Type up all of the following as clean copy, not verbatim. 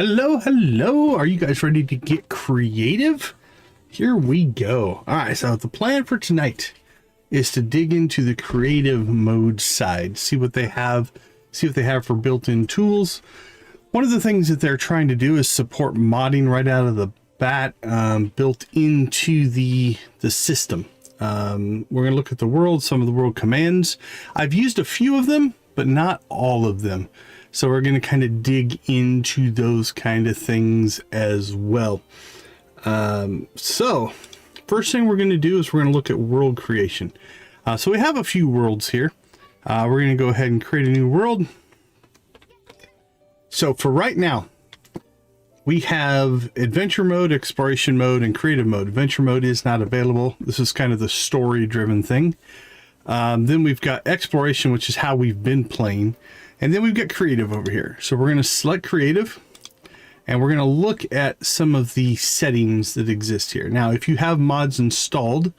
Hello. Are you guys ready to get creative? Here we go. All right, so the plan for tonight is to dig into the creative mode side, see what they have for built-in tools. One of the things that they're trying to do is support modding right out of the bat, built into the system. We're going to look at the world, some of the world commands. I've used a few of them, but not all of them. So we're going to kind of dig into those kind of things as well. So first thing we're going to do is we're going to look at world creation. So we have a few worlds here. We're going to go ahead and create a new world. So for right now, we have adventure mode, exploration mode, and creative mode. Adventure mode is not available. This is kind of the story driven thing. Then we've got exploration, which is how we've been playing. And then we've got creative over here. So we're going to select creative and we're going to look at some of the settings that exist here. Now, if you have mods installed,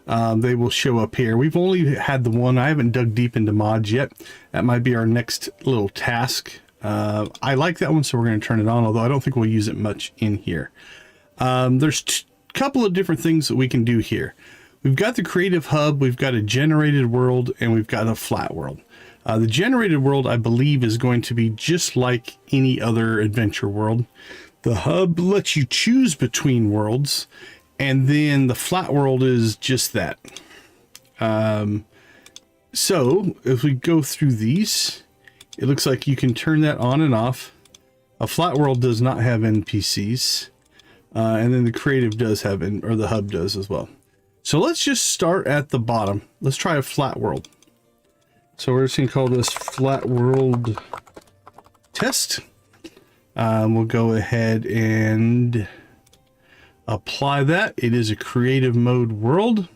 they will show up here. We've only had the one. I haven't dug deep into mods yet. That might be our next little task. I like that one, so we're going to turn it on, although I don't think we'll use it much in here. There's a couple of different things that we can do here. We've got the creative hub, we've got a generated world, and we've got a flat world. The generated world, I believe, is going to be just like any other adventure world. The hub lets you choose between worlds, and then the flat world is just that. So if we go through these, it looks like you can turn that on and off. A flat world does not have NPCs, and then the creative does have, or the hub does as well. So let's just start at the bottom. Let's try a flat world. So we're just going to call this flat world test. We'll go ahead and apply that. It is a creative mode world,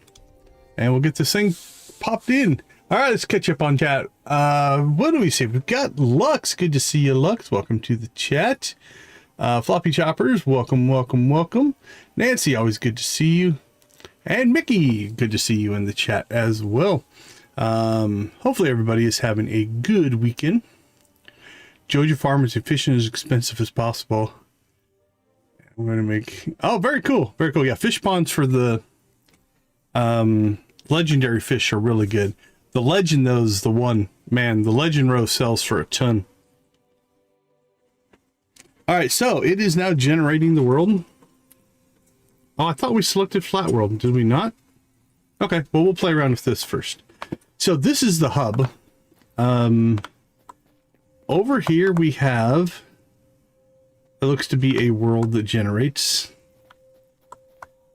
and we'll get this thing popped in. All right, let's catch up on chat. What do we see? We've got Lux. Good to see you, Lux. Welcome to the chat. Floppy Choppers, welcome. Nancy, always good to see you. And Mickey, good to see you in the chat as well. Hopefully everybody is having a good weekend. Jojo Farm is efficient, as expensive as possible. I'm going to make, oh, very cool. Yeah, fish ponds for the legendary fish are really good. The legend, though, is the one, man, the legend row sells for a ton. All right, so it is now generating the world. Oh, I thought we selected flat world. Did we not? Okay, well, we'll play around with this first. So this is the hub. Over here we have, it looks to be a world that generates.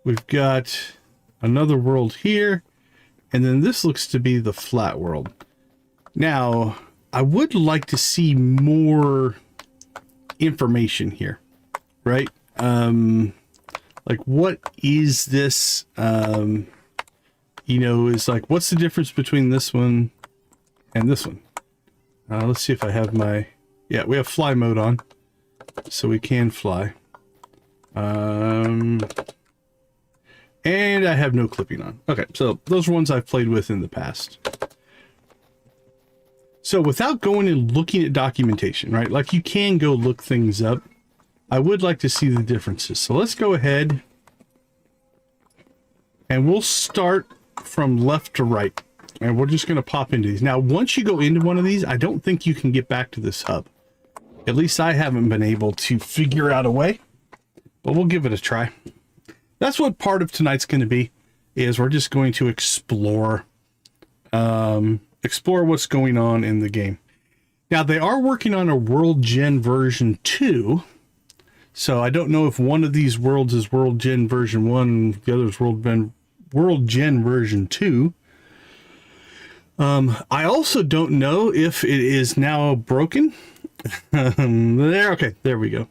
We've got another world here, and then this looks to be the flat world. Now, I would like to see more information here, right? Like, what is this? You know, is like, what's the difference between this one and this one? Let's see if I have my, yeah, we have fly mode on, so we can fly. And I have no clipping on. Okay, so those are ones I've played with in the past. So without going and looking at documentation, right? Like, you can go look things up. I would like to see the differences. So let's go ahead and we'll start from left to right. And we're just going to pop into these. Now, once you go into one of these, I don't think you can get back to this hub. At least I haven't been able to figure out a way, but we'll give it a try. That's what part of tonight's going to be, is we're just going to explore, explore what's going on in the game. Now, they are working on a World Gen version 2. So I don't know if one of these worlds is World Gen version 1, the other is World Gen version 2. I also don't know if it is now broken. Okay, there we go.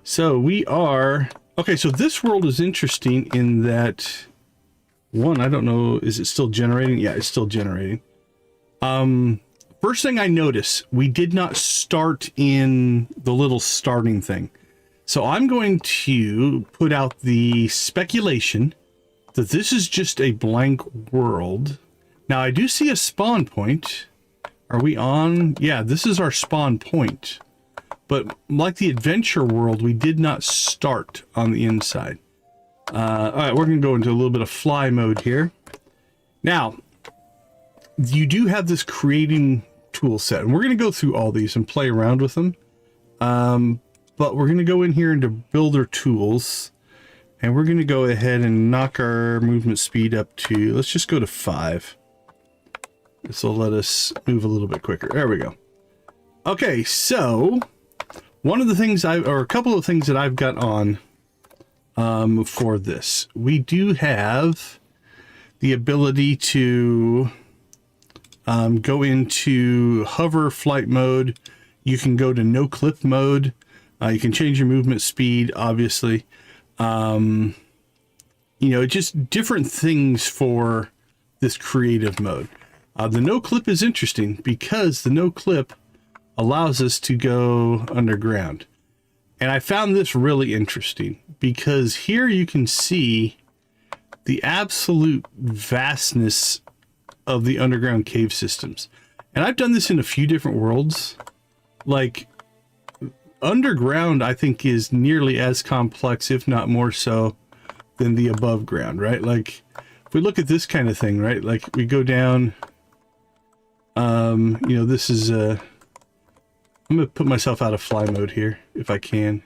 So we are, okay, so this world is interesting in that, one, I don't know, is it still generating? Yeah, it's still generating. First thing I notice, we did not start in the little starting thing. So I'm going to put out the speculation that this is just a blank world. Now, I do see a spawn point. Are we on? Yeah, this is our spawn point. But like the adventure world, we did not start on the inside. All right, we're going to go into a little bit of fly mode here. Now, you do have this creating tool set, and we're going to go through all these and play around with them. But we're going to go in here into builder tools, and we're going to go ahead and knock our movement speed up to, let's just go to 5. This will let us move a little bit quicker. There we go. Okay, so one of the things or a couple of things that I've got on for this, we do have the ability to go into hover flight mode. You can go to no clip mode. You can change your movement speed, obviously. You know, just different things for this creative mode. The no clip is interesting because the no clip allows us to go underground. And I found this really interesting because here you can see the absolute vastness of the underground cave systems. And I've done this in a few different worlds. Like, underground, I think, is nearly as complex, if not more so, than the above ground, right? Like, if we look at this kind of thing, right? Like, we go down, you know, this is, I'm going to put myself out of fly mode here, if I can.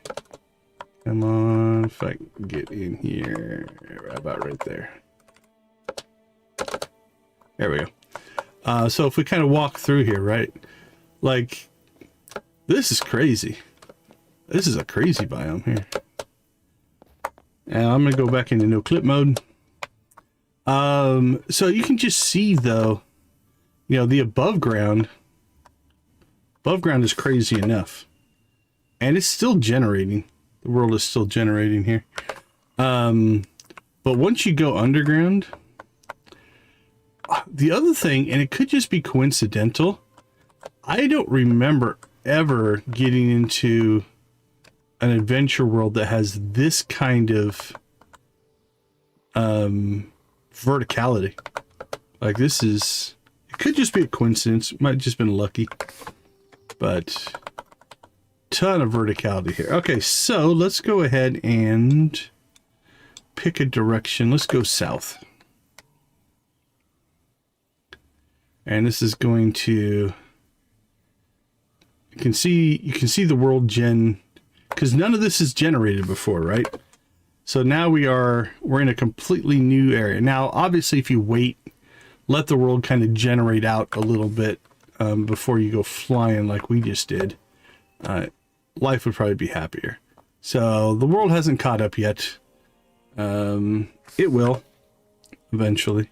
Come on, if I can get in here, about right there. There we go. So if we kind of walk through here, right? Like, this is crazy. This is a crazy biome here. And I'm going to go back into no clip mode. So you can just see, though, you know, the above ground is crazy enough. And it's still generating. The world is still generating here. But once you go underground, the other thing, and it could just be coincidental, I don't remember ever getting into an adventure world that has this kind of verticality. Like, this is, it could just be a coincidence, it might have just been lucky, but ton of verticality here. Okay, so let's go ahead and pick a direction. Let's go south. And this is going to, you can see the world gen, because none of this is generated before, right? So now we're in a completely new area. Now, obviously, if you wait, let the world kind of generate out a little bit before you go flying like we just did, life would probably be happier. So the world hasn't caught up yet. It will eventually.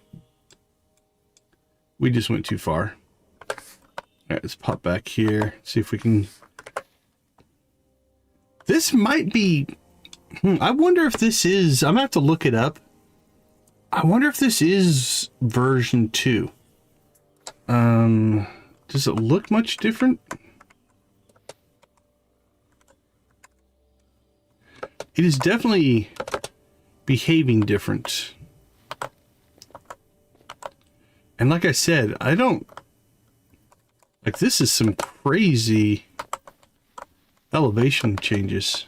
We just went too far. All right, let's pop back here. See if we can. This might be. I wonder if this is. I'm gonna have to look it up. I wonder if this is version 2. Does it look much different? It is definitely behaving different. And like I said, I don't... Like, this is some crazy elevation changes.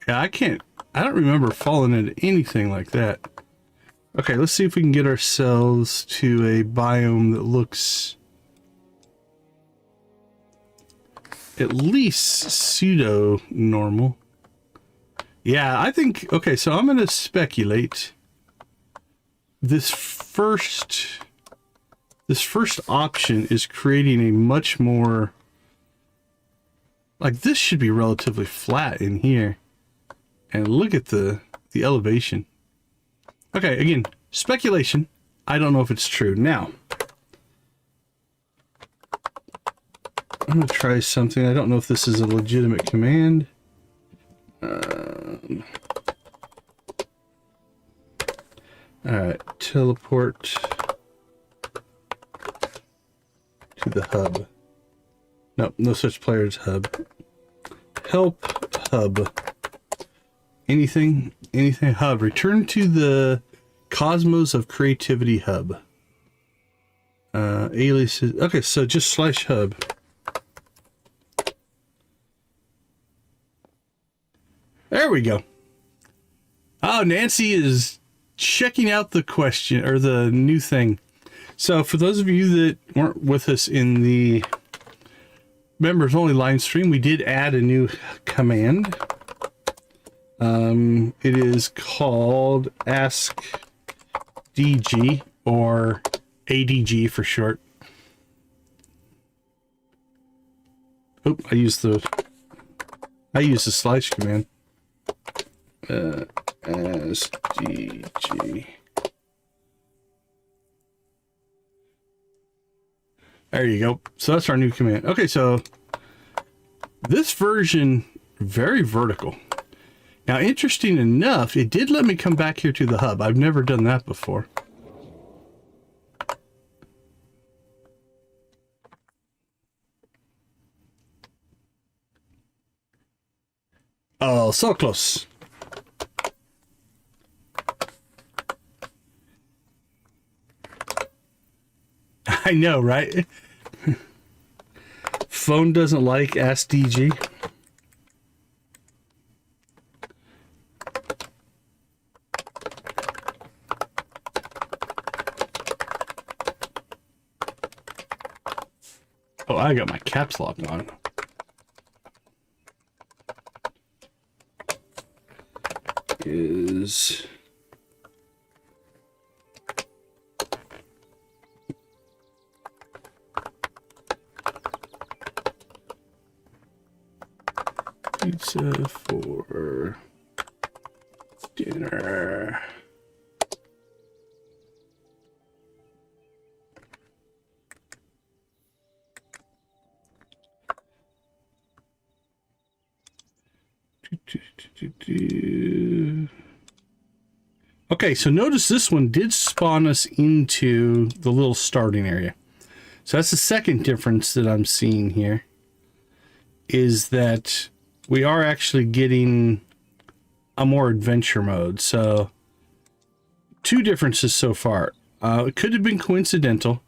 Yeah, I don't remember falling into anything like that. Okay, let's see if we can get ourselves to a biome that looks at least pseudo-normal. Yeah, I think... Okay, so I'm going to speculate. This first option is creating a much more... Like, this should be relatively flat in here. And look at the elevation. Okay, again, speculation. I don't know if it's true. Now, I'm going to try something. I don't know if this is a legitimate command. Alright, teleport to the hub. Nope, no such player as hub. Help hub. Anything hub. Return to the Cosmos of Creativity Hub. Aliases. Okay, so just /hub. There we go. Oh, Nancy is checking out the question or the new thing. So for those of you that weren't with us in the members only line stream, we did add a new command. It is called Ask DG, or ADG for short. Oop, I used the slash command. SDG. There you go. So that's our new command. Okay, so this version, very vertical. Now, interesting enough, it did let me come back here to the hub. I've never done that before. Oh, so close. I know, right? Phone doesn't like Ask DG. Oh, I got my caps lock on. Is pizza for dinner. Okay, so notice this one did spawn us into the little starting area. So that's the second difference that I'm seeing here, is that we are actually getting a more adventure mode. So two differences so far. It could have been coincidental.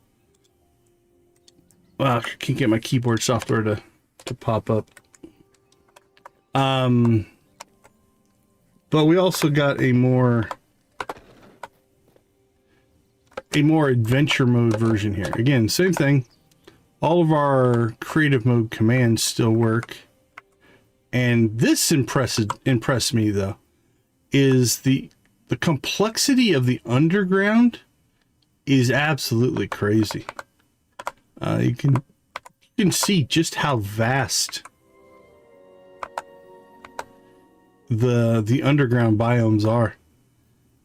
Well, I can't get my keyboard software to pop up. But we also got a more adventure mode version here. Again, same thing. All of our creative mode commands still work. And this impressed me though, is the complexity of the underground is absolutely crazy. You can see just how vast the underground biomes are.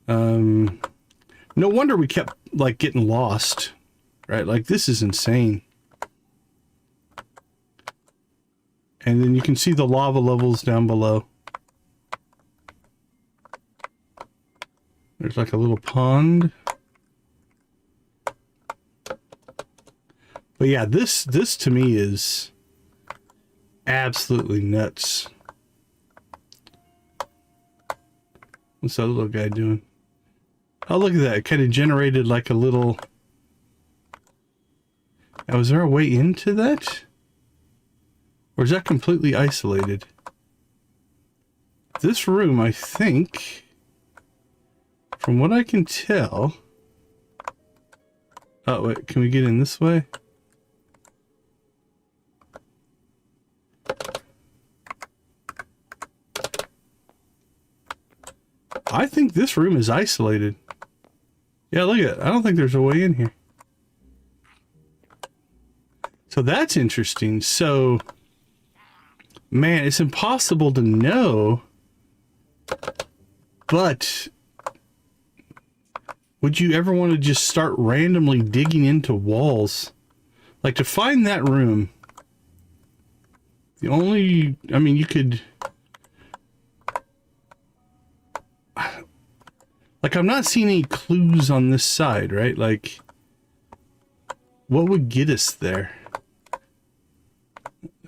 No wonder we kept like getting lost, right? Like this is insane. And then you can see the lava levels down below. There's like a little pond. But yeah, this to me is absolutely nuts. What's that little guy doing? Oh, look at that. It kind of generated like a little... Now, is there a way into that? Or is that completely isolated? This room, I think, from what I can tell... Oh, wait. Can we get in this way? I think this room is isolated. Yeah, look at it. I don't think there's a way in here. So that's interesting. So, man, it's impossible to know. But would you ever want to just start randomly digging into walls? Like, to find that room, the only... I mean, you could... Like, I'm not seeing any clues on this side, right? Like, what would get us there?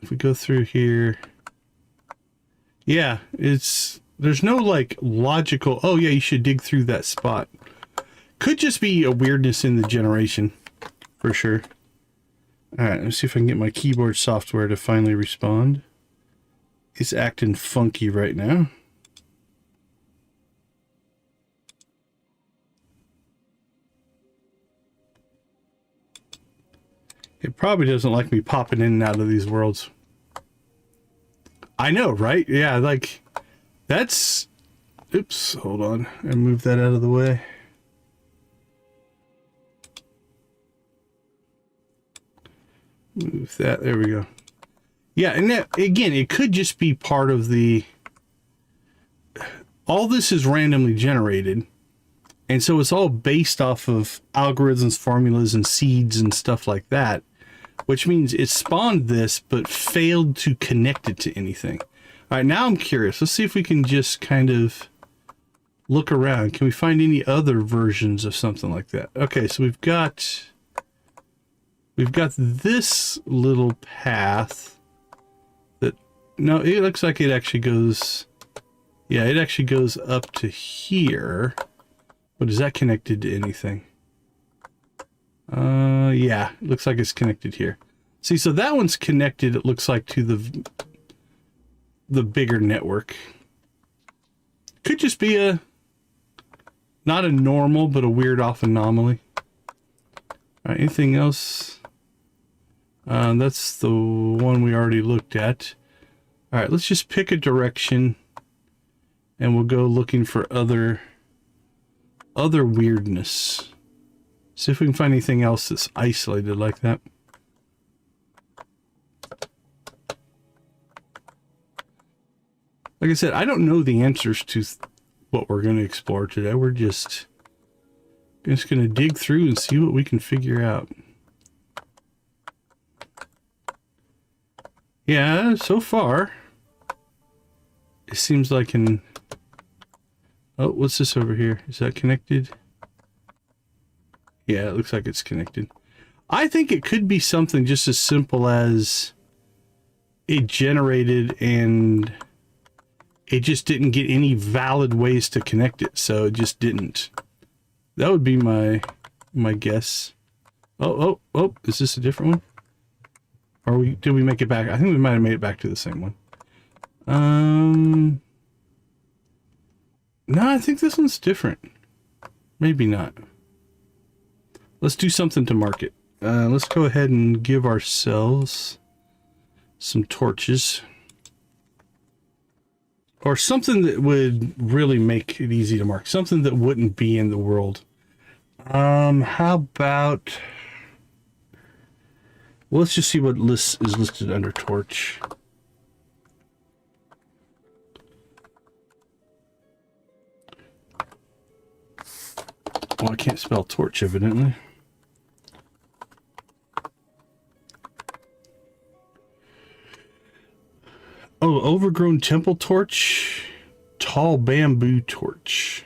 If we go through here... Yeah, there's no, like, logical... Oh, yeah, you should dig through that spot. Could just be a weirdness in the generation, for sure. Alright, let's see if I can get my keyboard software to finally respond. It's acting funky right now. It probably doesn't like me popping in and out of these worlds. I know, right? Yeah, like, that's... Oops, hold on. I move that out of the way. Move that, there we go. Yeah, and that, again, it could just be part of the... All this is randomly generated. And so it's all based off of algorithms, formulas, and seeds and stuff like that. Which means it spawned this, but failed to connect it to anything. All right, now I'm curious. Let's see if we can just kind of look around. Can we find any other versions of something like that? Okay, so we've got this little path that, no, it looks like it actually goes, yeah, it actually goes up to here. But is that connected to anything? Yeah, it looks like it's connected here. See, so that one's connected, it looks like, to the bigger network. Could just be a, not a normal, but a weird off anomaly. All right, anything else? That's the one we already looked at. All right, let's just pick a direction and we'll go looking for other weirdness. See if we can find anything else that's isolated like that. Like I said, I don't know the answers to what we're going to explore today. We're just going to dig through and see what we can figure out. Yeah, so far, it seems like an... Oh, what's this over here? Is that connected? Yeah, it looks like it's connected. I think it could be something just as simple as it generated and it just didn't get any valid ways to connect it, so it just didn't. That would be my guess. Oh, is this a different one? Or did we make it back? I think we might have made it back to the same one. No, I think this one's different. Maybe not. Let's do something to mark it. Let's go ahead and give ourselves some torches. Or something that would really make it easy to mark. Something that wouldn't be in the world. How about... Well, let's just see what is listed under torch. Well, I can't spell torch, evidently. Oh, overgrown temple torch. Tall bamboo torch.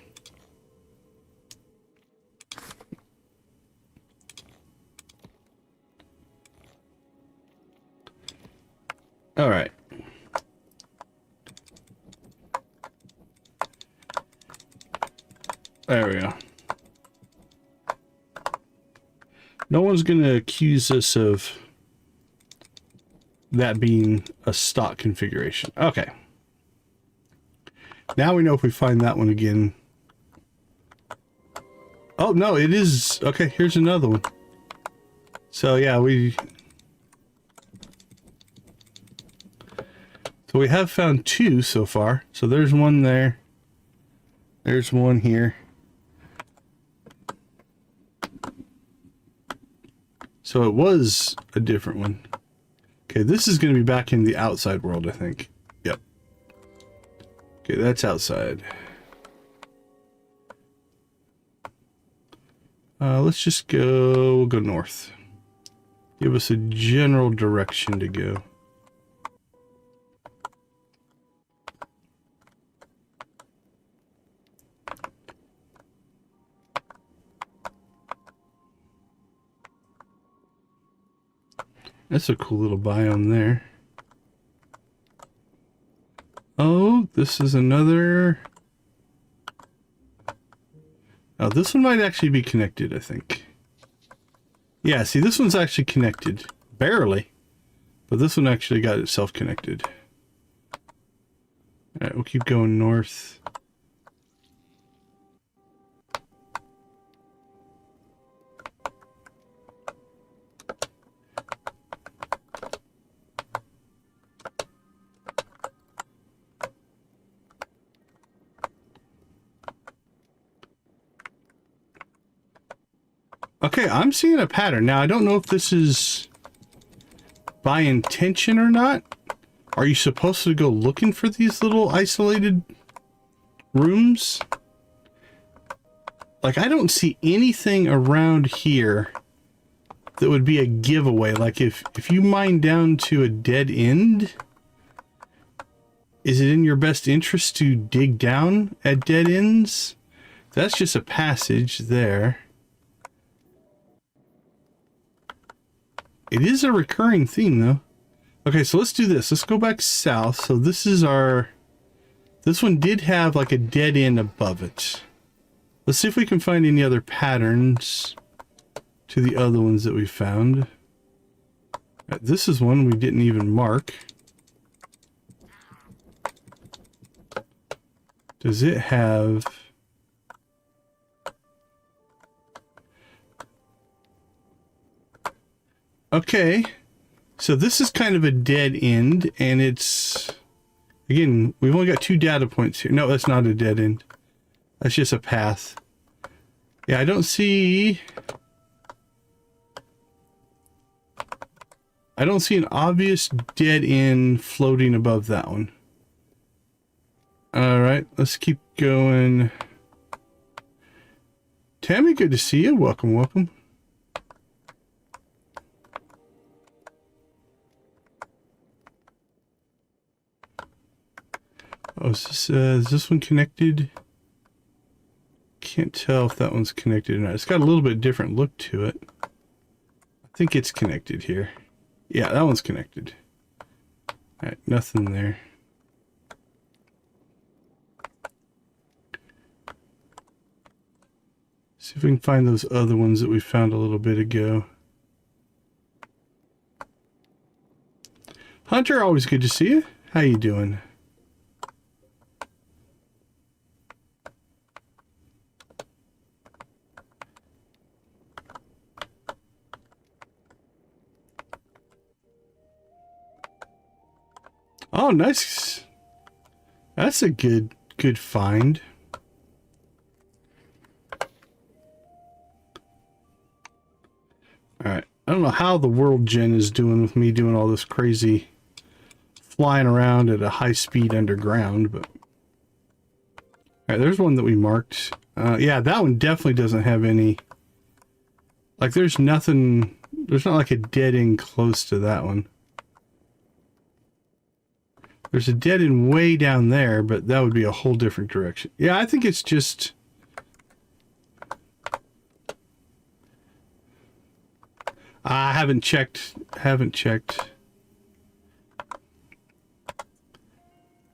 All right. There we go. No one's going to accuse us of that being a stock configuration. Okay. Now we know if we find that one again. Oh, no, it is. Okay, here's another one. So, yeah, we have found two so far. So there's one there. There's one here. So it was a different one. Okay, this is going to be back in the outside world, I think. Yep. Okay, that's outside. Let's just go, we'll go north. Give us a general direction to go. That's a cool little biome there. Oh, this is another... Oh, this one might actually be connected, I think. Yeah, see, this one's actually connected. Barely. But this one actually got itself connected. Alright, we'll keep going north. Okay, I'm seeing a pattern. Now, I don't know if this is by intention or not. Are you supposed to go looking for these little isolated rooms? Like, I don't see anything around here that would be a giveaway. Like, if you mine down to a dead end, is it in your best interest to dig down at dead ends? That's just a passage there. It is a recurring theme, though. Okay, so let's do this. Let's go back south. So this is our... This one did have like a dead end above it. Let's see if we can find any other patterns to the other ones that we found. This is one we didn't even mark. Does it have... Okay, so this is kind of a dead end, and it's, again, we've only got 2 data points here. No, that's not a dead end. That's just a path. Yeah, I don't see an obvious dead end floating above that one. All right, let's keep going. Tammy, good to see you. Welcome, welcome. Oh, is this one connected? Can't tell if that one's connected or not. It's got a little bit different look to it. I think it's connected here. Yeah, that one's connected. All right, nothing there. See if we can find those other ones that we found a little bit ago. Hunter, always good to see you. How you doing? Oh, nice. That's a good find. All right. I don't know how the world gen is doing with me doing all this crazy flying around at a high speed underground, but all right, there's one that we marked. Yeah, that one definitely doesn't have any, like, there's nothing, there's not like a dead end close to that one. There's a dead end way down there, but that would be a whole different direction. Yeah, I think it's just... I haven't checked.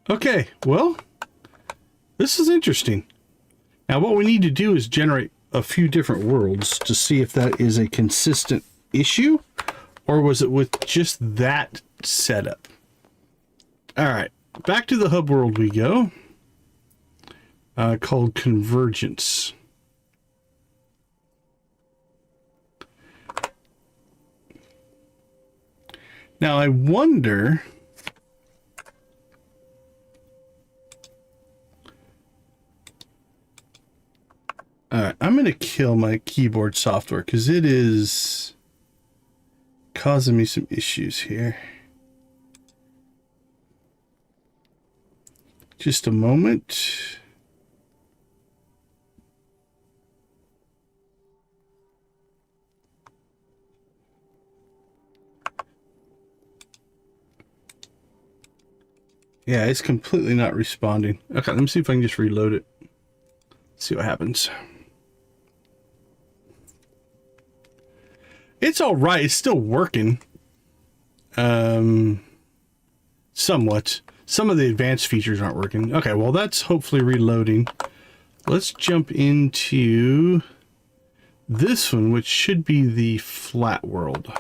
Okay, well, this is interesting. Now what we need to do is generate a few different worlds to see if that is a consistent issue, or was it with just that setup? All right, back to the hub world we go, called Convergence. Now I wonder, all right, I'm going to kill my keyboard software because it is causing me some issues here. Just a moment. Yeah, it's completely not responding. Okay, let me see if I can just reload it. See what happens. It's all right. It's still working. Somewhat. Some of the advanced features aren't working. Okay, well, that's hopefully reloading. Let's jump into this one, which should be the flat world.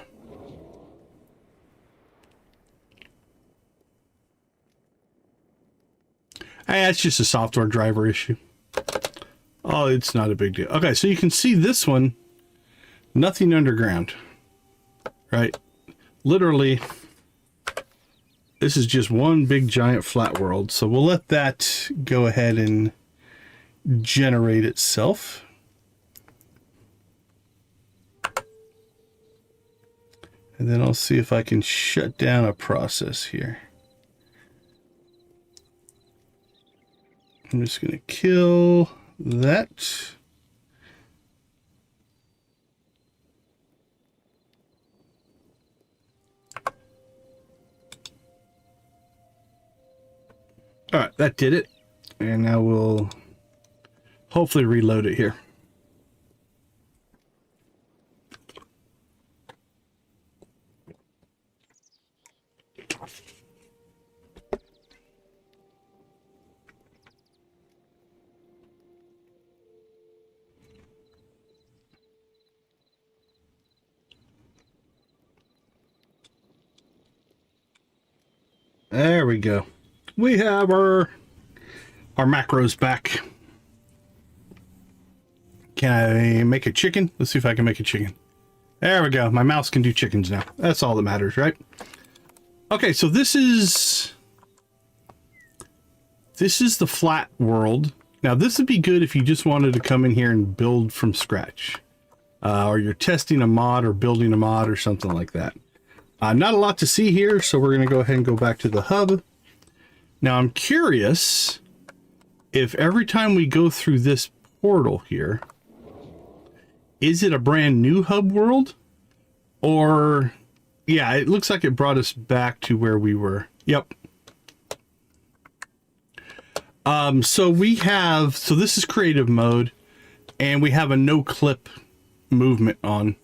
It's just a software driver issue. Oh, it's not a big deal. Okay, so you can see this one, nothing underground, right? Literally, this is just one big giant flat world. So we'll let that go ahead and generate itself. And then I'll see if I can shut down a process here. I'm just going to kill that. All right, that did it. And now we'll hopefully reload it here. There we go. We have our macros back. Can I make a chicken? Let's see if I can make a chicken. There we go. My mouse can do chickens now. That's all that matters, right? Okay, so this is the flat world. Now, this would be good if you just wanted to come in here and build from scratch. Or you're testing a mod or building a mod or something like that. Not a lot to see here, so we're going to go ahead and go back to the hub. Now, I'm curious if every time we go through this portal here, is it a brand new hub world? Or, yeah, it looks like it brought us back to where we were. Yep. So this is creative mode, and we have a no clip movement on.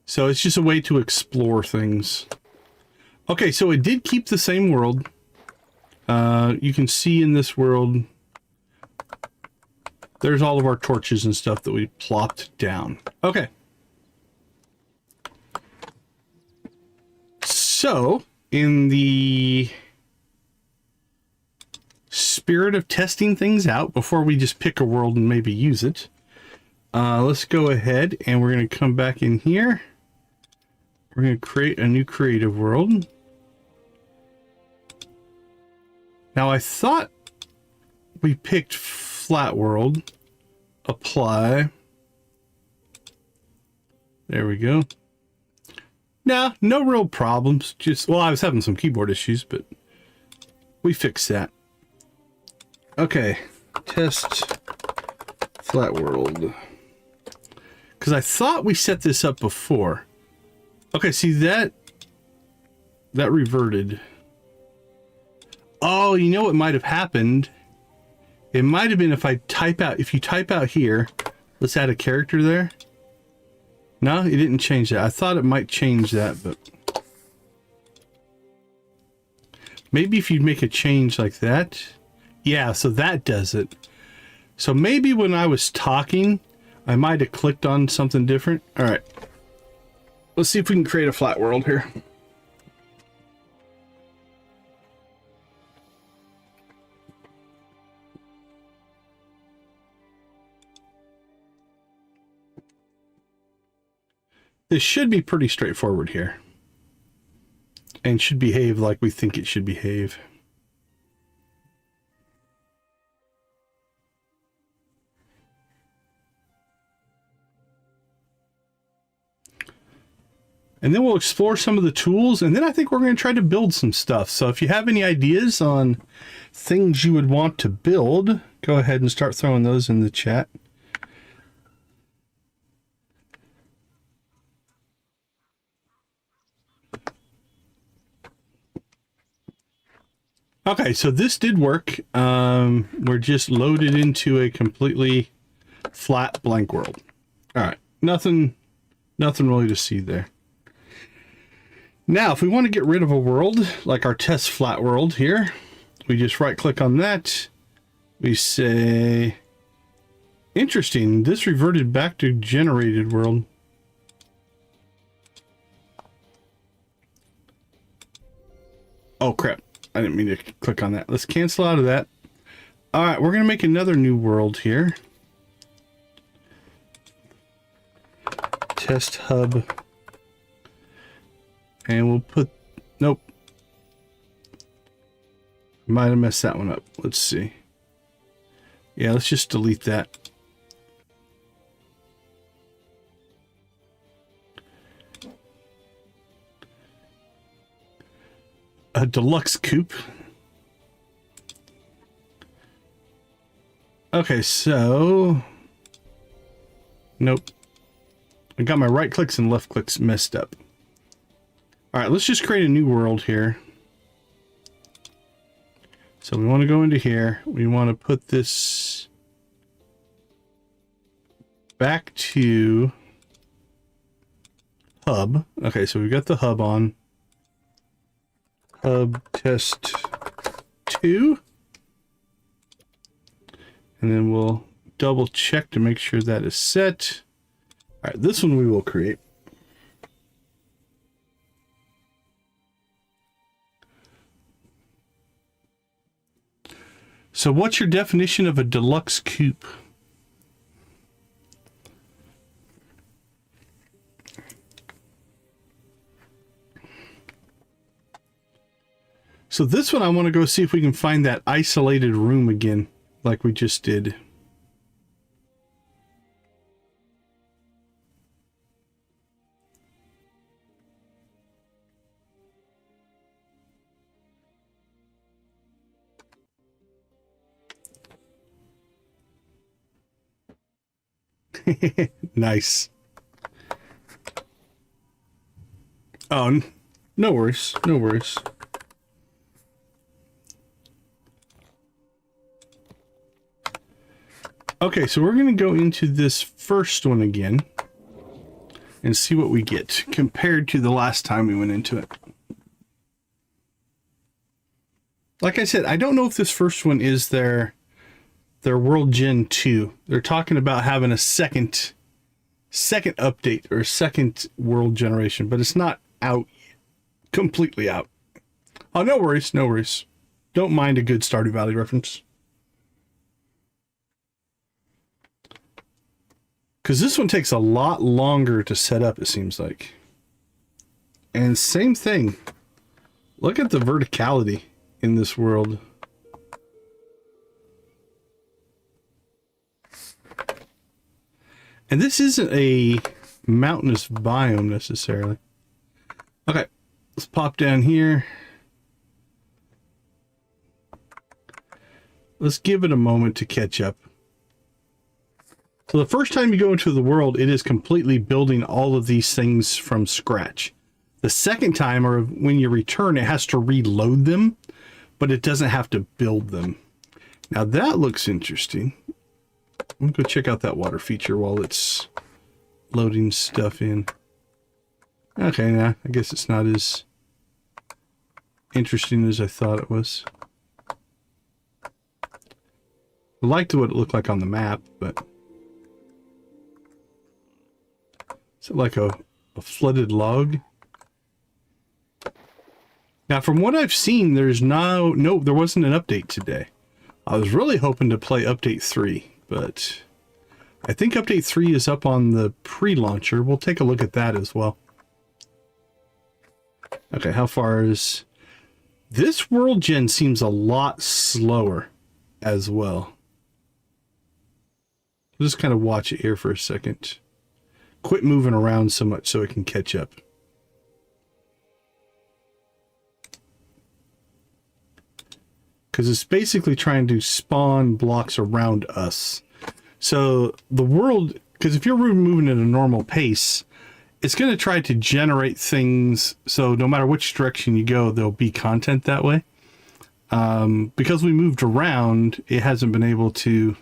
So it's just a way to explore things. Okay, so it did keep the same world. You can see in this world, there's all of our torches and stuff that we plopped down. Okay. So, in the spirit of testing things out, before we just pick a world and maybe use it, let's go ahead and we're going to come back in here. We're going to create a new creative world. Now, I thought we picked flat world. Apply. There we go. Nah, no real problems. Just, well, I was having some keyboard issues, but we fixed that. Okay. Test flat world. Because I thought we set this up before. Okay, see that reverted. Oh, you know what might have happened? It might have been if you type out here, let's add a character there. No, it didn't change that. I thought it might change that, but maybe if you make a change like that. Yeah, so that does it. So maybe when I was talking, I might have clicked on something different. All right. Let's see if we can create a flat world here. This should be pretty straightforward here. And should behave like we think it should behave. And then we'll explore some of the tools, and then I think we're going to try to build some stuff. So if you have any ideas on things you would want to build, go ahead and start throwing those in the chat. Okay, so this did work. We're just loaded into a completely flat blank world. All right, nothing really to see there. Now, if we want to get rid of a world, like our test flat world here, We just right click on that. We say, interesting, this reverted back to generated world. Oh crap, I didn't mean to click on that. Let's cancel out of that. All right, we're gonna make another new world here. Test hub. And we'll put, nope. Might have messed that one up. Let's see. Yeah, let's just delete that. A deluxe coupe. Okay, so nope. I got my right clicks and left clicks messed up. All right, let's just create a new world here. So we want to go into here. We want to put this back to hub. Okay, so we've got the hub on. Hub test 2. And then we'll double check to make sure that is set. All right, this one we will create. So what's your definition of a deluxe coupe? So this one I want to go see if we can find that isolated room again, like we just did. Nice. Oh, no worries. No worries. Okay, so we're going to go into this first one again and see what we get compared to the last time we went into it. Like I said, I don't know if this first one is their World Gen 2. They're talking about having a second update or second world generation, but it's not out yet. Completely out. Oh, no worries, no worries. Don't mind a good Stardew Valley reference. Because this one takes a lot longer to set up, it seems like. And same thing. Look at the verticality in this world. And this isn't a mountainous biome necessarily. Okay, let's pop down here. Let's give it a moment to catch up. So the first time you go into the world, it is completely building all of these things from scratch. The second time, or when you return, it has to reload them, but it doesn't have to build them. Now that looks interesting. I'm gonna go check out that water feature while it's loading stuff in. Okay, nah, I guess it's not as interesting as I thought it was. I liked what it looked like on the map, but is it like a flooded log? Now, from what I've seen, there's no, there wasn't an update today. I was really hoping to play update 3, but I think update 3 is up on the pre-launcher. We'll take a look at that as well. Okay, how far is... This world gen seems a lot slower as well. Just kind of watch it here for a second. Quit moving around so much so it can catch up. Because it's basically trying to spawn blocks around us. So the world, because if you're moving at a normal pace, it's going to try to generate things. So no matter which direction you go, there'll be content that way. Because we moved around, it hasn't been able to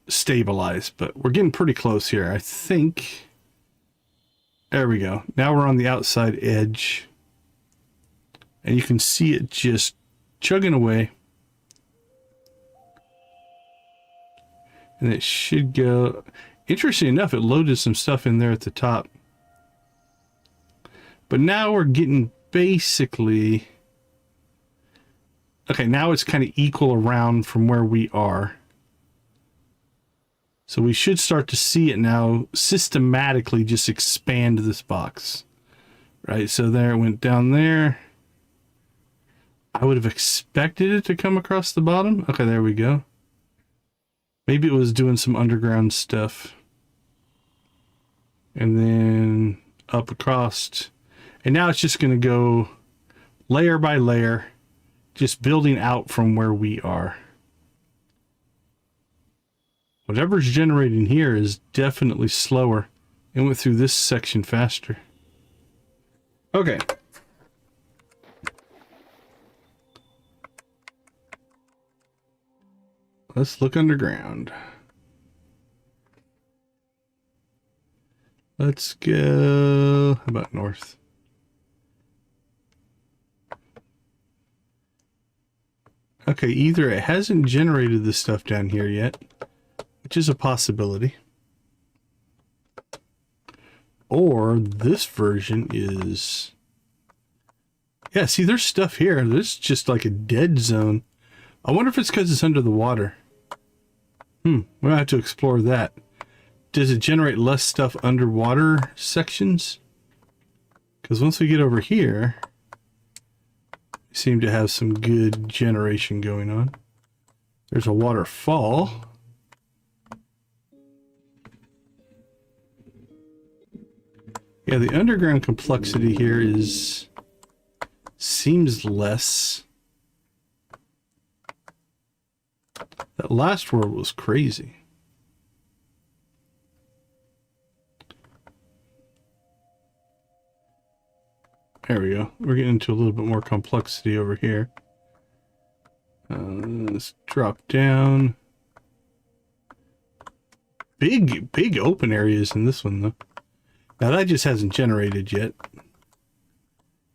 stabilize, but we're getting pretty close here. I think, there we go. Now we're on the outside edge and you can see it just chugging away. And it should go... Interesting enough, it loaded some stuff in there at the top. But now we're getting basically... Okay, now it's kind of equal around from where we are. So we should start to see it now systematically just expand this box. Right, so there it went down there. I would have expected it to come across the bottom. Okay, there we go. Maybe it was doing some underground stuff. And then up across. And now it's just going to go layer by layer, just building out from where we are. Whatever's generating here is definitely slower. It went through this section faster. Okay. Let's look underground. Let's go... How about north? Okay, either it hasn't generated this stuff down here yet, which is a possibility, or this version is... Yeah, see, there's stuff here. There's just like a dead zone. I wonder if it's because it's under the water. We'll have to explore that. Does it generate less stuff underwater sections? Because once we get over here, we seem to have some good generation going on. There's a waterfall. Yeah, the underground complexity here seems less. That last world was crazy. There we go. We're getting into a little bit more complexity over here. Let's drop down. Big open areas in this one, though. Now that just hasn't generated yet. You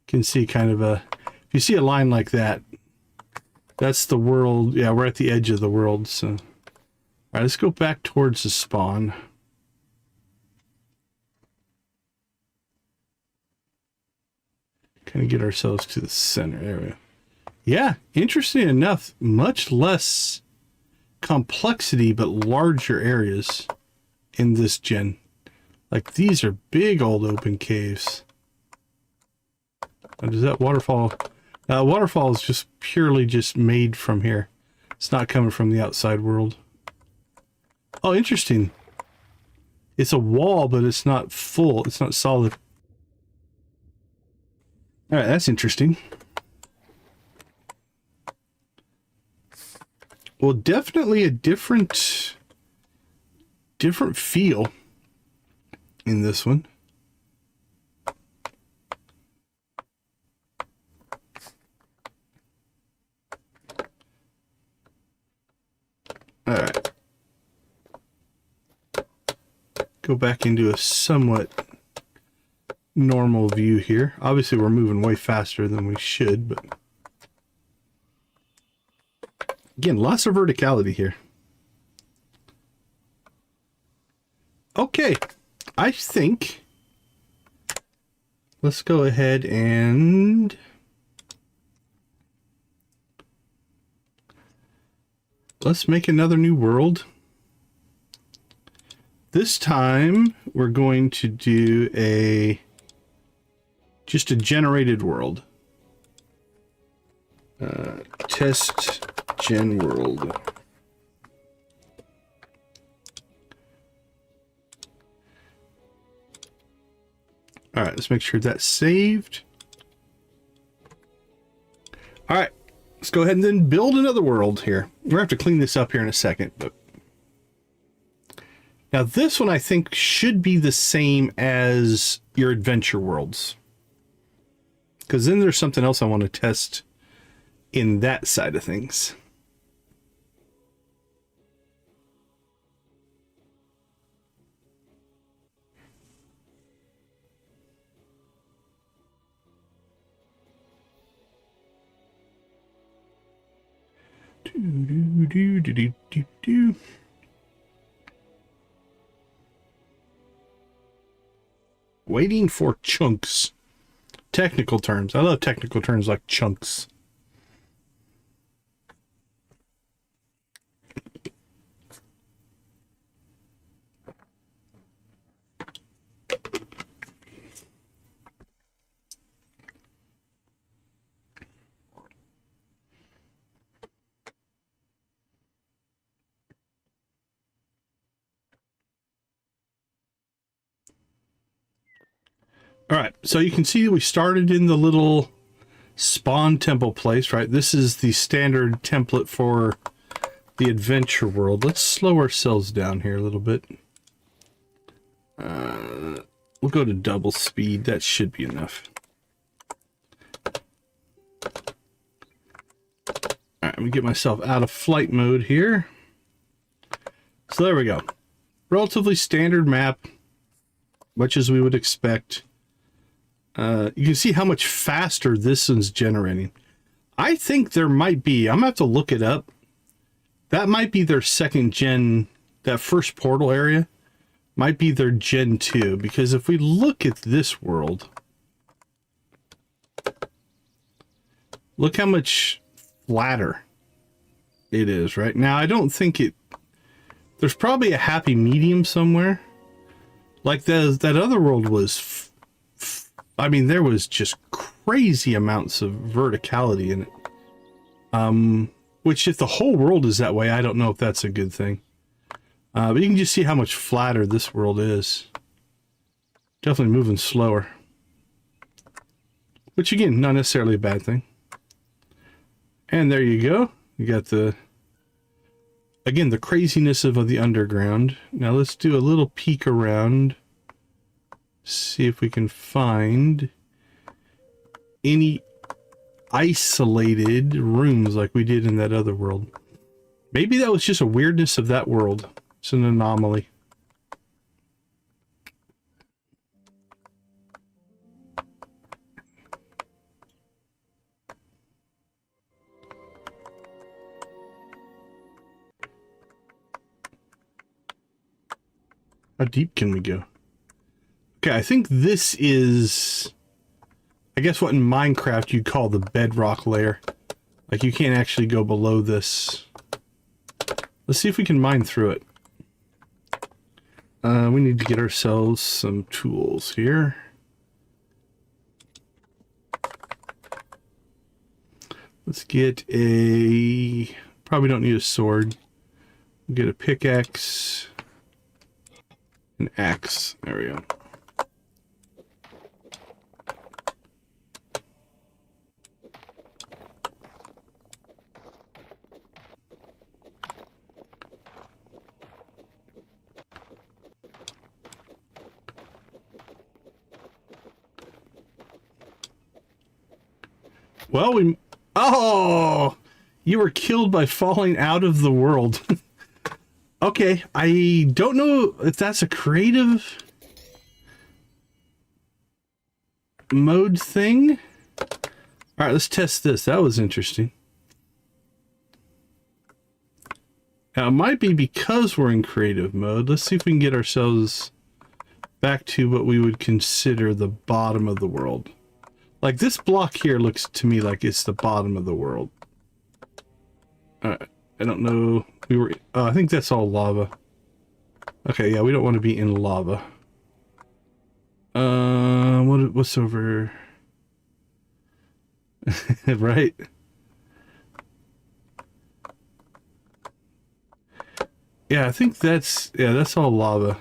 can see kind of a... If you see a line like that, that's the world. Yeah, we're at the edge of the world, so... Alright, let's go back towards the spawn. Kind of get ourselves to the center. There we go. Yeah, interesting enough, much less complexity, but larger areas in this gen. Like, these are big old open caves. Now, does that waterfall... waterfall is just purely just made from here. It's not coming from the outside world. Oh, interesting. It's a wall, but it's not full. It's not solid. Alright, that's interesting. Well, definitely a different feel in this one. Alright. Go back into a somewhat normal view here. Obviously, we're moving way faster than we should, but... Again, lots of verticality here. Okay. I think... Let's go ahead and... Let's make another new world. This time, we're going to do just a generated world. Test gen world. All right, let's make sure that's saved. All right, let's go ahead and then build another world here. We're gonna have to clean this up here in a second, but now this one I think should be the same as your adventure worlds, because then there's something else I want to test in that side of things. Do. Waiting for chunks. Technical terms. I love technical terms like chunks. All right, so you can see we started in the little spawn temple place, right? This is the standard template for the adventure world. Let's slow ourselves down here a little bit. We'll go to double speed. That should be enough. All right, let me get myself out of flight mode here. So there we go. Relatively standard map, much as we would expect. You can see how much faster this one's generating. I think there might be, I'm gonna have to look it up. That might be their second gen, that first portal area might be their gen 2, because if we look at this world, look how much flatter it is right now. I don't think it, there's probably a happy medium somewhere. Like that other world was I mean, there was just crazy amounts of verticality in it. Which, if the whole world is that way, I don't know if that's a good thing. But you can just see how much flatter this world is. Definitely moving slower. Which, again, not necessarily a bad thing. And there you go. You got the, again, the craziness of the underground. Now let's do a little peek around. See if we can find any isolated rooms like we did in that other world. Maybe that was just a weirdness of that world. It's an anomaly. How deep can we go? Okay, I think this is, I guess what in Minecraft you'd call the bedrock layer. Like, you can't actually go below this. Let's see if we can mine through it. We need to get ourselves some tools here. Let's get a, probably don't need a sword. We'll get a pickaxe, an axe, there we go. Well, oh, you were killed by falling out of the world. Okay, I don't know if that's a creative mode thing. All right, let's test this. That was interesting. Now, it might be because we're in creative mode. Let's see if we can get ourselves back to what we would consider the bottom of the world. Like, this block here looks to me like it's the bottom of the world. I don't know. We were, I think that's all lava. Okay, yeah, we don't want to be in lava. What's over? Right? Yeah, I think that's, yeah, that's all lava.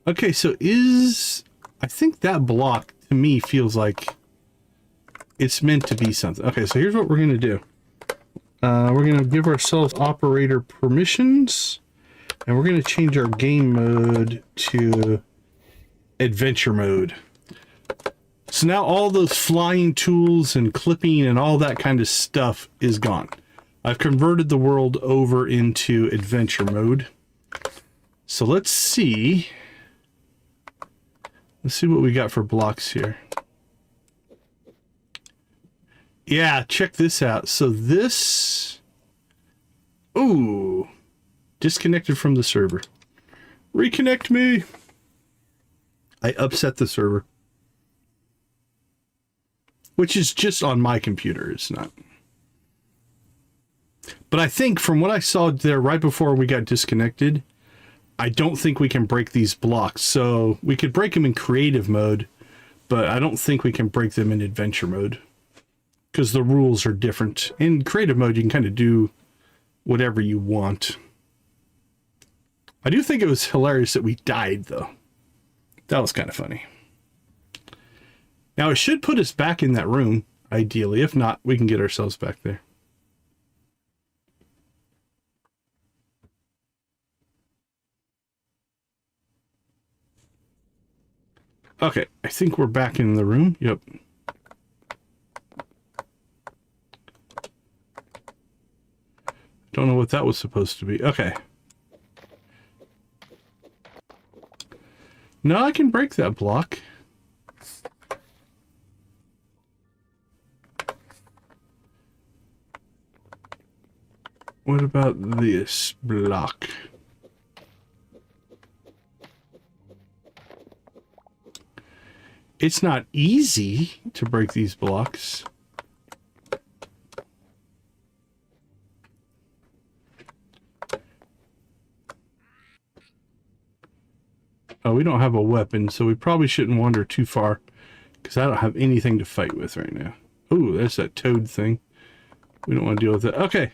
Okay, so I think that block to me feels like it's meant to be something. Okay, so here's what we're gonna do. We're gonna give ourselves operator permissions, and we're gonna change our game mode to adventure mode. So now all those flying tools and clipping and all that kind of stuff is gone. I've converted the world over into adventure mode. So let's see. Let's see what we got for blocks here. Yeah, check this out. So this... Ooh. Disconnected from the server. Reconnect me. I upset the server. Which is just on my computer, it's not. But I think from what I saw there right before we got disconnected, I don't think we can break these blocks. So we could break them in creative mode, but I don't think we can break them in adventure mode. Because the rules are different. In creative mode, you can kind of do whatever you want. I do think it was hilarious that we died, though. That was kind of funny. Now, it should put us back in that room, ideally. If not, we can get ourselves back there. Okay, I think we're back in the room. Yep. Don't know what that was supposed to be. Okay. No, I can break that block. What about this block? It's not easy to break these blocks. Oh, we don't have a weapon, so we probably shouldn't wander too far, because I don't have anything to fight with right now. Ooh, there's that toad thing. We don't want to deal with it. Okay.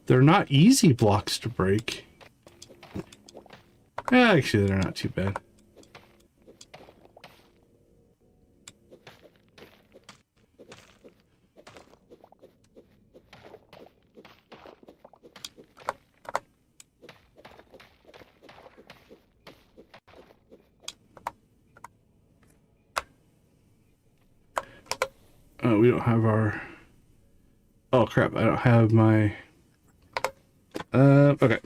They're not easy blocks to break. Actually, they're not too bad. Oh, we don't have our... Oh, crap. I don't have my... Okay.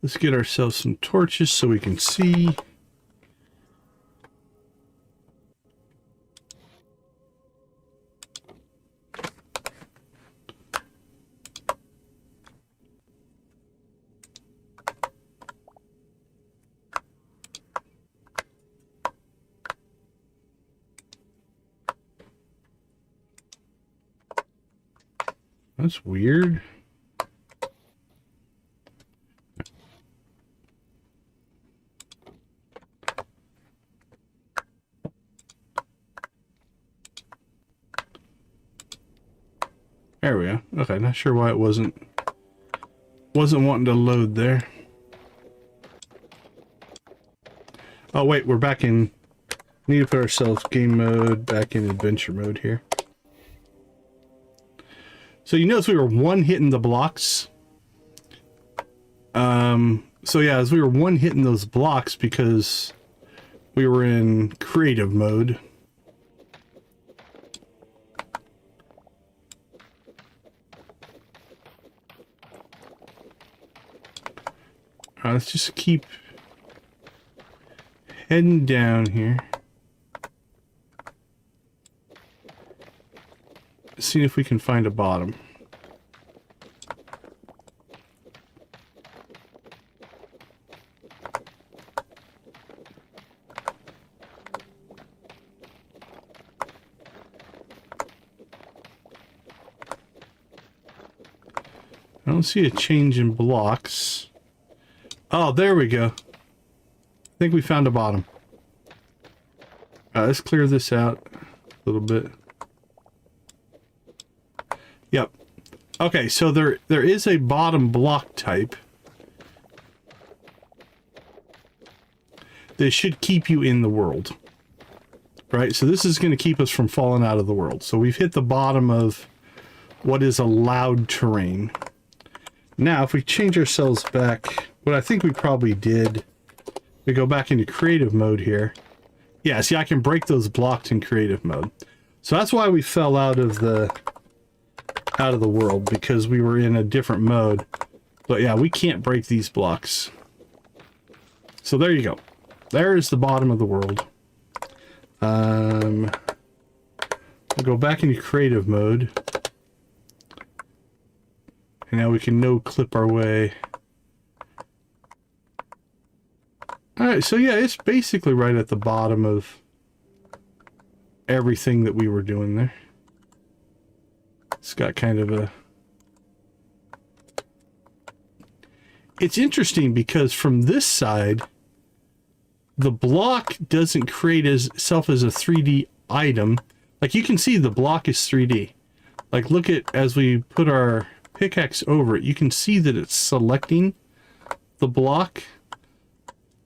Let's get ourselves some torches so we can see. That's weird. There we go. Okay, not sure why it wasn't wanting to load there. Oh wait, we're back in. Need to put ourselves game mode back in adventure mode here. So you notice we were one-hitting the blocks. So yeah, as we were one-hitting those blocks because we were in creative mode. Let's just keep heading down here. See if we can find a bottom. I don't see a change in blocks. Oh, there we go. I think we found a bottom. Let's clear this out a little bit. Yep. Okay, so there is a bottom block type. That should keep you in the world. Right? So this is going to keep us from falling out of the world. So we've hit the bottom of what is allowed terrain. Now, if we change ourselves back, what I think we probably did, we go back into creative mode here. Yeah, see, I can break those blocks in creative mode. So that's why we fell out of the world, because we were in a different mode. But yeah, we can't break these blocks. So there you go. There is the bottom of the world. We'll go back into creative mode. And now we can no-clip our way. Alright, so yeah, it's basically right at the bottom of everything that we were doing there. It's got kind of a... It's interesting because from this side, the block doesn't create itself as a 3D item. Like you can see the block is 3D. Like look at, as we put our pickaxe over it, you can see that it's selecting the block.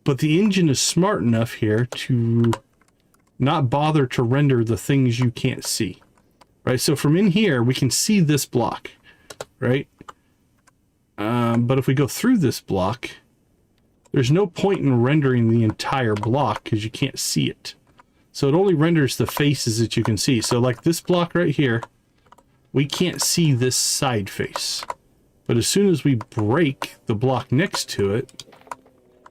But the engine is smart enough here to not bother to render the things you can't see. Right, so from in here, we can see this block, right? But if we go through this block, there's no point in rendering the entire block because you can't see it. So it only renders the faces that you can see. So like this block right here, we can't see this side face. But as soon as we break the block next to it,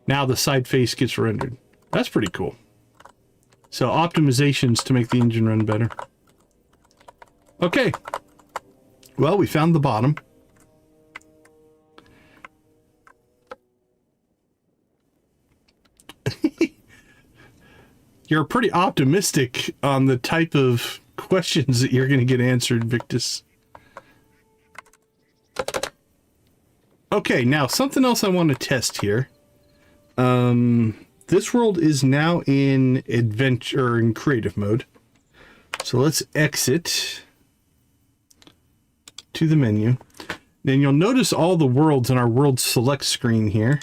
now the side face gets rendered. That's pretty cool. So optimizations to make the engine run better. Okay. Well, we found the bottom. You're pretty optimistic on the type of questions that you're going to get answered, Victus. Okay, now something else I want to test here. This world is now in adventure and creative mode. So let's exit to the menu. Then you'll notice all the worlds in our world select screen here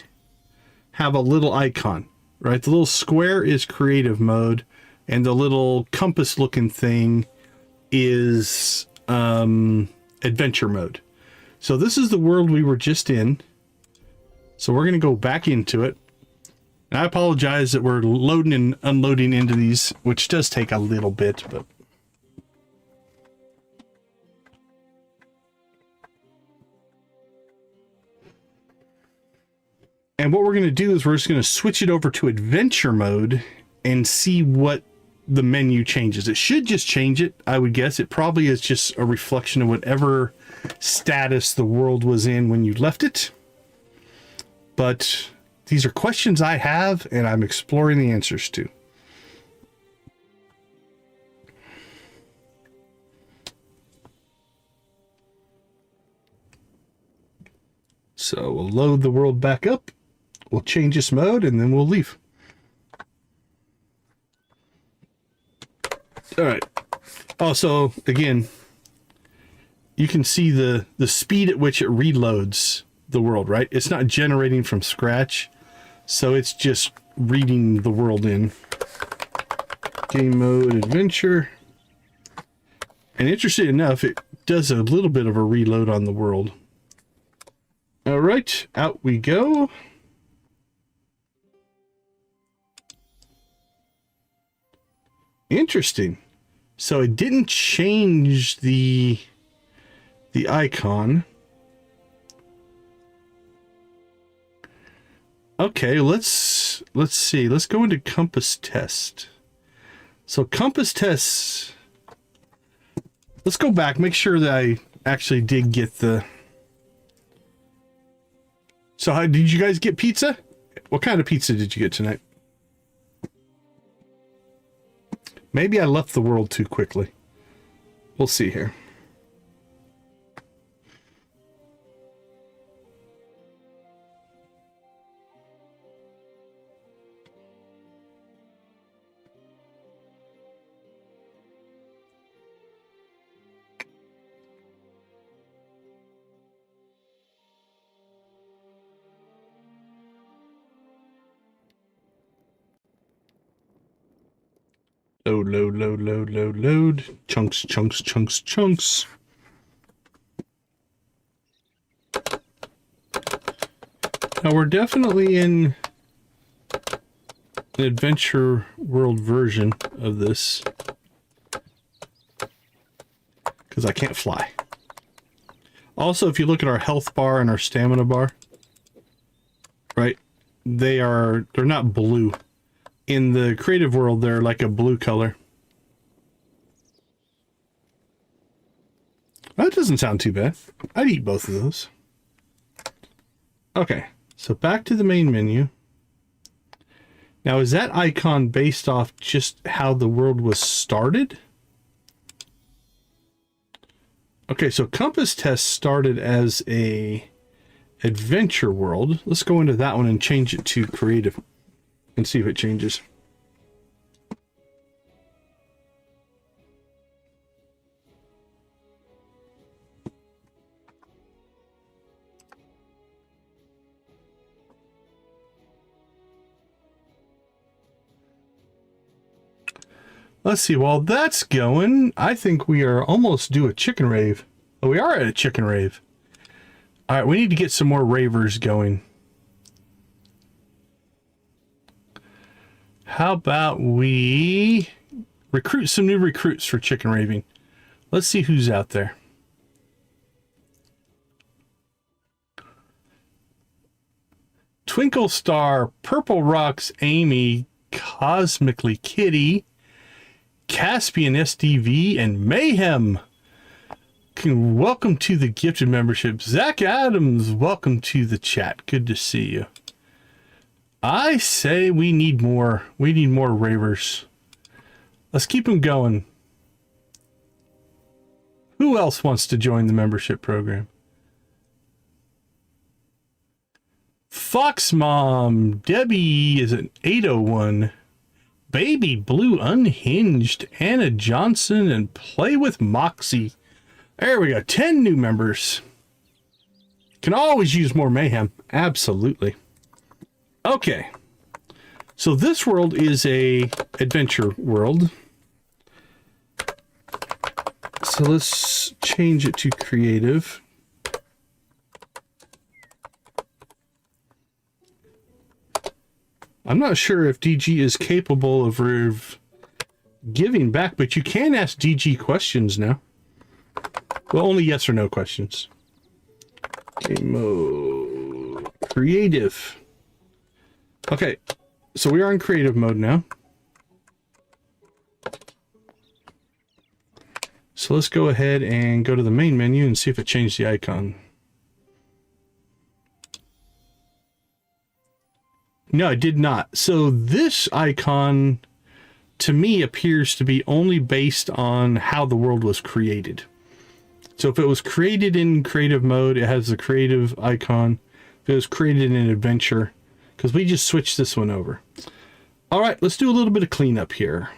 have a little icon, right? The little square is creative mode and the little compass looking thing is adventure mode. So this is the world we were just in. So we're going to go back into it. And I apologize that we're loading and unloading into these, which does take a little bit, but... And what we're going to do is we're just going to switch it over to adventure mode and see what the menu changes. It should just change it, I would guess. It probably is just a reflection of whatever status the world was in when you left it. But these are questions I have, and I'm exploring the answers to. So we'll load the world back up. We'll change this mode, and then we'll leave. All right. Also, again, you can see the speed at which it reloads the world, right? It's not generating from scratch, so it's just reading the world in. Game mode, adventure. And interesting enough, it does a little bit of a reload on the world. All right, out we go. Interesting. So it didn't change the icon. Okay, let's see. Let's go into compass test. So compass tests. Let's go back, make sure that I actually did get the... So how did you guys get pizza? What kind of pizza did you get tonight? Maybe I left the world too quickly. We'll see here. Load, load, load, load, load, load. Chunks, chunks, chunks, chunks. Now we're definitely in an adventure world version of this. Because I can't fly. Also, if you look at our health bar and our stamina bar, right, they're not blue. In the creative world, they're like a blue color. That doesn't sound too bad. I'd eat both of those. Okay, so back to the main menu. Now, is that icon based off just how the world was started? Okay, so Compass Test started as a adventure world. Let's go into that one and change it to creative and see if it changes. Let's see, while that's going, I think we are almost due a chicken rave. Oh, we are at a chicken rave. All right, we need to get some more ravers going. How about we recruit some new recruits for chicken raving? Let's see who's out there. Twinkle Star, Purple Rocks, Amy, Cosmically Kitty, Caspian SDV, and Mayhem. Welcome to the gifted membership. Zach Adams, welcome to the chat. Good to see you. I say we need more. We need more ravers. Let's keep them going. Who else wants to join the membership program? Fox Mom, Debbie is an 801. Baby Blue Unhinged, Anna Johnson, and Play with Moxie. There we go. 10 new members. Can always use more mayhem. Absolutely. Okay. So this world is a adventure world. So let's change it to creative. I'm not sure if DG is capable of giving back, but you can ask DG questions now. Well, only yes or no questions. Game mode. Creative. Okay, so we are in creative mode now. So let's go ahead and go to the main menu and see if it changed the icon. No, it did not. So this icon, to me, appears to be only based on how the world was created. So if it was created in creative mode, it has the creative icon. If it was created in adventure, because we just switched this one over. All right, let's do a little bit of cleanup here.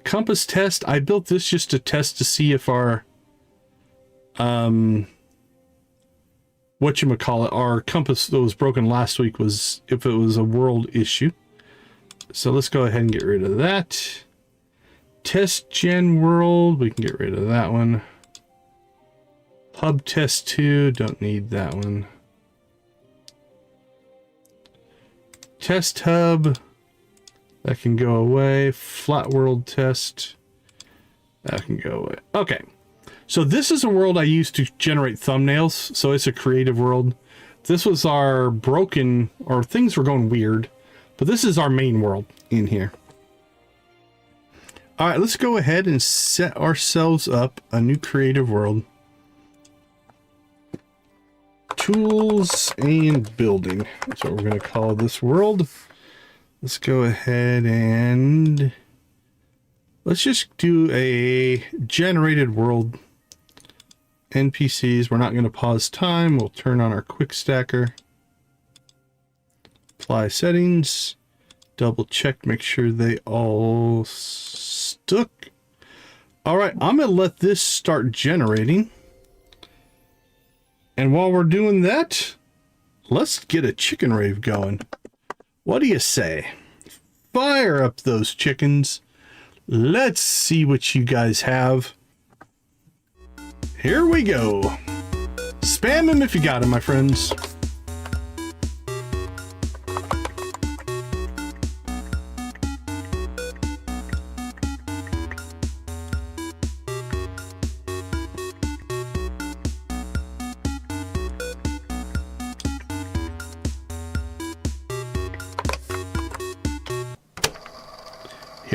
Compass test. I built this just to test to see if our whatchamacallit, our compass that was broken last week was if it was a world issue. So let's go ahead and get rid of that. Test gen world, we can get rid of that one. Hub test 2, don't need that one. Test hub, that can go away. Flat world test, that can go away. Okay. So this is a world I used to generate thumbnails, so it's a creative world. This was our broken, or things were going weird, but this is our main world in here. All right, let's go ahead and set ourselves up a new creative world. Tools and building. That's what we're going to call this world. Let's go ahead and let's just do a generated world. NPCs, we're not going to pause time. We'll turn on our quick stacker. Apply settings. Double check, make sure they all stuck. All right, I'm going to let this start generating. And while we're doing that, let's get a chicken rave going. What do you say? Fire up those chickens. Let's see what you guys have. Here we go. Spam them if you got them, my friends.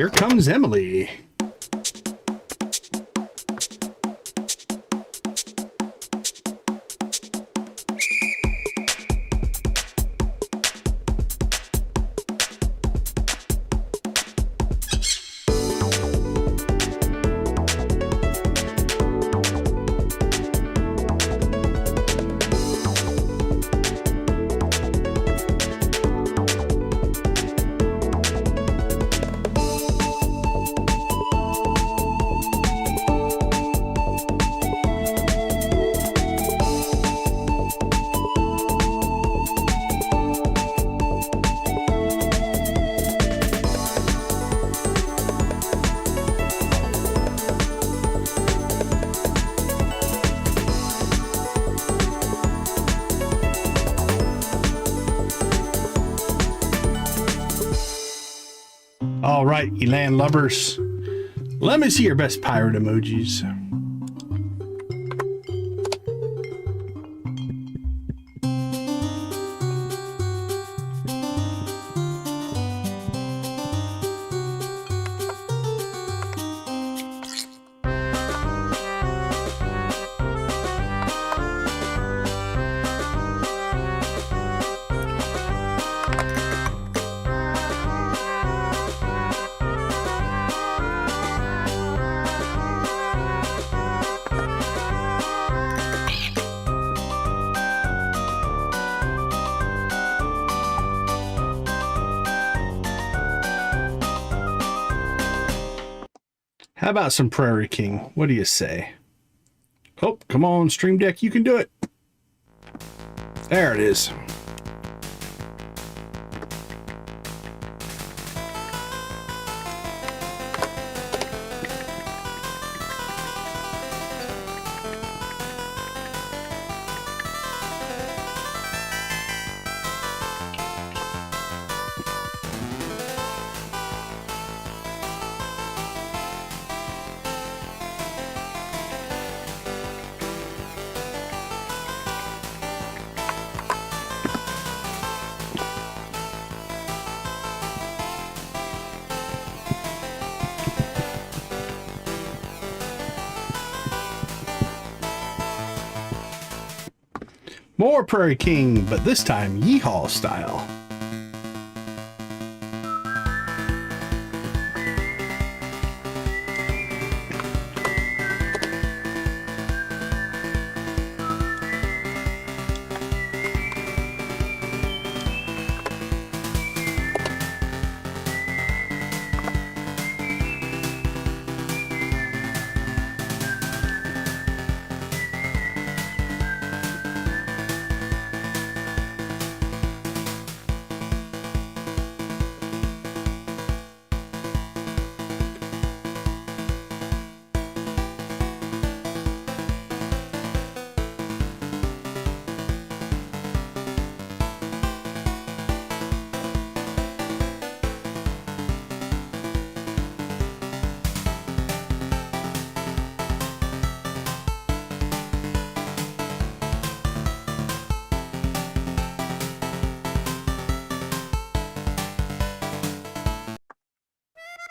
Here comes Emily. All right, you land lubbers. Let me see your best pirate emojis. How about some Prairie King? What do you say? Oh, come on, Stream Deck, you can do it. There it is. More Prairie King, but this time yeehaw style.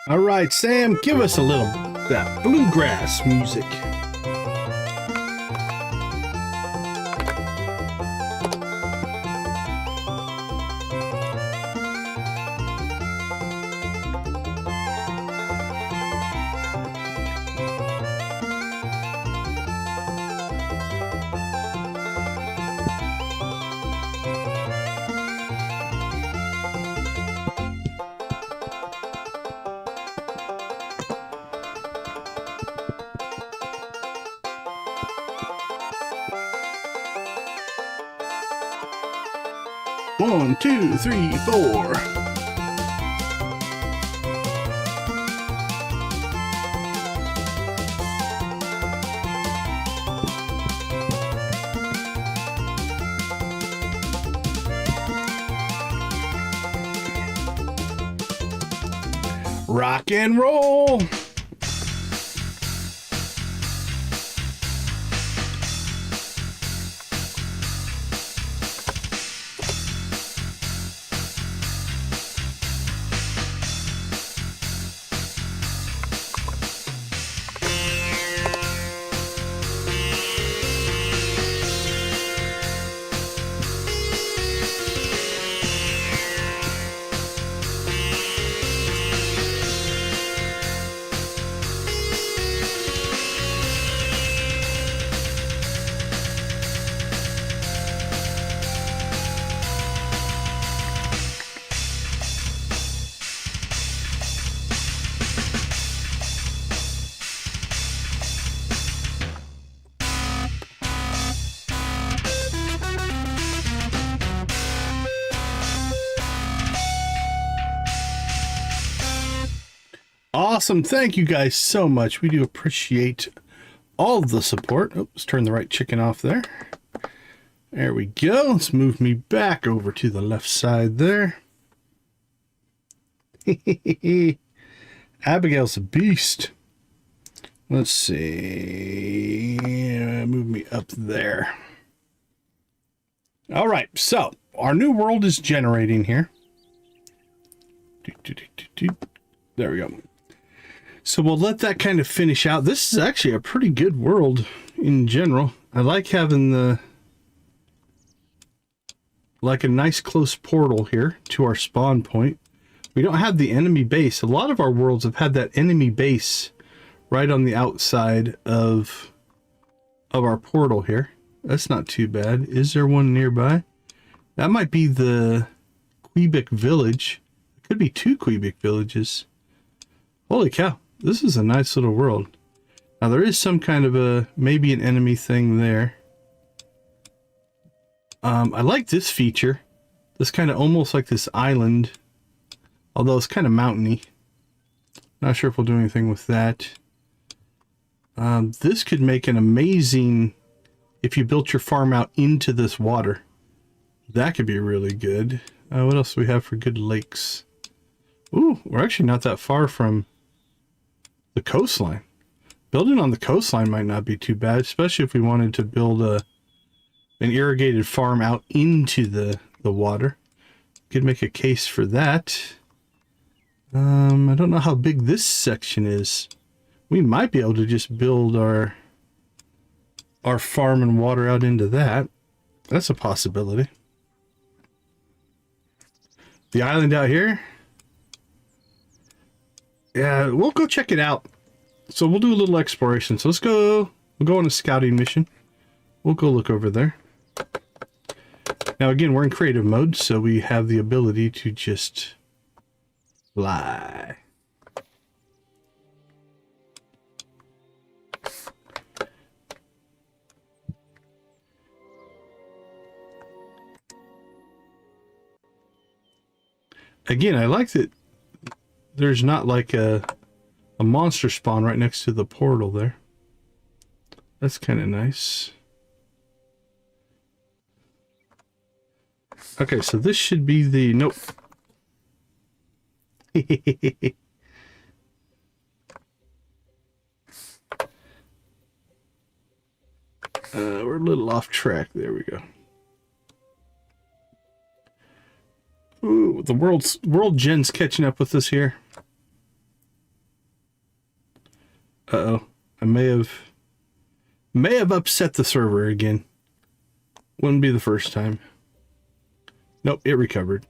All right, Sam, give us a little that bluegrass music. One, two, three, four. Rock and roll. Awesome. Thank you guys so much. We do appreciate all the support. Oh, let's turn the right chicken off there. There we go. Let's move me back over to the left side there. Abigail's a beast. Let's see. Move me up there. All right. So our new world is generating here. There we go. So we'll let that kind of finish out. This is actually a pretty good world in general. I like having a nice close portal here to our spawn point. We don't have the enemy base. A lot of our worlds have had that enemy base right on the outside of our portal here. That's not too bad. Is there one nearby? That might be the Quebec village. It could be 2 Quebec villages. Holy cow. This is a nice little world. Now there is some kind of maybe an enemy thing there. I like this feature. This kind of almost like this island. Although it's kind of mountainy. Not sure if we'll do anything with that. This could make an amazing... If you built your farm out into this water. That could be really good. What else do we have for good lakes? Ooh, we're actually not that far from the coastline. Building on the coastline might not be too bad, especially if we wanted to build an irrigated farm out into the water. Could make a case for that. I don't know how big this section is. We might be able to just build our farm and water out into that. That's a possibility. The island out here. Yeah, we'll go check it out. So we'll do a little exploration. So we'll go on a scouting mission. We'll go look over there. Now again, we're in creative mode, so we have the ability to just fly. Again, I like that there's not like a monster spawn right next to the portal there. That's kind of nice. Okay, so this should be the... Nope. We're a little off track. There we go. Ooh, the world gen's catching up with us here. Uh-oh. I may have upset the server again. Wouldn't be the first time. Nope, it recovered.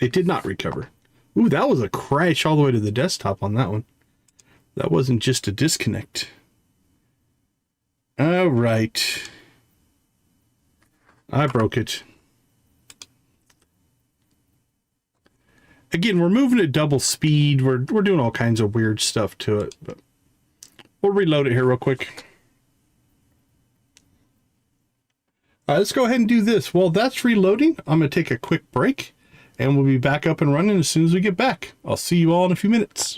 It did not recover. Ooh, that was a crash all the way to the desktop on that one. That wasn't just a disconnect. All right. I broke it. Again, we're moving at double speed. We're doing all kinds of weird stuff to it, but we'll reload it here real quick. All right, let's go ahead and do this. While that's reloading, I'm going to take a quick break, and we'll be back up and running as soon as we get back. I'll see you all in a few minutes.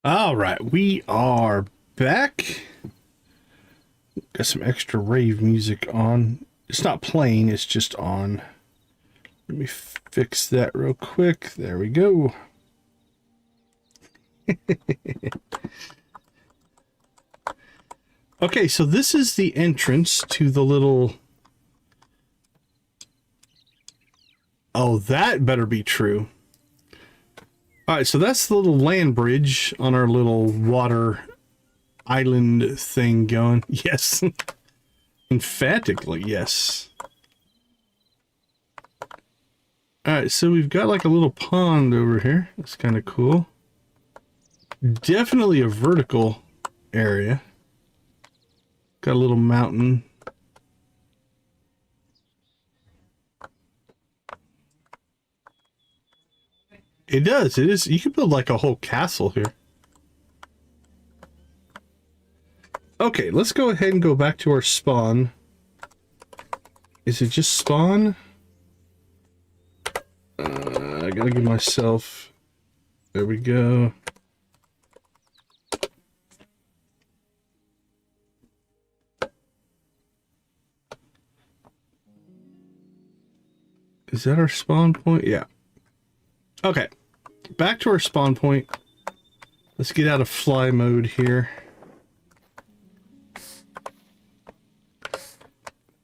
All right, we are back. Got some extra rave music on. It's not playing, it's just on. Let me fix that real quick. There we go. Okay, so this is the entrance to the little... Oh, that better be true. All right, so that's the little land bridge on our little water island thing going. Yes. Emphatically, yes. All right, so we've got like a little pond over here. That's kind of cool. Definitely a vertical area. Got a little mountain. It does. It is. You could build like a whole castle here. Okay, let's go ahead and go back to our spawn. Is it just spawn? I gotta give myself... There we go. Is that our spawn point? Yeah. Okay. Back to our spawn point. Let's get out of fly mode here.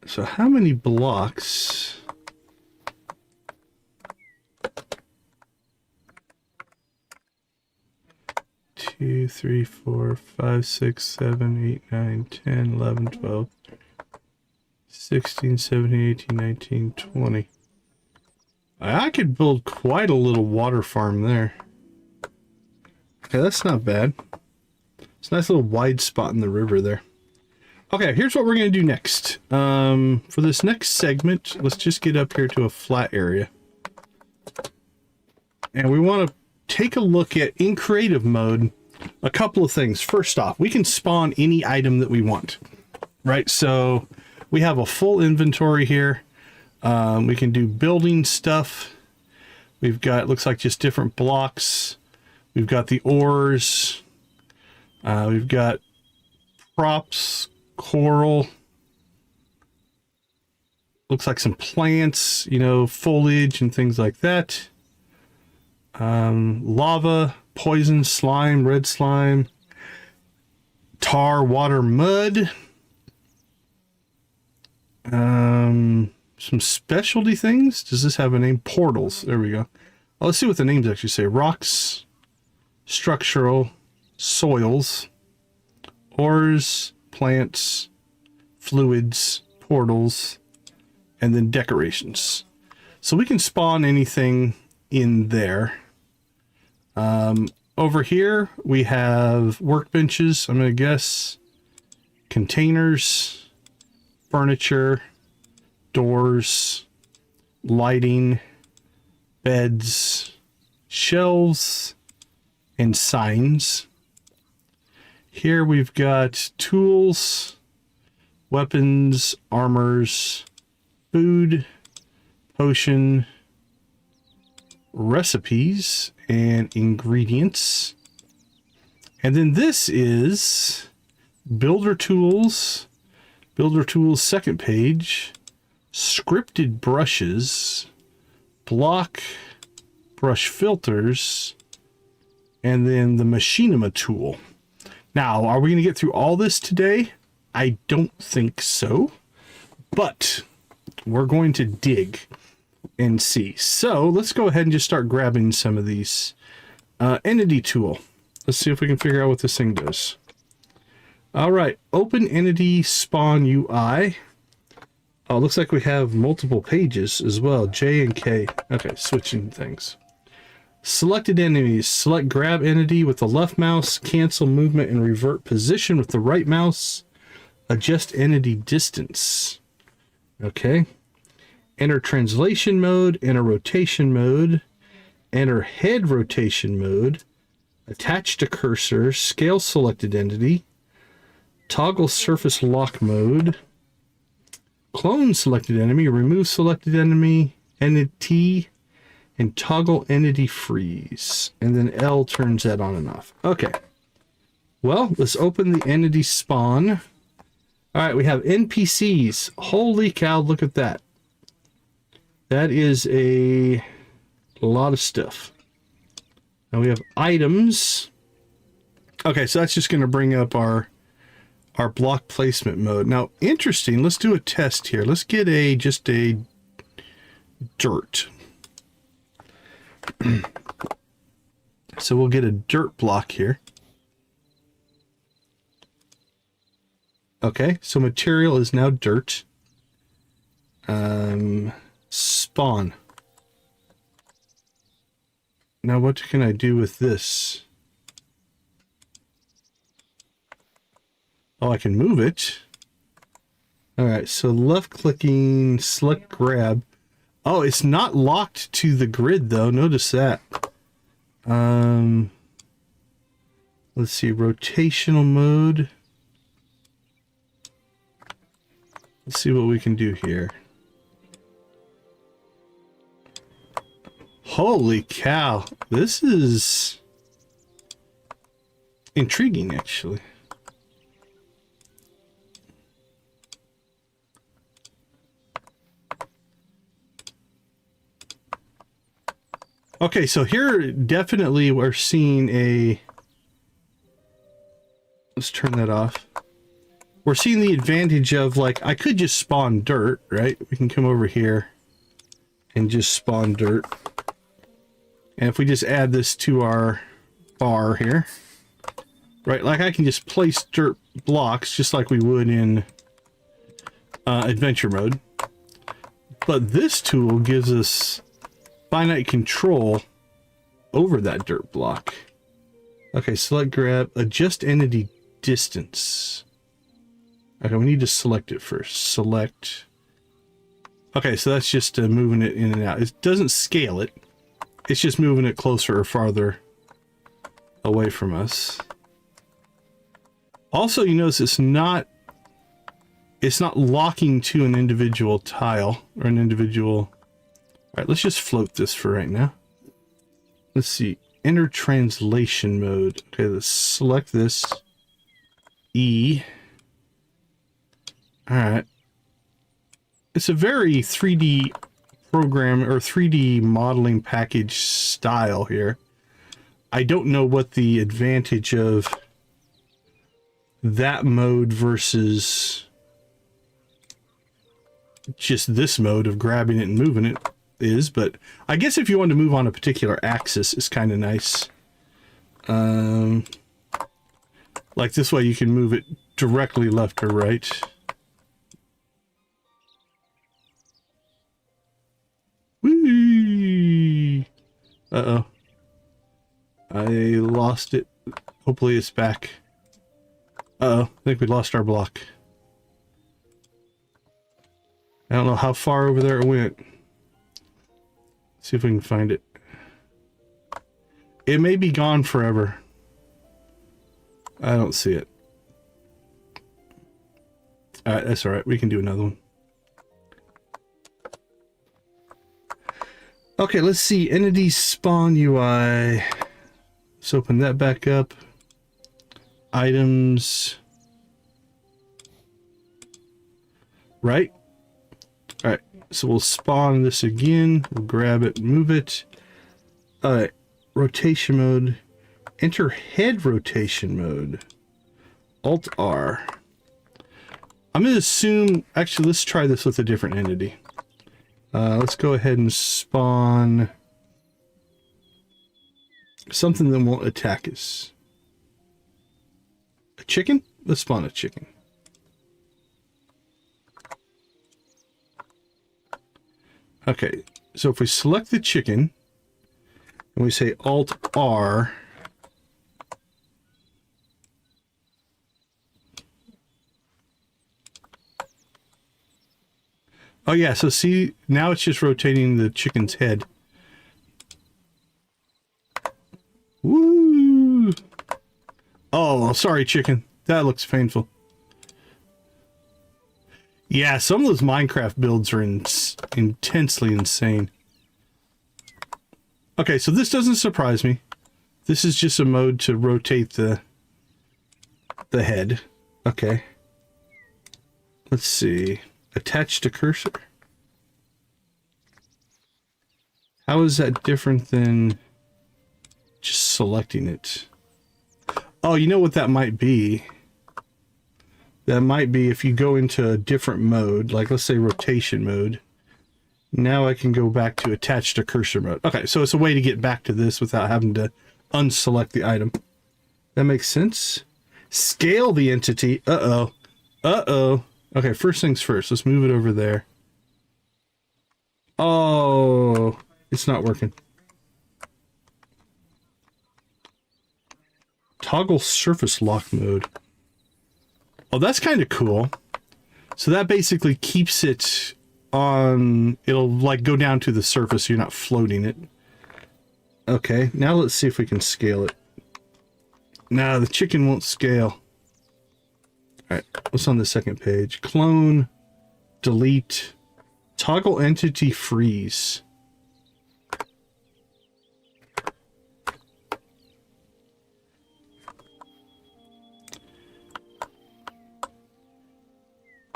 So how many blocks? Two, 3, 4, 5, 6, 7, 8, 9, 10, 11, 12, 16, 17, 18, 19, 20. I could build quite a little water farm there. Okay, that's not bad. It's a nice little wide spot in the river there. Okay, here's what we're going to do next. For this next segment, let's just get up here to a flat area. And we want to take a look at, in creative mode, a couple of things. First off, we can spawn any item that we want, right? So we have a full inventory here. We can do building stuff. We've got, looks like just different blocks. We've got the ores. We've got props, coral. Looks like some plants, you know, foliage and things like that. Lava, poison, slime, red slime, tar, water, mud. Some specialty things. Does this have a name? Portals. There we go. Well, let's see what the names actually say. Rocks, structural, soils, ores, plants, fluids, portals, and then decorations. So we can spawn anything in there. Over here we have workbenches, I'm going to guess, containers, furniture, doors, lighting, beds, shelves, and signs. Here we've got tools, weapons, armors, food, potion, recipes, and ingredients. And then this is builder tools, second page, scripted brushes, block, brush filters, and then the machinima tool. Now, are we going to get through all this today? I don't think so, but we're going to dig and see. So let's go ahead and just start grabbing some of these. Entity tool. Let's see if we can figure out what this thing does. All right, open entity spawn UI. Oh, it looks like we have multiple pages as well. J and K. Okay, switching things. Selected enemies. Select grab entity with the left mouse. Cancel movement and revert position with the right mouse. Adjust entity distance. Okay. Enter translation mode. Enter rotation mode. Enter head rotation mode. Attach to cursor. Scale selected entity. Toggle surface lock mode. Clone selected enemy. Remove selected enemy. Entity. And toggle entity freeze. And then L turns that on and off. Okay. Well, let's open the entity spawn. All right, we have NPCs. Holy cow, look at that. That is a lot of stuff. Now we have items. Okay, so that's just going to bring up our block placement mode. Now, interesting. Let's do a test here. Let's get just a dirt. So we'll get a dirt block here. Okay, so material is now dirt. Spawn. Now what can I do with this? Oh, I can move it. Alright, so left clicking, select grab. Oh, it's not locked to the grid though, notice that. Let's see, rotational mode. Let's see what we can do here. Holy cow, this is intriguing actually. Okay, so here definitely we're seeing a... Let's turn that off. We're seeing the advantage of, like, I could just spawn dirt, right? We can come over here and just spawn dirt. And if we just add this to our bar here, right, like I can just place dirt blocks just like we would in adventure mode. But this tool gives us finite control over that dirt block. Okay, select grab, adjust entity distance. Okay, we need to select it first. Select. Okay, so that's just moving it in and out. It doesn't scale it. It's just moving it closer or farther away from us. Also, you notice it's not locking to an individual tile or an individual. All right, let's just float this for right now. Let's see, enter translation mode. Okay, let's select this. E. All right. It's a very 3D program or 3D modeling package style here. I don't know what the advantage of that mode versus just this mode of grabbing it and moving it is, but I guess if you want to move on a particular axis, it's kind of nice. Like this way you can move it directly left or right. Whee! Uh-oh. I lost it. Hopefully it's back. Uh-oh. I think we lost our block. I don't know how far over there it went. See if we can find it. It may be gone forever. I don't see it. Alright, that's alright. We can do another one. Okay, let's see. Entity spawn UI. Let's open that back up. Items. Right? Alright, so we'll spawn this again. We'll grab it, move it. Alright, rotation mode. Enter head rotation mode. Alt R. I'm going to assume... Actually, let's try this with a different entity. Let's go ahead and spawn something that won't attack us. A chicken? Let's spawn a chicken. Okay, so if we select the chicken and we say Alt R, oh yeah, so see, now it's just rotating the chicken's head. Woo! Oh, sorry, chicken. That looks painful. Yeah, some of those Minecraft builds are intensely insane. Okay, so this doesn't surprise me. This is just a mode to rotate the the head. Okay. Let's see. Attach to cursor. How is that different than just selecting it? Oh, you know what that might be? That might be if you go into a different mode, like let's say rotation mode. Now I can go back to attach to cursor mode. Okay, so it's a way to get back to this without having to unselect the item. That makes sense. Scale the entity. Uh-oh. Uh-oh. Okay, first things first. Let's move it over there. Oh, it's not working. Toggle surface lock mode. Oh, that's kind of cool. So that basically keeps it on, it'll like go down to the surface so you're not floating it. Okay, now let's see if we can scale it. No, the chicken won't scale. Alright, what's on the second page? Clone, delete, toggle entity freeze.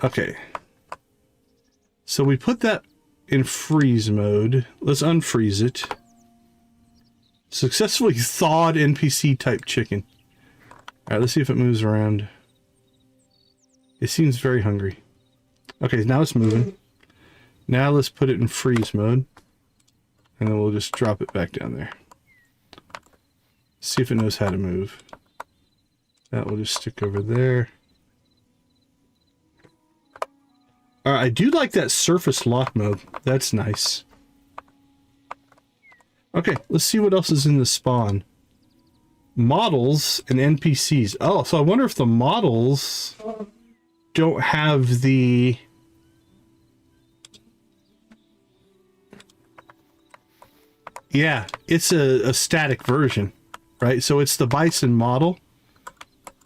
Okay. So we put that in freeze mode. Let's unfreeze it. Successfully thawed NPC type chicken. Alright, let's see if it moves around. It seems very hungry. Okay, now it's moving. Now let's put it in freeze mode. And then we'll just drop it back down there. See if it knows how to move. That will just stick over there. I do like that surface lock mode. That's nice. Okay, let's see what else is in the spawn. Models and NPCs. Oh, so I wonder if the models don't have the... Yeah, it's a static version, right? So it's the bison model,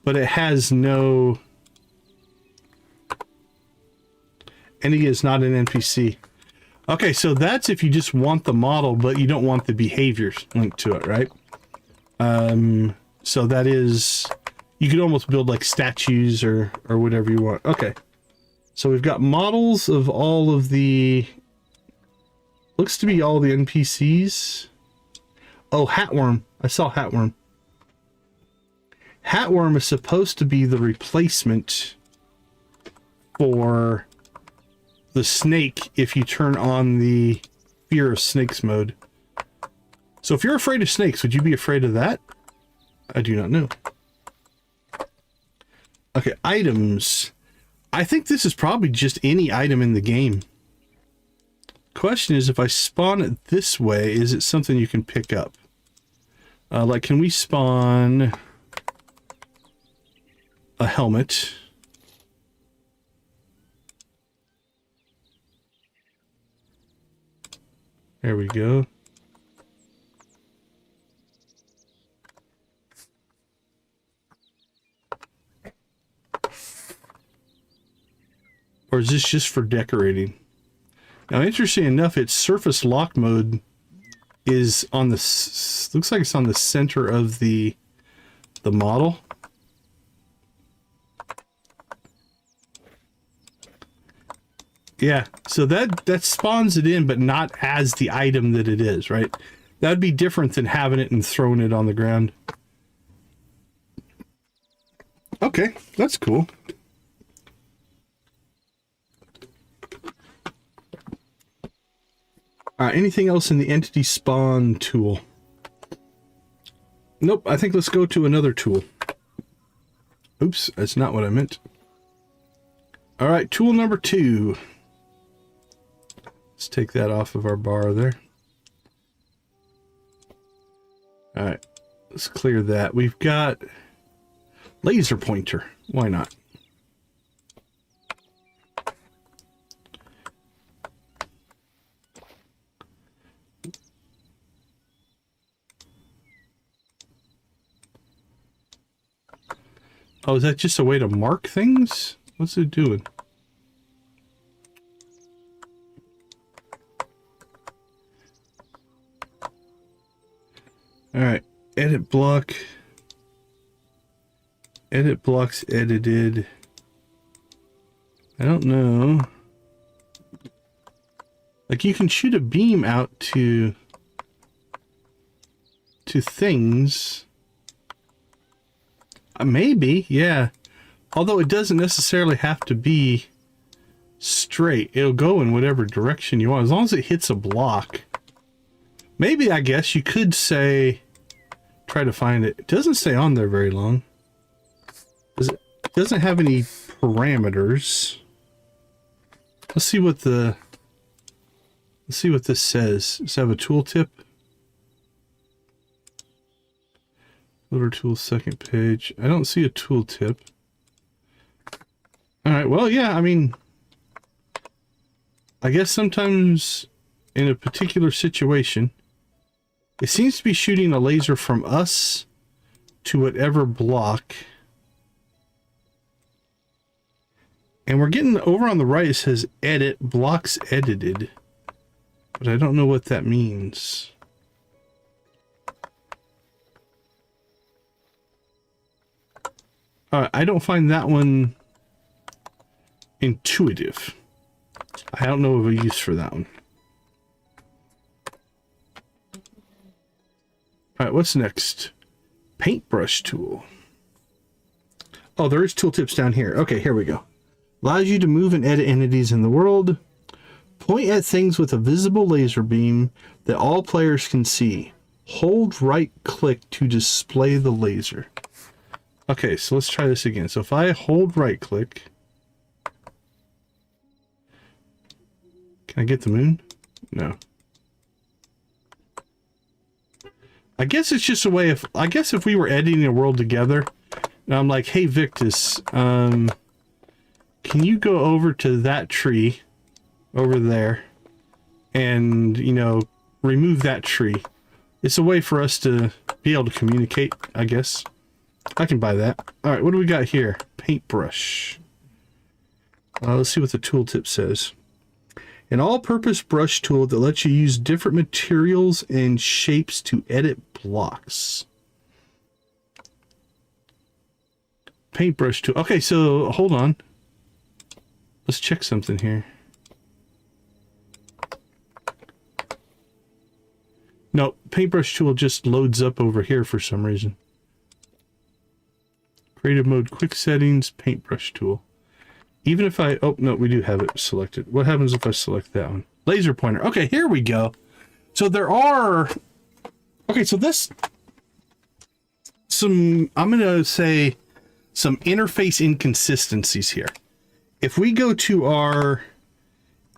but it has no... And he is not an NPC. Okay, so that's if you just want the model, but you don't want the behaviors linked to it, right? So that is... You could almost build like statues or whatever you want. Okay. So we've got models of all of the... Looks to be all the NPCs. Oh, Hatworm. I saw Hatworm. Hatworm is supposed to be the replacement for the snake if you turn on the fear of snakes mode. So if you're afraid of snakes, would you be afraid of that? I do not know. Okay, items. I think this is probably just any item in the game. Question is, if I spawn it this way, is it something you can pick up? Like, can we spawn a helmet? There we go. Or is this just for decorating? Now, interesting enough, its surface lock mode is on the... Looks like it's on the center of the model. Yeah, so that spawns it in, but not as the item that it is, right? That'd be different than having it and throwing it on the ground. Okay, that's cool. Anything else in the entity spawn tool? Nope, I think let's go to another tool. Oops, that's not what I meant. All right, tool number 2. Let's take that off of our bar there. All right, let's clear that. We've got laser pointer. Why not? Oh, is that just a way to mark things? What's it doing? All right, edit block. Edit blocks edited. I don't know. Like you can shoot a beam out to things. Maybe, yeah. Although it doesn't necessarily have to be straight. It'll go in whatever direction you want, as long as it hits a block. Maybe, I guess you could say, try to find it. It doesn't stay on there very long. It doesn't have any parameters. Let's see what this says. Does it have a tooltip? Loader tools, second page. I don't see a tooltip. All right, well, yeah, I mean, I guess sometimes in a particular situation, it seems to be shooting a laser from us to whatever block. And we're getting over on the right, it says edit, blocks edited. But I don't know what that means. I don't find that one intuitive. I don't know of a use for that one. Alright, what's next? Paintbrush tool. Oh, there is tooltips down here. Okay, here we go. Allows you to move and edit entities in the world. Point at things with a visible laser beam that all players can see. Hold right click to display the laser. Okay, so let's try this again. So if I hold right click, can I get the moon? No. I guess it's just a way of, I guess if we were editing a world together, and I'm like, hey Victus, can you go over to that tree over there and, you know, remove that tree? It's a way for us to be able to communicate, I guess. I can buy that. All right, what do we got here? Paintbrush. Let's see what the tooltip says. An all-purpose brush tool that lets you use different materials and shapes to edit blocks. Paintbrush tool. Okay, so hold on. Let's check something here. No, paintbrush tool just loads up over here for some reason. Creative mode, quick settings, paintbrush tool. Even if I, oh no, we do have it selected. What happens if I select that one? Laser pointer. Okay, here we go. So there are, okay, so this, I'm going to say some interface inconsistencies here. If we go to our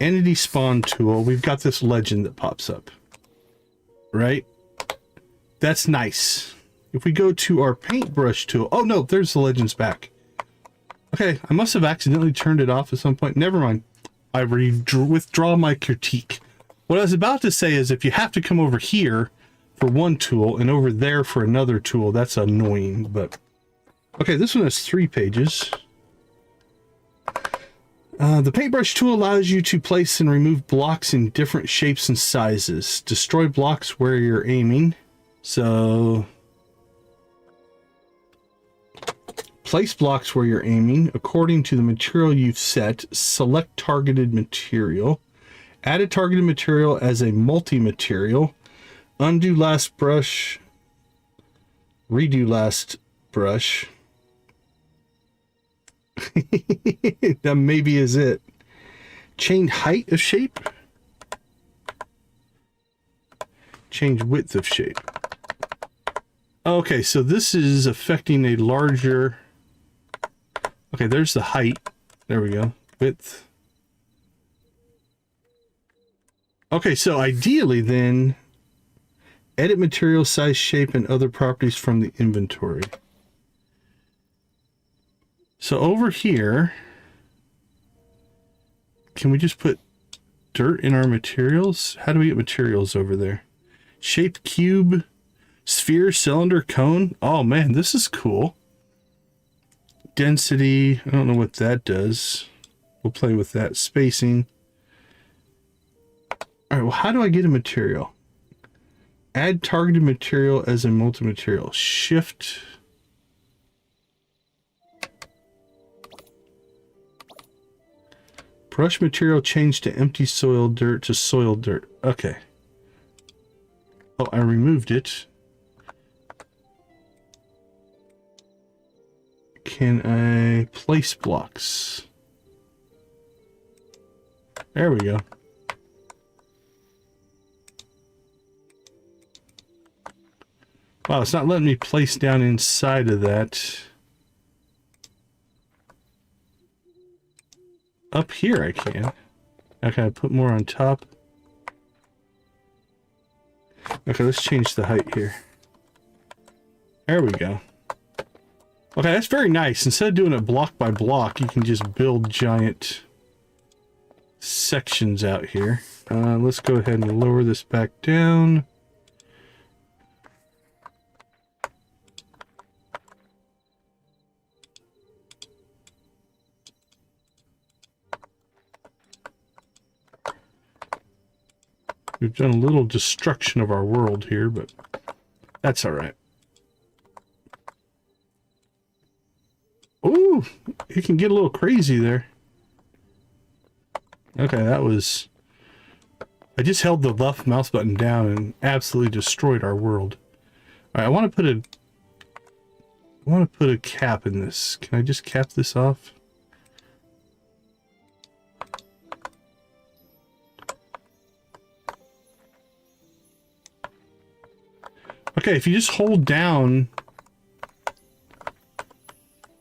entity spawn tool, we've got this legend that pops up, right? That's nice. If we go to our paintbrush tool, oh no, there's the legends back. Okay, I must have accidentally turned it off at some point. Never mind. I withdraw my critique. What I was about to say is if you have to come over here for one tool and over there for another tool, that's annoying, but... Okay, this one has 3 pages. The paintbrush tool allows you to place and remove blocks in different shapes and sizes. Destroy blocks where you're aiming. So... place blocks where you're aiming according to the material you've set. Select targeted material. Add a targeted material as a multi-material. Undo last brush. Redo last brush. That maybe is it. Change height of shape. Change width of shape. Okay, so this is affecting a larger... Okay, there's the height. There we go. Width. Okay, so ideally then, edit material, size, shape, and other properties from the inventory. So over here, can we just put dirt in our materials? How do we get materials over there? Shape, cube, sphere, cylinder, cone. Oh man, this is cool. Density, I don't know what that does. We'll play with that. Spacing. All right, well, how do I get a material? Add targeted material as a multi-material. Shift. Brush material changed to empty soil dirt to soil dirt. Okay. Oh, I removed it. Can I place blocks? There we go. Wow, it's not letting me place down inside of that. Up here I can. Now can I put more on top? Okay, let's change the height here. There we go. Okay, that's very nice. Instead of doing it block by block, you can just build giant sections out here. Let's go ahead and lower this back down. We've done a little destruction of our world here, but that's all right. Ooh, it can get a little crazy there. Okay, that was... I just held the left mouse button down and absolutely destroyed our world. All right, I want to put a cap in this. Can I just cap this off? Okay, if you just hold down...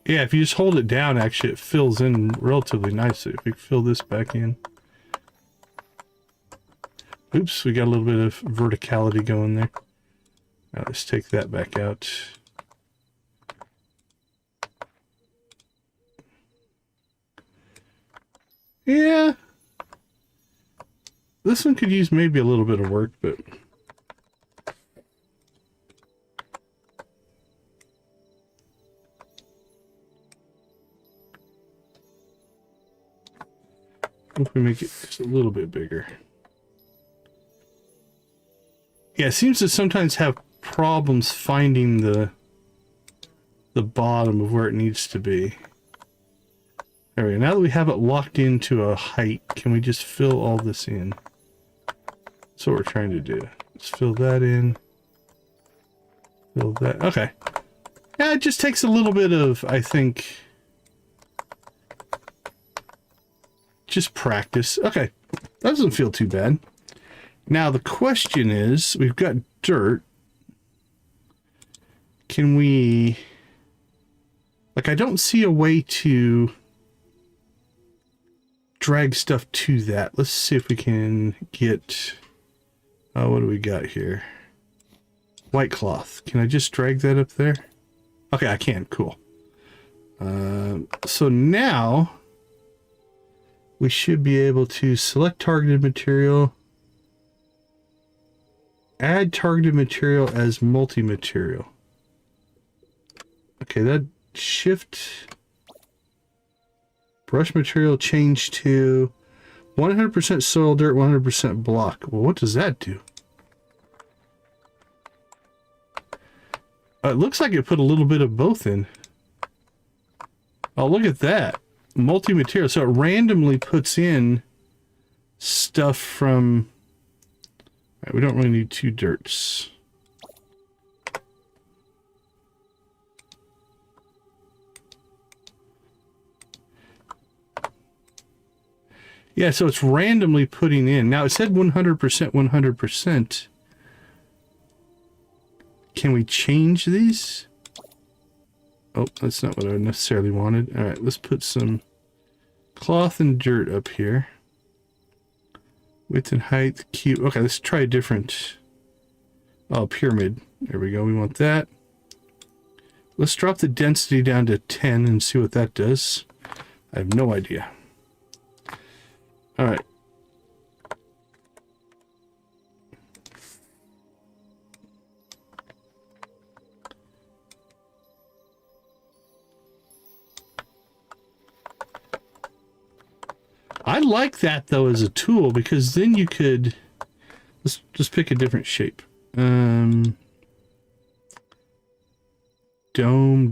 Yeah, if you just hold it down, actually, it fills in relatively nicely. If we fill this back in... Oops, we got a little bit of verticality going there. Now let's take that back out. Yeah. This one could use maybe a little bit of work, but... if we make it just a little bit bigger. Yeah, it seems to sometimes have problems finding the bottom of where it needs to be. There we go. Now that we have it locked into a height, can we just fill all this in? That's what we're trying to do. Let's fill that in. Fill that. Okay. Yeah, it just takes a little bit of, I think... just practice. Okay, that doesn't feel too bad. Now the question is, we've got dirt. Can we... like, I don't see a way to drag stuff to that. Let's see if we can get... what do we got here? White cloth. Can I just drag that up there? Okay, I can. Cool. So now... we should be able to select targeted material, add targeted material as multi-material. Okay, that shift brush material change to 100% soil dirt, 100% block. Well, what does that do? It looks like it put a little bit of both in. Oh, look at that. Multi-material, so it randomly puts in stuff from... Right, we don't really need two dirts. Yeah, so it's randomly putting in. Now it said 100%, 100%. Can we change these? Oh, that's not what I necessarily wanted. All right, let's put some cloth and dirt up here. Width and height, cube. Okay, let's try a different... oh, pyramid. There we go. We want that. Let's drop the density down to 10 and see what that does. I have no idea. All right. I like that though as a tool because then you could, let's just pick a different shape. Dome,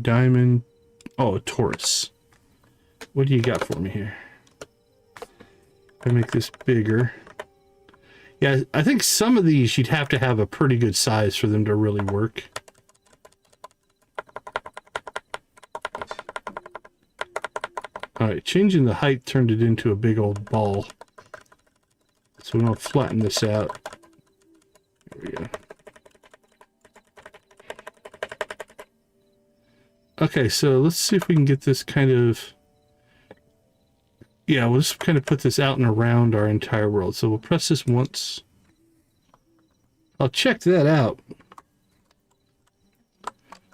diamond, oh, a torus. What do you got for me here? I make this bigger. Yeah, I think some of these you'd have to have a pretty good size for them to really work. Alright, changing the height turned it into a big old ball. So we're going to flatten this out. There we go. Okay, so let's see if we can get this kind of... Yeah, we'll just kind of put this out and around our entire world. So we'll press this once. I'll check that out.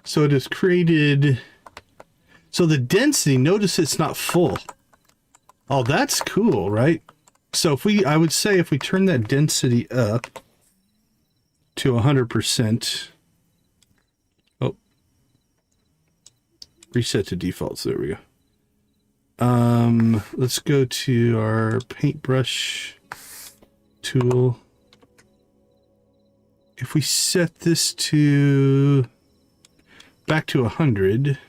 So it has created... So the density, notice it's not full. Oh, that's cool, right? So if we, I would say if we turn that density up to 100%. Oh. Reset to defaults, there we go. Let's go to our paintbrush tool. If we set this to back to 100,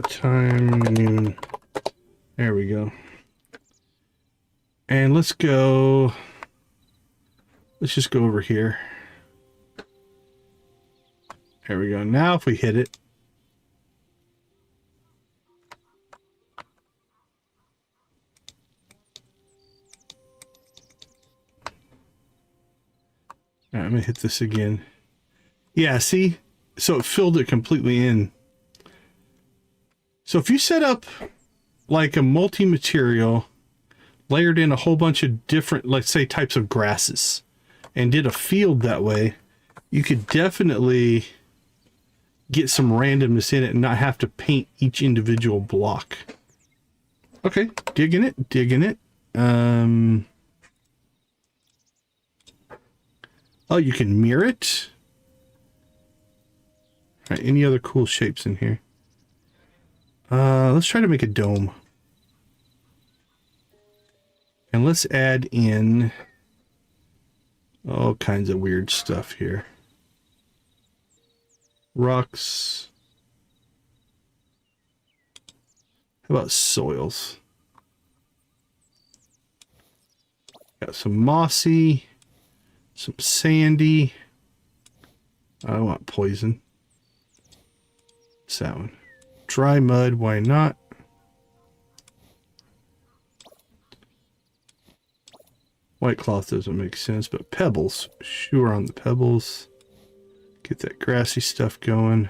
time noon. There we go. And let's go. Let's just go over here. There we go. Now if we hit it. All right, I'm gonna hit this again. Yeah, see? So it filled it completely in. So if you set up like a multi-material, layered in a whole bunch of different, let's say, types of grasses, and did a field that way, you could definitely get some randomness in it and not have to paint each individual block. Okay, digging it, digging it. Oh, you can mirror it. All right, any other cool shapes in here? Let's try to make a dome. And let's add in all kinds of weird stuff here. Rocks. How about soils? Got some mossy, some sandy. I don't want poison. What's that one? Dry mud, why not? White cloth doesn't make sense, but pebbles. Sure, on the pebbles. Get that grassy stuff going.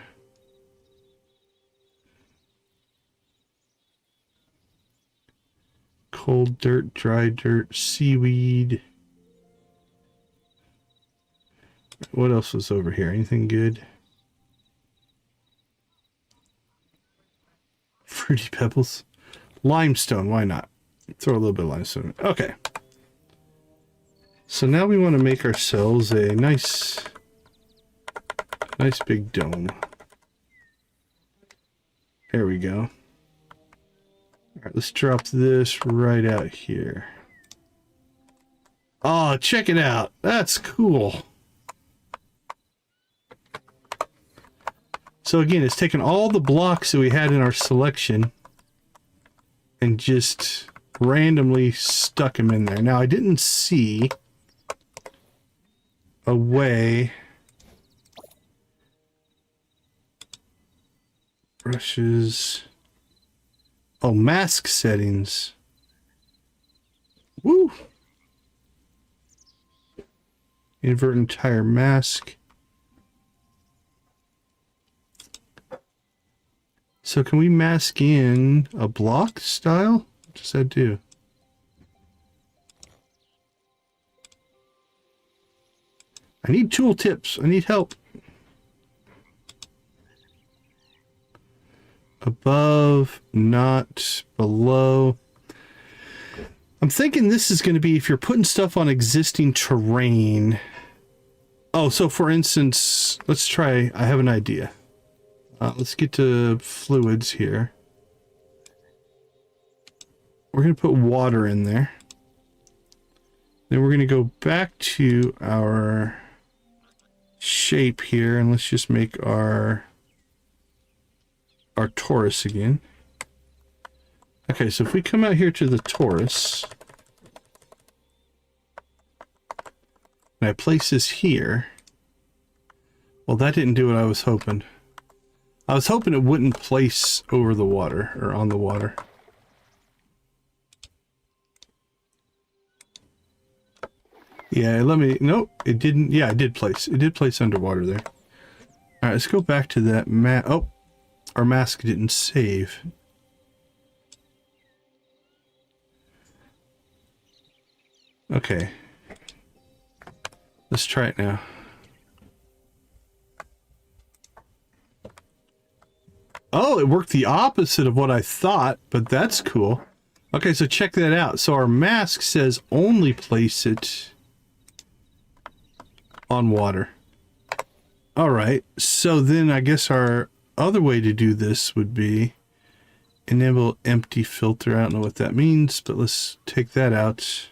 Cold dirt, dry dirt, seaweed. What else was over here? Anything good? Fruity pebbles. Limestone, why not? Throw a little bit of limestone. Okay. So now we want to make ourselves a nice big dome. There we go. All right, let's drop this right out here. Oh, check it out. That's cool. So again, it's taken all the blocks that we had in our selection and just randomly stuck them in there. Now, I didn't see a way. Brushes. Oh, mask settings. Woo! Invert entire mask. So can we mask in a block style? What does that do? I need tool tips. I need help. Above, not below. I'm thinking this is going to be if you're putting stuff on existing terrain. Oh, so for instance, let's try, I have an idea. Let's get to fluids here. We're going to put water in there. Then we're going to go back to our shape here, and let's just make our torus again. Okay, so if we come out here to the torus, and I place this here, well, that didn't do what I was hoping. I was hoping it wouldn't place over the water, or on the water. Yeah, nope, it didn't. Yeah, it did place. It did place underwater there. All right, let's go back to that map. Oh, our mask didn't save. Okay. Let's try it now. Oh, it worked the opposite of what I thought, but that's cool. Okay, so check that out. So our mask says only place it on water. All right, so then I guess our other way to do this would be enable empty filter. I don't know what that means, but let's take that out.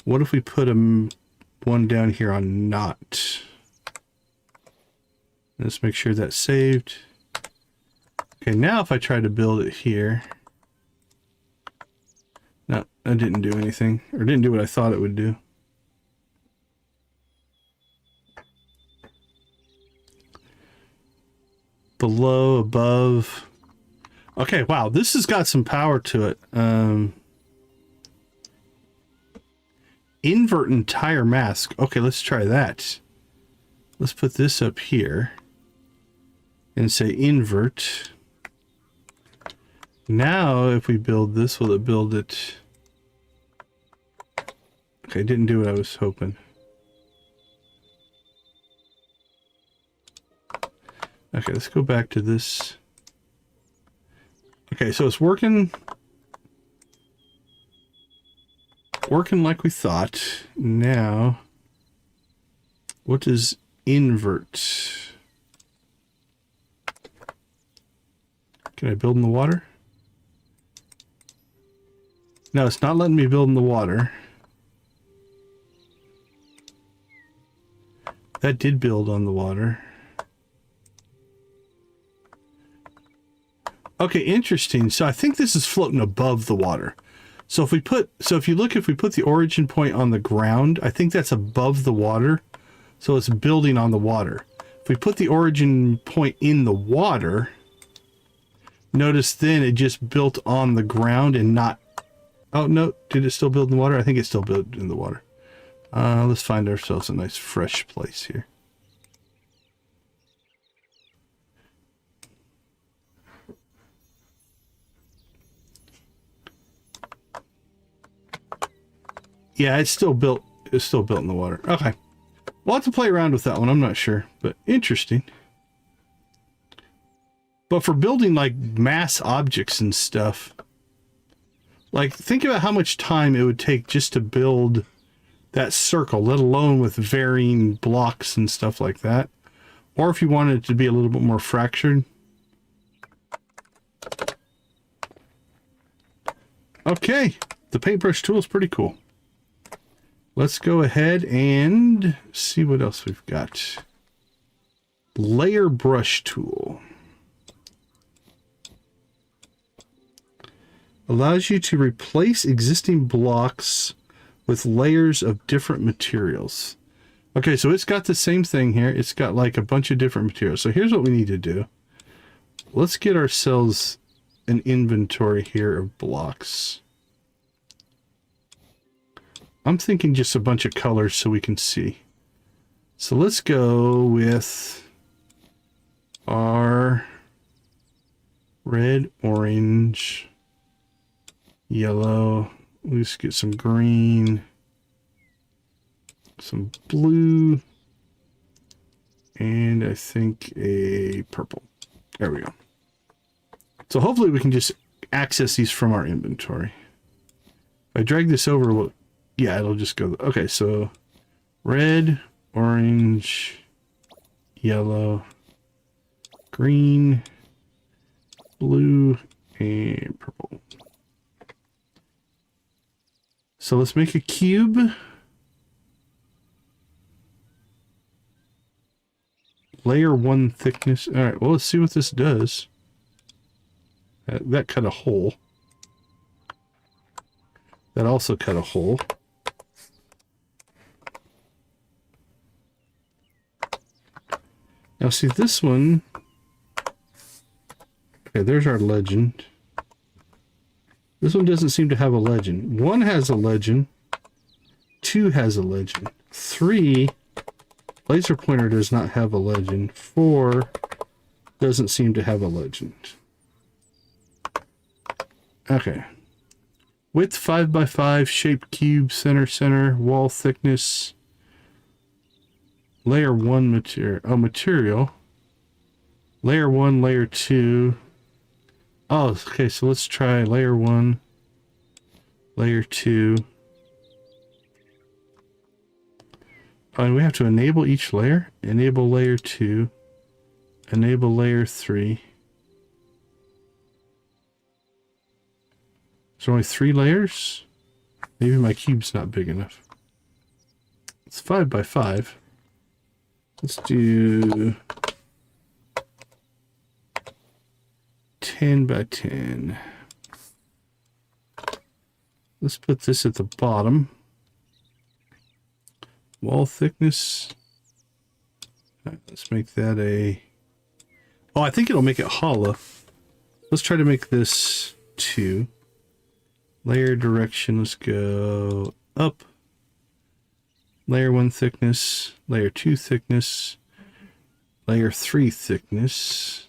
What if we put one down here on not? Let's make sure that's saved. Okay, now if I try to build it here, no, that didn't do anything, or didn't do what I thought it would do. Below, above. Okay, wow, this has got some power to it. Invert entire mask. Okay, let's try that. Let's put this up here and say invert. Now, if we build this, will it build it? Okay, didn't do what I was hoping. Okay, let's go back to this. Okay, so it's working like we thought. Now, what does invert? Can I build in the water? No, it's not letting me build in the water. That did build on the water. Okay, interesting. So I think this is floating above the water. So if we put the origin point on the ground, I think that's above the water. So it's building on the water. If we put the origin point in the water, notice then it just built on the ground and not... Oh, no. Did it still build in the water? I think it still built in the water. Let's find ourselves a nice fresh place here. Yeah, it's still built in the water. Okay. We'll have to play around with that one. I'm not sure, but interesting. But for building like mass objects and stuff, like think about how much time it would take just to build that circle, let alone with varying blocks and stuff like that. Or if you wanted it to be a little bit more fractured. Okay, the paintbrush tool is pretty cool. Let's go ahead and see what else we've got. Layer brush tool. Allows you to replace existing blocks with layers of different materials. Okay, so it's got the same thing here. It's got like a bunch of different materials. So here's what we need to do. Let's get ourselves an inventory here of blocks. I'm thinking just a bunch of colors so we can see. So let's go with our red, orange, yellow. Let's get some green, some blue, and I think a purple. There we go. So hopefully we can just access these from our inventory. If I drag this over, well, yeah, it'll just go. Okay, so red, orange, yellow, green, blue, and purple. So let's make a cube. Layer 1 thickness. All right, well, let's see what this does. That cut a hole. That also cut a hole. Now see this one. Okay, there's our legend. This one doesn't seem to have a legend. 1 has a legend. 2 has a legend. 3, laser pointer does not have a legend. 4 doesn't seem to have a legend. Okay. Width 5x5, shape cube, center, wall thickness. Layer 1 material. Oh, material. Layer 1, layer 2. Oh, okay, so let's try layer 1, layer 2. Oh, and we have to enable each layer. Enable layer 2. Enable layer 3. Is there only 3 layers? Maybe my cube's not big enough. It's 5x5. Let's do 10x10. Let's put this at the bottom. Wall thickness. Let's make that a... Oh, I think it'll make it hollow. Let's try to make this 2. Layer direction, let's go up. Layer 1 thickness, layer 2 thickness, layer 3 thickness.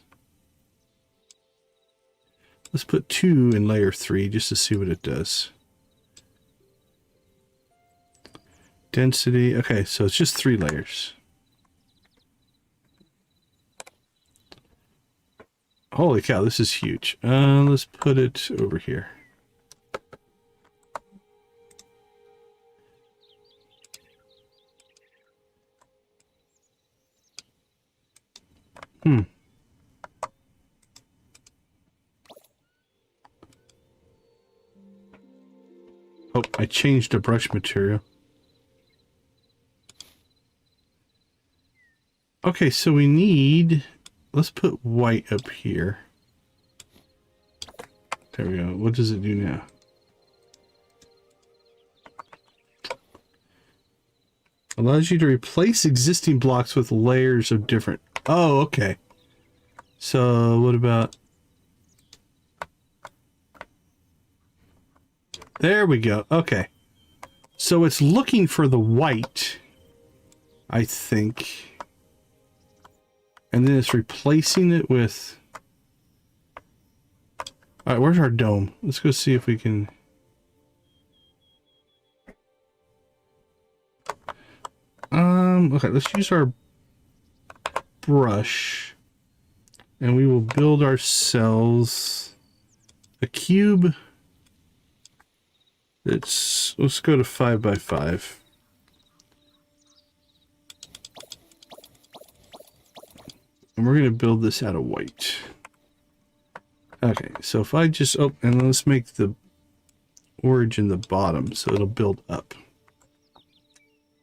Let's put 2 in layer 3 just to see what it does. Density, okay, so it's just 3 layers. Holy cow, this is huge. Let's put it over here. Oh, I changed the brush material. Okay, so we need... Let's put white up here. There we go. What does it do now? Allows you to replace existing blocks with layers of different... Oh, okay. So, what about... There we go. Okay. So it's looking for the white, I think. And then it's replacing it with... Alright, where's our dome? Let's go see if we can... Okay, let's use our brush. And we will build ourselves a cube. Let's go to 5x5. And we're going to build this out of white. Okay, so if I just... Oh, and let's make the origin the bottom so it'll build up.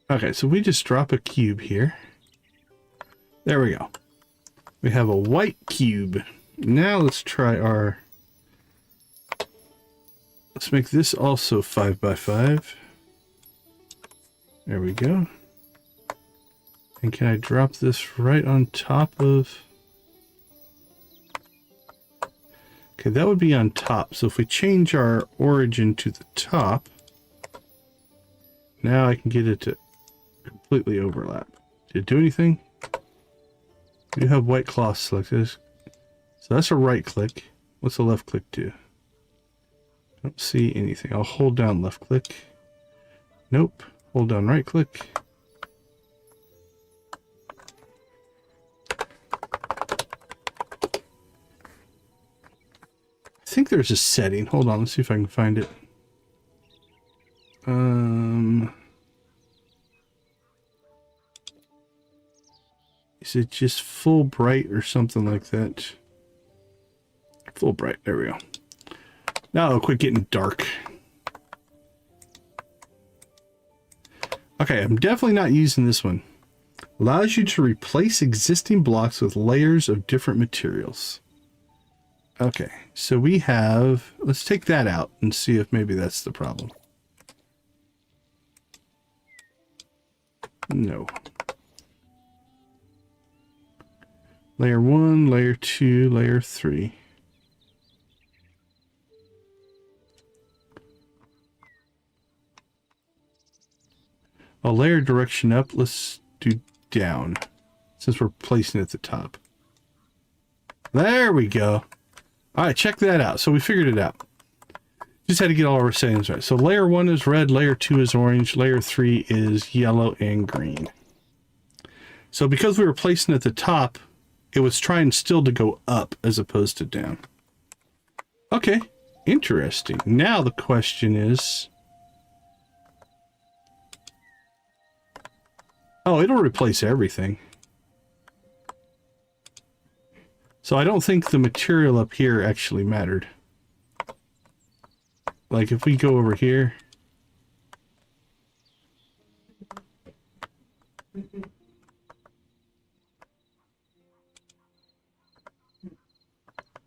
Okay, so we just drop a cube here. There we go. We have a white cube. Now let's try our... Let's make this also 5x5. There we go. And can I drop this right on top of... Okay, that would be on top. So if we change our origin to the top, now I can get it to completely overlap. Did it do anything? You have white cloth selected. So that's a right click. What's a left click do? Don't see anything. I'll hold down left click. Nope. Hold down right click. I think there's a setting. Hold on, let's see if I can find it. Is it just full bright or something like that? Full bright, there we go. Now it'll quit getting dark. Okay, I'm definitely not using this one. Allows you to replace existing blocks with layers of different materials. Okay, so we have, let's take that out and see if maybe that's the problem. No. Layer 1, layer 2, layer 3. A layer direction up, let's do down, since we're placing it at the top. There we go. All right, check that out. So we figured it out. Just had to get all our settings right. So layer 1 is red, layer 2 is orange, layer 3 is yellow and green. So because we were placing it at the top, it was trying still to go up as opposed to down. Okay, interesting. Now the question is... Oh, it'll replace everything. So I don't think the material up here actually mattered. Like if we go over here.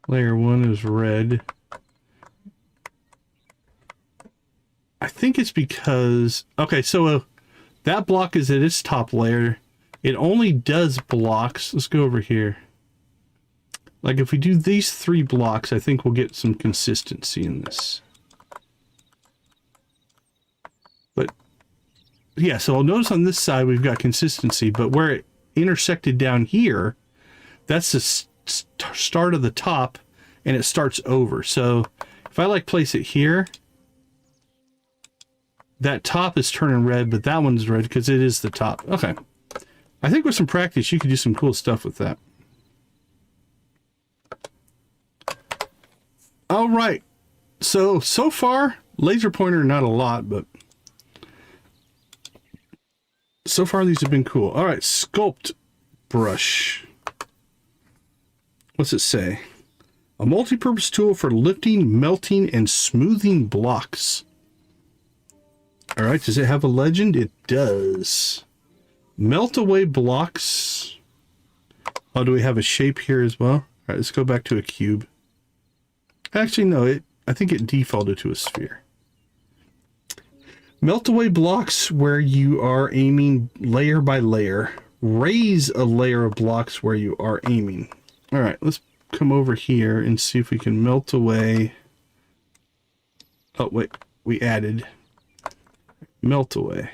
Layer 1 is red. I think it's because... Okay, so that block is at its top layer. It only does blocks. Let's go over here. Like if we do these 3 blocks, I think we'll get some consistency in this. But yeah, so I'll notice on this side we've got consistency, but where it intersected down here, that's the start of the top and it starts over. So if I like place it here, that top is turning red, but that one's red because it is the top. Okay. I think with some practice, you could do some cool stuff with that. All right. So far, laser pointer, not a lot, but so far these have been cool. All right. Sculpt brush. What's it say? A multi-purpose tool for lifting, melting, and smoothing blocks. All right, does it have a legend? It does. Melt away blocks. Oh, do we have a shape here as well? All right, let's go back to a cube. Actually, no, I think it defaulted to a sphere. Melt away blocks where you are aiming layer by layer. Raise a layer of blocks where you are aiming. All right, let's come over here and see if we can melt away. Oh, wait, we added melt away.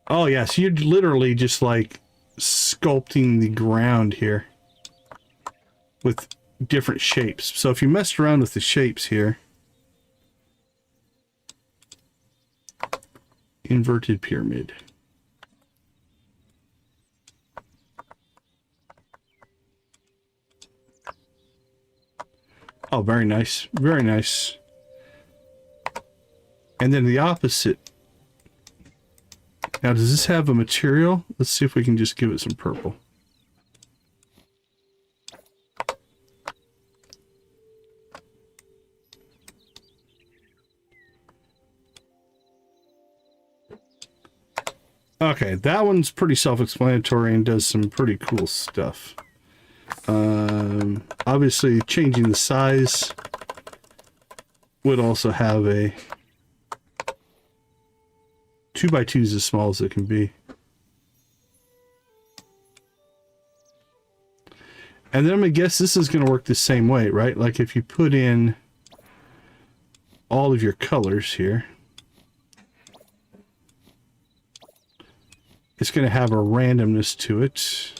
Oh, yeah, so you're literally just like sculpting the ground here with different shapes. So if you messed around with the shapes here, inverted pyramid. Oh, very nice. Very nice. And then the opposite. Now, does this have a material? Let's see if we can just give it some purple. Okay, that one's pretty self-explanatory and does some pretty cool stuff. Obviously, changing the size would also have a 2x2 is as small as it can be. And then I'm going to guess this is going to work the same way, right? Like if you put in all of your colors here, it's going to have a randomness to it.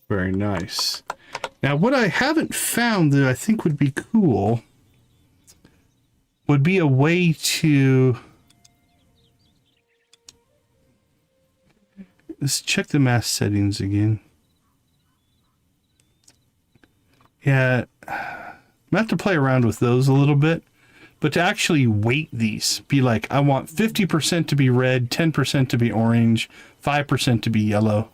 Very nice. Now, what I haven't found that I think would be cool would be a way to... Let's check the mask settings again. Yeah, I have to play around with those a little bit, but to actually weight these, be like, I want 50% to be red, 10% to be orange, 5% to be yellow.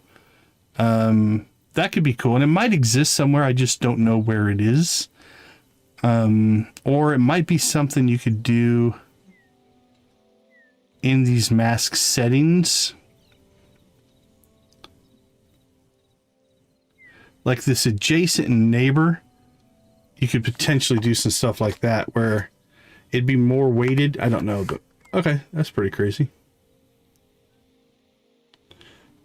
That could be cool, and it might exist somewhere. I just don't know where it is. Or it might be something you could do in these mask settings. Like this adjacent neighbor, you could potentially do some stuff like that where it'd be more weighted. I don't know, but okay, that's pretty crazy.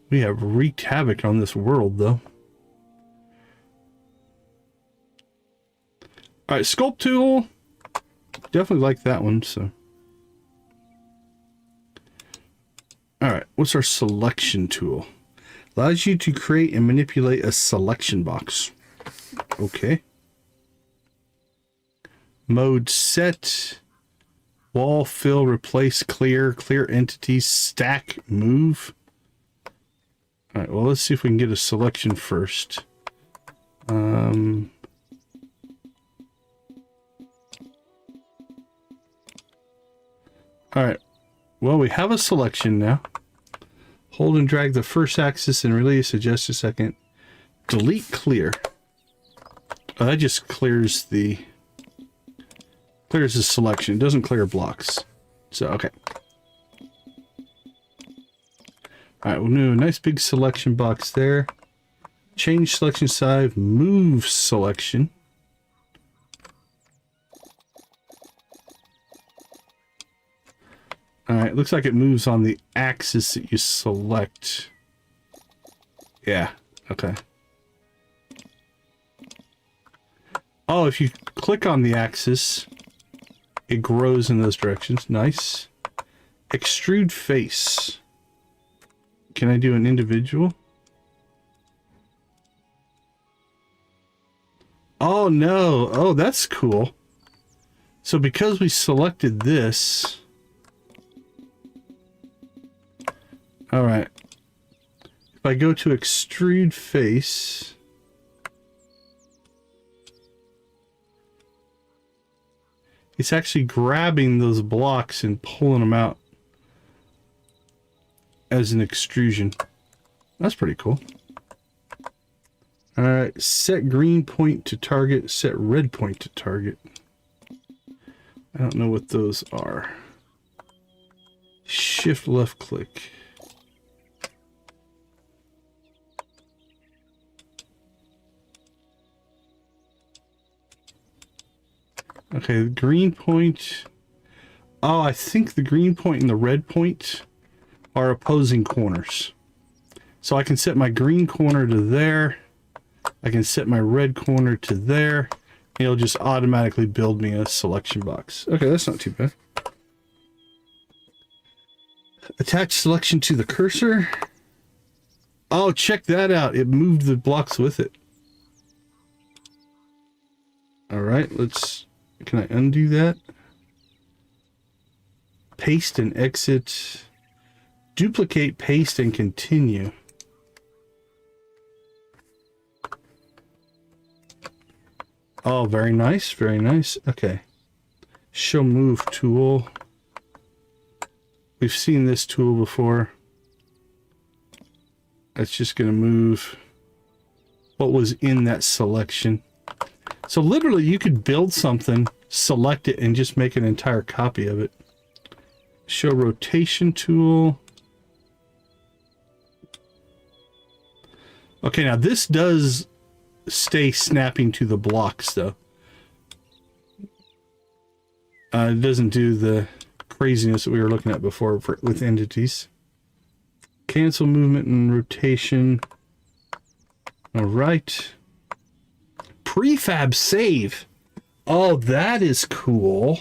We have wreaked havoc on this world, though. All right, sculpt tool. Definitely like that one, so. All right, what's our selection tool? Allows you to create and manipulate a selection box. Okay. Mode set. Wall, fill, replace, clear, clear entities, stack, move. All right, well, let's see if we can get a selection first. All right, well, we have a selection now. Hold and drag the first axis and release in just a second. Delete clear. Oh, that just clears the selection. It doesn't clear blocks. So, okay. All right, we'll do a nice big selection box there. Change selection size, move selection. All right, looks like it moves on the axis that you select. Yeah, okay. Oh, if you click on the axis, it grows in those directions. Nice. Extrude face. Can I do an individual? Oh, no. Oh, that's cool. So because we selected this... All right. If I go to extrude face, it's actually grabbing those blocks and pulling them out as an extrusion. That's pretty cool. All right. Set green point to target, set red point to target. I don't know what those are. Shift left click. Okay, the green point. Oh, I think the green point and the red point are opposing corners. So I can set my green corner to there. I can set my red corner to there. And it'll just automatically build me a selection box. Okay, that's not too bad. Attach selection to the cursor. Oh, check that out. It moved the blocks with it. All right, let's... Can I undo that? Paste and exit. Duplicate, paste, and continue. Oh, very nice, very nice. Okay. Show move tool. We've seen this tool before. That's just going to move what was in that selection. So literally you could build something, select it, and just make an entire copy of it. Show rotation tool. Okay, now this does stay snapping to the blocks though. It doesn't do the craziness that we were looking at before with entities. Cancel movement and rotation. All right. Prefab save. Oh, that is cool.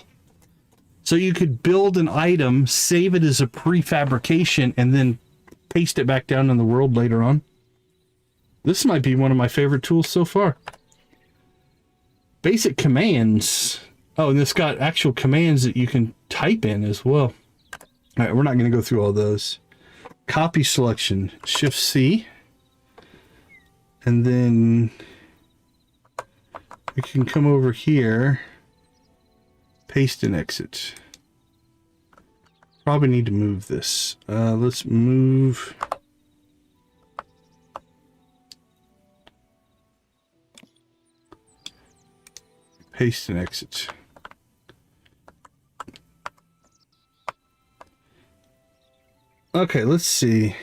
So you could build an item, save it as a prefabrication, and then paste it back down in the world later on. This might be one of my favorite tools so far. Basic commands. Oh, and it's got actual commands that you can type in as well. All right, we're not going to go through all those. Copy selection, Shift C. And then we can come over here, paste and exit. Probably need to move this. Let's move paste and exit. Okay, let's see.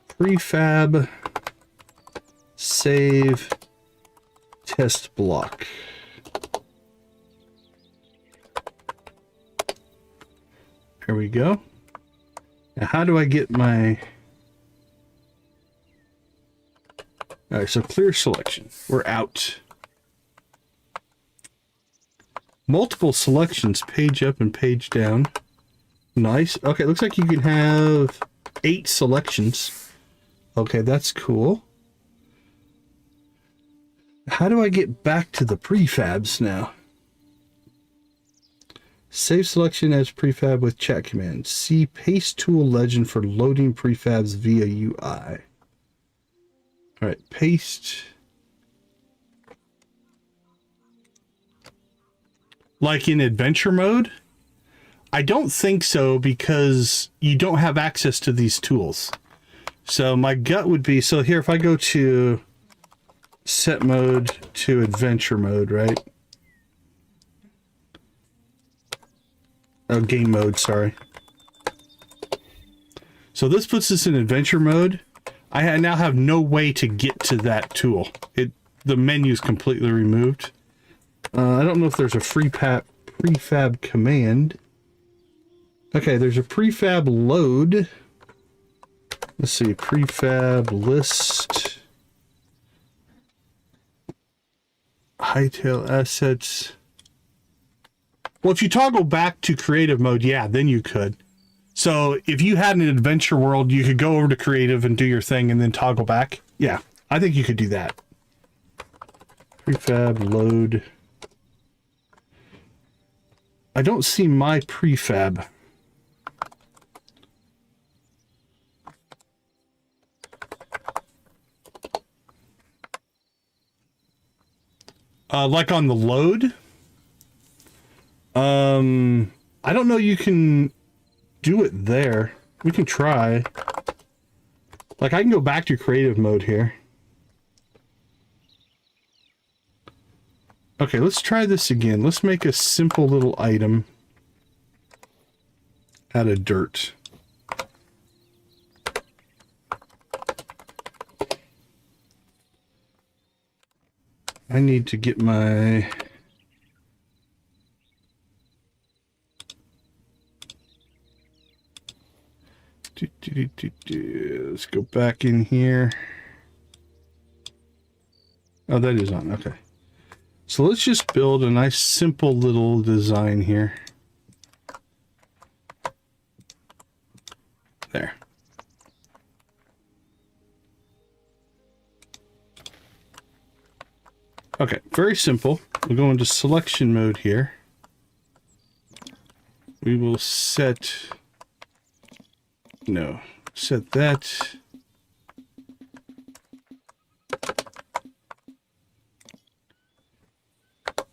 Prefab, save, test block. There we go. Now, how do I get my... All right, so clear selection. We're out. Multiple selections, page up and page down. Nice. Okay, looks like you can have 8 selections. Okay, that's cool. How do I get back to the prefabs now? Save selection as prefab with chat command. See paste tool legend for loading prefabs via UI. All right, paste. Like in adventure mode? I don't think so, because you don't have access to these tools. So my gut would be, so here, if I go to set mode to adventure mode, right? Oh, game mode, sorry. So this puts us in adventure mode. I now have no way to get to that tool. The menu is completely removed. I don't know if there's a prefab command. Okay, there's a prefab load. Let's see, prefab list. HYTALE assets. Well, if you toggle back to creative mode, yeah, then you could. So if you had an adventure world, you could go over to creative and do your thing and then toggle back. Yeah, I think you could do that. Prefab load. I don't see my prefab. Like on the load. I don't know you can do it there. We can try. Like I can go back to creative mode here. Okay, let's try this again. Let's make a simple little item out of dirt. I need to get my... Let's go back in here. Oh, that is on. Okay. So let's just build a nice simple little design here. There. Okay, very simple. We'll go into selection mode here. We will set... No, set that.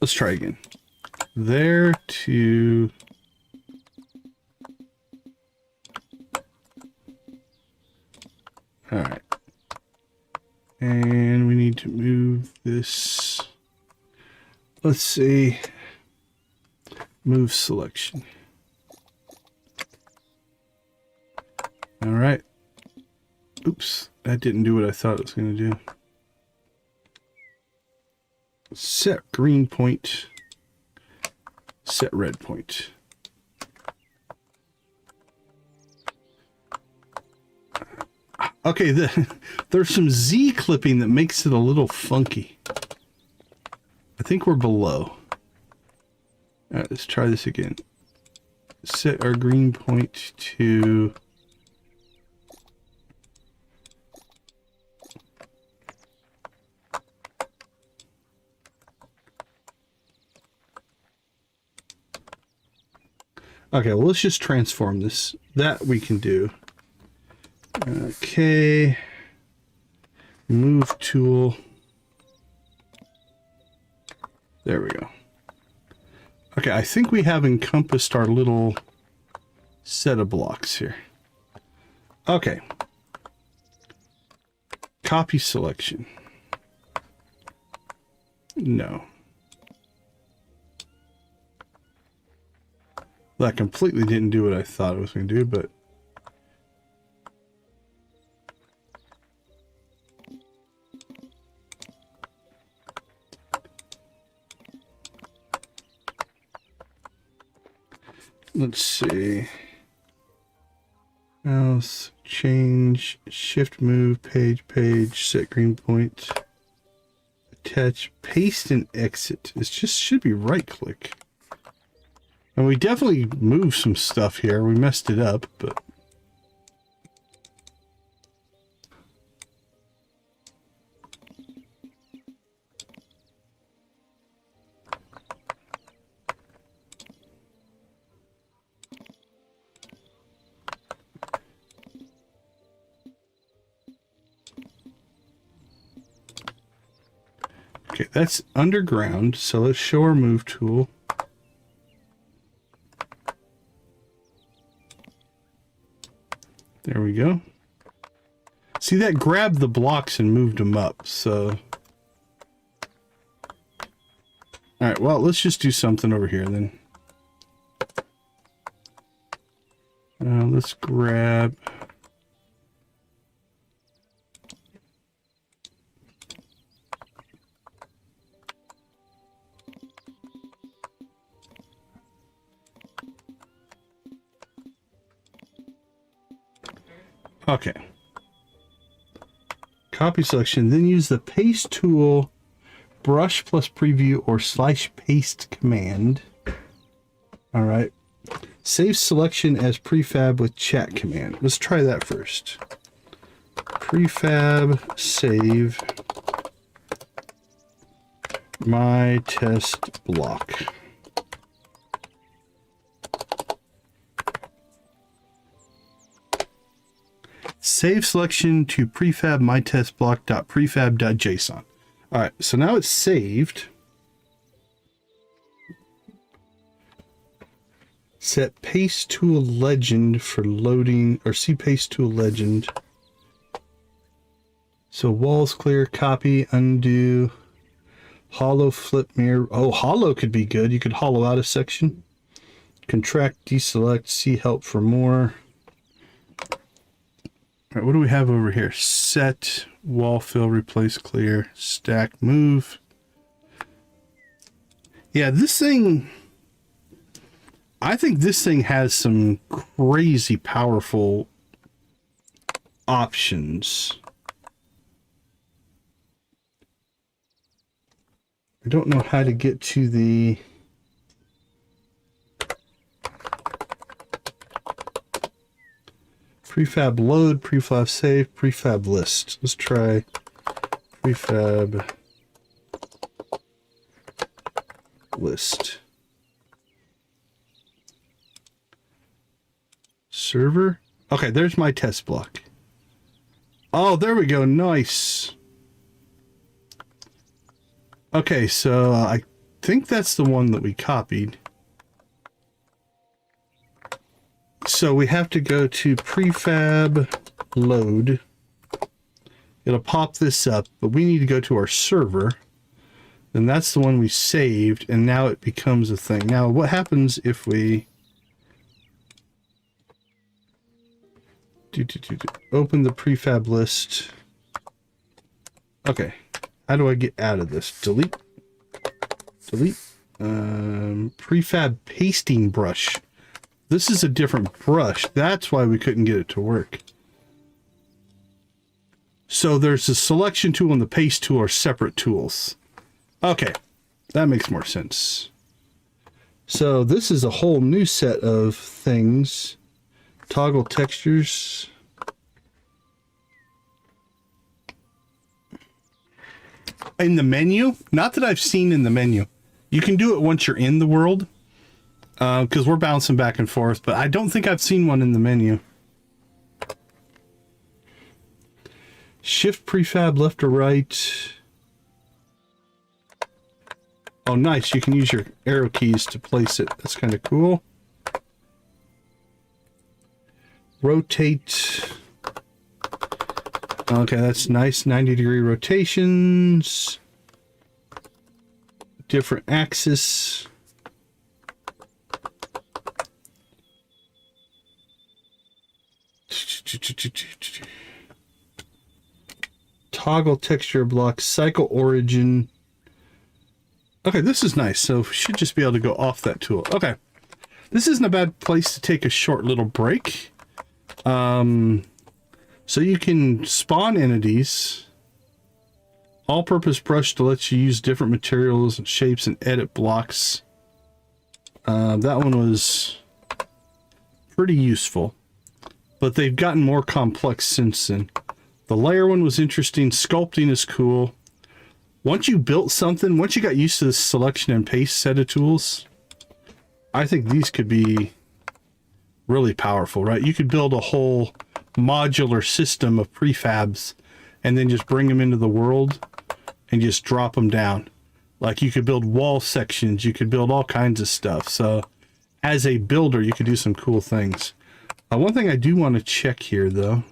Let's try again. There to... All right. And we need to move this. Let's see. Move selection. All right. Oops, that didn't do what I thought it was going to do. Set green point. Set red point. Okay, there's some Z clipping that makes it a little funky. I think we're below. All right, let's try this again. Set our green point to... Okay, well, let's just transform this. That we can do. Okay. Move tool. There we go. Okay, I think we have encompassed our little set of blocks here. Okay. Copy selection. No. That completely didn't do what I thought it was going to do, but let's see. Mouse, change, shift, move, page, set green point, attach, paste, and exit. It just should be right click. And we definitely moved some stuff here. We messed it up, but okay, that's underground, so let's show our move tool. There we go. See, that grabbed the blocks and moved them up, so... Alright, well, let's just do something over here then. Let's grab... Okay. Copy selection, then use the paste tool, brush plus preview, or slash paste command. All right. Save selection as prefab with chat command. Let's try that first. Prefab save my test block. Save selection to prefab mytestblock.prefab.json. All right, so now it's saved. Set paste tool legend for loading, or see paste tool legend. So walls clear, copy, undo, hollow, flip mirror. Oh, hollow could be good. You could hollow out a section. Contract, deselect, see help for more. All right, what do we have over here? Set, wall fill, replace, clear, stack, move. Yeah, this thing, I think this thing has some crazy powerful options. I don't know how to get to the... Prefab load, prefab save, prefab list. Let's try prefab list. Server. Okay, there's my test block. Oh, there we go. Nice. Okay, so I think that's the one that we copied. So we have to go to prefab load. It'll pop this up, but we need to go to our server. And that's the one we saved, and now it becomes a thing. Now, what happens if we open the prefab list? Okay, how do I get out of this? Delete. Prefab pasting brush. This is a different brush. That's why we couldn't get it to work. So there's the selection tool and the paste tool are separate tools. Okay, that makes more sense. So this is a whole new set of things. Toggle textures. In the menu, not that I've seen in the menu. You can do it once you're in the world. Because we're bouncing back and forth, but I don't think I've seen one in the menu. Shift prefab left or right. Oh, nice. You can use your arrow keys to place it. That's kind of cool. Rotate. Okay, that's nice. 90-degree rotations. Different axis. Toggle texture block, cycle origin. Okay, this is nice. So we should just be able to go off that tool. Okay. This isn't a bad place to take a short little break. So you can spawn entities. All-purpose brush to let you use different materials and shapes and edit blocks. That one was pretty useful. But they've gotten more complex since then. The layer one was interesting. Sculpting is cool. Once you built something, once you got used to this selection and paste set of tools, I think these could be really powerful, right? You could build a whole modular system of prefabs and then just bring them into the world and just drop them down. Like you could build wall sections, you could build all kinds of stuff. So as a builder, you could do some cool things. One thing I do want to check here though,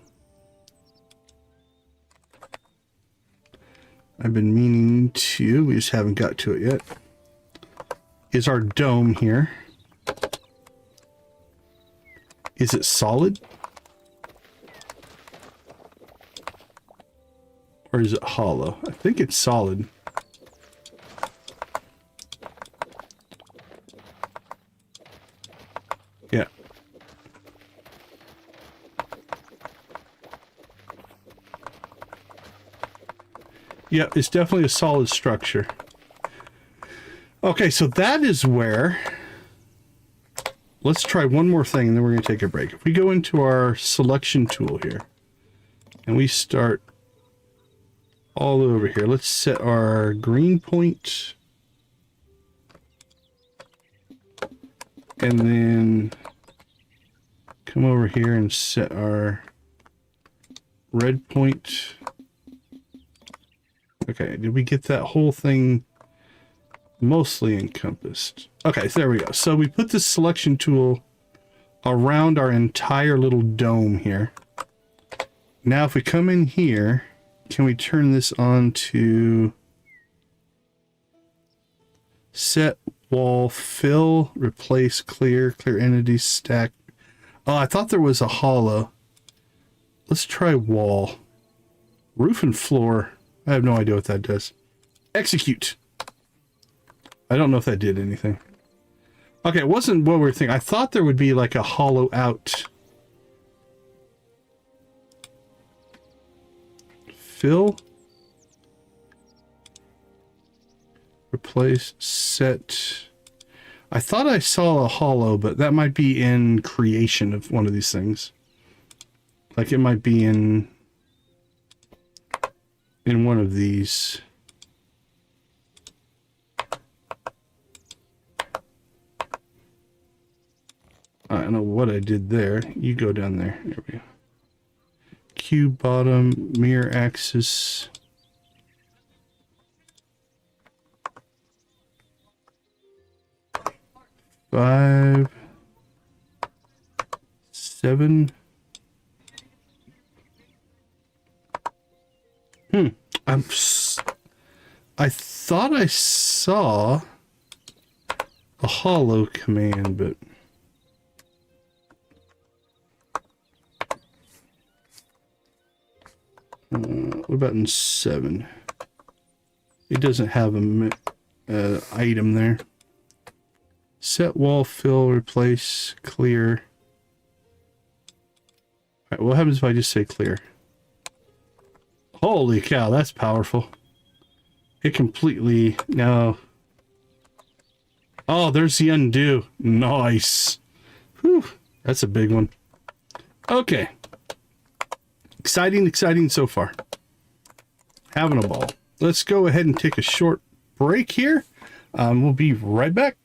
I've been meaning to, we just haven't got to it yet, is our dome here. Is it solid? Or is it hollow? I think it's solid. Yeah. Yeah, it's definitely a solid structure. Okay, so that is where... Let's try one more thing and then we're going to take a break. If we go into our selection tool here and we start all over here, let's set our green point and then come over here and set our red point. Okay, did we get that whole thing mostly encompassed? Okay, so there we go. So we put this selection tool around our entire little dome here. Now if we come in here, can we turn this on to set wall fill, replace clear, clear entity stack? Oh, I thought there was a hollow. Let's try wall. Roof and floor. I have no idea what that does. Execute. I don't know if that did anything. Okay, it wasn't what we were thinking. I thought there would be like a hollow out. Fill. Replace, set. I thought I saw a hollow, but that might be in creation of one of these things. Like it might be in one of these. I don't know what I did there. You go down there. There we go. Cube bottom, mirror axis. Five, 7. I thought I saw a hollow command, but what about in 7? It doesn't have a item there. Set wall fill, replace, clear. Alright, what happens if I just say clear? Holy cow, that's powerful. It completely... No. Oh, there's the undo. Nice. Whew, that's a big one. Okay. Exciting, exciting so far. Having a ball. Let's go ahead and take a short break here. We'll be right back.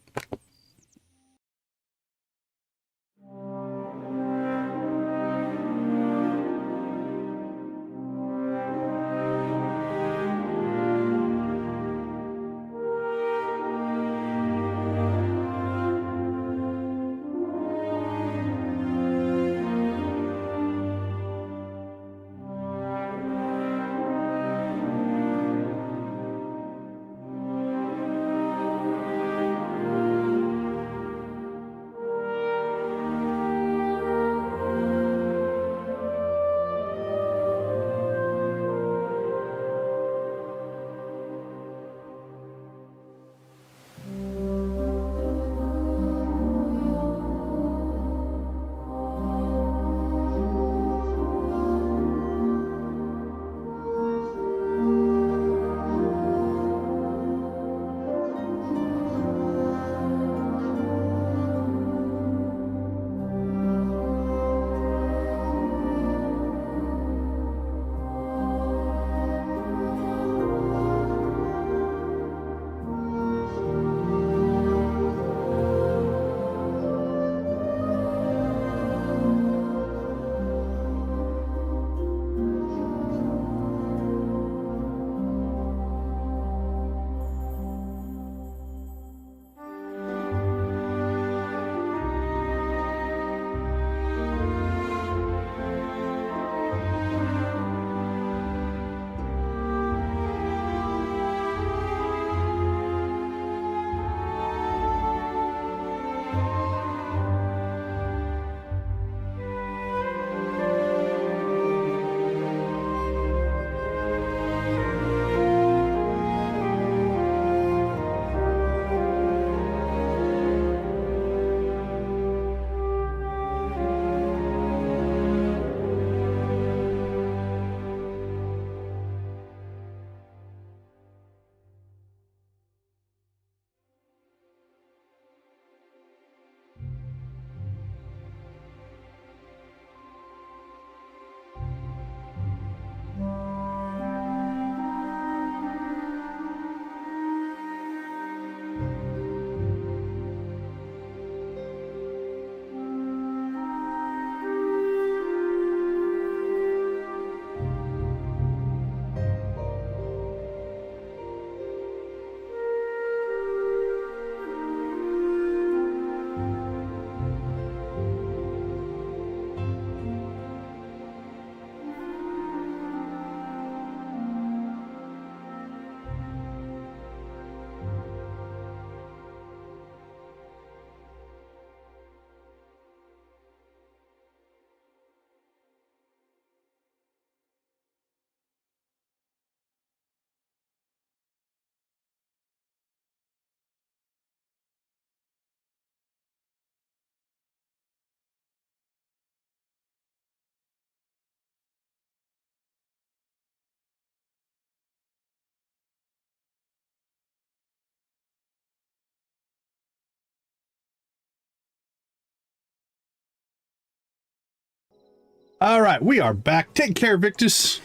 All right, we are back. Take care, Victus.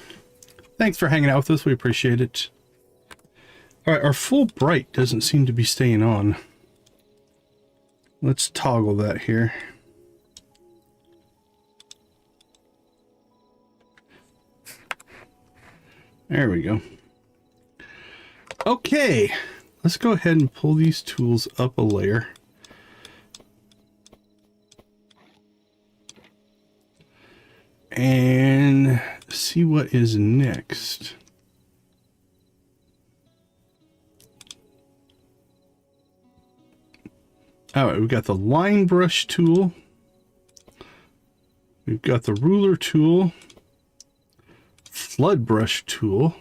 Thanks for hanging out with us. We appreciate it. All right, our full bright doesn't seem to be staying on. Let's toggle that here. There we go. Okay, let's go ahead and pull these tools up a layer. And see what is next. All right, we've got the line brush tool. We've got the ruler tool, flood brush tool,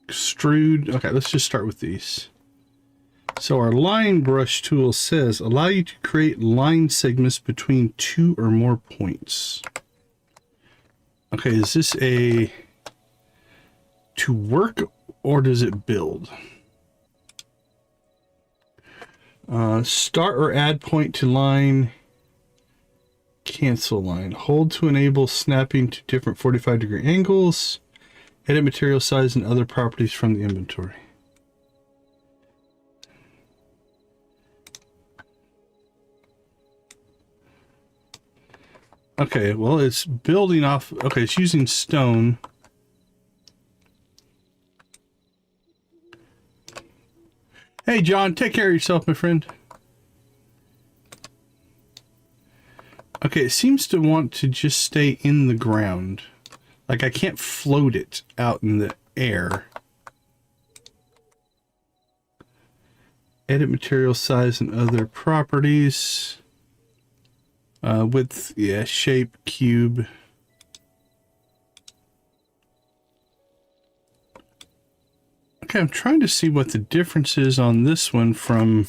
extrude. Okay, let's just start with these. So our line brush tool says, allow you to create line segments between 2 or more points. Okay, is this a to work or does it build? Start or add point to line, cancel line. Hold to enable snapping to different 45-degree angles. Edit material size and other properties from the inventory. Okay, well, it's building off. Okay, it's using stone. Hey, John, take care of yourself, my friend. Okay, it seems to want to just stay in the ground. Like, I can't float it out in the air. Edit material size and other properties. Width, yeah, shape, cube. Okay, I'm trying to see what the difference is on this one from...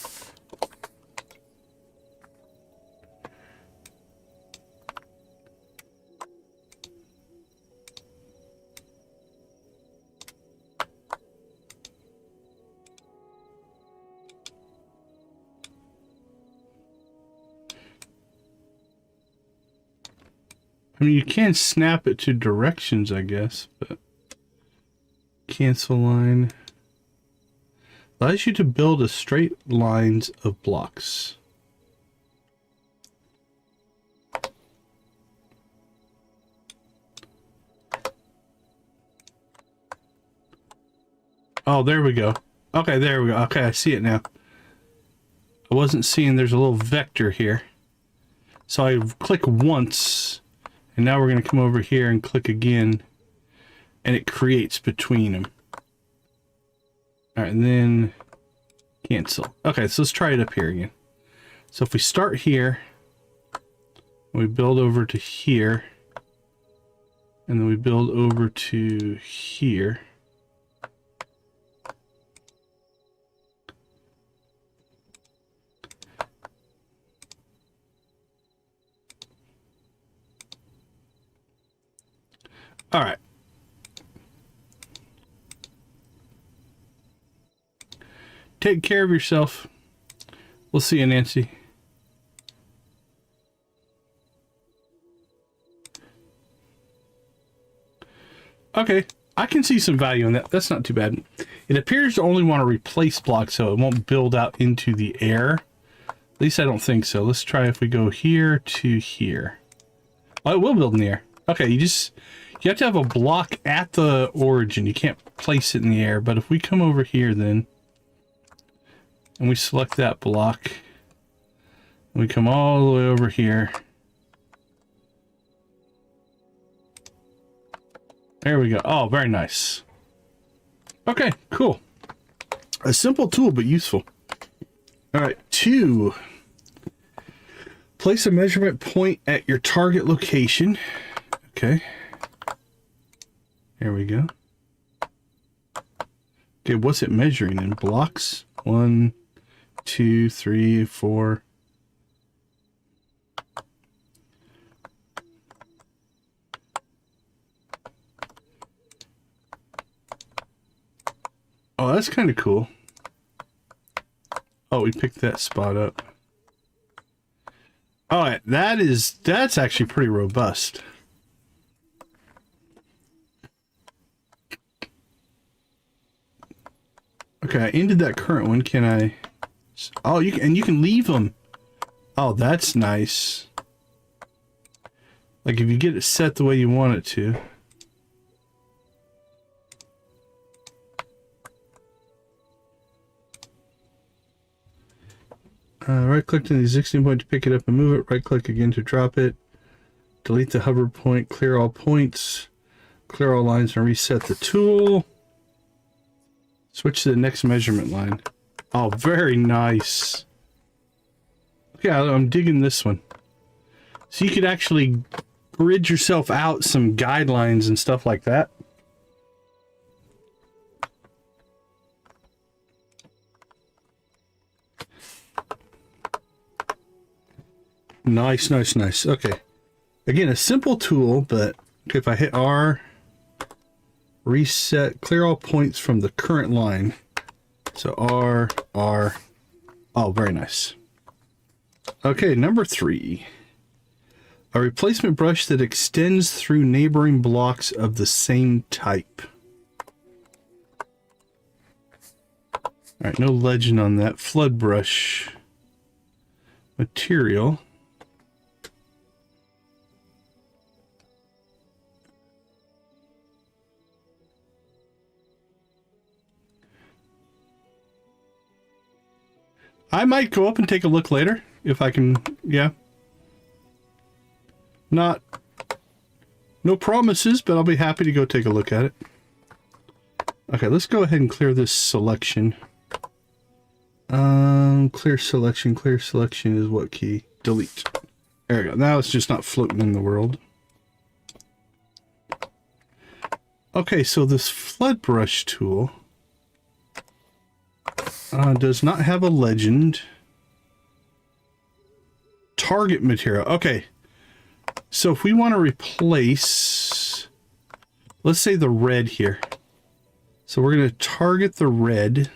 I mean, you can snap it to directions, I guess, but... Cancel line. Allows you to build a straight lines of blocks. Oh, there we go. Okay, there we go. Okay, I see it now. I wasn't seeing there's a little vector here. So I click once, and now we're going to come over here and click again, and it creates between them. All right, and then cancel. Okay, so let's try it up here again. So if we start here, we build over to here, and then we build over to here. All right. Take care of yourself. We'll see you, Nancy. Okay, I can see some value in that. That's not too bad. It appears to only want to replace blocks, so it won't build out into the air. At least I don't think so. Let's try if we go here to here. Oh, it will build in the air. Okay, you have to have a block at the origin. You can't place it in the air. But if we come over here then, and we select that block, and we come all the way over here. There we go. Oh, very nice. Okay, cool. A simple tool, but useful. All right, 2. Place a measurement point at your target location. Okay. There we go. Okay, what's it measuring in blocks? 1, 2, 3, 4. Oh, that's kind of cool. Oh, we picked that spot up. All right, That's actually pretty robust. Okay, I ended that current one. Can I? Oh, you can leave them. Oh, that's nice. Like if you get it set the way you want it to. Right-click on the existing point to pick it up and move it. Right-click again to drop it. Delete the hover point. Clear all points. Clear all lines and reset the tool. Switch to the next measurement line. Oh, very nice. Okay, I'm digging this one. So you could actually grid yourself out some guidelines and stuff like that. Nice, nice, nice. Okay. Again, a simple tool, but okay, if I hit R, reset, clear all points from the current line. So R, R. Oh, very nice. Okay, number 3. A replacement brush that extends through neighboring blocks of the same type. All right, no legend on that. Flood brush material. I might go up and take a look later if I can. Yeah. No promises, but I'll be happy to go take a look at it. Okay, let's go ahead and clear this selection. Clear selection is what key? Delete. There we go. Now it's just not floating in the world. Okay, so this flood brush tool does not have a legend. Target material. Okay. So if we want to replace, let's say the red here. So we're going to target the red.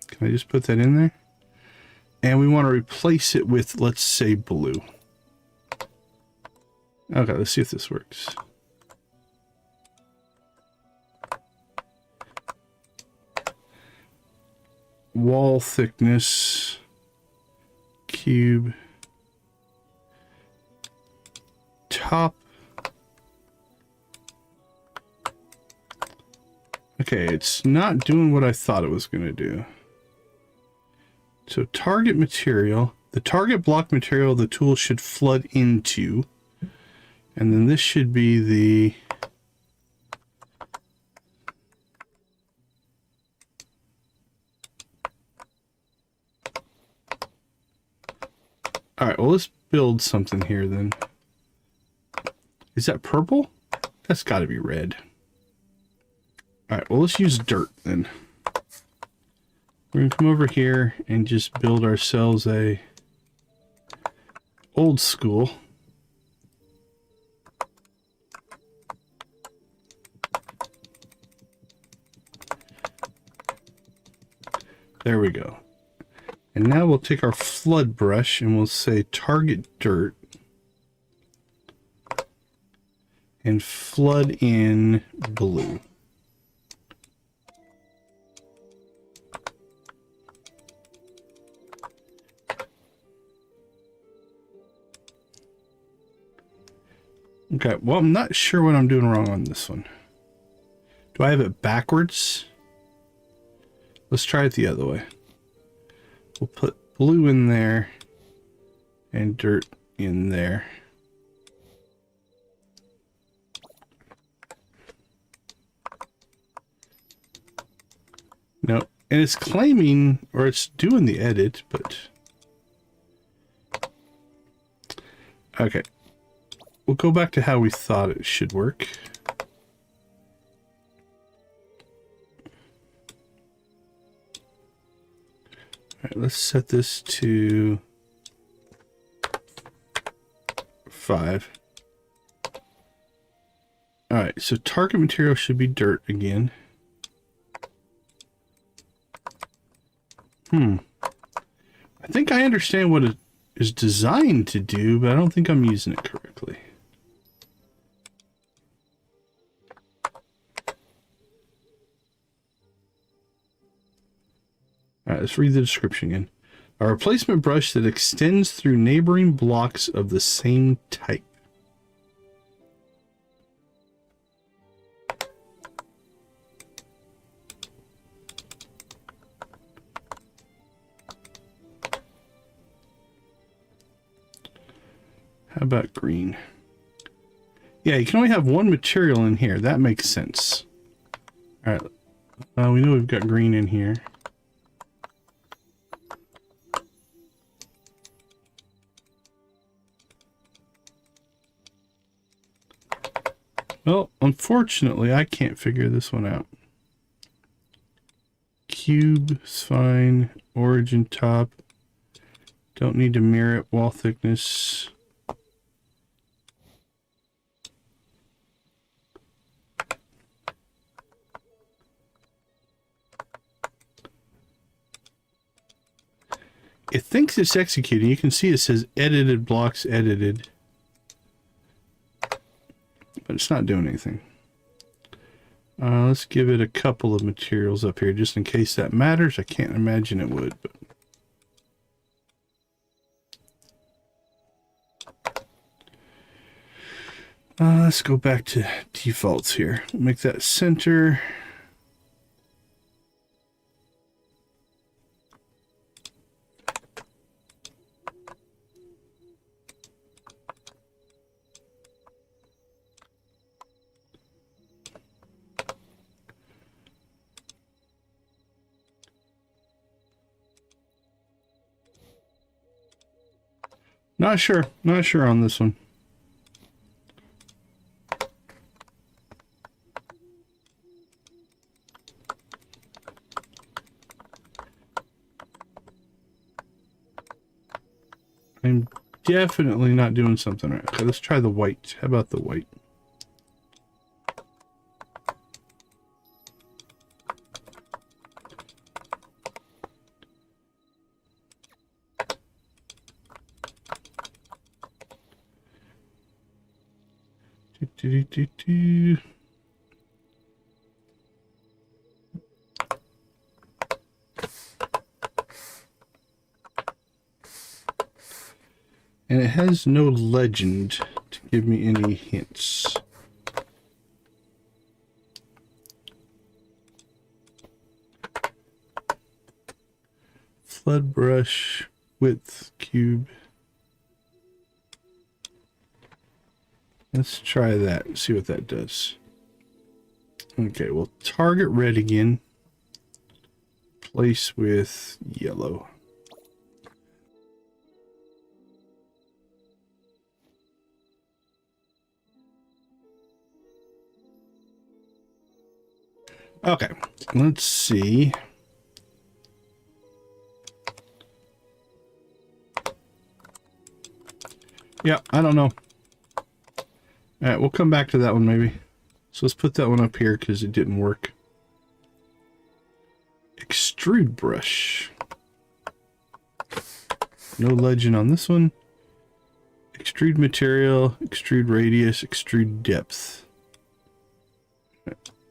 Can I just put that in there? And we want to replace it with, let's say, blue. Okay, let's see if this works. Wall thickness, cube, top. Okay, it's not doing what I thought it was going to do. So target material, the target block material the tool should flood into. And then this should be the all right, well, let's build something here then. Is that purple? That's got to be red. All right, well, let's use dirt then. We're going to come over here and just build ourselves a old school. There we go. And now we'll take our flood brush and we'll say target dirt and flood in blue. Okay, well, I'm not sure what I'm doing wrong on this one. Do I have it backwards? Let's try it the other way. We'll put blue in there and dirt in there. No, and it's claiming, or it's doing the edit, but... Okay. We'll go back to how we thought it should work. All right, let's set this to 5. All right, so target material should be dirt again. I think I understand what is designed to do, but I don't think I'm using it correctly. All right, let's read the description again. A replacement brush that extends through neighboring blocks of the same type. How about green? Yeah, you can only have one material in here. That makes sense. All right. We know we've got green in here. Well, unfortunately, I can't figure this one out. Cube is fine. Origin top. Don't need to mirror it. Wall thickness. It thinks it's executing. You can see it says edited blocks edited. But it's not doing anything. Let's give it a couple of materials up here just in case that matters. I can't imagine it would. But let's go back to defaults here. We'll make that center. Not sure on this one. I'm definitely not doing something right. Okay, let's try the white. How about the white? And it has no legend to give me any hints. Flood brush, width, cube. Let's try that and see what that does. Okay, we'll target red again. Place with yellow. Okay, let's see. Yeah, I don't know. All right, we'll come back to that one maybe. So let's put that one up here because it didn't work. Extrude brush. No legend on this one. Extrude material, extrude radius, extrude depth.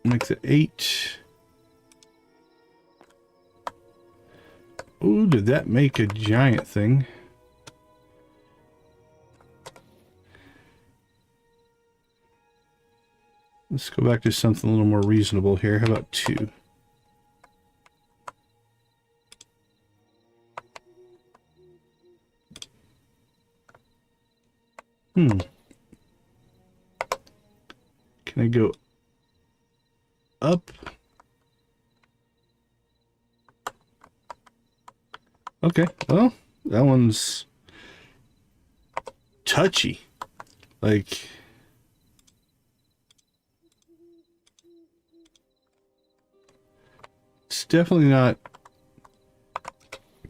Make that 8. Ooh, did that make a giant thing? Let's go back to something a little more reasonable here. How about 2? Can I go up? Okay, well, that one's touchy. Like, it's definitely not.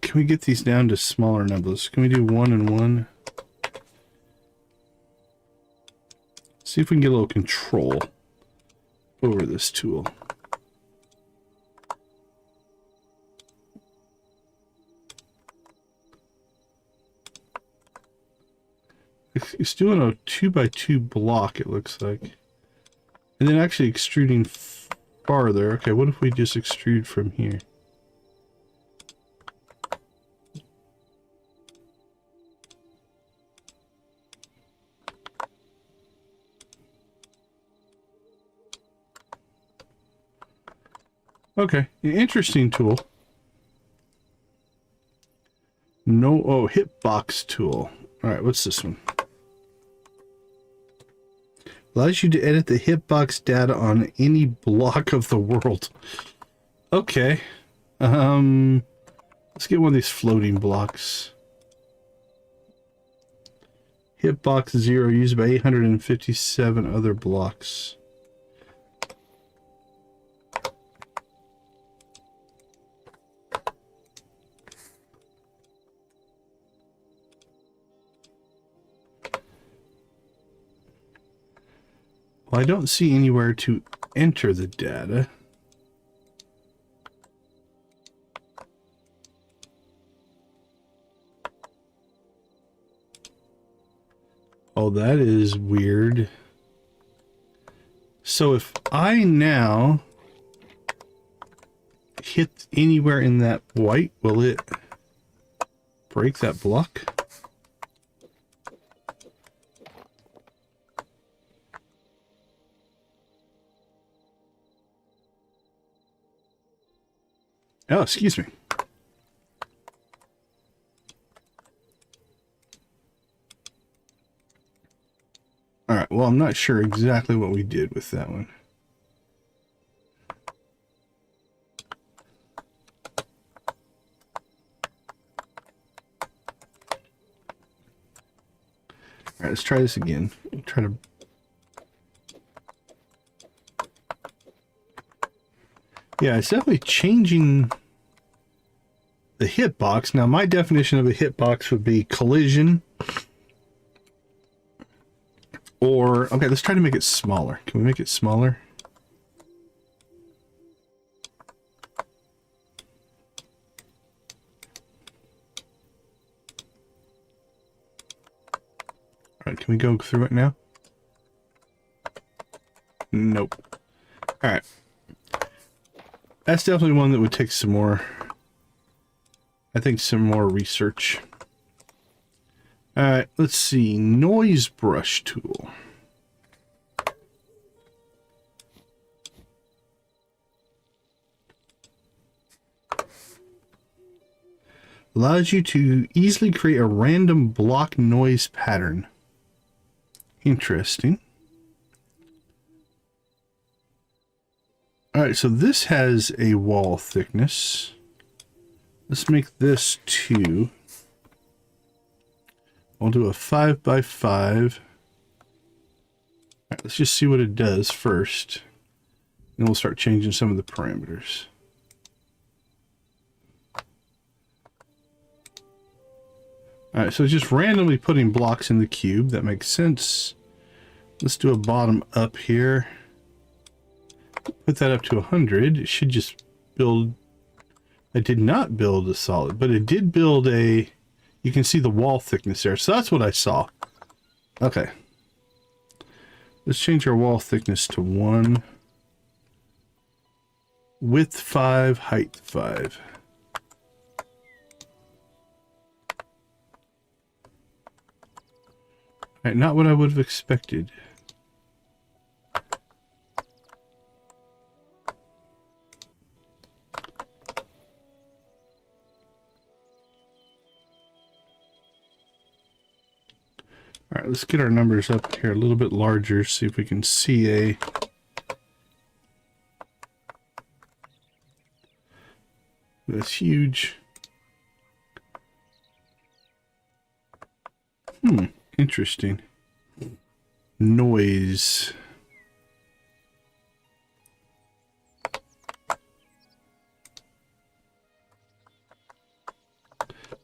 Can we get these down to smaller numbers? Can we do 1 and 1? See if we can get a little control over this tool. It's doing a 2x2 block, it looks like. And then actually extruding farther. Okay, what if we just extrude from here? Okay, interesting tool. Oh, hitbox tool. Alright, what's this one? Allows you to edit the hitbox data on any block of the world. Okay. Let's get one of these floating blocks. Hitbox 0 used by 857 other blocks. Well, I don't see anywhere to enter the data. Oh, that is weird. So if I now hit anywhere in that white, will it break that block? Oh, excuse me. All right, well, I'm not sure exactly what we did with that one. All right, let's try this again. Try to... Yeah, it's definitely changing the hitbox. Now, my definition of a hitbox would be collision. Or, okay, let's try to make it smaller. Can we make it smaller? All right, can we go through it now? Nope. All right. That's definitely one that would take some more, I think, some more research. All right, let's see. Noise brush tool. Allows you to easily create a random block noise pattern. Interesting. All right, so this has a wall thickness. Let's make this 2. I'll do a 5 by 5. All right, let's just see what it does first. And we'll start changing some of the parameters. All right, so just randomly putting blocks in the cube. That makes sense. Let's do a bottom up here. Put that up to 100. It should just build... I did not build a solid, but it did build a... You can see the wall thickness there. So that's what I saw. Okay. Let's change our wall thickness to 1. Width 5, height 5. All right, not what I would have expected. All right, let's get our numbers up here a little bit larger, see if we can see a... That's huge. Interesting. Noise. All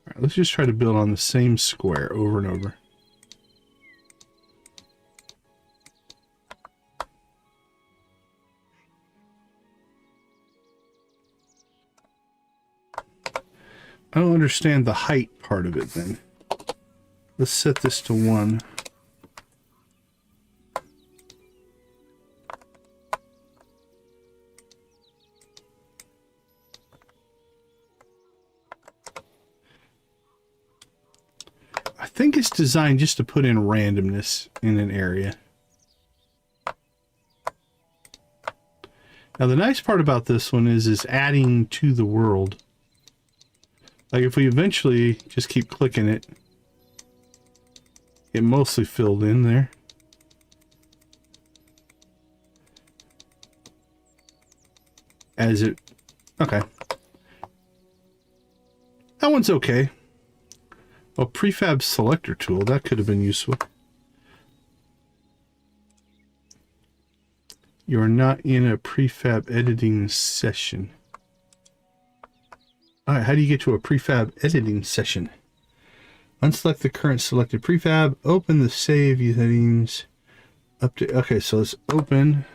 right, let's just try to build on the same square over and over. I don't understand the height part of it then. Let's set this to 1. think it's designed just to put in randomness in an area. Now the nice part about this one is adding to the world. Like if we eventually just keep clicking it, it mostly filled in there. As it, okay. That one's okay. A prefab selector tool, that could have been useful. You're not in a prefab editing session. Alright, how do you get to a prefab editing session? Unselect the current selected prefab, open the save settings, update. Okay, so let's open.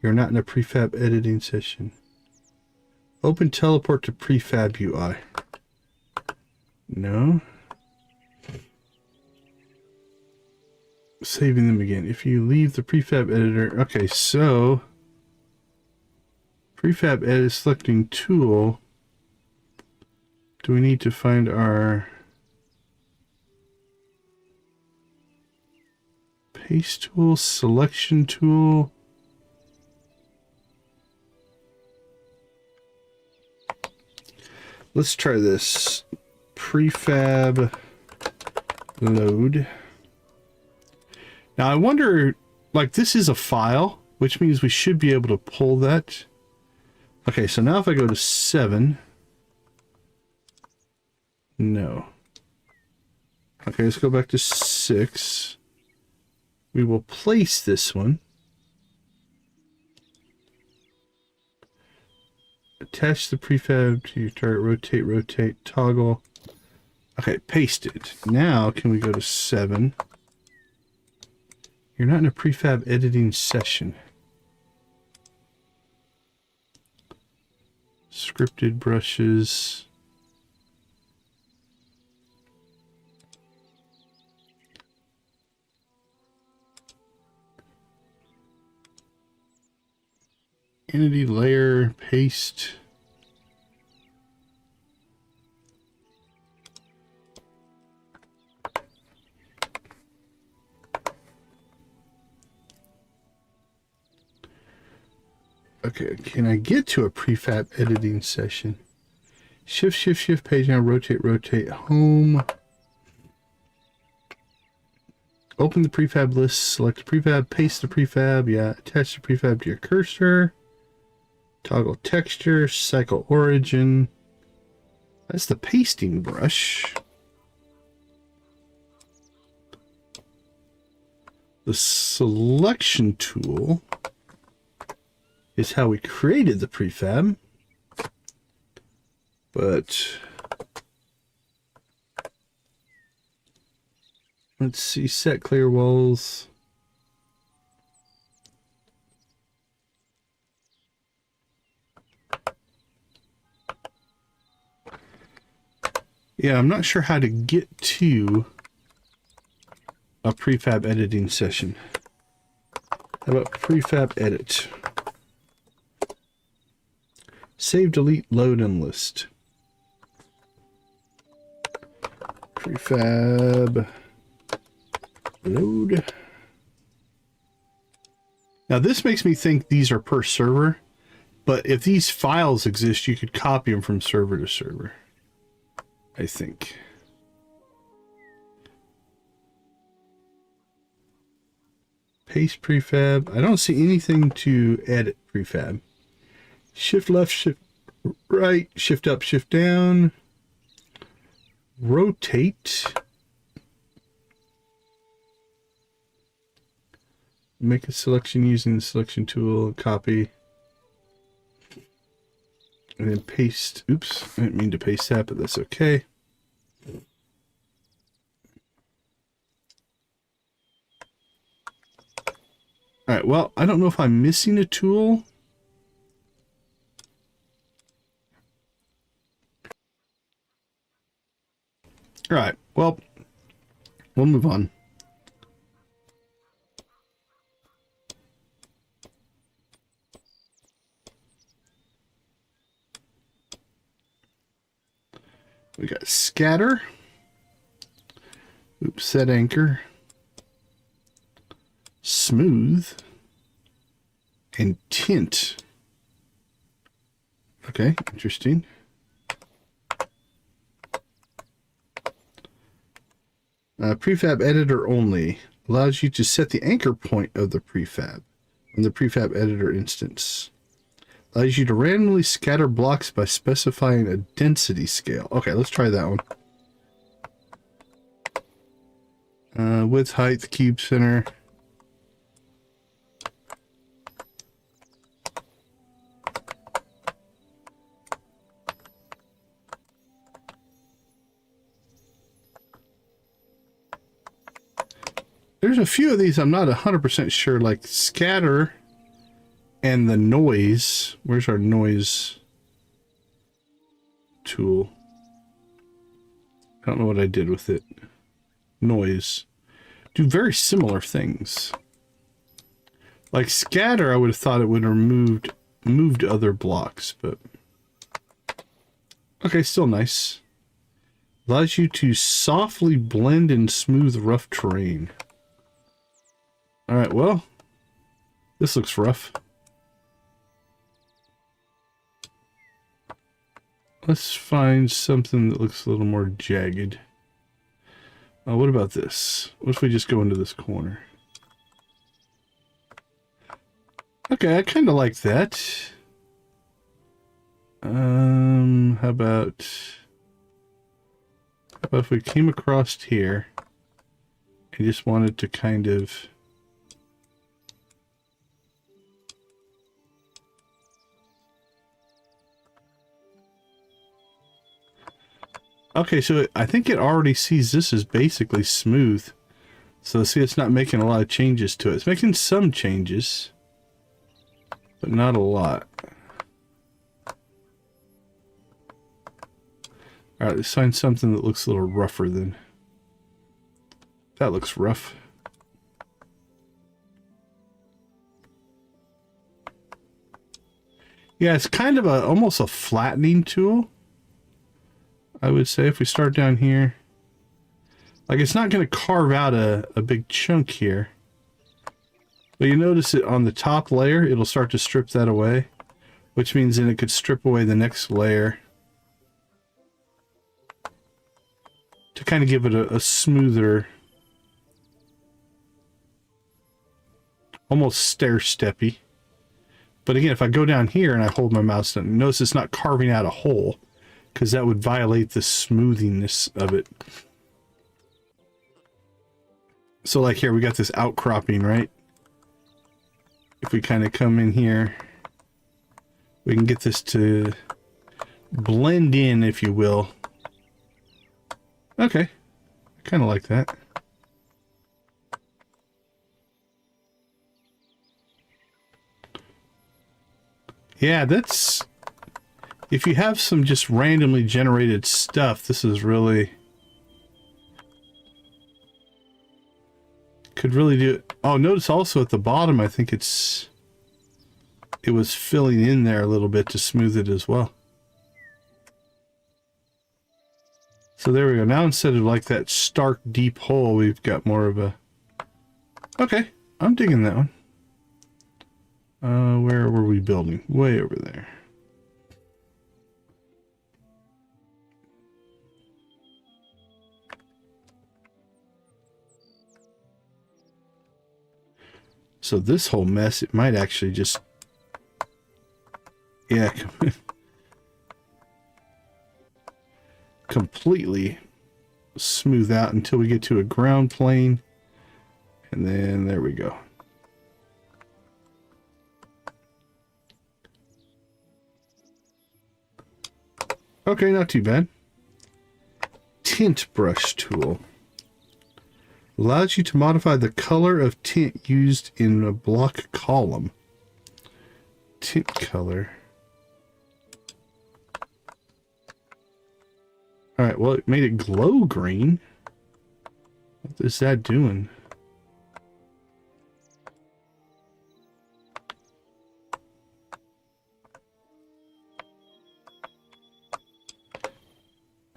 You're not in a prefab editing session. Open teleport to prefab UI. No. Saving them again. If you leave the prefab editor, okay, so prefab edit selecting tool. Do we need to find our paste tool, selection tool? Let's try this. Prefab load. Now I wonder, like this is a file, which means we should be able to pull that. Okay, so now if I go to 7, no. Okay, let's go back to 6. We will place this one. Attach the prefab to your target, rotate, rotate, toggle. Okay, pasted. Now can we go to 7? You're not in a prefab editing session. Scripted brushes. Entity layer, paste. Okay, can I get to a prefab editing session? Shift, shift, shift, page down, rotate, rotate, home. Open the prefab list, select the prefab, paste the prefab, yeah, attach the prefab to your cursor. Toggle texture, cycle origin. That's the pasting brush. The selection tool is how we created the prefab. But let's see, set clear walls. Yeah, I'm not sure how to get to a prefab editing session. How about prefab edit? Save, delete, load, and list. Prefab load. Now this makes me think these are per server, but if these files exist, you could copy them from server to server, I think. Paste prefab. I don't see anything to edit prefab. Shift left, shift right, shift up, shift down. Rotate. Make a selection using the selection tool, copy. And then paste. Oops, I didn't mean to paste that, but that's okay. All right, well, I don't know if I'm missing a tool. All right, well, we'll move on. We got scatter. set anchor, smooth, and tint. Okay, interesting. Prefab editor only allows you to set the anchor point of the prefab in the prefab editor instance. Allows you to randomly scatter blocks by specifying a density scale. Okay, let's try that one. Width, height, cube center. There's a few of these I'm not 100% sure, like scatter and the noise. Where's our noise tool? I don't know what I did with it. Noise. Do very similar things. Like scatter, I would have thought it would have moved other blocks, but okay, still nice. Allows you to softly blend and smooth rough terrain. Alright, well, this looks rough. Let's find something that looks a little more jagged. What about this? What if we just go into this corner? Okay, I kind of like that. How about if we came across here and just wanted to kind of... Okay, so I think it already sees this as basically smooth. So see, it's not making a lot of changes to it. It's making some changes, but not a lot. Alright, let's find something that looks a little rougher then. That looks rough. Yeah, it's kind of almost a flattening tool, I would say. If we start down here, like it's not going to carve out a big chunk here, but you notice it on the top layer, it'll start to strip that away, which means then it could strip away the next layer to kind of give it a smoother, almost stair-steppy. But again, if I go down here and I hold my mouse down, notice it's not carving out a hole, because that would violate the smoothiness of it. So like here, we got this outcropping, right? If we kind of come in here, we can get this to blend in, if you will. Okay, I kind of like that. Yeah, that's... If you have some just randomly generated stuff, this is really... Could really do it. Oh, notice also at the bottom, I think it was filling in there a little bit to smooth it as well. So there we go. Now instead of like that stark deep hole, we've got more of a... Okay, I'm digging that one. Where were we building? Way over there. So this whole mess, it might actually just... Yeah. Completely smooth out until we get to a ground plane. And then there we go. Okay, not too bad. Tint brush tool. Allows you to modify the color of tint used in a block column. Tint color. Alright, well, it made it glow green. What is that doing?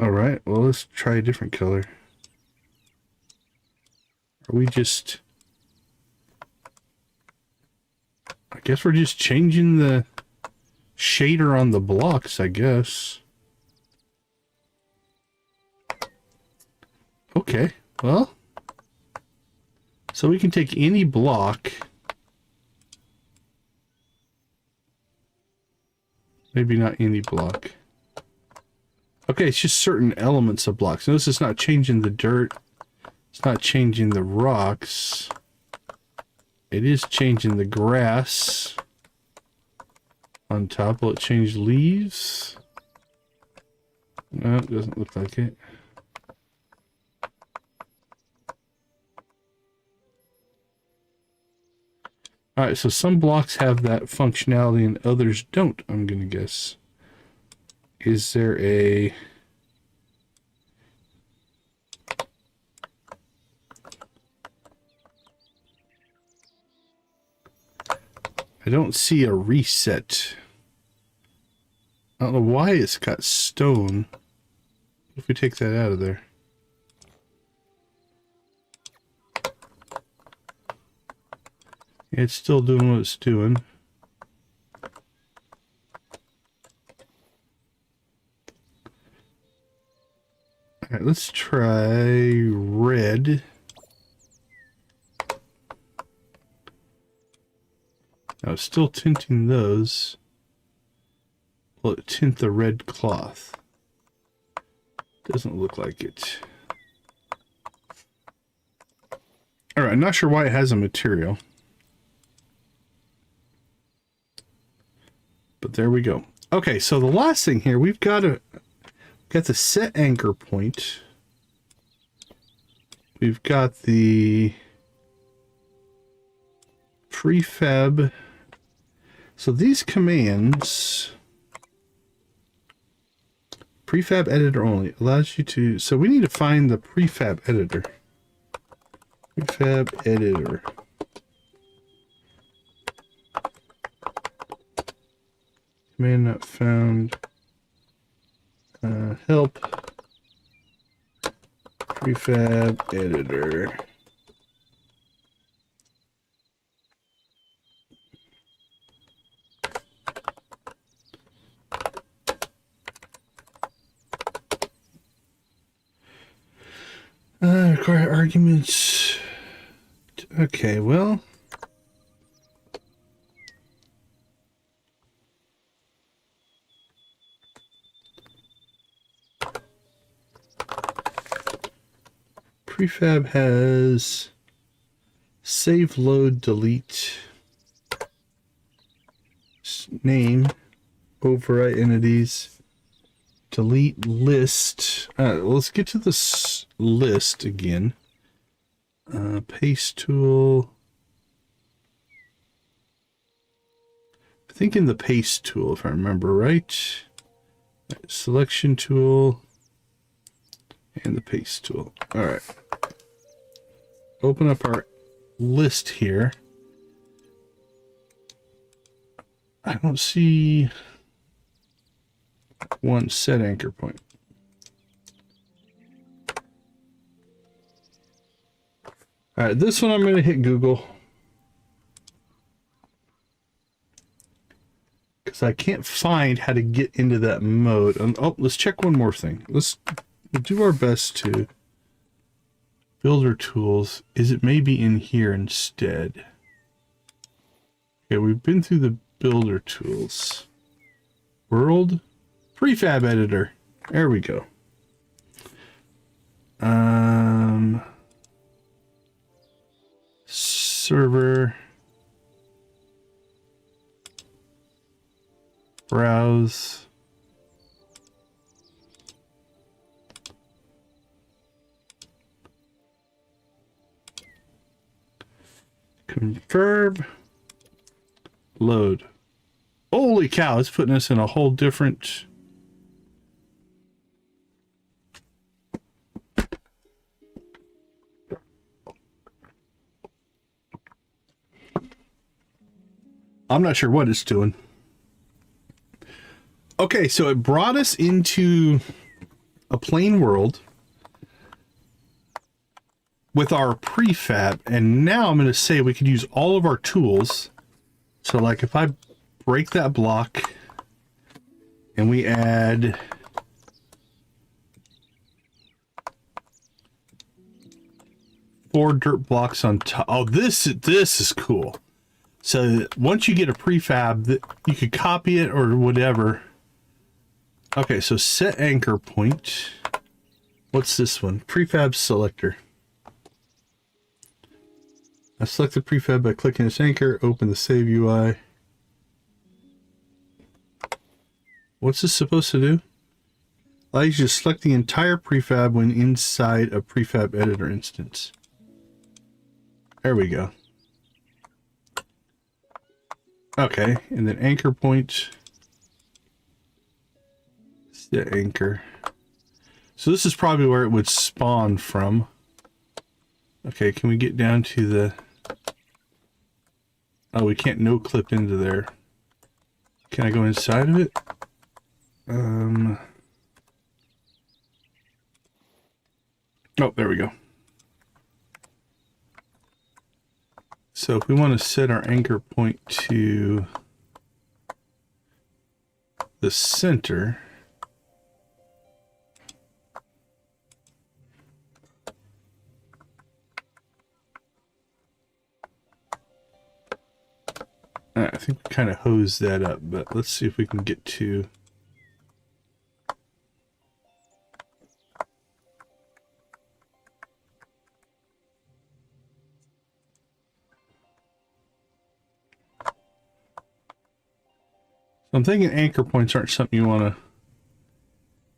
Alright, well, let's try a different color. Are we just... I guess we're just changing the shader on the blocks, I guess. Okay, well... So we can take any block... Maybe not any block. Okay, it's just certain elements of blocks. Notice it's not changing the dirt. It's not changing the rocks. It is changing the grass. On top, will it change leaves? No, it doesn't look like it. Alright, so some blocks have that functionality and others don't, I'm gonna guess. Is there a... I don't see a reset. I don't know why it's got stone. If we take that out of there. It's still doing what it's doing. Alright, let's try red. Now it's still tinting those. Will it tint the red cloth? Doesn't look like it. Alright, I'm not sure why it has a material. But there we go. Okay, so the last thing here, we've got the set anchor point. We've got the prefab. So these commands, prefab editor only, allows you to, so we need to find the prefab editor. Prefab editor. Command not found. Help. Prefab editor. Require arguments. Okay, well. Prefab has save, load, delete, name, overwrite entities, delete list. Let's get to this list again. Paste tool. I think in the paste tool, if I remember right. Selection tool. And the paste tool. All right. Open up our list here. I don't see one set anchor point. All right, this one I'm going to hit Google. Because I can't find how to get into that mode. Oh, let's check one more thing. We'll do our best to builder tools. Is it maybe in here instead? Okay, we've been through the builder tools. World prefab editor. There we go. Server. Browse. Confirm. Load. Holy cow, it's putting us in a whole different... I'm not sure what it's doing. Okay, so it brought us into a plain world. with our prefab. And now I'm going to say we could use all of our tools. So like if I break that block and we add four dirt blocks on top. Oh, this is cool. So once you get a prefab, that you could copy it or whatever. Okay, so set anchor point. What's this one? Prefab selector. I select the prefab by clicking this anchor, open the save UI. What's this supposed to do? Allows you to select the entire prefab when inside a prefab editor instance. There we go. Okay, and then anchor point. Set anchor. So this is probably where it would spawn from. Okay, can we get down to the... Oh, we can't no clip into there. Can I go inside of it? Oh, there we go. So if we want to set our anchor point to the center, I think we kind of hosed that up, but let's see if we can get to... I'm thinking anchor points aren't something you want to...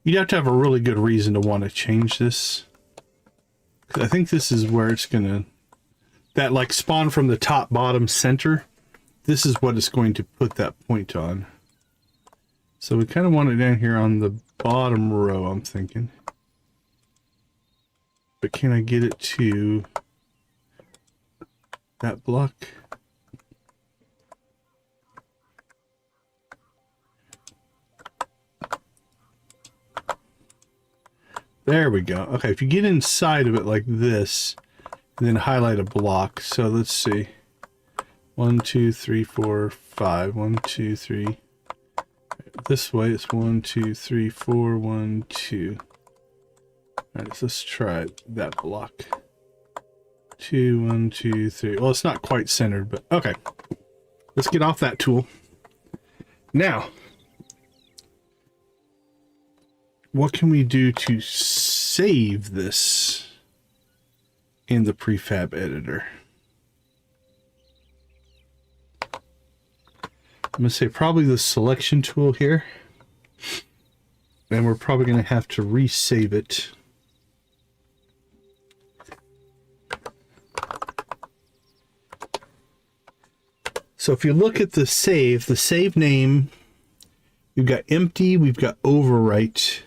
You'd have to have a really good reason to want to change this. 'Cause I think this is where it's going to... That like spawn from the top, bottom, center. This is what it's going to put that point on. So we kind of want it down here on the bottom row, I'm thinking. But can I get it to that block? There we go. Okay, if you get inside of it like this, and then highlight a block. So let's see. 1, 2, 3, 4, 5. 1, 2, 3. This way it's 1, 2, 3, 4, 1, 2. Alright, so let's try that block. 2, 1, 2, 3. Well, it's not quite centered, but okay. Let's get off that tool. Now, what can we do to save this in the prefab editor? I'm going to say probably the selection tool here. And we're probably going to have to resave it. So if you look at the save name, we've got empty, we've got overwrite.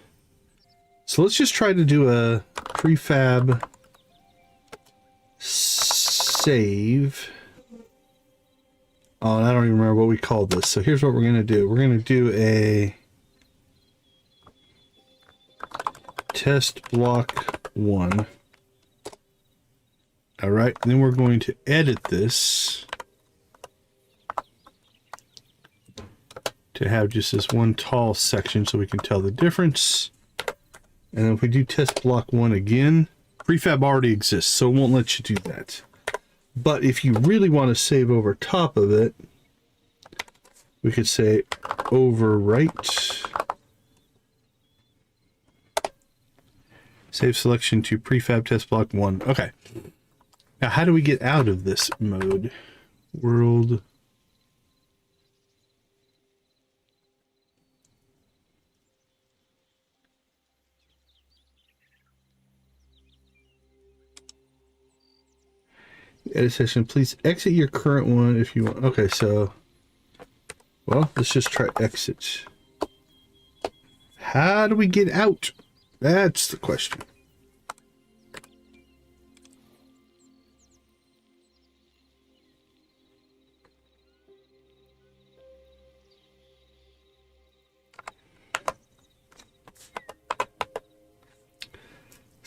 So let's just try to do a prefab save. Oh, and I don't even remember what we called this. So here's what we're going to do. We're going to do a test block 1. All right. Then we're going to edit this to have just this one tall section so we can tell the difference. And if we do test block 1 again, prefab already exists, so it won't let you do that. But if you really want to save over top of it, we could say overwrite. Save selection to prefab test block 1. Okay. Now how do we get out of this mode? World. Edit session, please exit your current one if you want. Okay, so, well, let's just try exit. How do we get out? That's the question.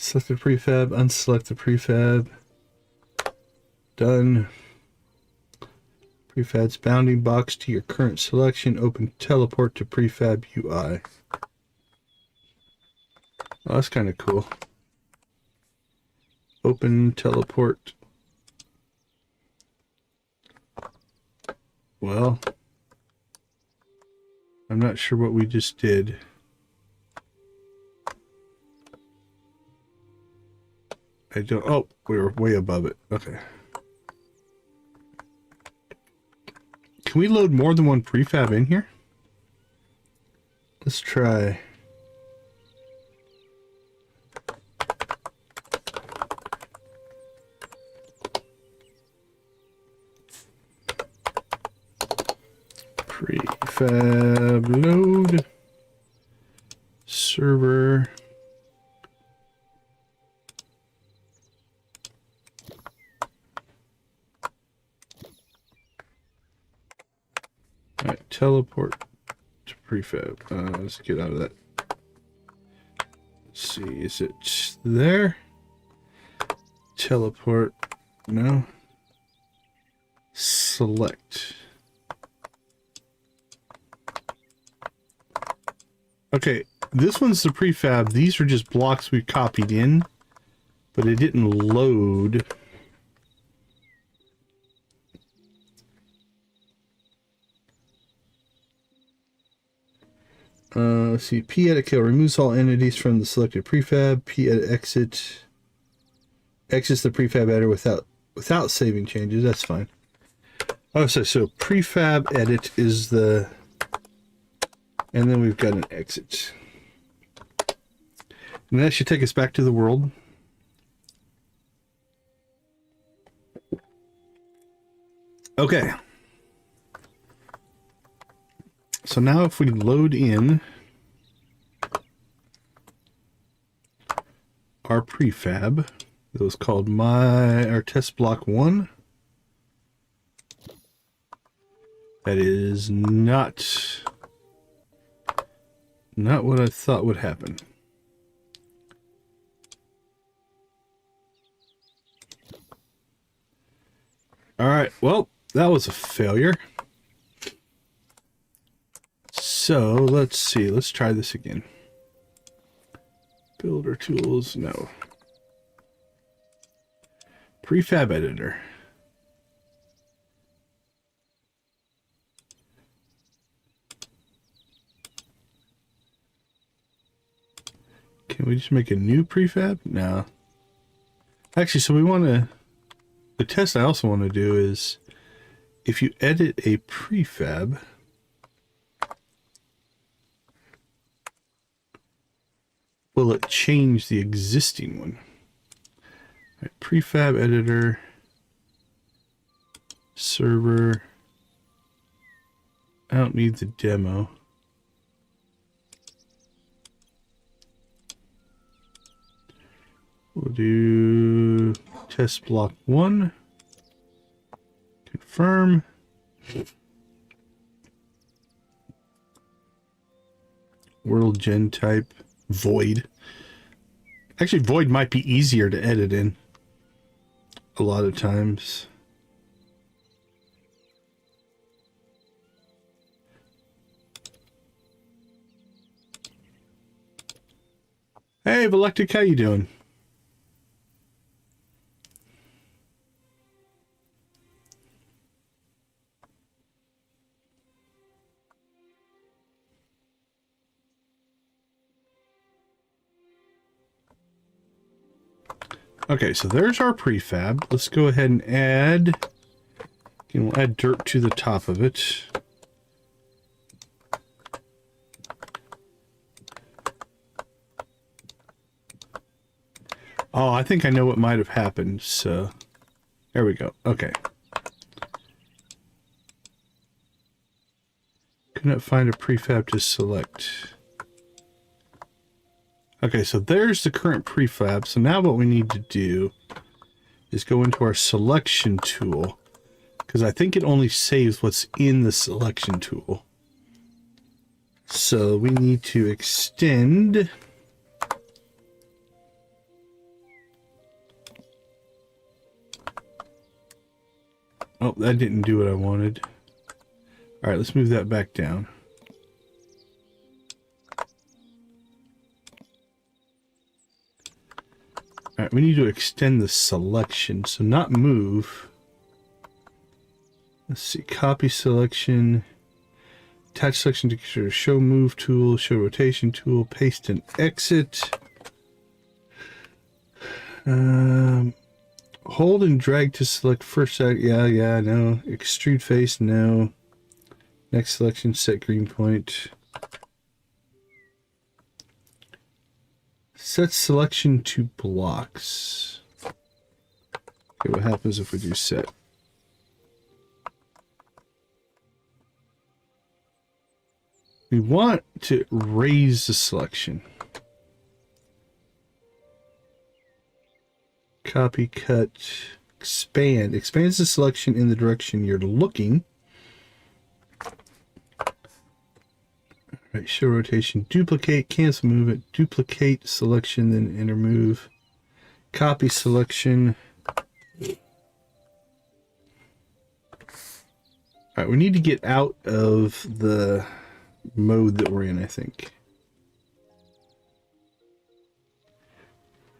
Select the prefab, unselect the prefab. Done. Prefab's bounding box to your current selection. Open teleport to prefab UI. Oh, that's kind of cool. Open teleport. Well, I'm not sure what we just did. I don't. Oh, we were way above it. Okay. Can we load more than one prefab in here? Let's try. Prefab load. Server. All right, teleport to prefab. Let's get out of that. Let's see, is it there? Teleport, no. Select. Okay, this one's the prefab. These are just blocks we copied in, but it didn't load. Let's see. P-edit kill removes all entities from the selected prefab. P-edit exits the prefab editor without saving changes. That's fine. Oh, so prefab edit is the, and then we've got an exit. And that should take us back to the world. Okay. So now if we load in our prefab, it was called our test block 1. That is not what I thought would happen. All right, well, that was a failure. So let's see, let's try this again. Builder tools, no. Prefab editor. Can we just make a new prefab? No. Actually, so we want to, the test I also want to do is, if you edit a prefab, will it change the existing one? All right, prefab editor, server. I don't need the demo. We'll do test block 1. Confirm. World gen type. Void. Actually, void might be easier to edit in a lot of times. Hey, Vallectic, how you doing? Okay, so there's our prefab. Let's go ahead and add, we'll add dirt to the top of it. Oh, I think I know what might have happened. So there we go. Okay. Could not find a prefab to select. Okay, so there's the current prefab. So now what we need to do is go into our selection tool, because I think it only saves what's in the selection tool. So we need to extend Oh, that didn't do what I wanted. All right, let's move that back down. All right, we need to extend the selection, so not move. Let's see, copy selection, attach selection to show move tool, show rotation tool, paste and exit. Hold and drag to select first side. Yeah, no. Extrude face, no. Next selection, set green point. Set selection to blocks. Okay, what happens if we do set? We want to raise the selection. Copy, cut, expand. Expands the selection in the direction you're looking. All right, show rotation, duplicate, cancel movement, duplicate selection, then enter move. Copy selection. All right, we need to get out of the mode that we're in, I think.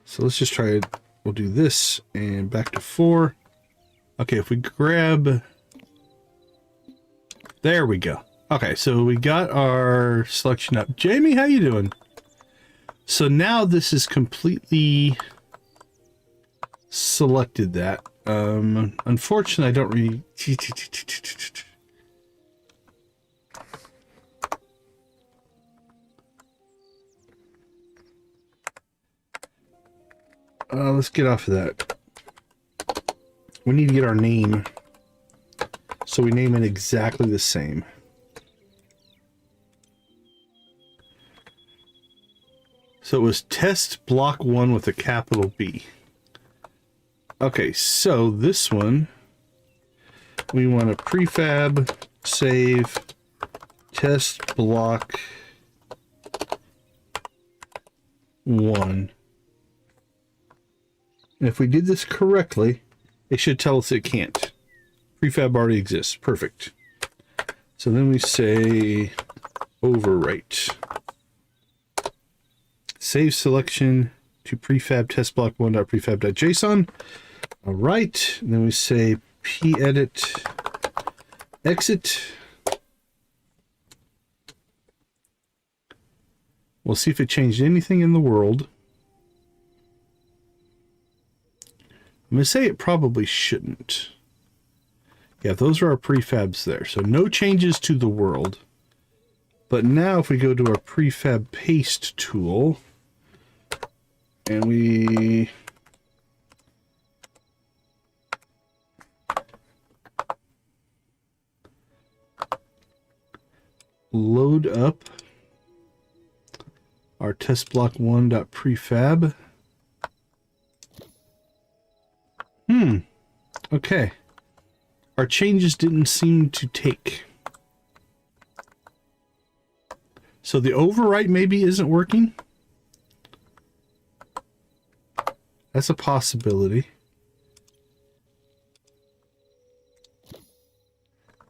So let's just try it. We'll do this and back to 4. Okay, if we grab... There we go. Okay, so we got our selection up. Jamie, how you doing? So now this is completely selected that. Unfortunately, I don't really... Let's get off of that. We need to get our name. So we name it exactly the same. So it was test block 1 with a capital B. Okay, so this one, we want to prefab, save, test block 1. And if we did this correctly, it should tell us it can't. Prefab already exists. Perfect. So then we say overwrite. Save selection to prefab test block 1.prefab.json. All right. And then we say pedit exit. We'll see if it changed anything in the world. I'm going to say it probably shouldn't. Yeah, those are our prefabs there. So no changes to the world. But now if we go to our prefab paste tool and we load up our test block 1.prefab. Okay. Our changes didn't seem to take. So the overwrite maybe isn't working. That's a possibility.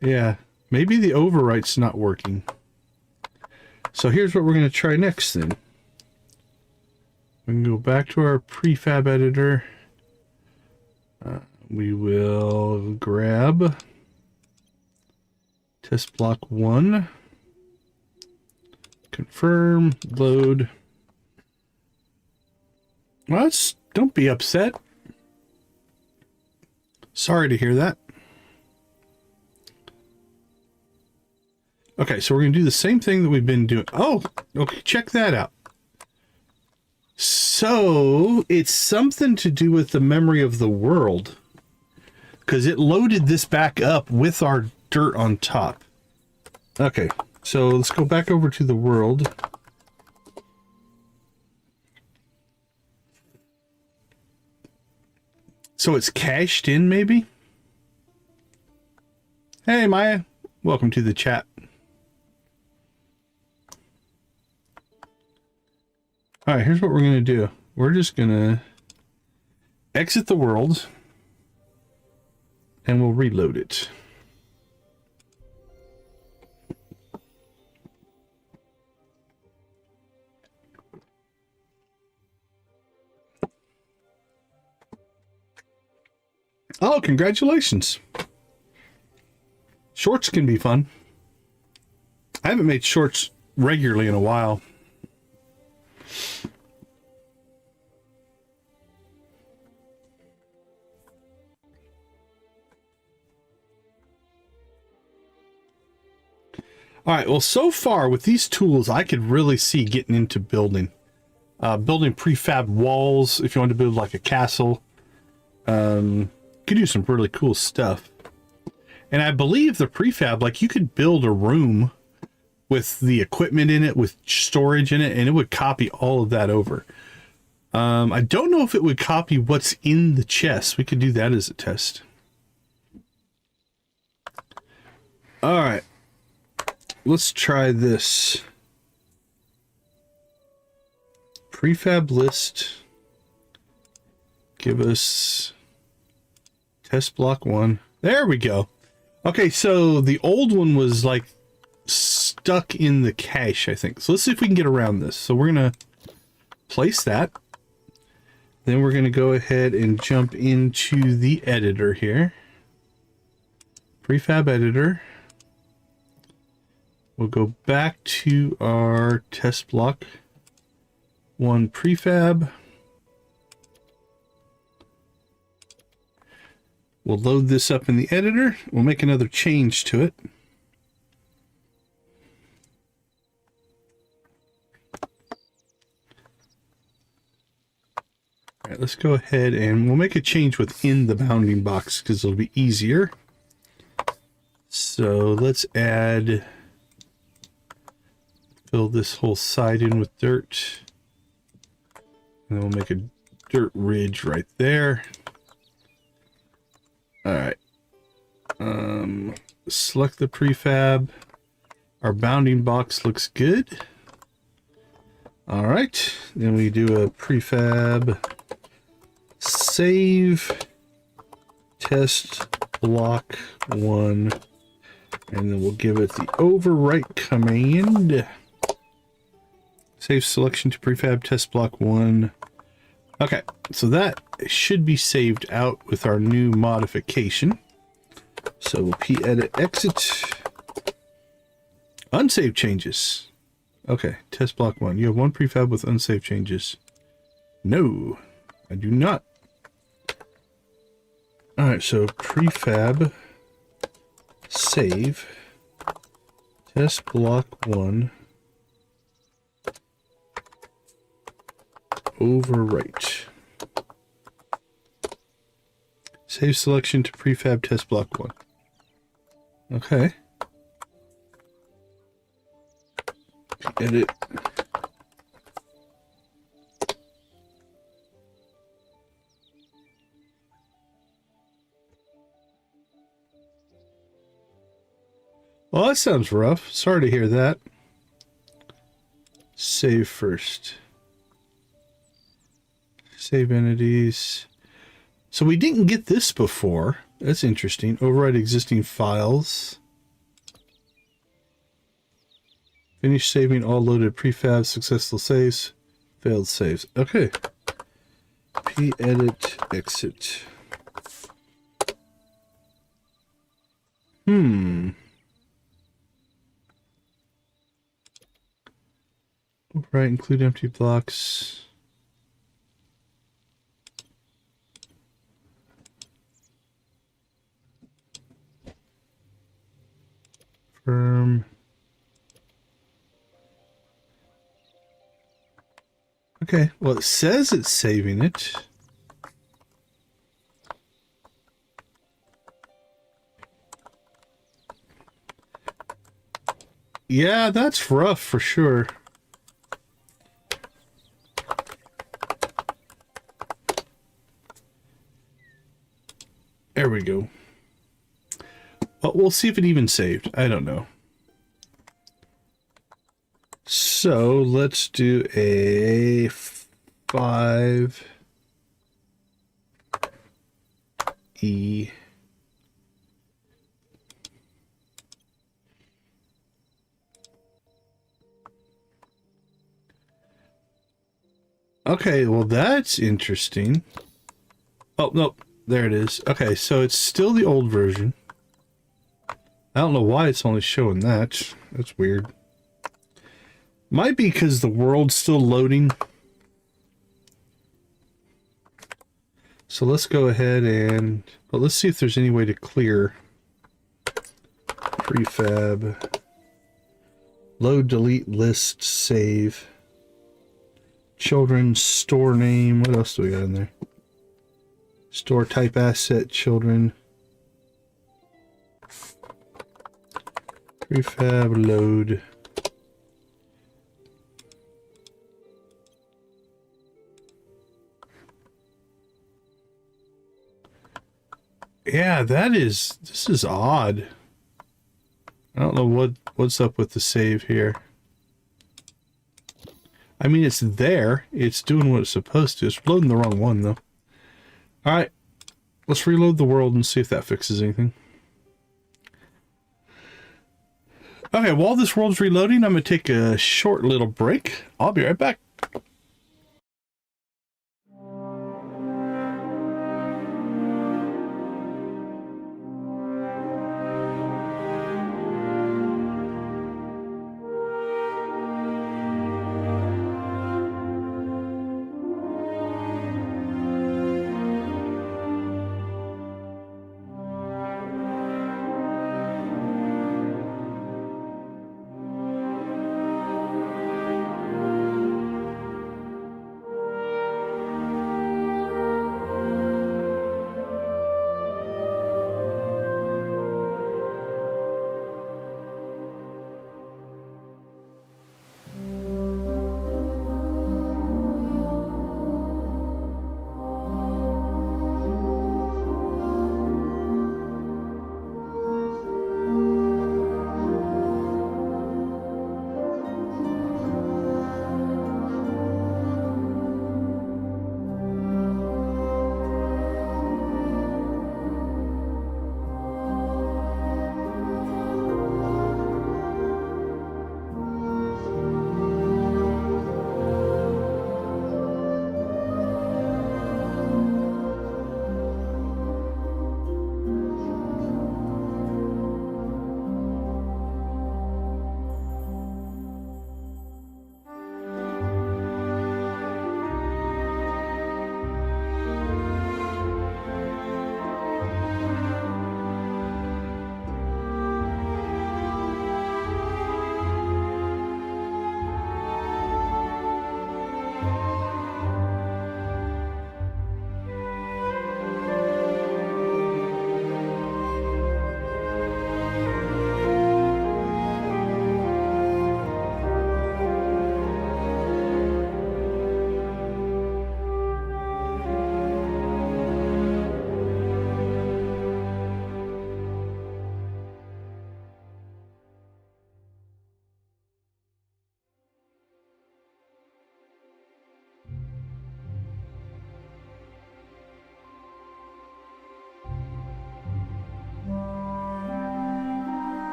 Yeah, maybe the overwrite's not working. So here's what we're going to try next then. We can go back to our prefab editor. We will grab test block 1, confirm, load. Well, don't be upset. Sorry to hear that. Okay, so we're going to do the same thing that we've been doing. Oh, okay, check that out. So it's something to do with the memory of the world, because it loaded this back up with our dirt on top. Okay, so let's go back over to the world. So it's cached in, maybe? Hey, Maya. Welcome to the chat. All right, here's what we're going to do. We're just going to exit the world and we'll reload it. Oh, congratulations. Shorts can be fun. I haven't made shorts regularly in a while. All right, well, so far with these tools, I could really see getting into building. Building prefab walls, if you want to build like a castle. Could do some really cool stuff. And I believe the prefab, like you could build a room with the equipment in it, with storage in it, and it would copy all of that over. I don't know if it would copy what's in the chest. We could do that as a test. All right. Let's try this. Prefab list. Give us test block 1. There we go. Okay, so the old one was like stuck in the cache, I think. So let's see if we can get around this. So we're going to place that. Then we're going to go ahead and jump into the editor here. Prefab editor. We'll go back to our test block 1 prefab. We'll load this up in the editor. We'll make another change to it. All right, let's go ahead and we'll make a change within the bounding box because it'll be easier. So let's add, fill this whole side in with dirt. And then we'll make a dirt ridge right there. All right. Select the prefab. Our bounding box looks good. All right. Then we do a prefab save test block 1, and then we'll give it the overwrite command. Save selection to prefab test block 1. Okay, so that should be saved out with our new modification. So we'll p-edit exit. Unsaved changes. Okay, test block 1. You have 1 prefab with unsaved changes. No, I do not. Alright, so prefab save test block 1 overwrite. Save selection to prefab test block 1. Okay. Edit. Well, that sounds rough. Sorry to hear that. Save first. Save entities. So we didn't get this before. That's interesting. Override existing files. Finish saving all loaded prefab. Successful saves. Failed saves. Okay. P-edit exit. Override include empty blocks. Firm. Okay, well, it says it's saving it. Yeah, that's rough for sure. There we go. Well, we'll see if it even saved. I don't know. So let's do a 5 E Okay, well that's interesting. Oh, no, there it is. Okay, so it's still the old version. I don't know why it's only showing that. That's weird. Might be because the world's still loading. So let's go ahead and... Well, let's see if there's any way to clear. Prefab. Load, delete, list, save. Children, store name. What else do we got in there? Store type asset, children. Prefab, load. Yeah, this is odd. I don't know what's up with the save here. I mean, it's there. It's doing what it's supposed to. It's loading the wrong one, though. Alright. Let's reload the world and see if that fixes anything. Okay, while this world's reloading, I'm going to take a short little break. I'll be right back.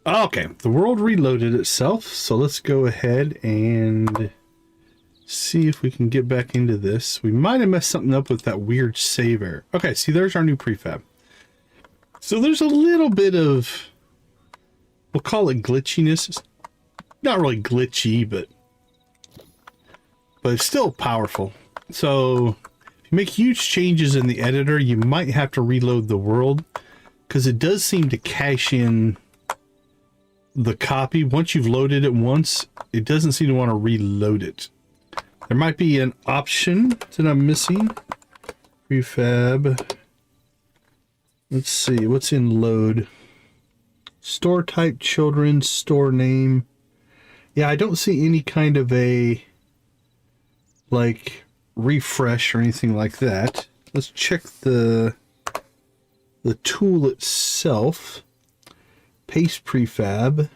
Okay, the world reloaded itself, so let's go ahead and see if we can get back into this. We might have messed something up with that weird save error. Okay, see, there's our new prefab. So there's a little bit of, we'll call it glitchiness. It's not really glitchy, but it's still powerful. So if you make huge changes in the editor, you might have to reload the world, because it does seem to cache in the copy. Once you've loaded it once, it doesn't seem to want to reload it. There might be an option that I'm missing. Prefab. Let's see, what's in load? Store type, children, store name. Yeah, I don't see any kind of a, like, refresh or anything like that. Let's check the tool itself. Paste prefab.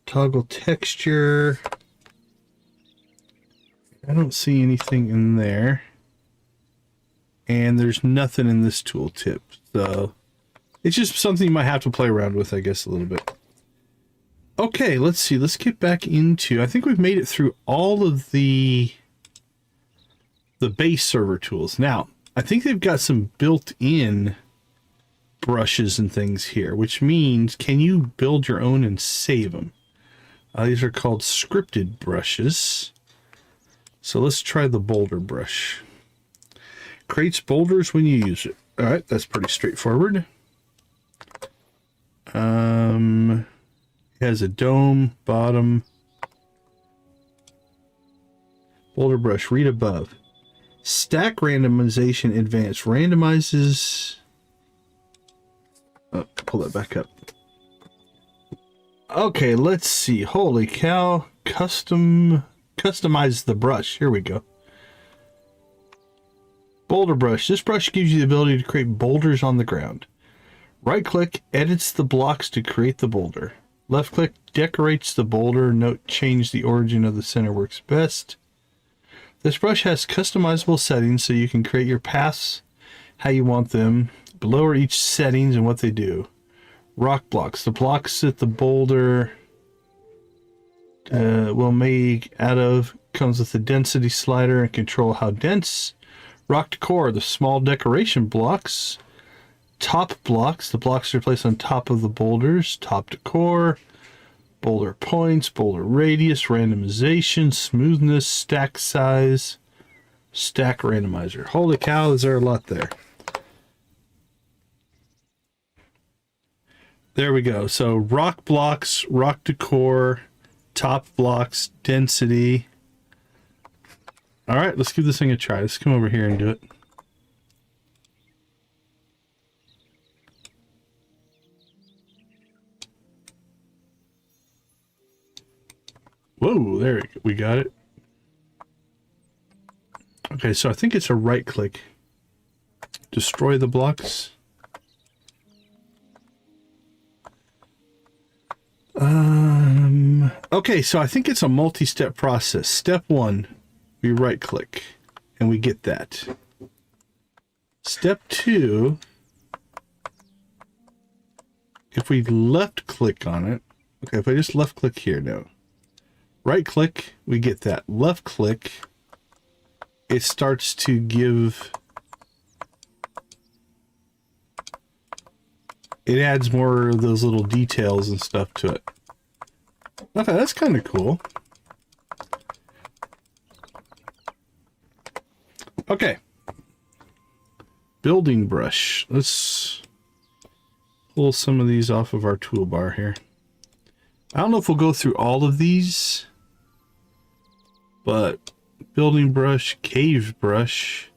Toggle texture. I don't see anything in there. And there's nothing in this tooltip. So it's just something you might have to play around with, I guess, a little bit. Okay, let's see. Let's get back into... I think we've made it through all of the base server tools. Now, I think they've got some built-in brushes and things here, which means can you build your own and save them? These are called scripted brushes. So let's try the boulder brush. Creates boulders when you use it. All right, that's pretty straightforward. It has a dome, bottom. Boulder brush, read above. Stack randomization advanced randomizes. Oh, pull that back up. Okay, let's see. Holy cow. Customize the brush. Here we go. Boulder brush. This brush gives you the ability to create boulders on the ground. Right click edits the blocks to create the boulder. Left click decorates the boulder. Note change the origin of the center works best. This brush has customizable settings so you can create your paths how you want them. Below are each settings and what they do. Rock blocks. The blocks that the boulder will make out of comes with a density slider and control how dense. Rock decor. The small decoration blocks. Top blocks. The blocks are placed on top of the boulders. Top decor. Boulder points. Boulder radius. Randomization. Smoothness. Stack size. Stack randomizer. Holy cow, is there a lot there. There we go. So rock blocks, rock decor, top blocks, density. All right, let's give this thing a try. Let's come over here and do it. Whoa, there we got it. Okay, so I think it's a right click. Destroy the blocks. Okay, so I think it's a multi-step process. Step one, we right click and we get that. Step two, if we left click on it, okay, if I just left click here, no. Right click, we get that. Left click, it starts to give, it adds more of those little details and stuff to it. Okay, that's kind of cool. Okay. Building brush. Let's pull some of these off of our toolbar here. I don't know if we'll go through all of these, but building brush, cave brush,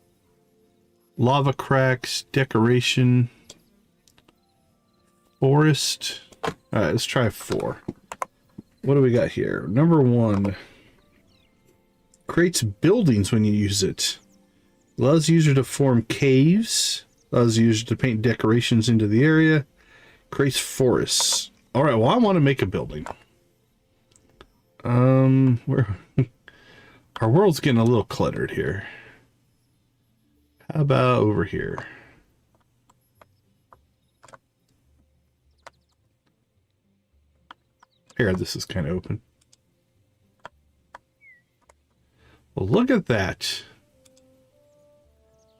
lava cracks, decoration, forest. All right, let's try 4. What do we got here? Number 1, creates buildings when you use it. Allows user to form caves. Allows user to paint decorations into the area. Creates forests. All right, well, I want to make a building. Where our world's getting a little cluttered here. How about over here? Here, this is kind of open. Well, look at that.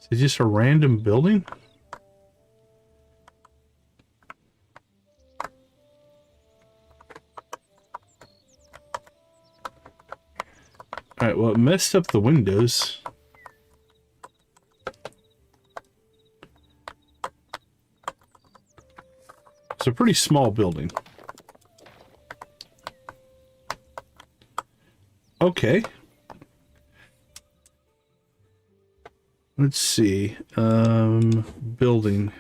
Is it just a random building? Alright, well, it messed up the windows. It's a pretty small building. Okay. Let's see. Building.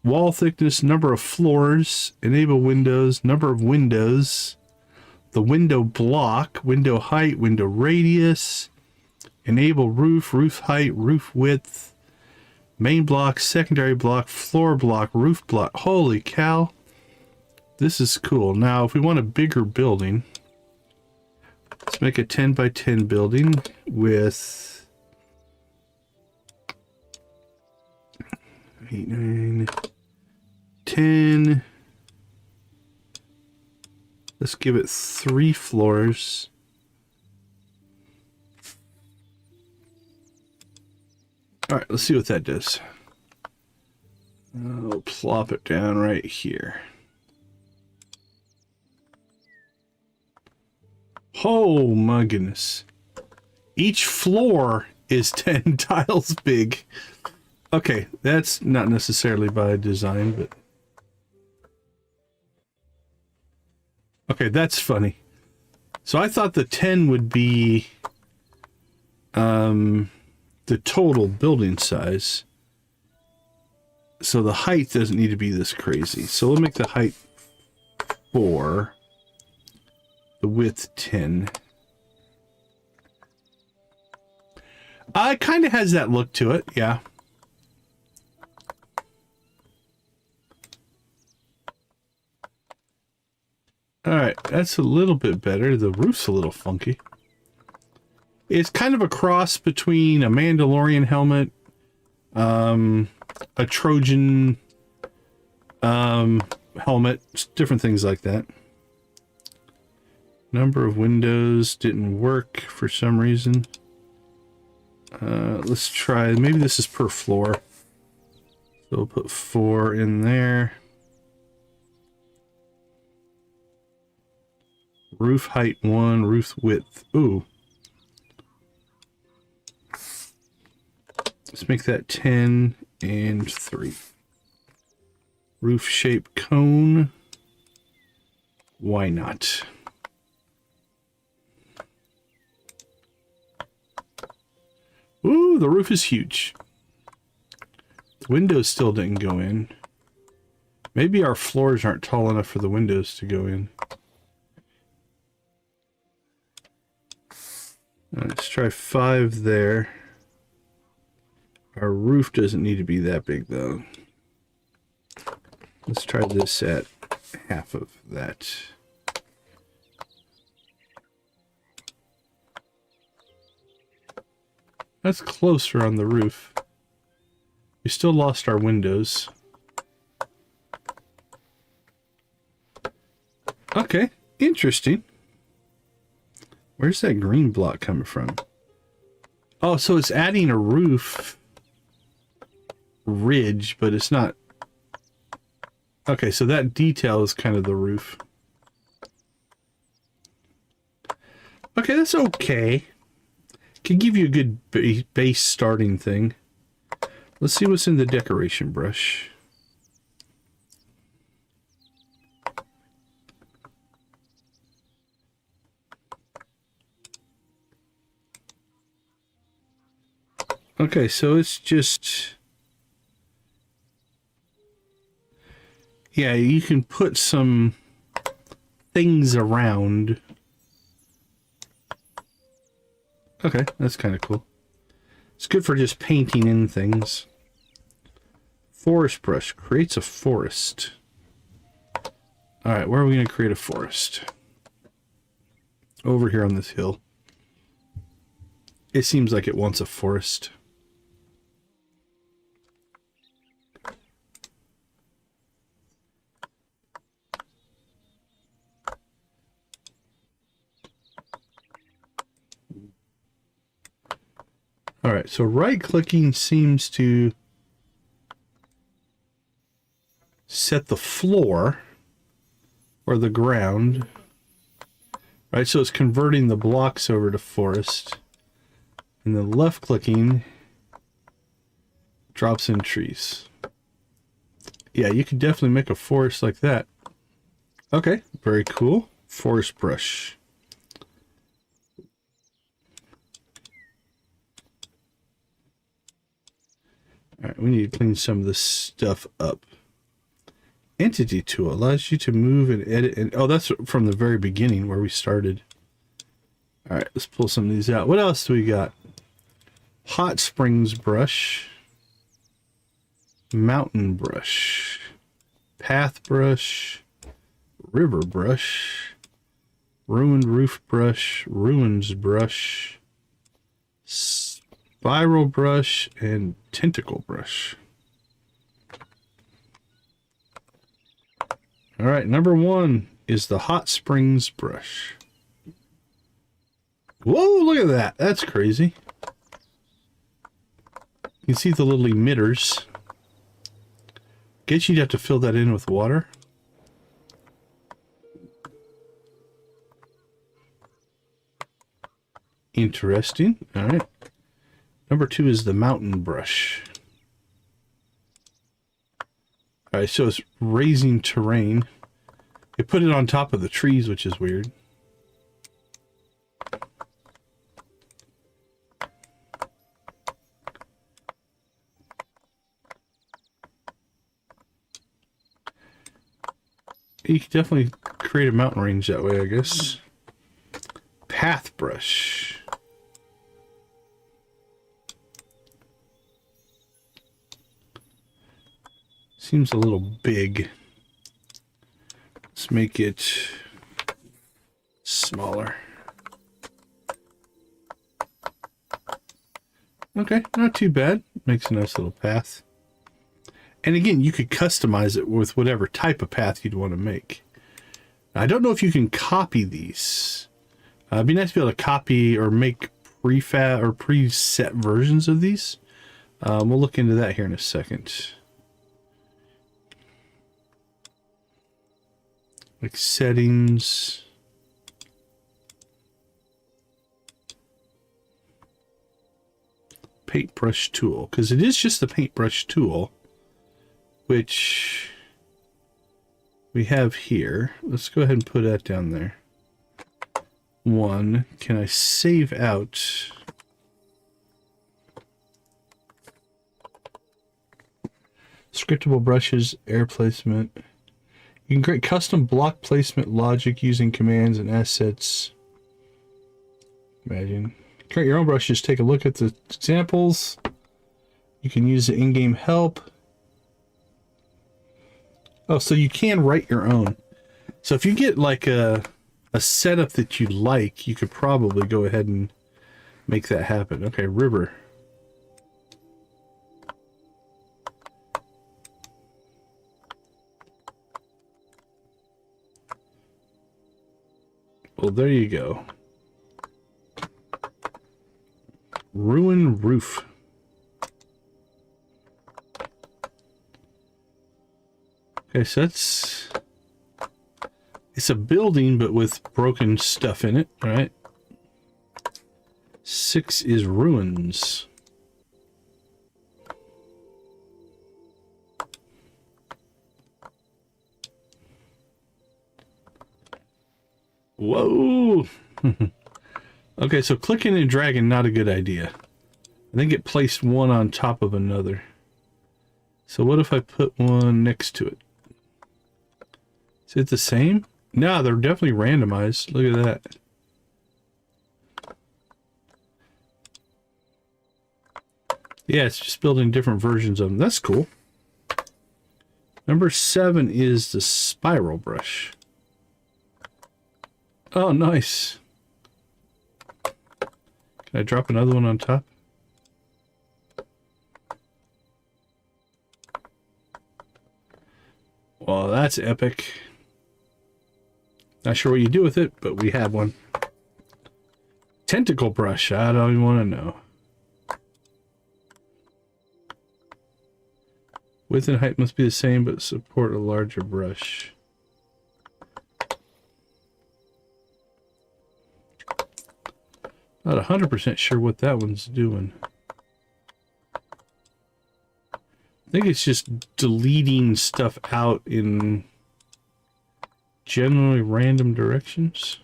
wall thickness, number of floors, enable windows, number of windows, the window block, window height, window radius, enable roof, roof height, roof width, main block, secondary block, floor block, roof block. Holy cow. This is cool. Now, if we want a bigger building, let's make a 10 by 10 building with 8, 9, 10. Let's give it 3 floors. All right, let's see what that does. I'll plop it down right here. Oh my goodness. Each floor is 10 tiles big. Okay, that's not necessarily by design, but... Okay, that's funny. So I thought the 10 would be the total building size. So the height doesn't need to be this crazy. So we'll make the height 4. The width 10. It kind of has that look to it, yeah. Alright, that's a little bit better. The roof's a little funky. It's kind of a cross between a Mandalorian helmet, a Trojan helmet, different things like that. Number of windows didn't work for some reason. Let's try, maybe this is per floor. So we'll put 4 in there. Roof height 1, roof width. Ooh. Let's make that 10 and 3. Roof shape cone. Why not? Ooh, the roof is huge. The windows still didn't go in. Maybe our floors aren't tall enough for the windows to go in. Let's try 5 there. Our roof doesn't need to be that big though. Let's try this at half of that. That's closer on the roof. We still lost our windows. Okay, interesting. Where's that green block coming from? Oh, so it's adding a roof ridge, but it's not. Okay, so that detail is kind of the roof. Okay, that's okay. Can give you a good base starting thing. Let's see what's in the decoration brush. Okay, so it's just... Yeah, you can put some things around. Okay, that's kind of cool. It's good for just painting in things. Forest brush creates a forest. Alright, where are we going to create a forest? Over here on this hill. It seems like it wants a forest. Alright, so right-clicking seems to set the floor or the ground. Right, so it's converting the blocks over to forest. And then left-clicking drops in trees. Yeah, you could definitely make a forest like that. Okay, very cool. Forest brush. Alright, we need to clean some of this stuff up. Entity tool allows you to move and edit. And oh, that's from the very beginning where we started. All right, let's pull some of these out. What else do we got? Hot springs brush, mountain brush, path brush, river brush, ruined roof brush, ruins brush, spiral brush, and tentacle brush. All right, number 1 is the hot springs brush. Whoa, look at that. That's crazy. You can see the little emitters. Guess you'd have to fill that in with water. Interesting. All right. Number 2 is the mountain brush. All right, so it's raising terrain. They put it on top of the trees, which is weird. You can definitely create a mountain range that way, I guess. Path brush. Seems a little big. Let's make it smaller. Okay, not too bad. Makes a nice little path. And again, you could customize it with whatever type of path you'd want to make. I don't know if you can copy these. It'd be nice to be able to copy or make prefab or preset versions of these. We'll look into that here in a second. Like settings. Paintbrush tool, because it is just the paintbrush tool, which we have here. Let's go ahead and put that down there. 1. Can I save out? Scriptable brushes, air placement. You can create custom block placement logic using commands and assets. Imagine. Create your own brushes. Take a look at the examples. You can use the in-game help. Oh, so you can write your own. So if you get like a setup that you like, you could probably go ahead and make that happen. Okay, river. Well, there you go. Ruin roof. Okay, so it's a building, but with broken stuff in it, all right? 6 is ruins. Whoa! Okay, so clicking and dragging, not a good idea. I think it placed one on top of another. So what if I put one next to it? Is it the same? No, they're definitely randomized. Look at that. Yeah, it's just building different versions of them. That's cool. Number 7 is the spiral brush. Oh, nice. Can I drop another one on top? Well, that's epic. Not sure what you do with it, but we have one. Tentacle brush. I don't even want to know. Width and height must be the same, but support a larger brush. Not 100% sure what that one's doing. I think it's just deleting stuff out in generally random directions.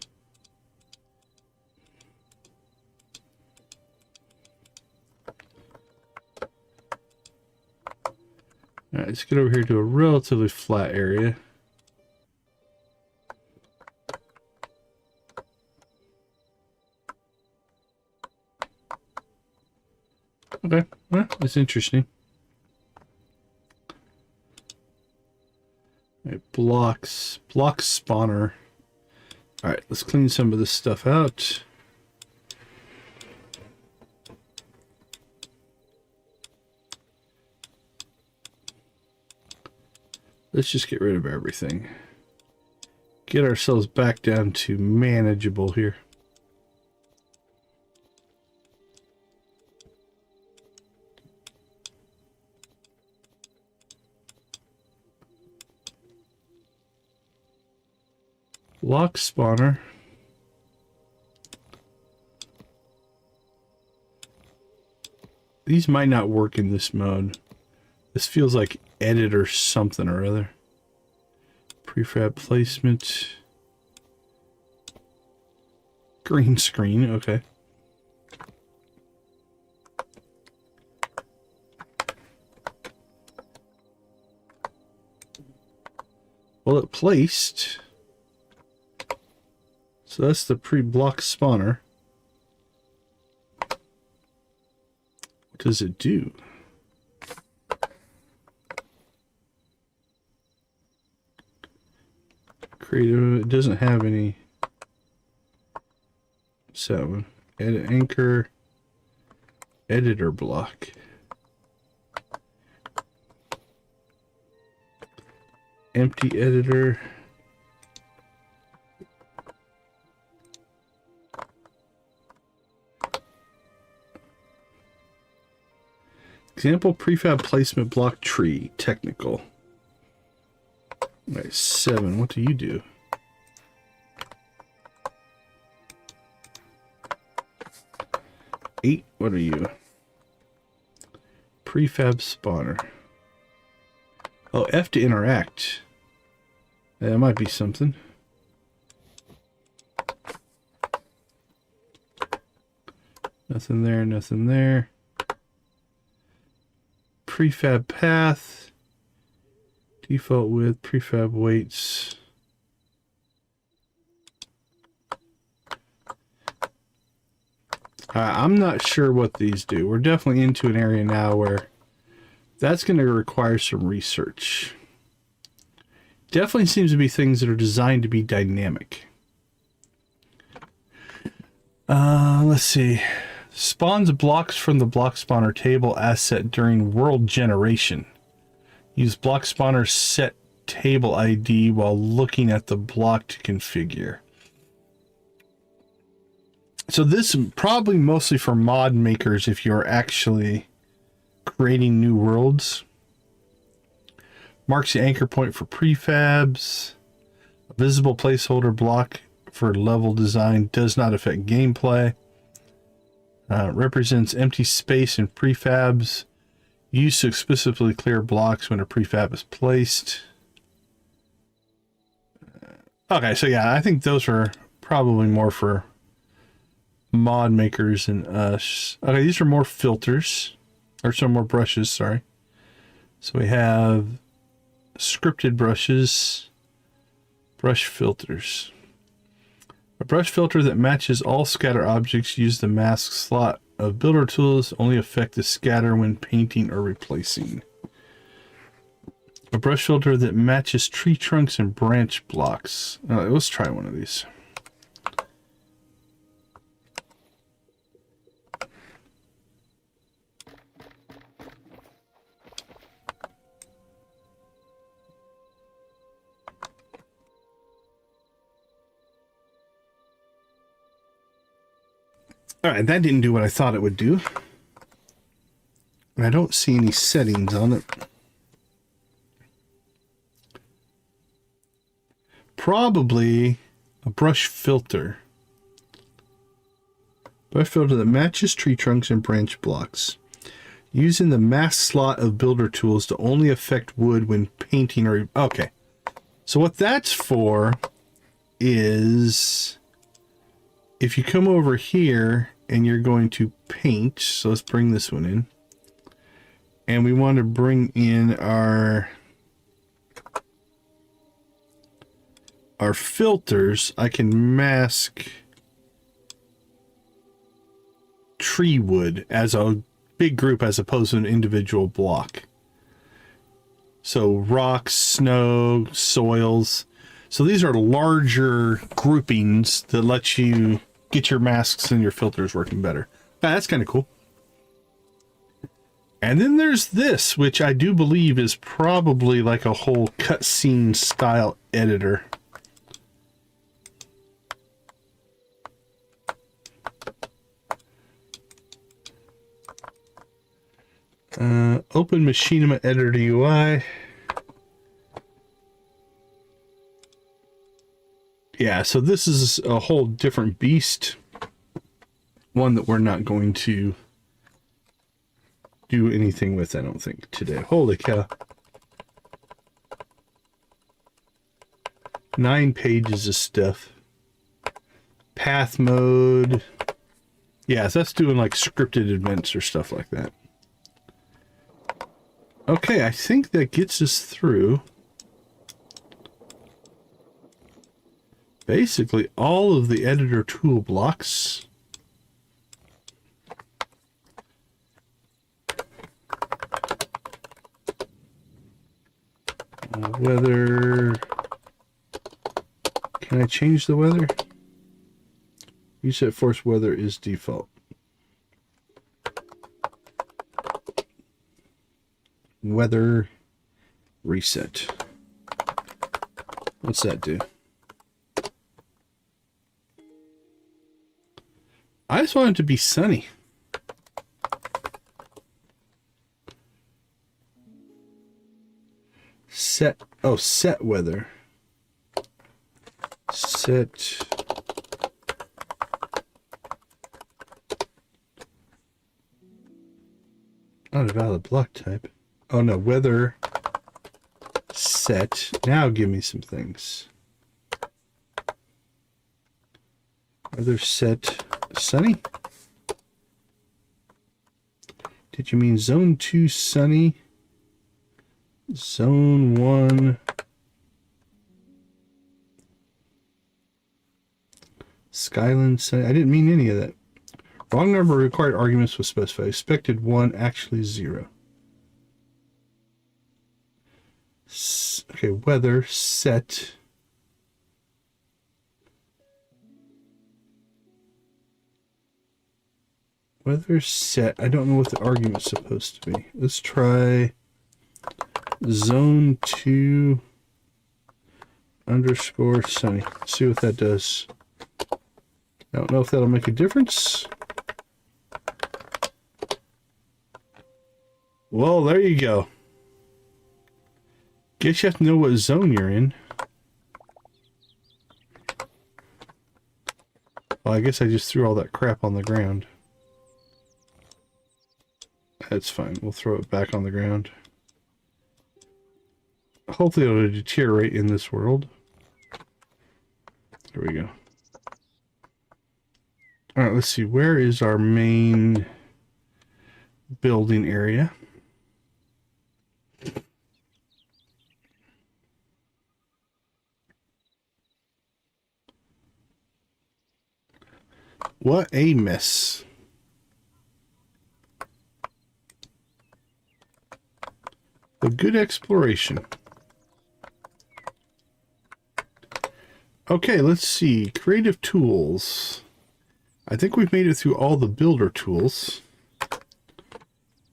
All right, let's get over here to a relatively flat area. Okay, well, that's interesting. All right, blocks, block spawner. All right, let's clean some of this stuff out. Let's just get rid of everything. Get ourselves back down to manageable here. Block spawner. These might not work in this mode. This feels like edit or something or other. Prefab placement. Green screen, okay. Well, it placed. So that's the pre-block spawner. What does it do? Creative, it doesn't have any. So, edit anchor, editor block. Empty editor. Example prefab placement block tree, technical. All right, 7, what do you do? Eight, what are you? Prefab spawner. Oh, F to interact. That might be something. Nothing there, nothing there. Prefab path. Default width, prefab weights. I'm not sure what these do. We're definitely into an area now where that's going to require some research. Definitely seems to be things that are designed to be dynamic. Let's see. Spawns blocks from the block spawner table asset during world generation. Use block spawner set table ID while looking at the block to configure. So this is probably mostly for mod makers if you're actually creating new worlds. Marks the anchor point for prefabs. A visible placeholder block for level design does not affect gameplay. Represents empty space in prefabs. Used to explicitly clear blocks when a prefab is placed. Okay, so yeah, I think those are probably more for mod makers and us. Okay, these are more filters. Or some more brushes, sorry. So we have scripted brushes, brush filters. A brush filter that matches all scatter objects use the mask slot of builder tools, only affect the scatter when painting or replacing. A brush filter that matches tree trunks and branch blocks. Let's try one of these. All right, that didn't do what I thought it would do. And I don't see any settings on it. Probably a brush filter. Brush filter that matches tree trunks and branch blocks. Using the mask slot of builder tools to only affect wood when painting or... Okay. So what that's for is if you come over here and you're going to paint, so let's bring this one in. and we want to bring in our filters, I can mask tree wood as a big group as opposed to an individual block. So rocks, snow, soils. So these are larger groupings that let you get your masks and your filters working better. That's kind of cool. And then there's this, which I do believe is probably like a whole cutscene style editor. Open Machinima Editor UI. Yeah, so this is a whole different beast. One that we're not going to do anything with, I don't think, today. Holy cow. 9 pages of stuff. Path mode. Yeah, so that's doing like scripted events or stuff like that. Okay, I think that gets us through basically all of the editor tool blocks. Weather. Can I change the weather? Reset force weather is default. Weather reset. What's that do? I just want it to be sunny. Set, oh, set weather. Set. Not a valid block type. Oh no, weather set. Now give me some things. Weather set sunny. Did you mean zone 2 sunny? Zone 1 Skyline sunny. I didn't mean any of that. Wrong number of required arguments was specified. Expected 1, actually 0. Okay, weather set. Weather set. I don't know what the argument's supposed to be. Let's try zone 2 underscore sunny. See what that does. I don't know if that'll make a difference. Well, there you go. Guess you have to know what zone you're in. Well, I guess I just threw all that crap on the ground. That's fine. We'll throw it back on the ground. Hopefully it'll deteriorate in this world. There we go. Alright, let's see. Where is our main building area? What a mess. But good exploration. Okay, let's see. Creative tools. I think we've made it through all the builder tools.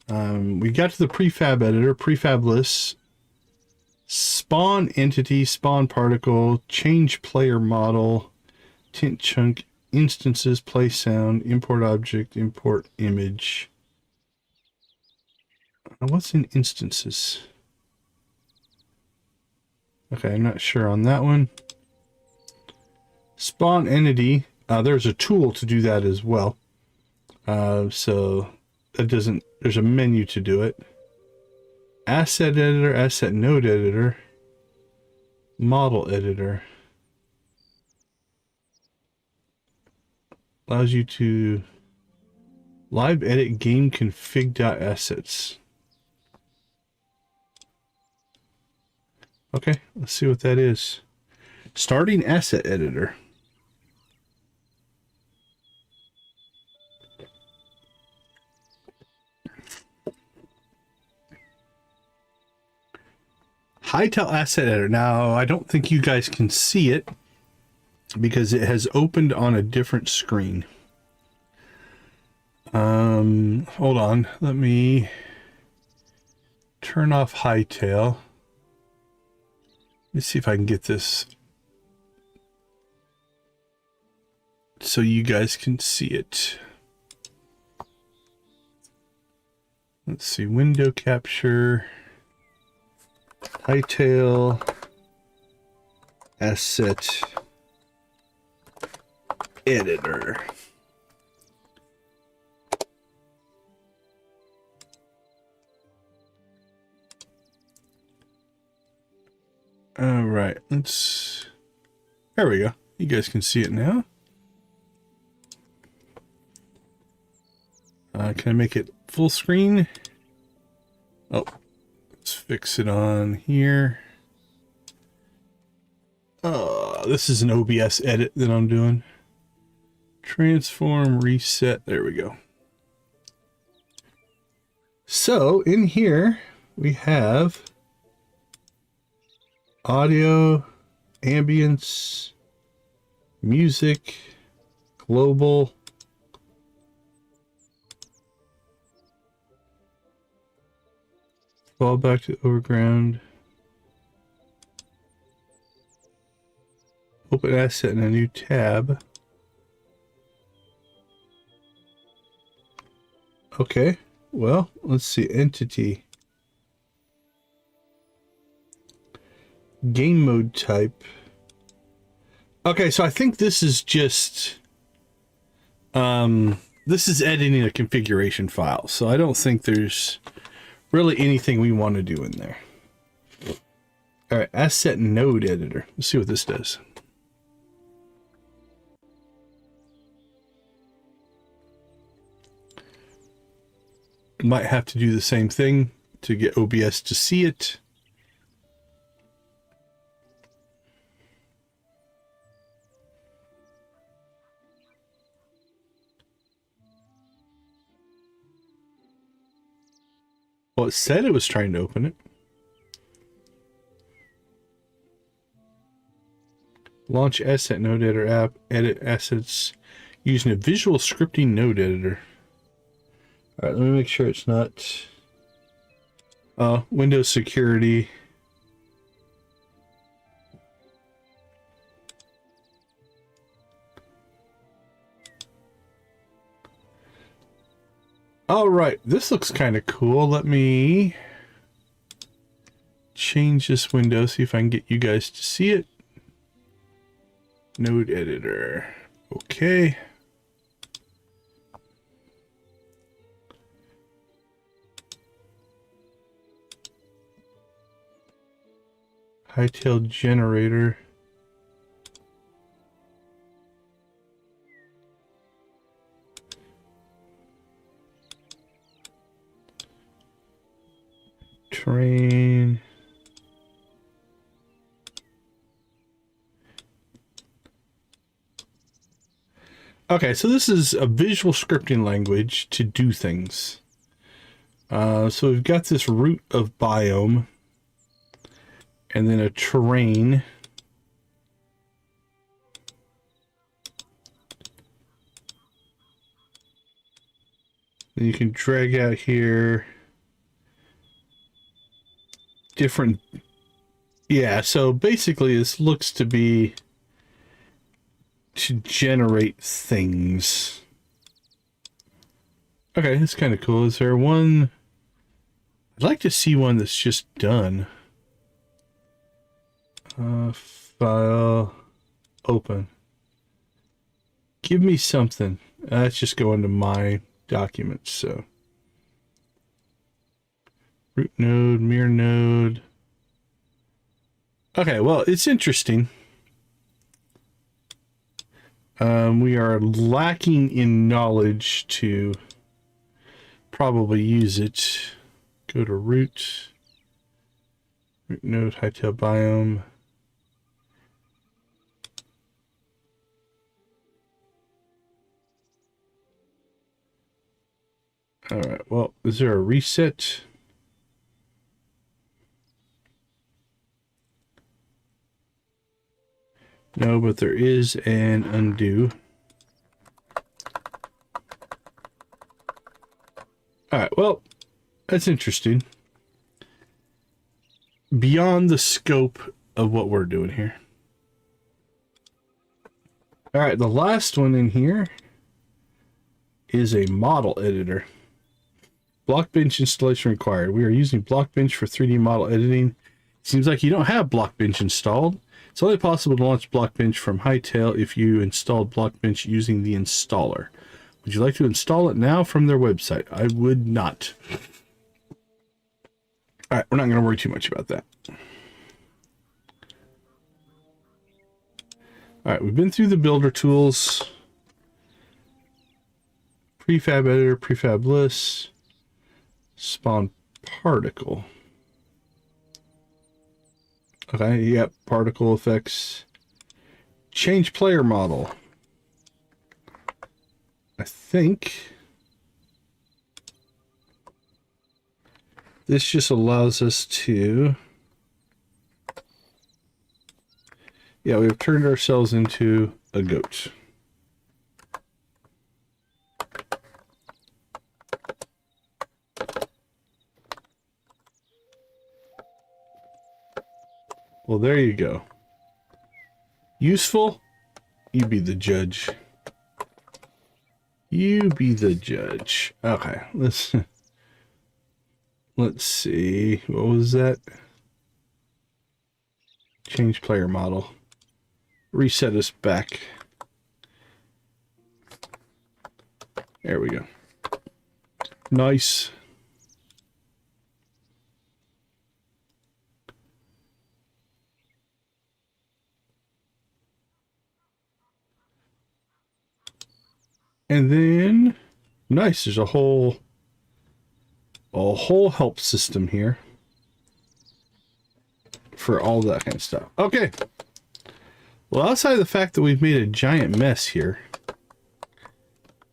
We got to the prefab editor, prefab lists, spawn entity, spawn particle, change player model, tint chunk, instances, play sound, import object, import image. What's in instances? Okay, I'm not sure on that one. Spawn entity. There's a tool to do that as well. So that doesn't, there's a menu to do it. Asset editor, asset node editor, model editor. Allows you to live edit game config.assets. Okay, let's see what that is. Starting asset editor. HYTALE asset editor. Now, I don't think you guys can see it because it has opened on a different screen. Hold on. Let me turn off HYTALE. Let's see if I can get this so you guys can see it. Let's see, window capture, HYTALE asset editor. All right, there we go. You guys can see it now. Can I make it full screen? Oh, let's fix it on here. This is an OBS edit that I'm doing. Transform, reset, there we go. So in here we have audio, ambience, music, global, fall back to overground, open asset in a new tab. Okay, well, let's see, entity. Game mode type. Okay, so I think this is just this is editing a configuration file, so I don't think there's really anything we want to do in there. All right, asset node editor. Let's see what this does. Might have to do the same thing to get OBS to see it. Well, it said it was trying to open it. Launch asset node editor app, edit assets using a visual scripting node editor. All right, let me make sure it's not Windows security. All right, this looks kind of cool. Let me change this window, see if I can get you guys to see it. Node editor. Okay. HYTALE generator. Train. Okay, so this is a visual scripting language to do things. So we've got this root of biome, and then a terrain. Then you can drag out here different. Yeah, so basically this looks to be to generate things. Okay, that's kind of cool. Is there one? I'd like to see one that's just done. File, open. Give me something. Let's just go into my documents. So root node, mirror node. Okay, well, it's interesting. We are lacking in knowledge to probably use it. Go to root. Root node, HYTALE biome. All right, well, is there a reset? No, but there is an undo. All right, well, that's interesting. Beyond the scope of what we're doing here. All right, the last one in here is a model editor. Blockbench installation required. We are using Blockbench for 3D model editing. Seems like you don't have Blockbench installed. It's only possible to launch Blockbench from HYTALE if you installed Blockbench using the installer. Would you like to install it now from their website? I would not. All right, we're not going to worry too much about that. All right, we've been through the builder tools. Prefab editor, prefab list, spawn particle. Okay, yep, particle effects. Change player model. I think this just allows us to... Yeah, we've turned ourselves into a goat. Well, there you go. Useful? You be the judge. You be the judge. Okay, let's see. What was that? Change player model. Reset us back. There we go. Nice. And then, nice, there's a whole help system here for all that kind of stuff. Okay. Well, outside of the fact that we've made a giant mess here,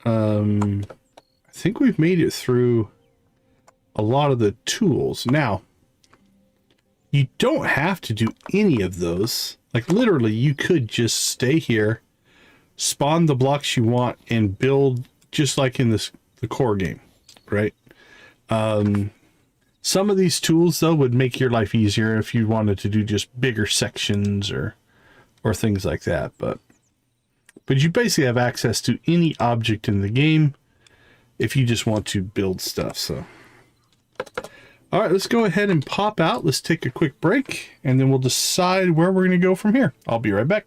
I think we've made it through a lot of the tools. Now, you don't have to do any of those. Like, literally, you could just stay here, spawn the blocks you want, and build just like in the core game, right? Some of these tools, though, would make your life easier if you wanted to do just bigger sections or things like that. But you basically have access to any object in the game if you just want to build stuff. So, all right, let's go ahead and pop out. Let's take a quick break, and then we'll decide where we're going to go from here. I'll be right back.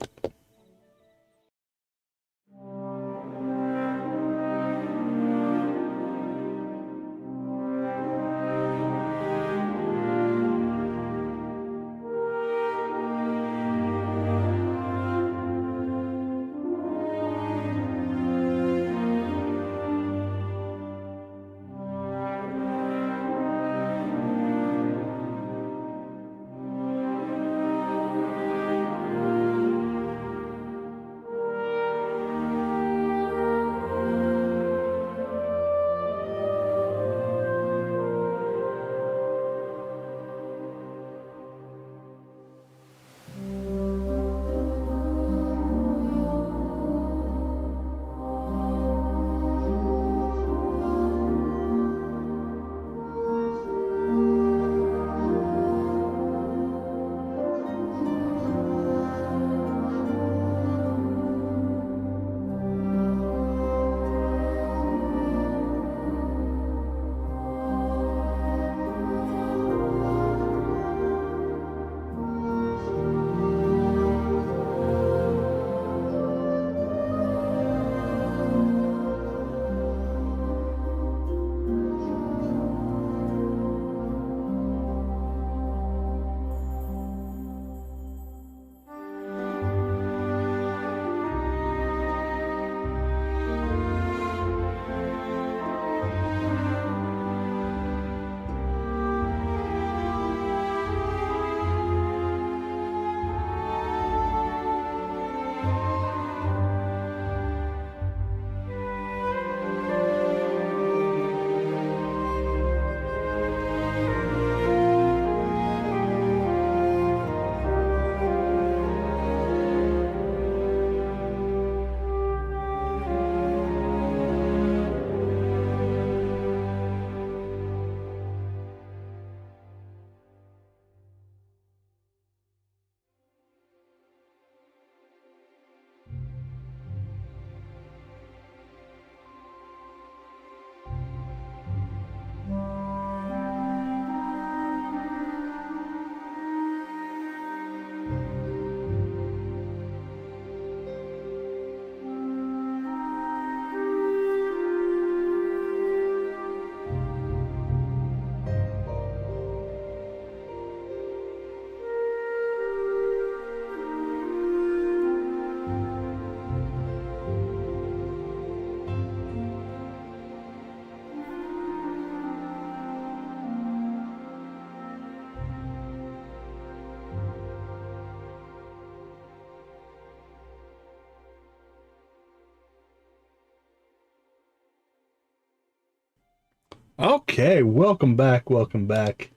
Okay, welcome back, welcome back.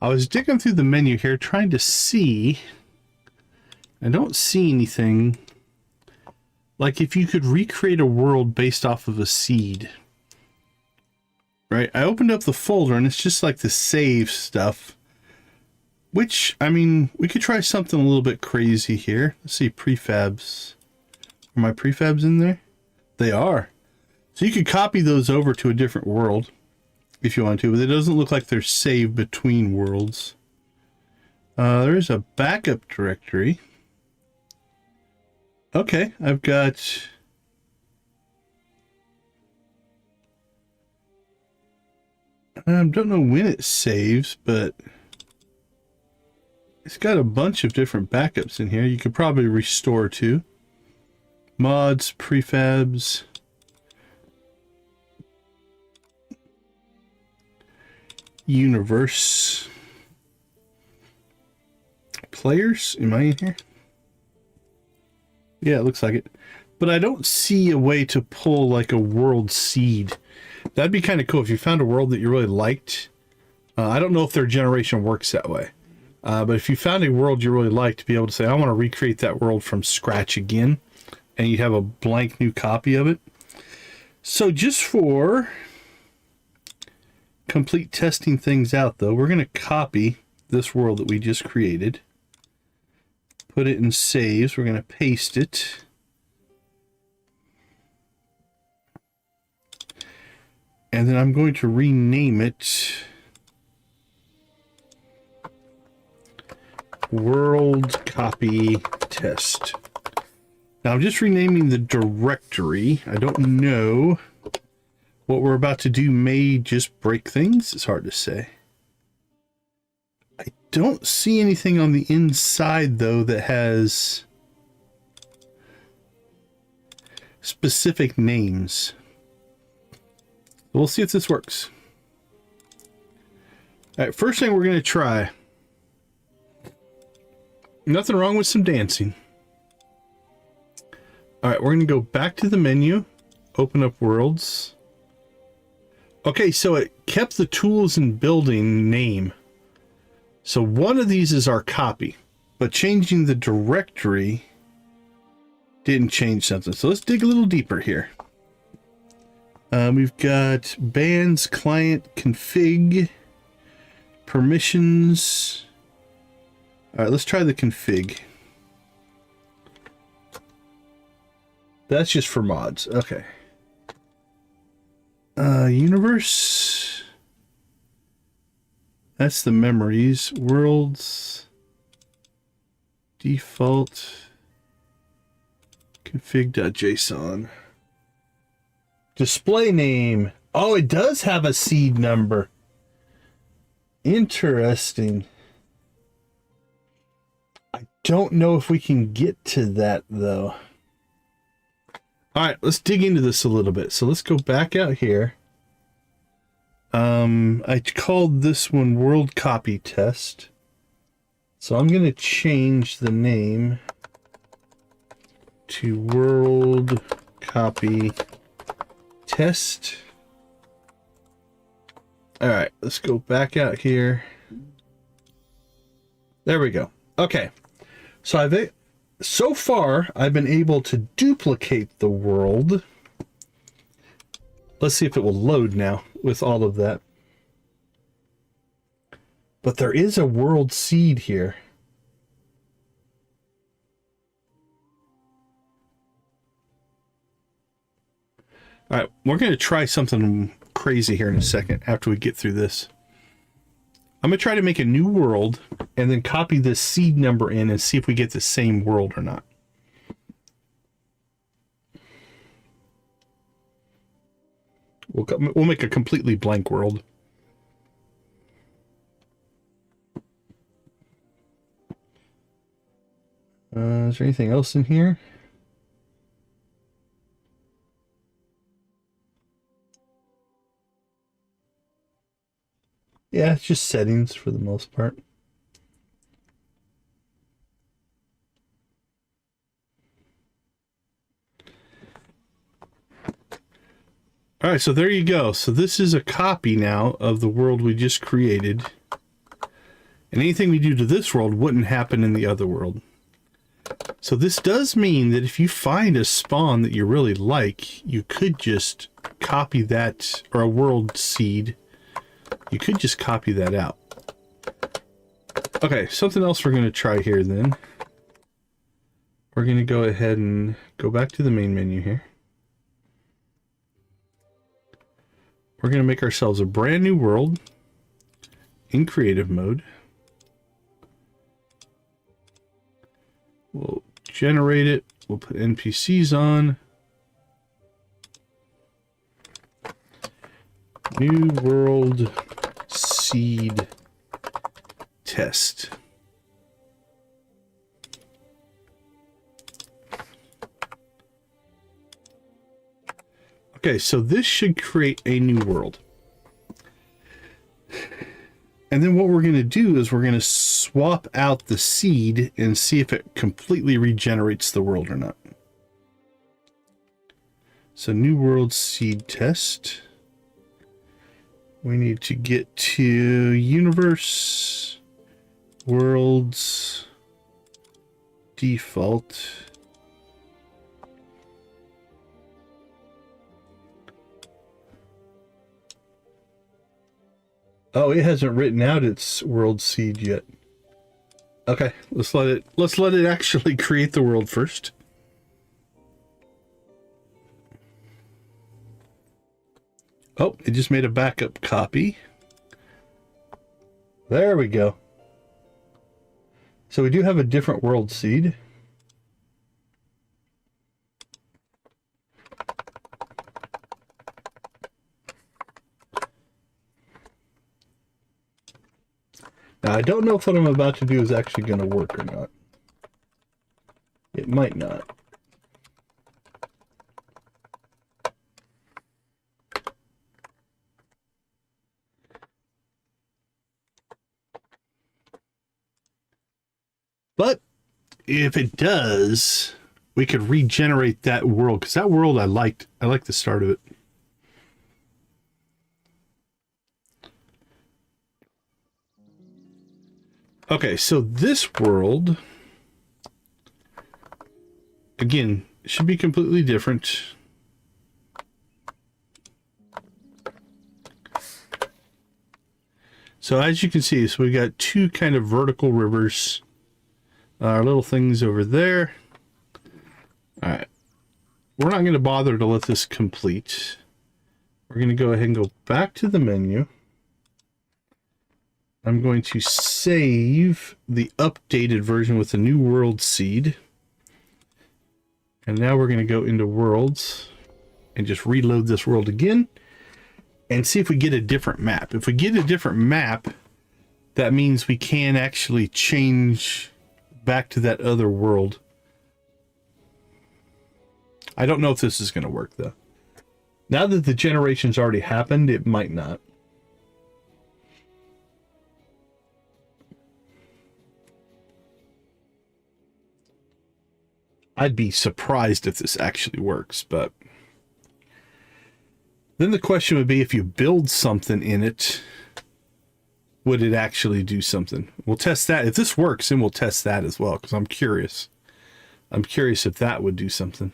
I was digging through the menu here trying to see. I don't see anything. Like if you could recreate a world based off of a seed. Right? I opened up the folder and it's just like the save stuff. Which, I mean, we could try something a little bit crazy here. Let's see, prefabs. Are my prefabs in there? They are. So you could copy those over to a different world if you want to, but it doesn't look like they're saved between worlds. There's a backup directory. Okay, I've got... I don't know when it saves, but it's got a bunch of different backups in here. You could probably restore to. Mods, prefabs. Universe. Players? Am I in here? Yeah, it looks like it. But I don't see a way to pull like a world seed. That'd be kind of cool if you found a world that you really liked. I don't know if their generation works that way. But if you found a world you really liked, to be able to say, I want to recreate that world from scratch again. And you have a blank new copy of it. So just for complete testing things out, though, we're going to copy this world that we just created. Put it in saves. We're going to paste it. And then I'm going to rename it World Copy Test. Now I'm just renaming the directory. I don't know. What we're about to do may just break things. It's hard to say. I don't see anything on the inside, though, that has specific names. We'll see if this works. All right, first thing we're going to try. Nothing wrong with some dancing. All right, we're going to go back to the menu, open up worlds. Okay, so it kept the tools and building name. So one of these is our copy, but changing the directory didn't change something. So let's dig a little deeper here. We've got bands, client, config, permissions. All right, let's try the config. That's just for mods. Okay. Universe. That's the memories. Worlds. Default. Config.json. Display name. Oh, it does have a seed number. Interesting. I don't know if we can get to that, though. All right, let's dig into this a little bit. So let's go back out here. I called this one World Copy Test. So I'm going to change the name to World Copy Test. All right, let's go back out here. There we go. Okay. So so far, I've been able to duplicate the world. Let's see if it will load now with all of that. But there is a world seed here. All right, we're going to try something crazy here in a second after we get through this. I'm going to try to make a new world and then copy this seed number in and see if we get the same world or not. We'll make a completely blank world. Is there anything else in here? Yeah, it's just settings for the most part. All right, so there you go. So this is a copy now of the world we just created. And anything we do to this world wouldn't happen in the other world. So this does mean that if you find a spawn that you really like, you could just copy that, or a world seed, you could just copy that out. Okay, something else we're going to try here then. We're going to go ahead and go back to the main menu here. We're going to make ourselves a brand new world in creative mode. We'll generate it. We'll put NPCs on. New world seed test. Okay, so this should create a new world. And then what we're going to do is we're going to swap out the seed and see if it completely regenerates the world or not. So new world seed test. We need to get to universe, worlds, default. Oh, it hasn't written out its world seed yet. Okay, let's let it actually create the world first. Oh, it just made a backup copy. There we go. So we do have a different world seed. Now, I don't know if what I'm about to do is actually going to work or not. It might not. But if it does, we could regenerate that world, because that world I liked. I like the start of it. Okay, so this world, again, should be completely different. So as you can see, so we got two kind of vertical rivers. Our little things over there. All right. We're not going to bother to let this complete. We're going to go ahead and go back to the menu. I'm going to save the updated version with the new world seed. And now we're going to go into worlds and just reload this world again and see if we get a different map. If we get a different map, that means we can actually change back to that other world. I don't know if this is going to work though. Now that the generation's already happened, it might not. I'd be surprised if this actually works, but then the question would be, if you build something in it, would it actually do something? We'll test that. If this works, then we'll test that as well, because I'm curious. I'm curious if that would do something.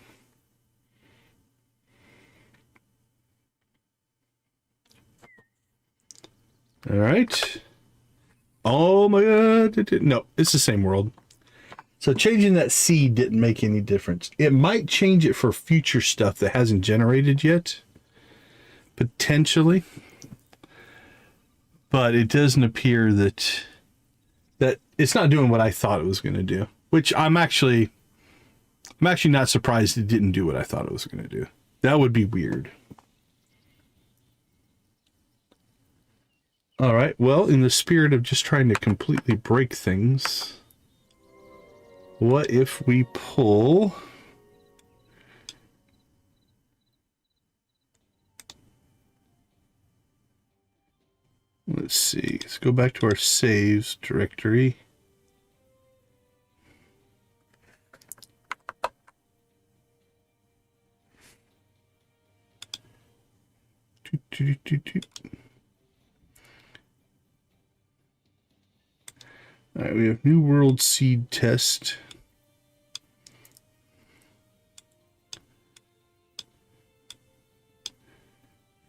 All right. Oh my God. No, it's the same world. So changing that seed didn't make any difference. It might change it for future stuff that hasn't generated yet. Potentially. But it doesn't appear that it's not doing what I thought it was going to do. Which I'm actually not surprised it didn't do what I thought it was going to do. That would be weird. All right. Well, in the spirit of just trying to completely break things, what if we pull... Let's see. Let's go back to our saves directory. All right, we have New World Seed Test.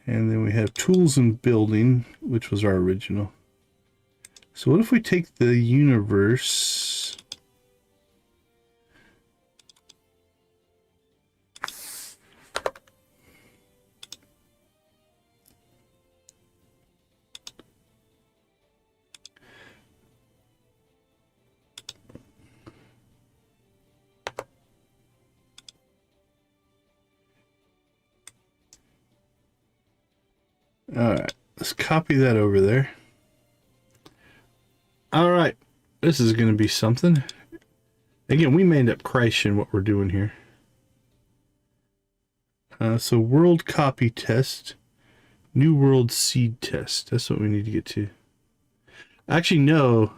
And then we have Tools and Building, which was our original. So what if we take the universe? All right, let's copy that over there. All right, this is going to be something. Again, we may end up crashing what we're doing here. So world copy test, new world seed test. That's what we need to get to. Actually, no.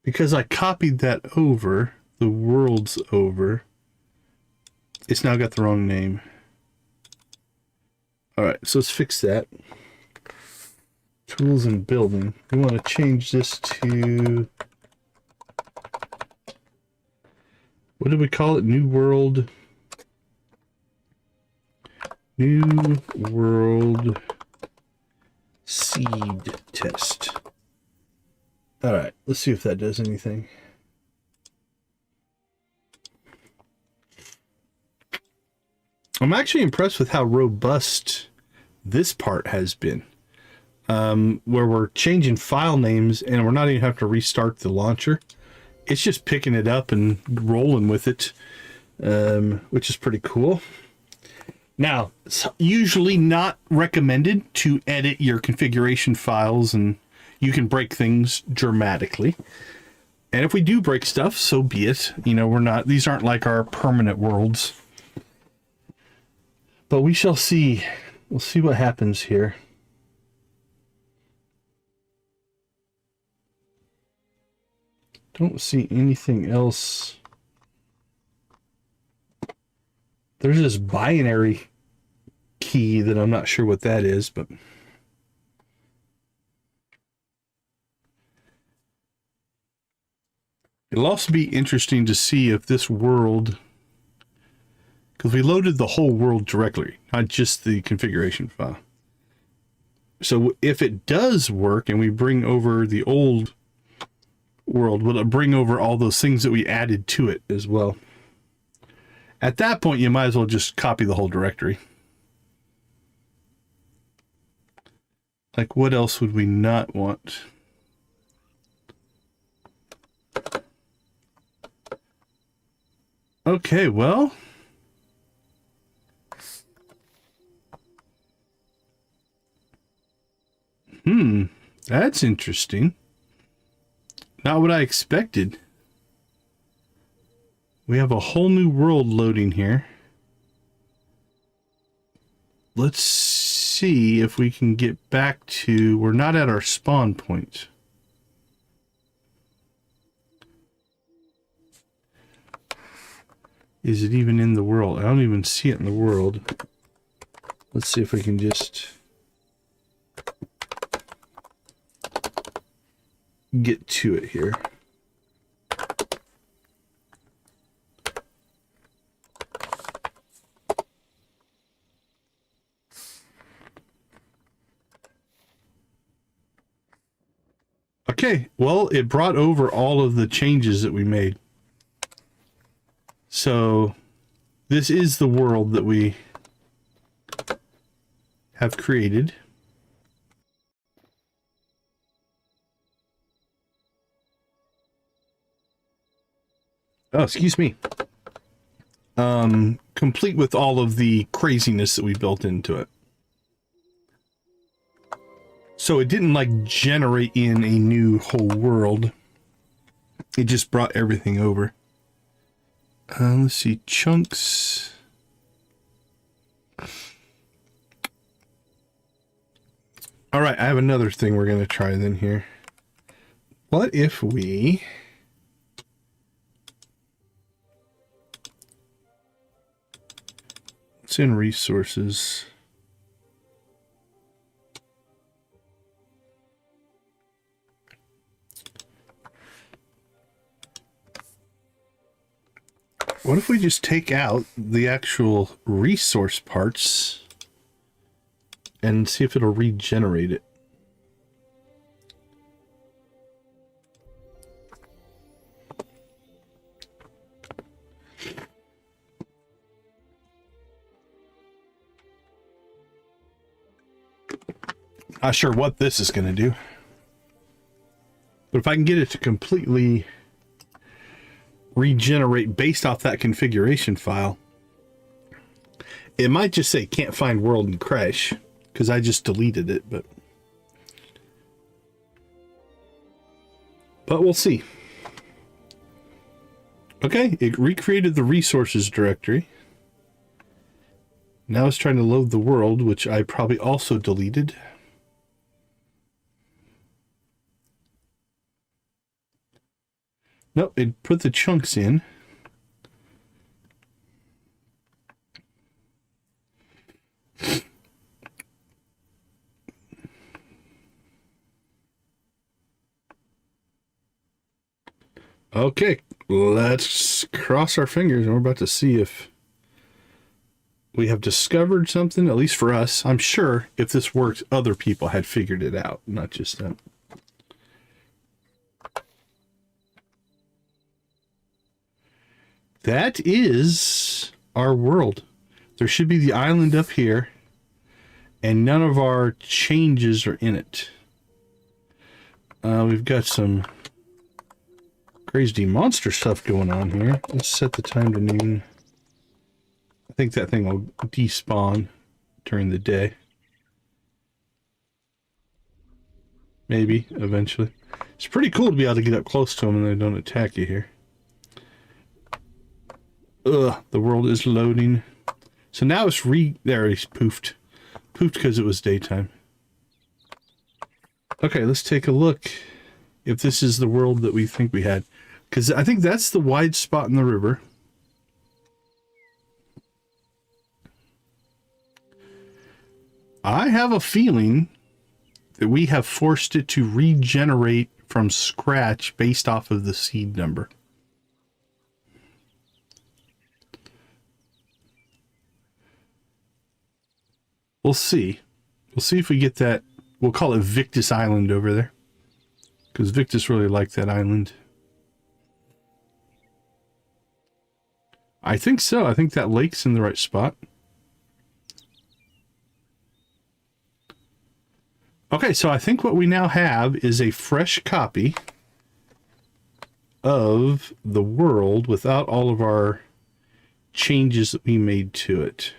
Because I copied that over, the world's over. It's now got the wrong name. All right, so let's fix that. Tools and Building. We want to change this to, what did we call it? New World Seed Test. All right, let's see if that does anything. I'm actually impressed with how robust this part has been. Where we're changing file names and we're not even having to restart the launcher. It's just picking it up and rolling with it, which is pretty cool. Now, it's usually not recommended to edit your configuration files, and you can break things dramatically. And if we do break stuff, so be it. You know, these aren't like our permanent worlds. But we shall see. We'll see what happens here. Don't see anything else. There's this binary key that I'm not sure what that is, but it'll also be interesting to see if this world, because we loaded the whole world directly, not just the configuration file. So if it does work and we bring over the old world, will it bring over all those things that we added to it as well? At that point, you might as well just copy the whole directory. Like, what else would we not want? Okay, well, that's interesting. Not what I expected. We have a whole new world loading here. Let's see if we can get back to, we're not at our spawn point. Is it even in the world? I don't even see it in the world. Let's see if we can just get to it here. Okay, well, it brought over all of the changes that we made. So this is the world that we have created. Oh, excuse me. Complete with all of the craziness that we built into it. So it didn't like generate in a new whole world. It just brought everything over. Let's see, chunks. All right, I have another thing we're going to try then here. What if we It's in resources. What if we just take out the actual resource parts and see if it'll regenerate it? Not sure what this is going to do. But if I can get it to completely regenerate based off that configuration file, it might just say can't find world and crash because I just deleted it, but we'll see. Okay, it recreated the resources directory. Now it's trying to load the world, which I probably also deleted. Nope, it put the chunks in. Okay, let's cross our fingers and we're about to see if we have discovered something, at least for us. I'm sure if this worked, other people had figured it out, not just them. That is our world. There should be the island up here, and none of our changes are in it. We've got some crazy monster stuff going on here. Let's set the time to noon. I think that thing will despawn during the day. Maybe, eventually. It's pretty cool to be able to get up close to them and they don't attack you here. Ugh, the world is loading. So now it's there, he's poofed. Poofed because it was daytime. Okay, let's take a look if this is the world that we think we had. Because I think that's the wide spot in the river. I have a feeling that we have forced it to regenerate from scratch based off of the seed number. We'll see. We'll see if we get that. We'll call it Victus Island over there. Because Victus really liked that island. I think so. I think that lake's in the right spot. Okay, so I think what we now have is a fresh copy of the world without all of our changes that we made to it.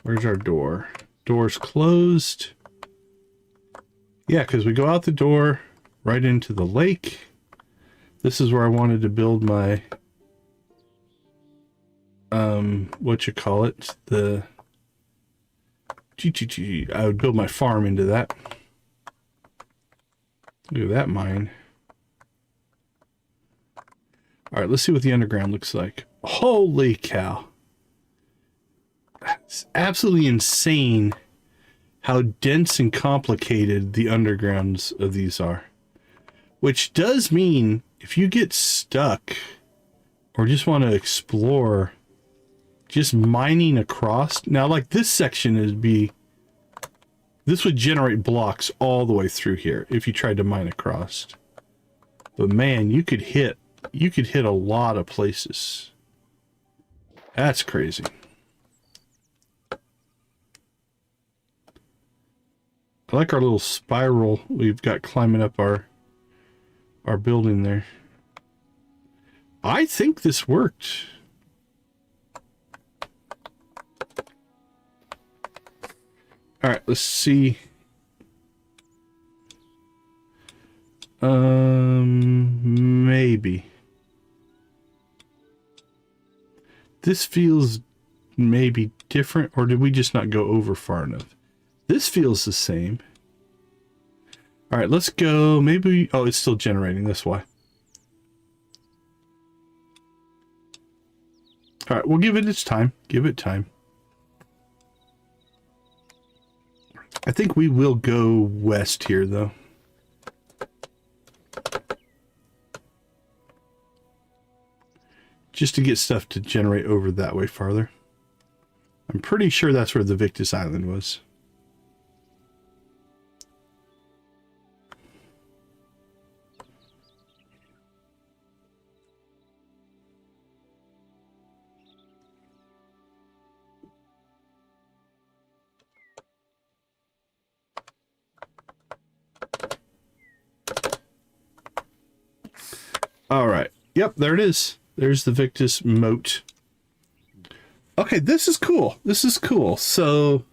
Where's our door? Door's closed. Yeah, because we go out the door right into the lake. This is where I wanted to build my what you call it? I would build my farm into that. Look at that mine. All right, let's see what the underground looks like. Holy cow. It's absolutely insane how dense and complicated the undergrounds of these are. Which does mean if you get stuck or just want to explore, just mining across. Now, like this section this would generate blocks all the way through here if you tried to mine across. But man, you could hit a lot of places. That's crazy. I like our little spiral we've got climbing up our building there. I think this worked. All right, let's see. Maybe. This feels maybe different, or did we just not go over far enough? This feels the same. All right, let's go. Maybe, oh, it's still generating. That's why. All right, we'll give it its time. Give it time. I think we will go west here, though. Just to get stuff to generate over that way farther. I'm pretty sure that's where the Victus Island was. All right. Yep, there it is. There's the Victus moat. Okay, this is cool. This is cool. So,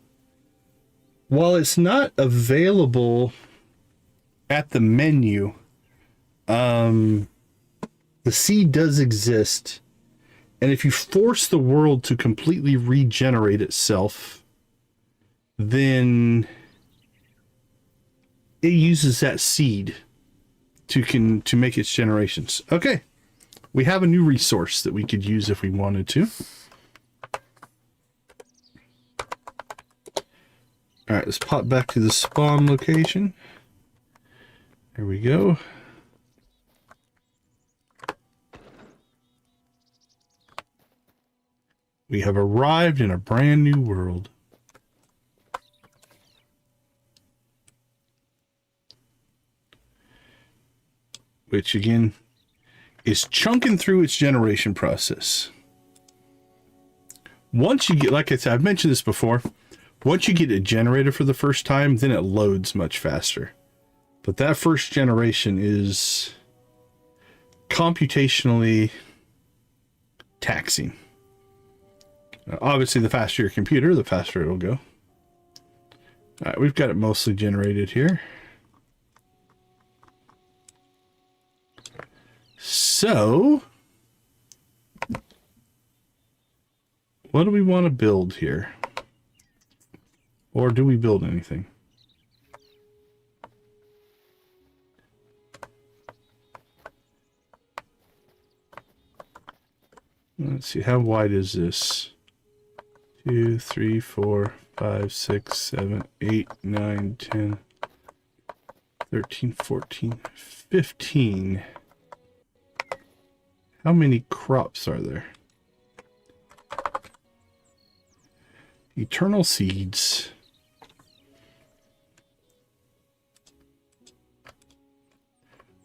while it's not available at the menu, the seed does exist. And if you force the world to completely regenerate itself, then it uses that seed to make its generations. Okay. We have a new resource that we could use if we wanted to. All right, let's pop back to the spawn location. There we go. We have arrived in a brand new world. Which again is chunking through its generation process. Once you get, like I said, I've mentioned this before, once you get it generated for the first time, then it loads much faster. But that first generation is computationally taxing. Now, obviously, the faster your computer, the faster it'll go. All right, we've got it mostly generated here. So, what do we want to build here? Or do we build anything? Let's see, how wide is this? 2, 3, 4, 5, 6, 7, 8, 9, 10, 13, 14, 15. How many crops are there? Eternal seeds.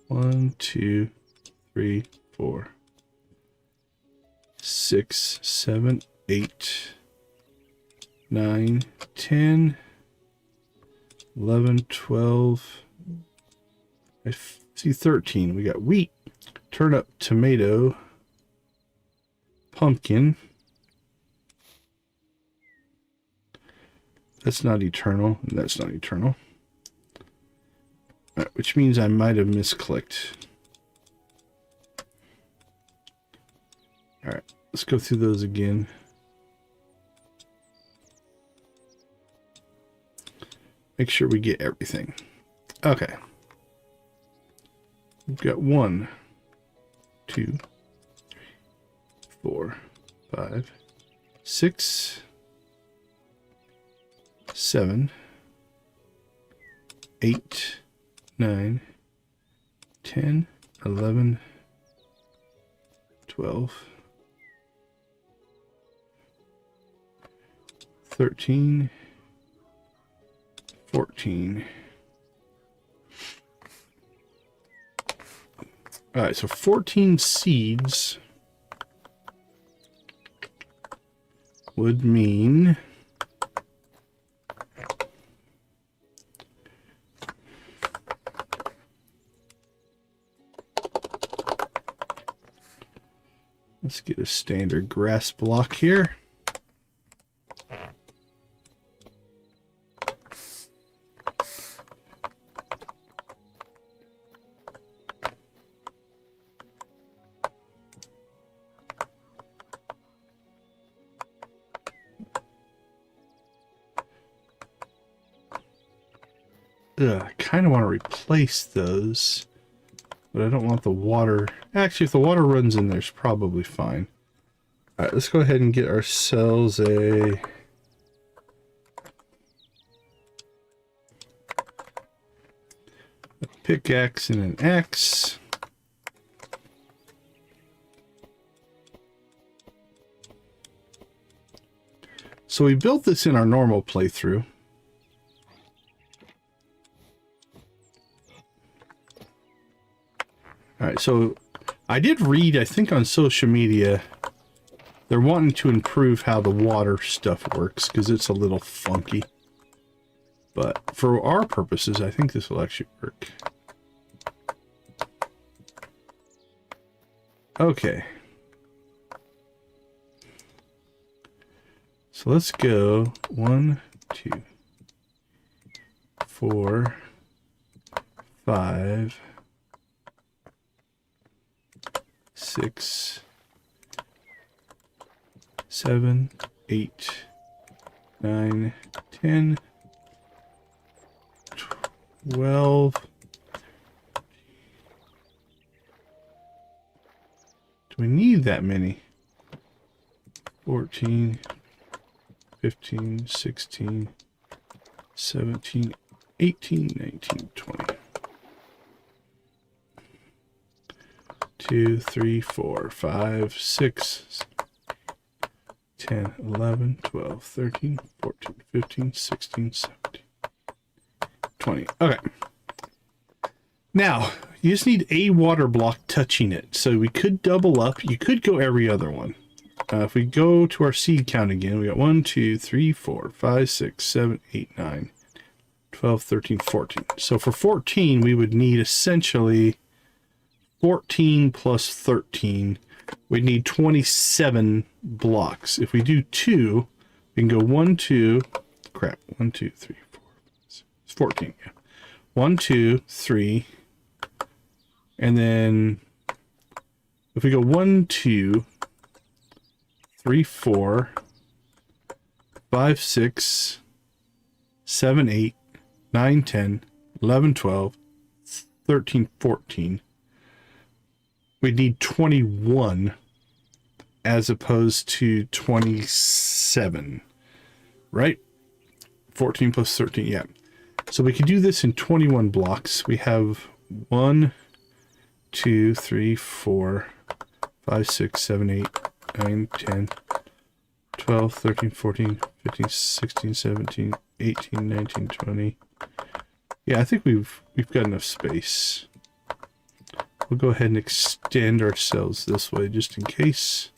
One, 2, 3, 4, 6, 7, 8, 9, 10, 11, 12. I see 13. We got wheat, turnip, tomato, pumpkin. That's not eternal. That's not eternal. All right, which means I might have misclicked. All right, let's go through those again. Make sure we get everything. Okay. We've got 1, 2, 3, 4, 5, 6, 7, 8, 9, 10, 11, 12, 13, 14. All right, so 14 seeds would mean let's get a standard grass block here. I kind of want to replace those, but I don't want the water. Actually, if the water runs in there, it's probably fine. All right, let's go ahead and get ourselves a pickaxe and an axe. So we built this in our normal playthrough. All right, so I did read, I think on social media, they're wanting to improve how the water stuff works because it's a little funky. But for our purposes, I think this will actually work. Okay. So let's go 1, 2, 4, 5, 6, 7, 8, 9, 10, 12. Do we need that many? 14, 15, 16, 17, 18, 19, 20. 2, 3, 4, 5, 6, 10, 11, 12, 13, 14, 15, 16, 17, 20. Okay. Now, you just need a water block touching it. So we could double up. You could go every other one. If we go to our seed count again, we got 1, 2, 3, 4, 5, 6, 7, 8, 9, 12, 13, 14. So for 14, we would need essentially 14 plus 13. We'd need 27 blocks. If we do 2, we can go 1, 2, crap, 1, 2, 3, 4, 6, 14, yeah. 1, 2, 3, and then if we go 1, 2, 3, 4, 5, 6, 7, 8, 9, 10, 11, 12, 13, 14. We need 21 as opposed to 27, right? 14 plus 13, yeah. So we can do this in 21 blocks. We have 1, 2, 3, 4, 5, 6, 7, 8, 9, 10, 12, 13, 14, 15, 16, 17, 18, 19, 20. Yeah, I think we've got enough space. We'll go ahead and extend ourselves this way just in case.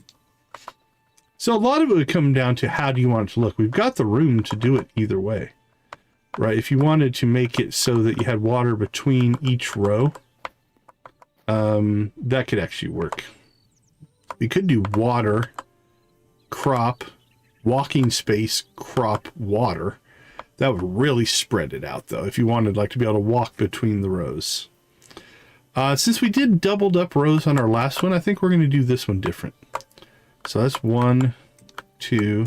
So a lot of it would come down to how do you want it to look. We've got the room to do it either way, right? If you wanted to make it so that you had water between each row, that could actually work. We could do water, crop, walking space, crop, water. That would really spread it out though, if you wanted like to be able to walk between the rows. Since we did doubled up rows on our last one, I think we're going to do this one different. So that's 1, 2,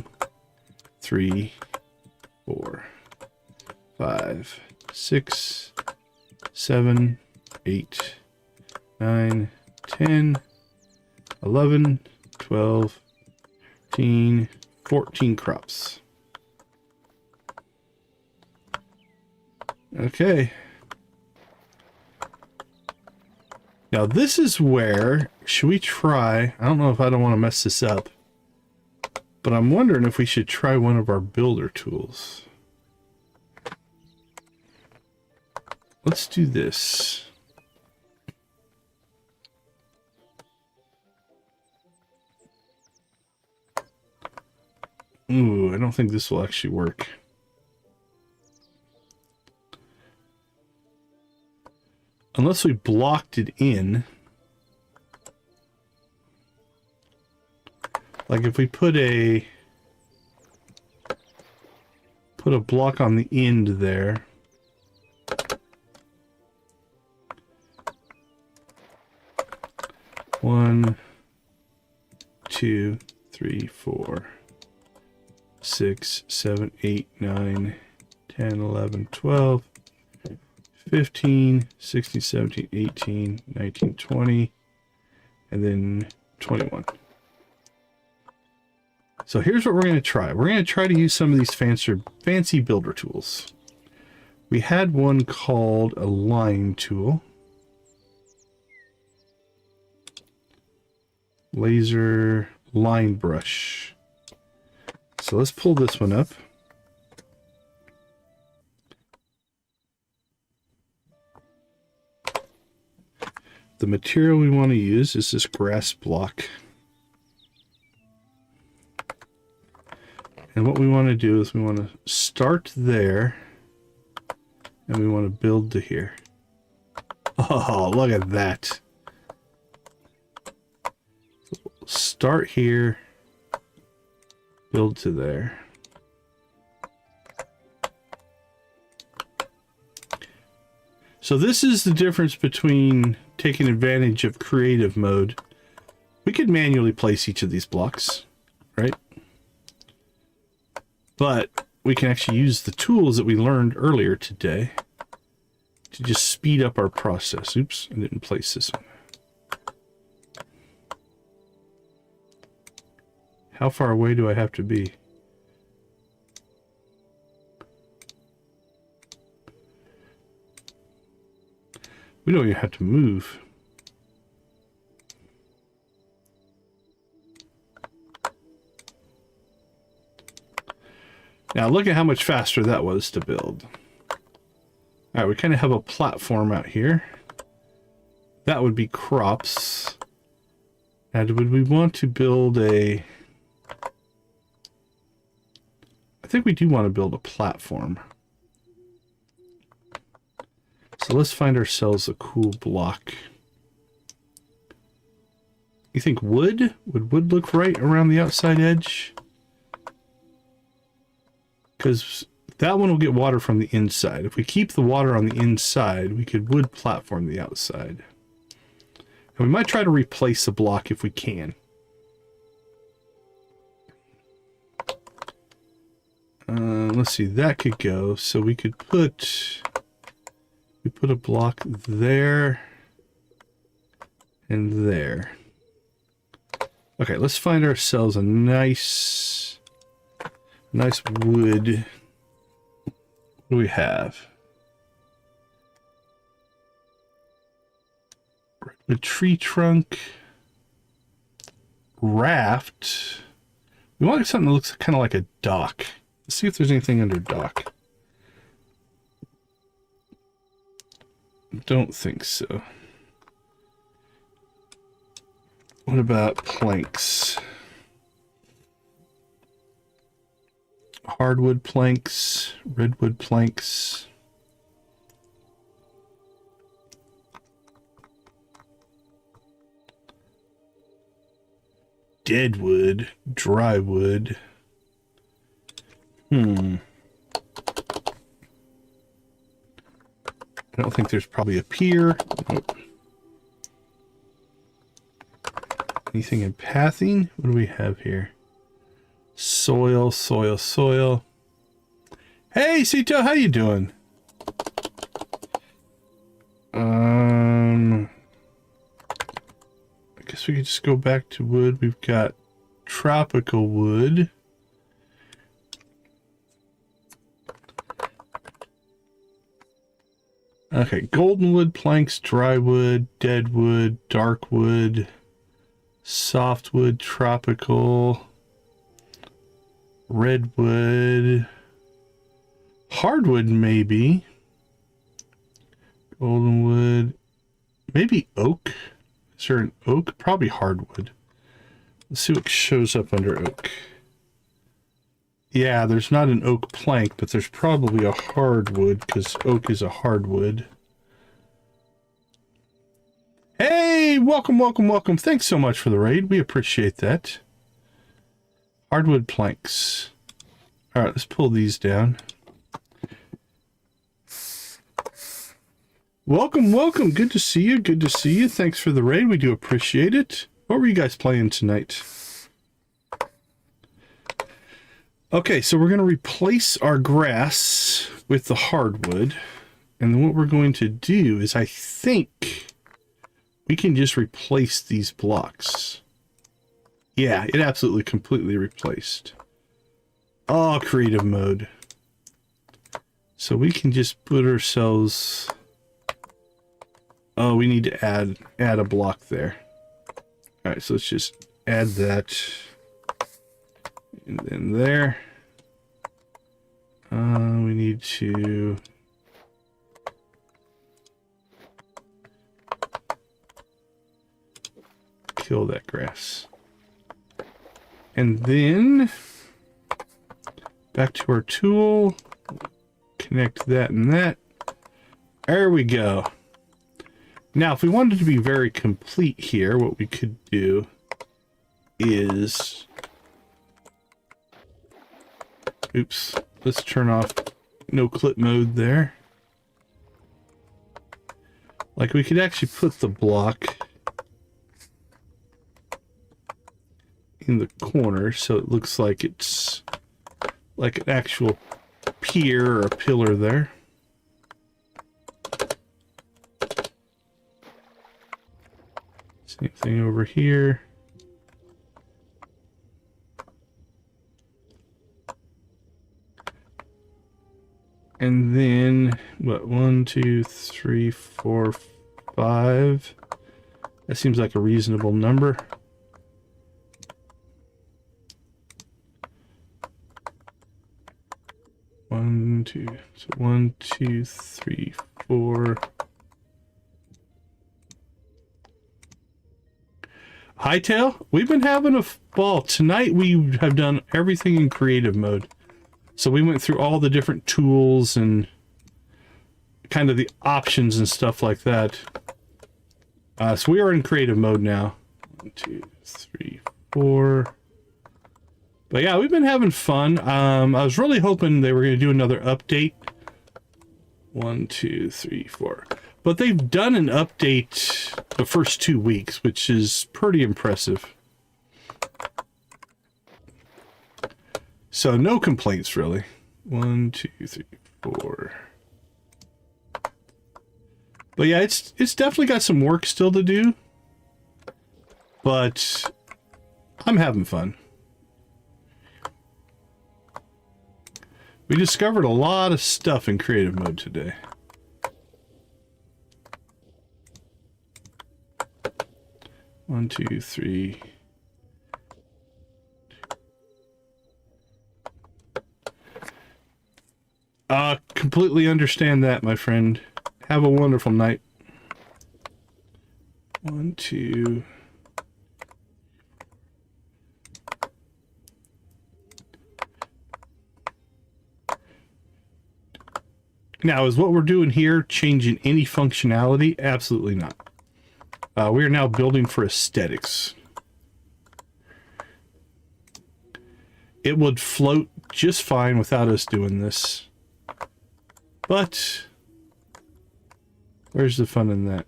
3, 4, 5, 6, 7, 8, 9, 10, 11, 12, 13, 14 crops. Okay. Now this is where, should we try, I don't know if I don't want to mess this up, but I'm wondering if we should try one of our builder tools. Let's do this. Ooh, I don't think this will actually work. Unless we blocked it in. Like if we put a block on the end there. One, 2, 3, 4, 6, 7, 8, 9, 10, 11, 12. 15, 16, 17, 18, 19, 20, and then 21. So here's what we're going to try. We're going to try to use some of these fancy builder tools. We had one called a line tool. Laser line brush. So let's pull this one up. The material we want to use is this grass block. And what we want to do is we want to start there and we want to build to here. Oh, look at that. Start here, build to there. So this is the difference between taking advantage of creative mode. We could manually place each of these blocks, right? But we can actually use the tools that we learned earlier today to just speed up our process. Oops, I didn't place this one. How far away do I have to be? We don't even have to move. Now look at how much faster that was to build. All right, we kind of have a platform out here. That would be crops. And would we want to build a... I think we do want to build a platform. So let's find ourselves a cool block. You think wood? Would wood look right around the outside edge? Because that one will get water from the inside. If we keep the water on the inside, we could wood platform the outside. And we might try to replace the block if we can. Let's see, that could go. So we could put... We put a block there and there. Okay, let's find ourselves a nice wood. What do we have? A tree trunk. Raft. We want something that looks kind of like a dock. Let's see if there's anything under dock. Don't think so. What about planks? Hardwood planks, redwood planks. Deadwood, dry wood. I don't think there's probably a pier. Nope. Anything in pathing? What do we have here? Soil, soil, soil. Hey, Sito, how you doing? I guess we could just go back to wood. We've got tropical wood. Okay, golden wood planks, dry wood, dead wood, dark wood, softwood, tropical, redwood, hardwood maybe, golden wood, maybe oak. Is there an oak? Probably hardwood. Let's see what shows up under oak. Yeah, there's not an oak plank, but there's probably a hardwood because oak is a hardwood. Hey, welcome, welcome, welcome. Thanks so much for the raid. We appreciate that. Hardwood planks. All right, let's pull these down. Welcome, welcome. Good to see you. Good to see you. Thanks for the raid. We do appreciate it. What were you guys playing tonight? Okay, so we're going to replace our grass with the hardwood. And then what we're going to do is I think we can just replace these blocks. Yeah, it absolutely completely replaced. Oh, creative mode. So we can just put ourselves... Oh, we need to add a block there. Alright, so let's just add that. And then there. We need to... kill that grass. And then... back to our tool. Connect that and that. There we go. Now, if we wanted to be very complete here, what we could do is... Oops. Let's turn off no clip mode there. Like, we could actually put the block in the corner so it looks like it's like an actual pier or a pillar there. Same thing over here. And then, what, 1, 2, 3, 4, 5. That seems like a reasonable number. One, two, so 1, 2, 3, 4. HYTALE, we've been having a ball. Tonight we have done everything in creative mode. So we went through all the different tools and kind of the options and stuff like that. So we are in creative mode now. 1, 2, 3, 4. But yeah, we've been having fun. I was really hoping they were going to do another update. 1, 2, 3, 4. But they've done an update the first 2 weeks, which is pretty impressive. So no complaints really. 1, 2, 3, 4. But yeah, it's definitely got some work still to do. But I'm having fun. We discovered a lot of stuff in creative mode today. One, two, three. Completely understand that, my friend. Have a wonderful night. 1, 2. Now, is what we're doing here changing any functionality? Absolutely not. We are now building for aesthetics. It would float just fine without us doing this. But where's the fun in that?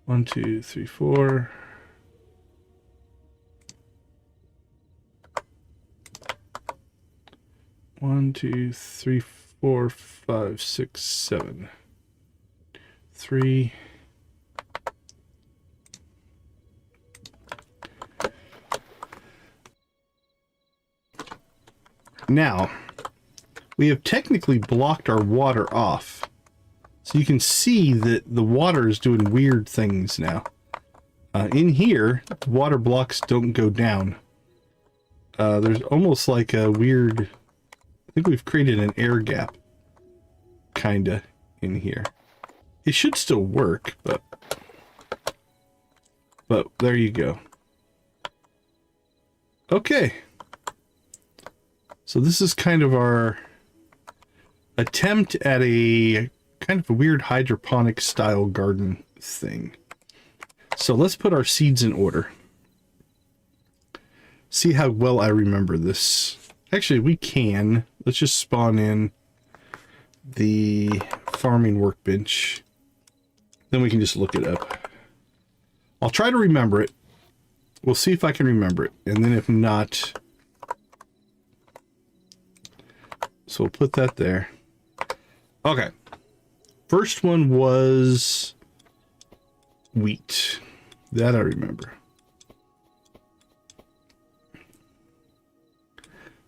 1, 2, 3, 4. One, 2, 3, 4, 5, 6, 7. 3. Now, we have technically blocked our water off. So you can see that the water is doing weird things now. In here, the water blocks don't go down. There's almost like a weird... I think we've created an air gap. Kinda, in here. It should still work, but there you go. Okay. So this is kind of our attempt at a kind of a weird hydroponic style garden thing. So let's put our seeds in order. See how well I remember this. Actually, we can. Let's just spawn in the farming workbench. Then we can just look it up. I'll try to remember it. We'll see if I can remember it. And then if not... So we'll put that there. Okay. First one was wheat. That I remember.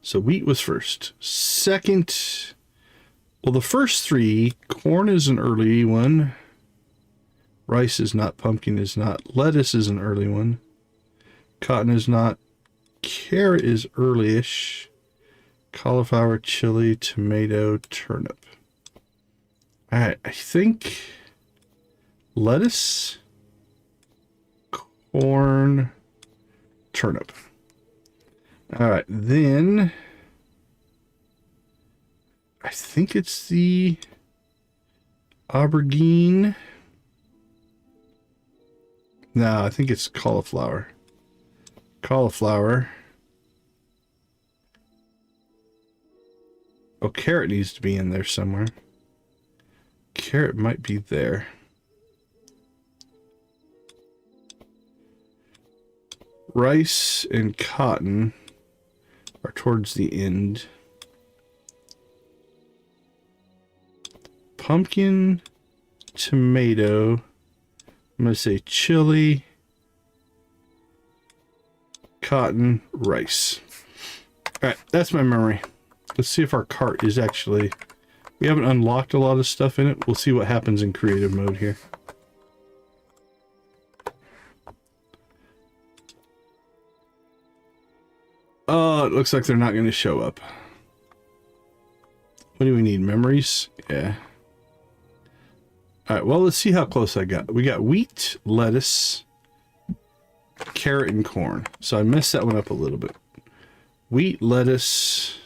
So wheat was first. Second, well, the first three, corn is an early one. Rice is not, pumpkin is not, lettuce is an early one. Cotton is not, carrot is early-ish. Cauliflower, chili, tomato, turnip. All right, I think lettuce, corn, turnip. All right, then I think it's the aubergine. No, I think it's cauliflower. Cauliflower. Oh, carrot needs to be in there somewhere. Carrot might be there. Rice and cotton are towards the end. Pumpkin, tomato. I'm going to say chili, cotton, rice. All right, that's my memory. Let's see if our cart is actually... We haven't unlocked a lot of stuff in it. We'll see what happens in creative mode here. Oh, it looks like they're not going to show up. What do we need? Memories? Yeah. All right, well, let's see how close I got. We got wheat, lettuce, carrot, and corn. So I messed that one up a little bit. Wheat, lettuce,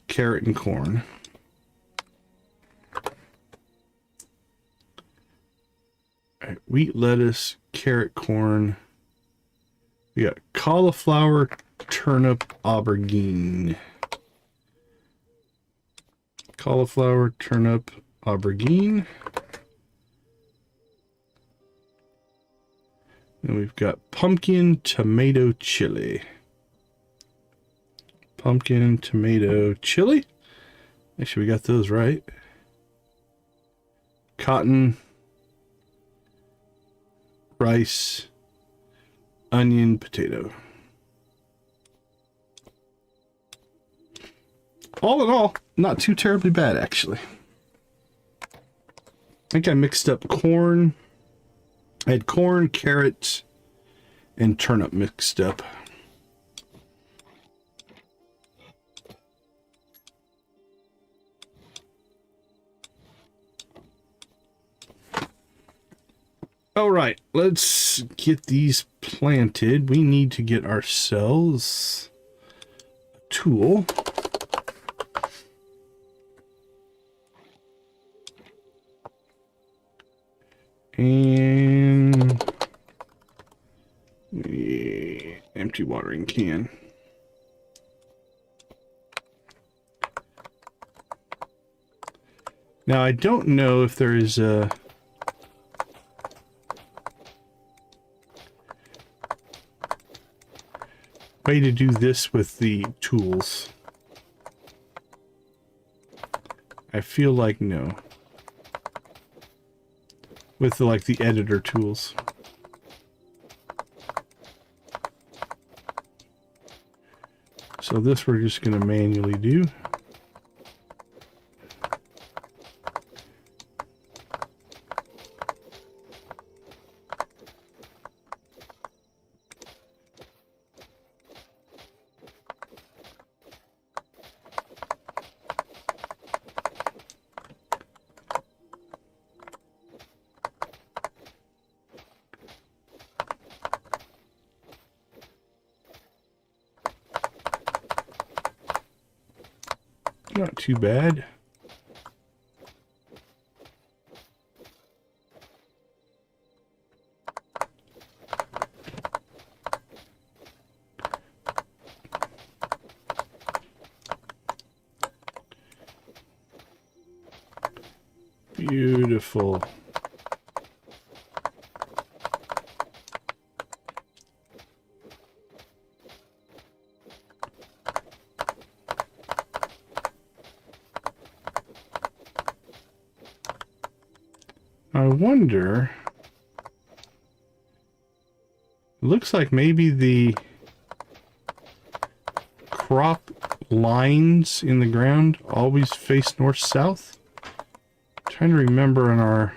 carrot, and corn. All right, wheat, lettuce, carrot, corn. We got cauliflower, turnip, aubergine. Cauliflower, turnip, aubergine. And we've got pumpkin, tomato, chili. Pumpkin, tomato, chili. Make sure we got those right. Cotton, rice, onion, potato. All in all, not too terribly bad, actually. I think I mixed up corn. I had corn, carrot, and turnip mixed up. All right, let's get these planted. We need to get ourselves a tool. And the empty watering can. Now, I don't know if there is a way to do this with the tools. I feel like no. With like the editor tools. So this we're just going to manually do. Not too bad. Beautiful. wonder, it looks like maybe the crop lines in the ground always face north-south. Trying to remember on our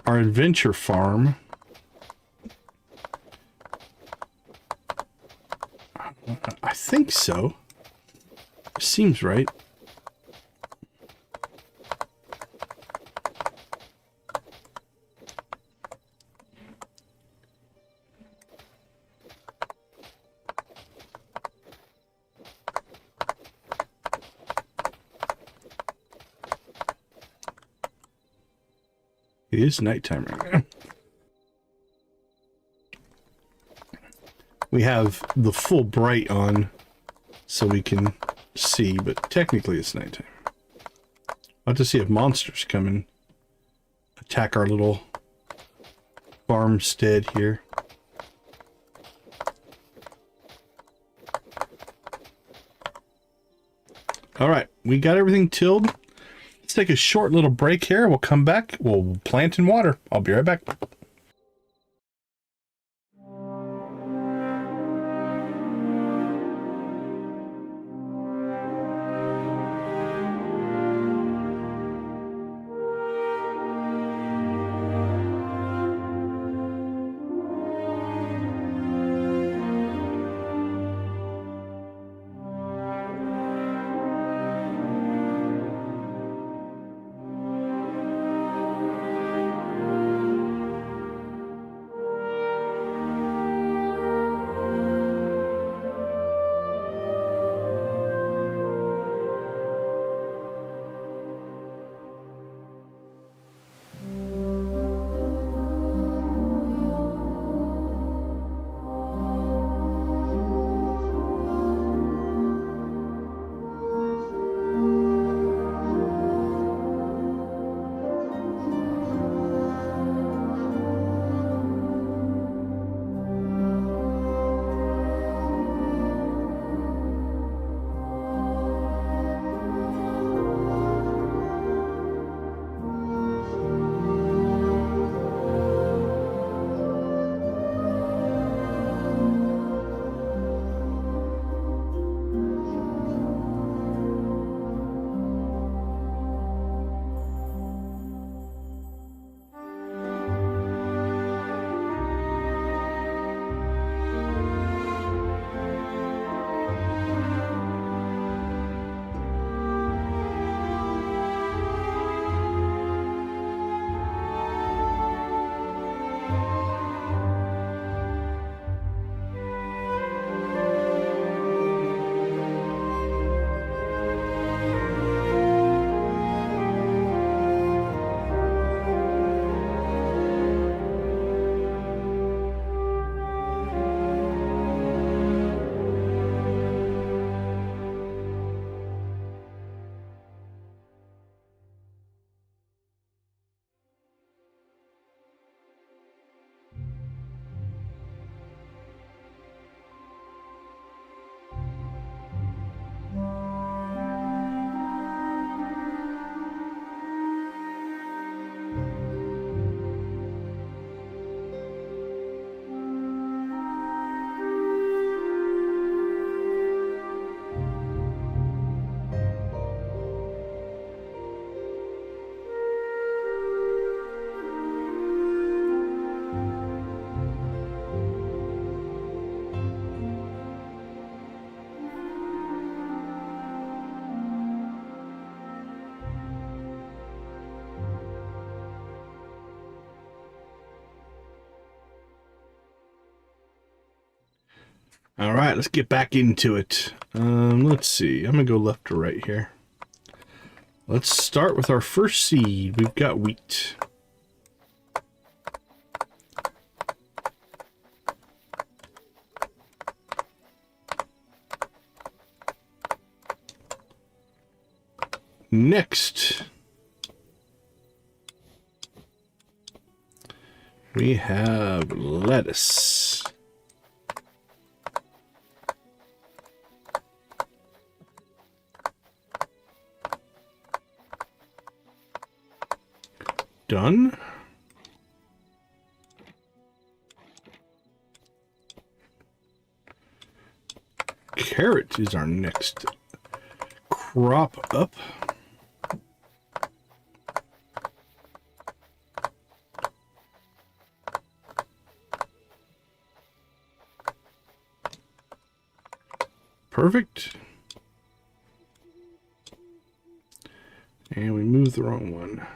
adventure farm. I think so. Seems right. It is nighttime right now. We have the full bright on so we can see, but technically it's nighttime. I'll have to see if monsters come and attack our little farmstead here. All right, we got everything tilled. Let's take a short little break here. We'll come back. We'll plant and water. I'll be right back. All right, let's get back into it. Let's see. I'm going to go left to right here. Let's start with our first seed. We've got wheat. Next, we have lettuce. done. Carrot is our next crop up. Perfect. And we moved the wrong one.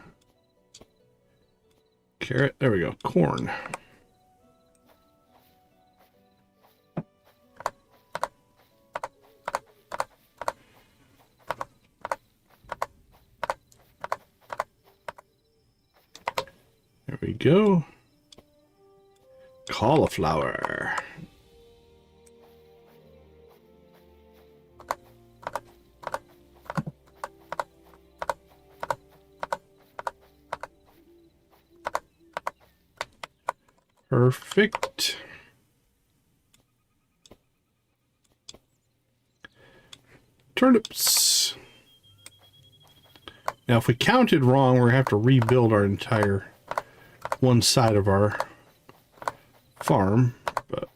Carrot, there we go, corn. There we go. Cauliflower. Perfect. Turnips. Now, if we counted wrong, we're going to have to rebuild our entire one side of our farm, but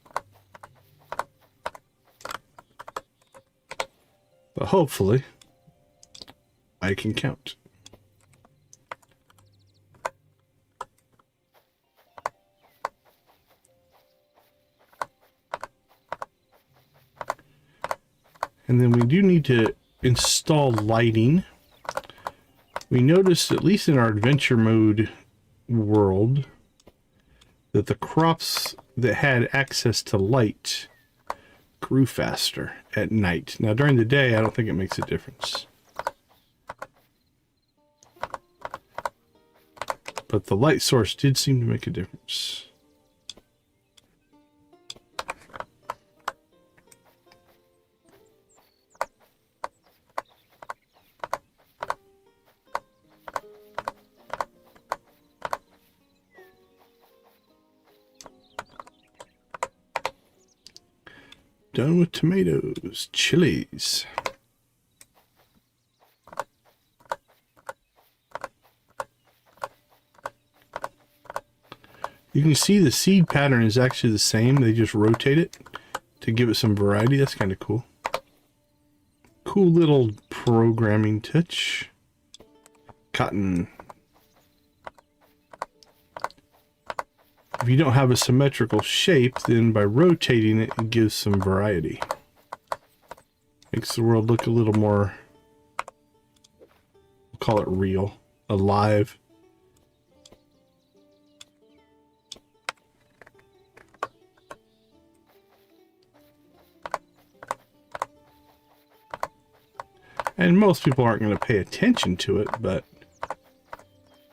hopefully I can count. And then we do need to install lighting. We noticed, at least in our adventure mode world, that the crops that had access to light grew faster at night. Now during the day, I don't think it makes a difference. But the light source did seem to make a difference. Done with tomatoes, chilies. You can see the seed pattern is actually the same. They just rotate it to give it some variety. That's kind of cool. Cool little programming touch. Cotton. If you don't have a symmetrical shape, then by rotating it, it gives some variety. Makes the world look a little more, we'll call it real, alive. And most people aren't going to pay attention to it, but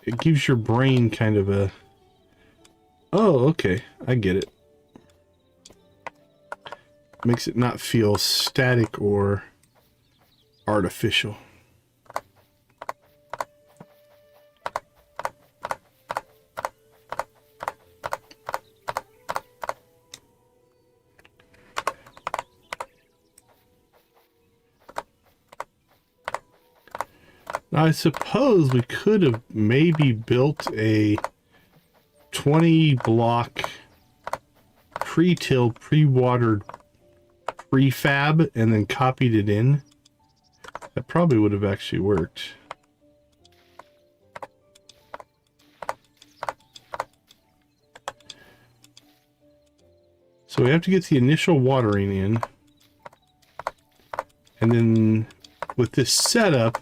it gives your brain kind of a, oh, okay, I get it. Makes it not feel static or artificial. Now, I suppose we could have maybe built a 20 block pre-till, pre-watered prefab and then copied it in. That probably would have actually worked. So we have to get the initial watering in, and then with this setup,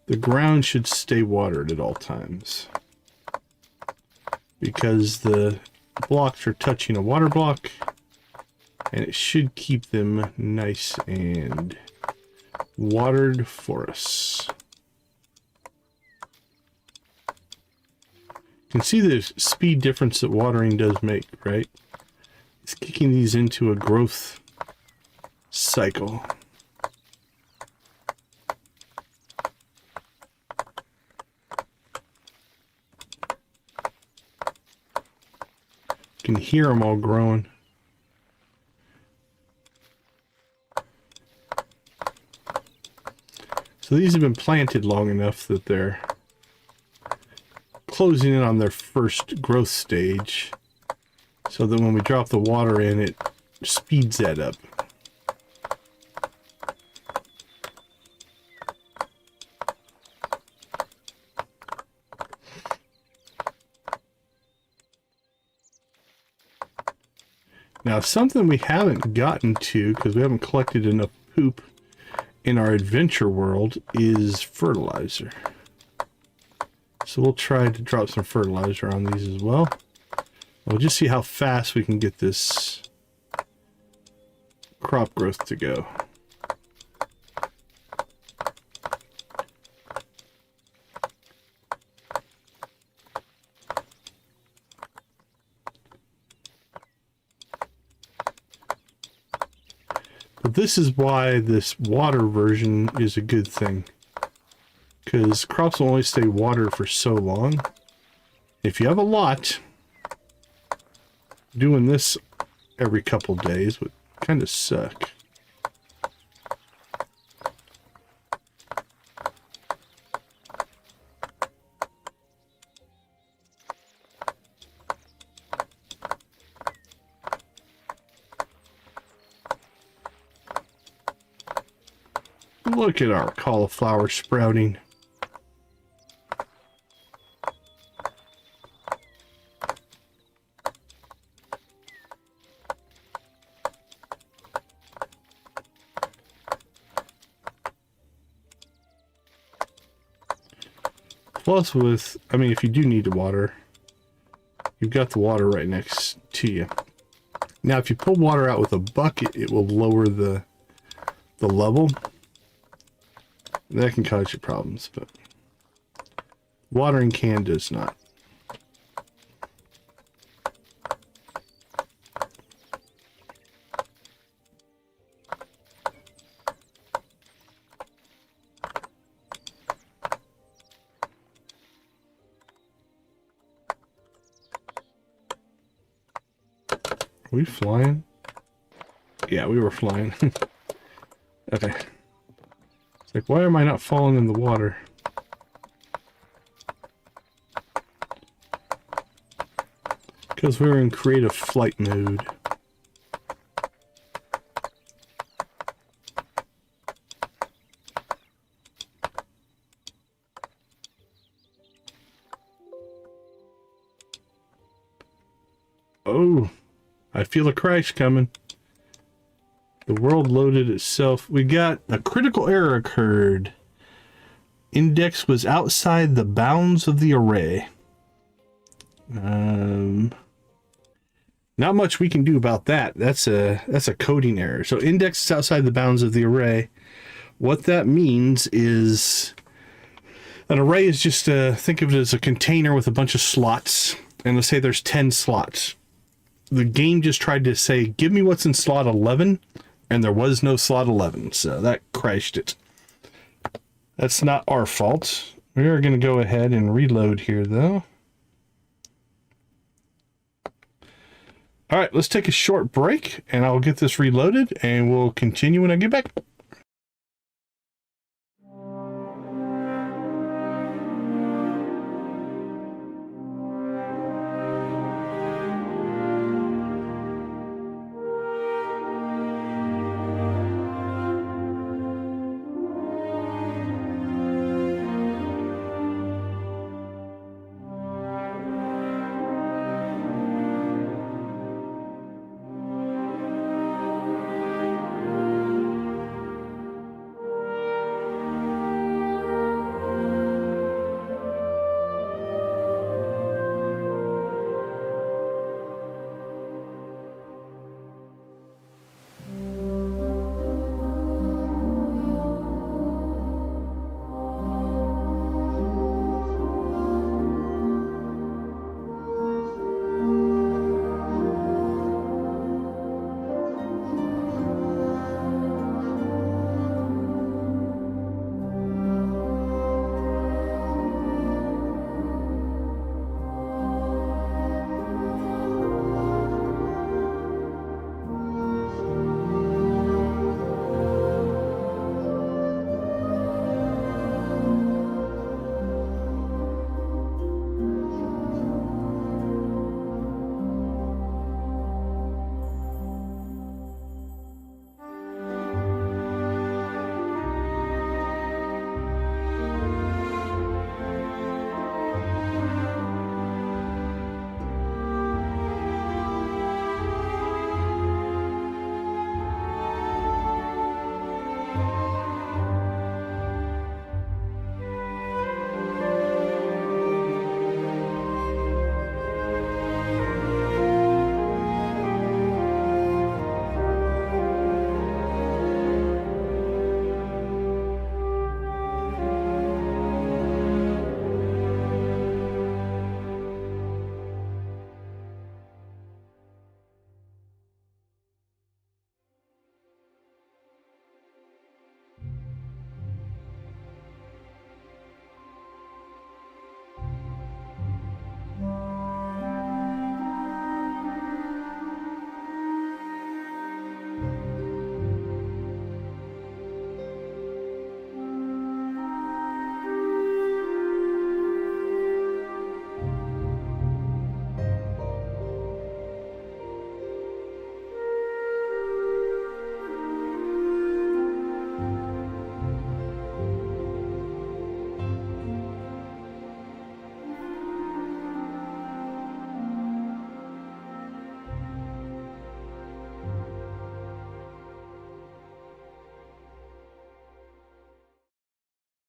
the ground should stay watered at all times, because the blocks are touching a water block, and it should keep them nice and watered for us. You can see the speed difference that watering does make, right? It's kicking these into a growth cycle. You can hear them all growing. So these have been planted long enough that they're closing in on their first growth stage. So that when we drop the water in, it speeds that up. Now, something we haven't gotten to, because we haven't collected enough poop in our adventure world, is fertilizer. So we'll try to drop some fertilizer on these as well. We'll just see how fast we can get this crop growth to go. But this is why this water version is a good thing. Because crops will only stay watered for so long. If you have a lot, doing this every couple days would kind of suck. Look at our cauliflower sprouting. Plus with, I mean, if you do need to water, you've got the water right next to you. Now, if you pull water out with a bucket, it will lower the level. That can cause you problems, but watering can does not. Are we flying? Yeah, we were flying. Okay. It's like, why am I not falling in the water? Because we're in creative flight mode. Oh, I feel a crash coming. The world loaded itself. We got a critical error occurred. Index was outside the bounds of the array. Not much we can do about that. That's a coding error. So index is outside the bounds of the array. What that means is an array is just think of it as a container with a bunch of slots. And let's say there's 10 slots. The game just tried to say, give me what's in slot 11. And there was no slot 11, so that crashed it. That's not our fault. We are going to go ahead and reload here, though. All right, let's take a short break, and I'll get this reloaded, and we'll continue when I get back.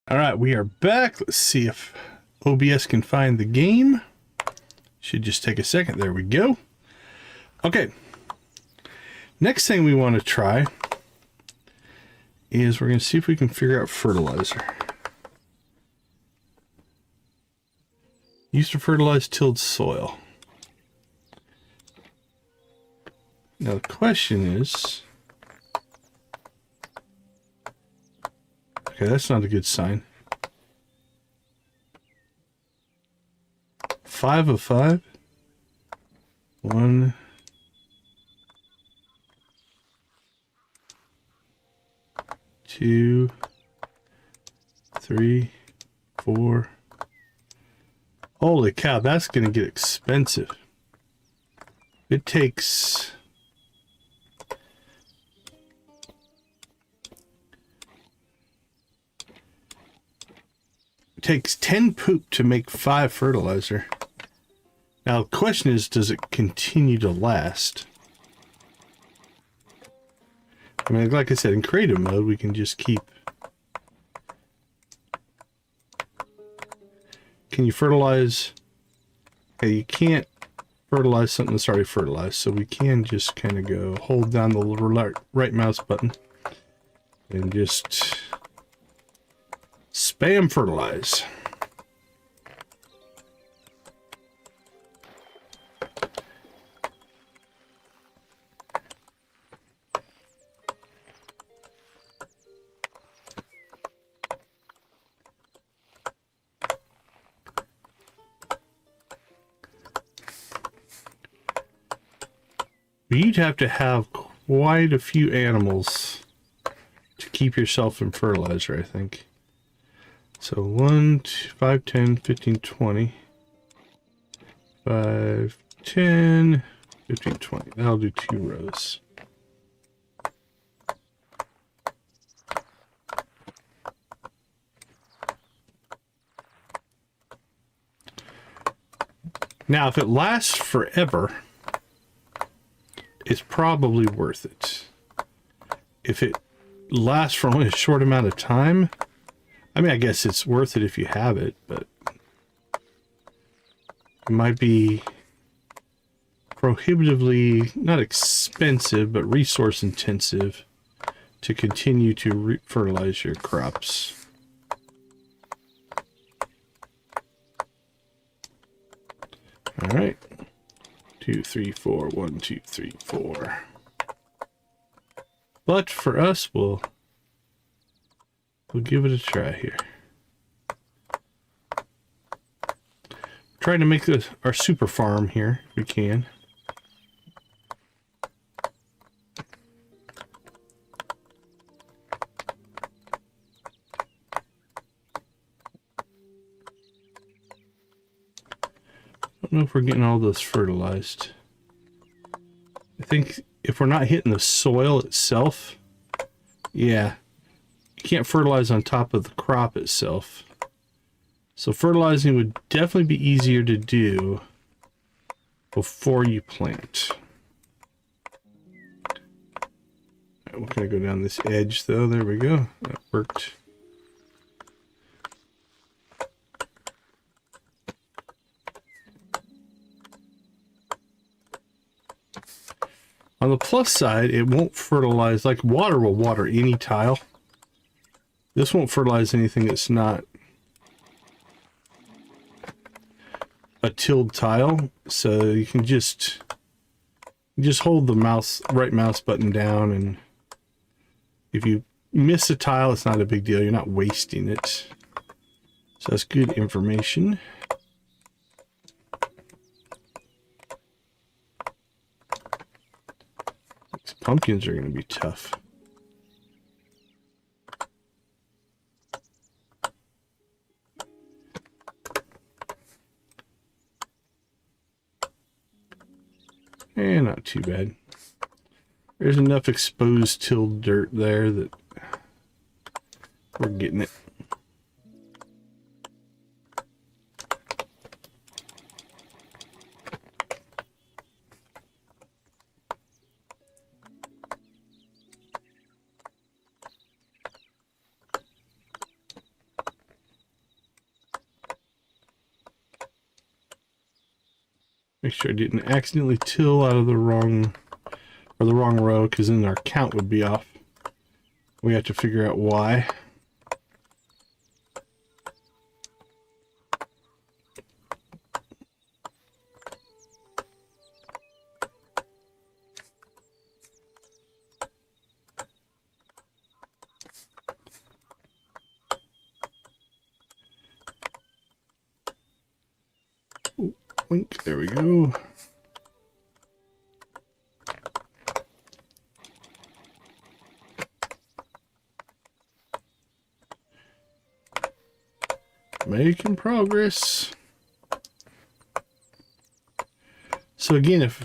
All right, we are back. Let's see if OBS can find the game. Should just take a second. There we go. Okay. Next thing we want to try is we're going to see if we can figure out fertilizer. Used to fertilize tilled soil. Now the question is... Okay, that's not a good sign. 5 of 5. 1. 2. 3. 4. Holy cow, that's going to get expensive. It takes... It takes 10 poop to make 5 fertilizer. Now the question is, does it continue to last? I mean, like I said, in creative mode, we can just keep... Can you fertilize? Okay, you can't fertilize something that's already fertilized, so we can just kind of go hold down the right mouse button and just spam fertilize. You'd have to have quite a few animals to keep yourself in fertilizer, I think. So 1, 2, 5, 10, 15, 20. 5, 10, 15, 20. That'll do 2 rows. Now, if it lasts forever, it's probably worth it. If it lasts for only a short amount of time, I mean, I guess it's worth it if you have it, but it might be prohibitively, not expensive, but resource intensive to continue to fertilize your crops. All right. 2, 3, 4. 1, 2, 3, 4. But for us, we'll give it a try here. Trying to make this our super farm here if we can. I don't know if we're getting all those fertilized. I think if we're not hitting the soil itself, yeah, you can't fertilize on top of the crop itself. So fertilizing would definitely be easier to do before you plant. All right, we're going to go down this edge though. There we go. That worked. On the plus side, it won't fertilize, like water will water any tile. This won't fertilize anything that's not a tilled tile. So you can just hold the right mouse button down, and if you miss a tile, it's not a big deal. You're not wasting it. So that's good information. Pumpkins are going to be tough. And not too bad. There's enough exposed tilled dirt there that we're getting it. Make sure I didn't accidentally till out of the wrong row, because then our count would be off. We have to figure out why. Ooh, wink, there we go. Making progress. So again, if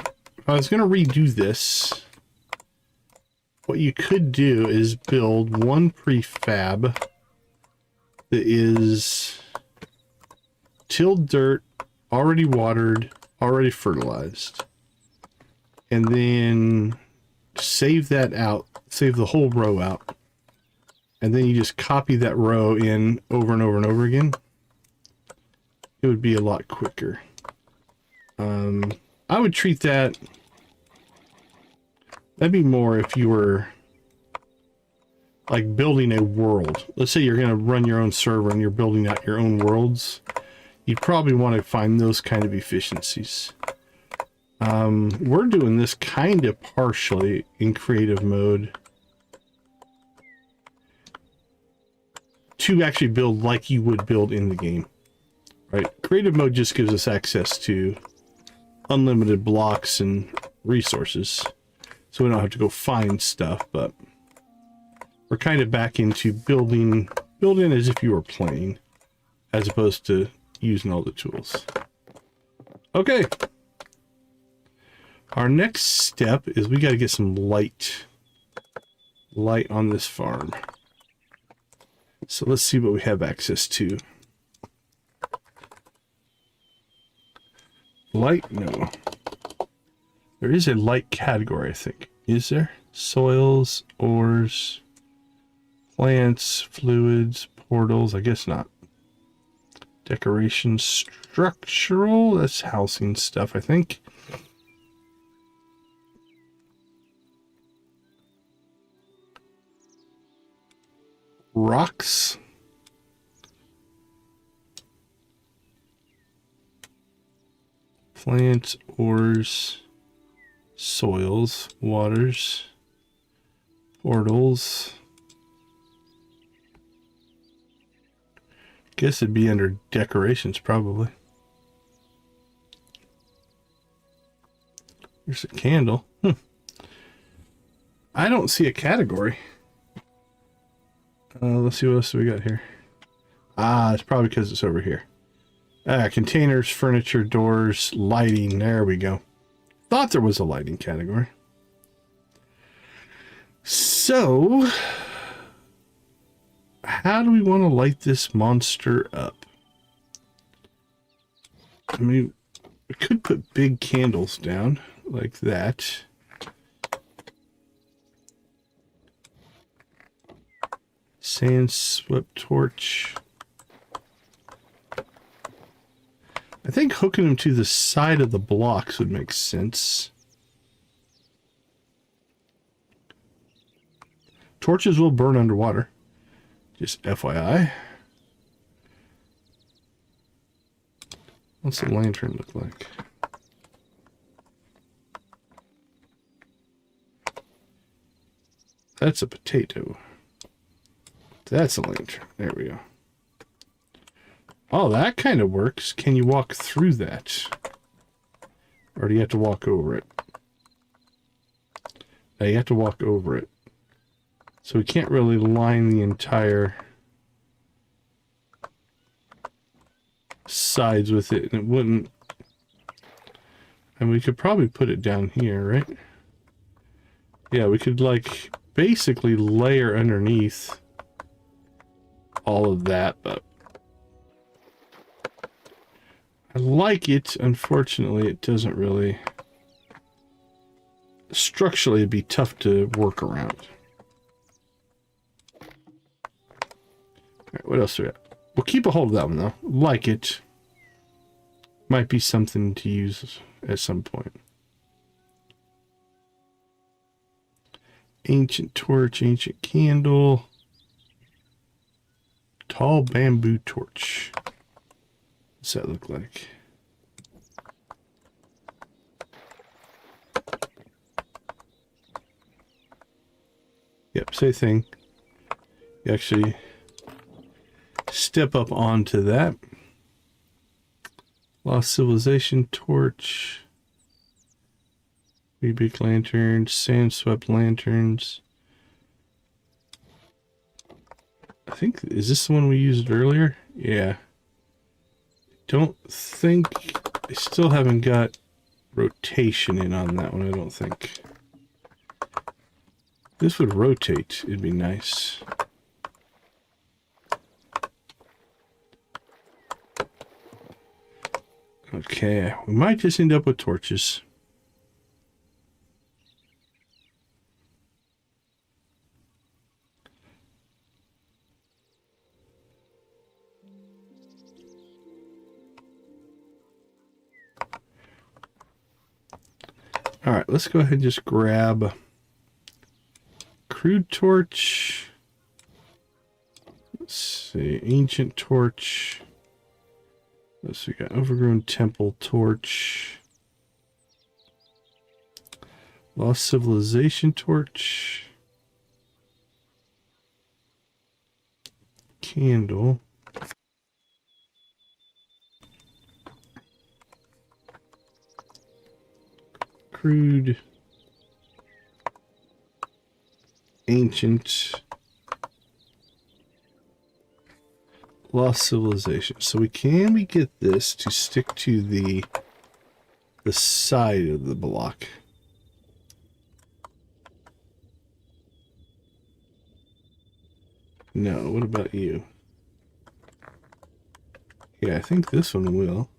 I was going to redo this, what you could do is build one prefab that is tilled dirt, already watered, already fertilized, and then save that out, save the whole row out, and then you just copy that row in over and over and over again. It would be a lot quicker. I would treat that, that'd be more if you were like building a world. Let's say you're going to run your own server and you're building out your own worlds. You'd probably want to find those kind of efficiencies. We're doing this kind of partially in creative mode to actually build like you would build in the game. Right? Creative mode just gives us access to unlimited blocks and resources, so we don't have to go find stuff, but we're kind of back into building as if you were playing, as opposed to using all the tools. Okay. Our next step is we got to get some light on this farm. So let's see what we have access to. Light? No. There is a light category, I think. Is there? Soils, ores, plants, fluids, portals. I guess not. Decoration, structural. That's housing stuff, I think. Rocks. Plants, ores, soils, waters, portals. Guess it'd be under decorations, probably. There's a candle. I don't see a category. Let's see what else we got here. It's probably because it's over here. Containers, furniture, doors, lighting. There we go. Thought there was a lighting category. So, how do we want to light this monster up? I mean, we could put big candles down like that. Sand swept torch. I think hooking them to the side of the blocks would make sense. Torches will burn underwater. Just FYI. What's the lantern look like? That's a potato. That's a lantern. There we go. Oh, that kind of works. Can you walk through that? Or do you have to walk over it? No, you have to walk over it. So we can't really line the entire sides with it, and it wouldn't. And we could probably put it down here, right? Yeah, we could like basically layer underneath all of that, but I like it. Unfortunately, it doesn't really. Structurally, it'd be tough to work around. All right, what else do we have? We'll keep a hold of that one though. Like it. Might be something to use at some point. Ancient torch, ancient candle. Tall bamboo torch. What's that look like? Yep, same thing. You actually step up onto that. Lost civilization torch. Big lanterns, sand swept lanterns. I think, is this the one we used earlier? Yeah. Don't think, I still haven't got rotation in on that one, I don't think. This would rotate, it'd be nice. Okay, we might just end up with torches. All right, let's go ahead and just grab crude torch. Let's see, ancient torch. Let's see, we got overgrown temple torch. Lost civilization torch. Candle. Crude. Ancient. Lost civilization. So we get this to stick to the side of the block. No, what about you? Yeah, I think this one will.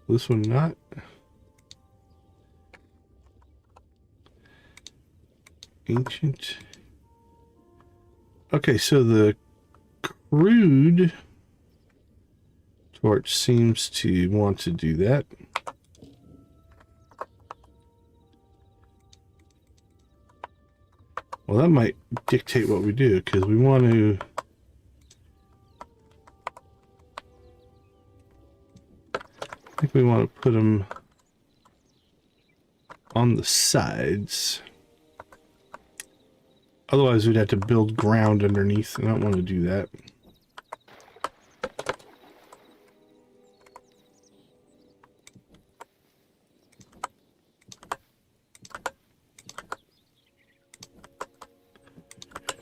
This one not. Ancient. Okay, so the crude torch seems to want to do that. Well, that might dictate what we do, because we want to... I think we want to put them on the sides. Otherwise, we'd have to build ground underneath, and I don't want to do that.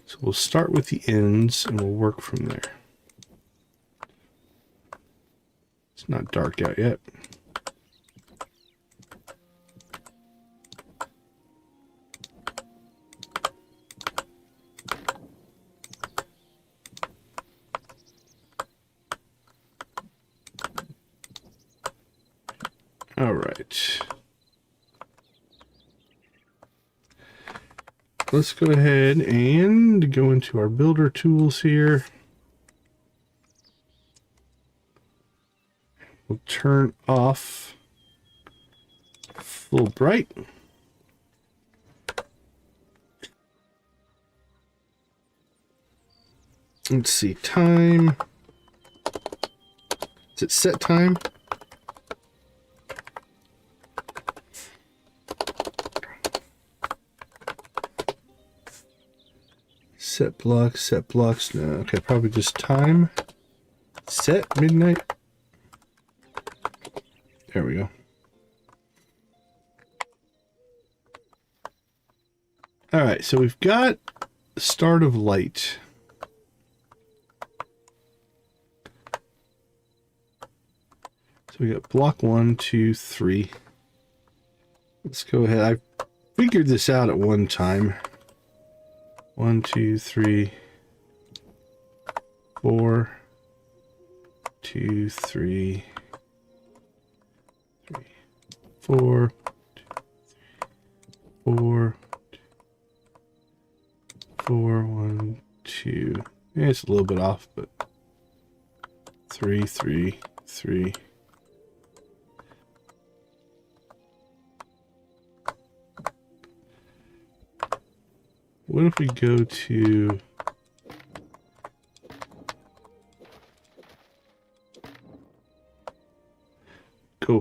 So we'll start with the ends, and we'll work from there. It's not dark out yet. All right. Let's go ahead and go into our builder tools here. We'll turn off full bright. Let's see, time. Is it set time? Set blocks, no, okay, probably just time. Set midnight. There we go. All right, so we've got the start of light. So we got block 1, 2, 3. Let's go ahead. I figured this out at one time. 1, 2, 3, 4, 2, 3, 3, 4, 4, 4, 1, 2. Yeah, it's a little bit off, but 3. 3, 3, 3. What if we go to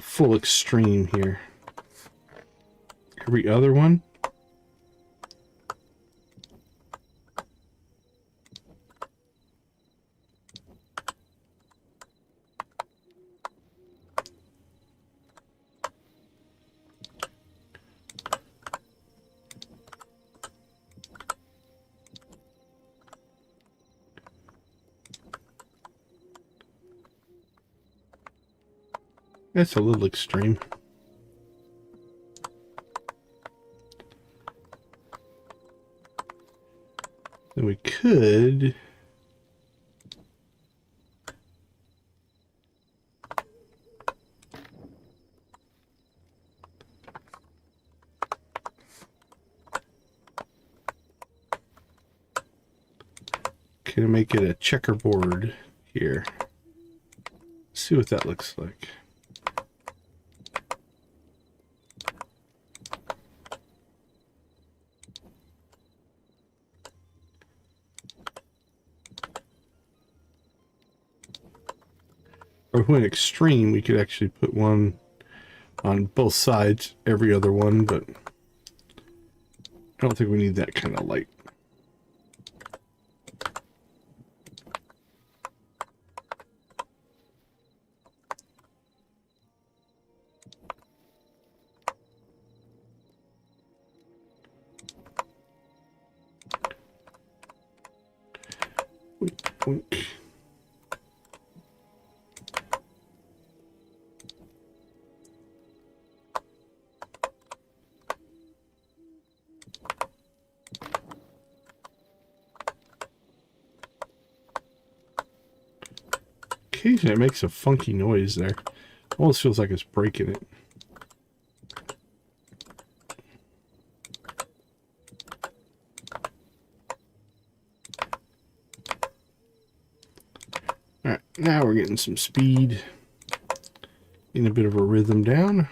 full extreme here? Every other one? That's a little extreme. Then we could make it a checkerboard here. See what that looks like. Or if we went extreme, we could actually put one on both sides, every other one, but I don't think we need that kind of light. Wink, wink. Occasionally it makes a funky noise there. Almost feels like it's breaking it. Alright, now we're getting some speed. Getting a bit of a rhythm down.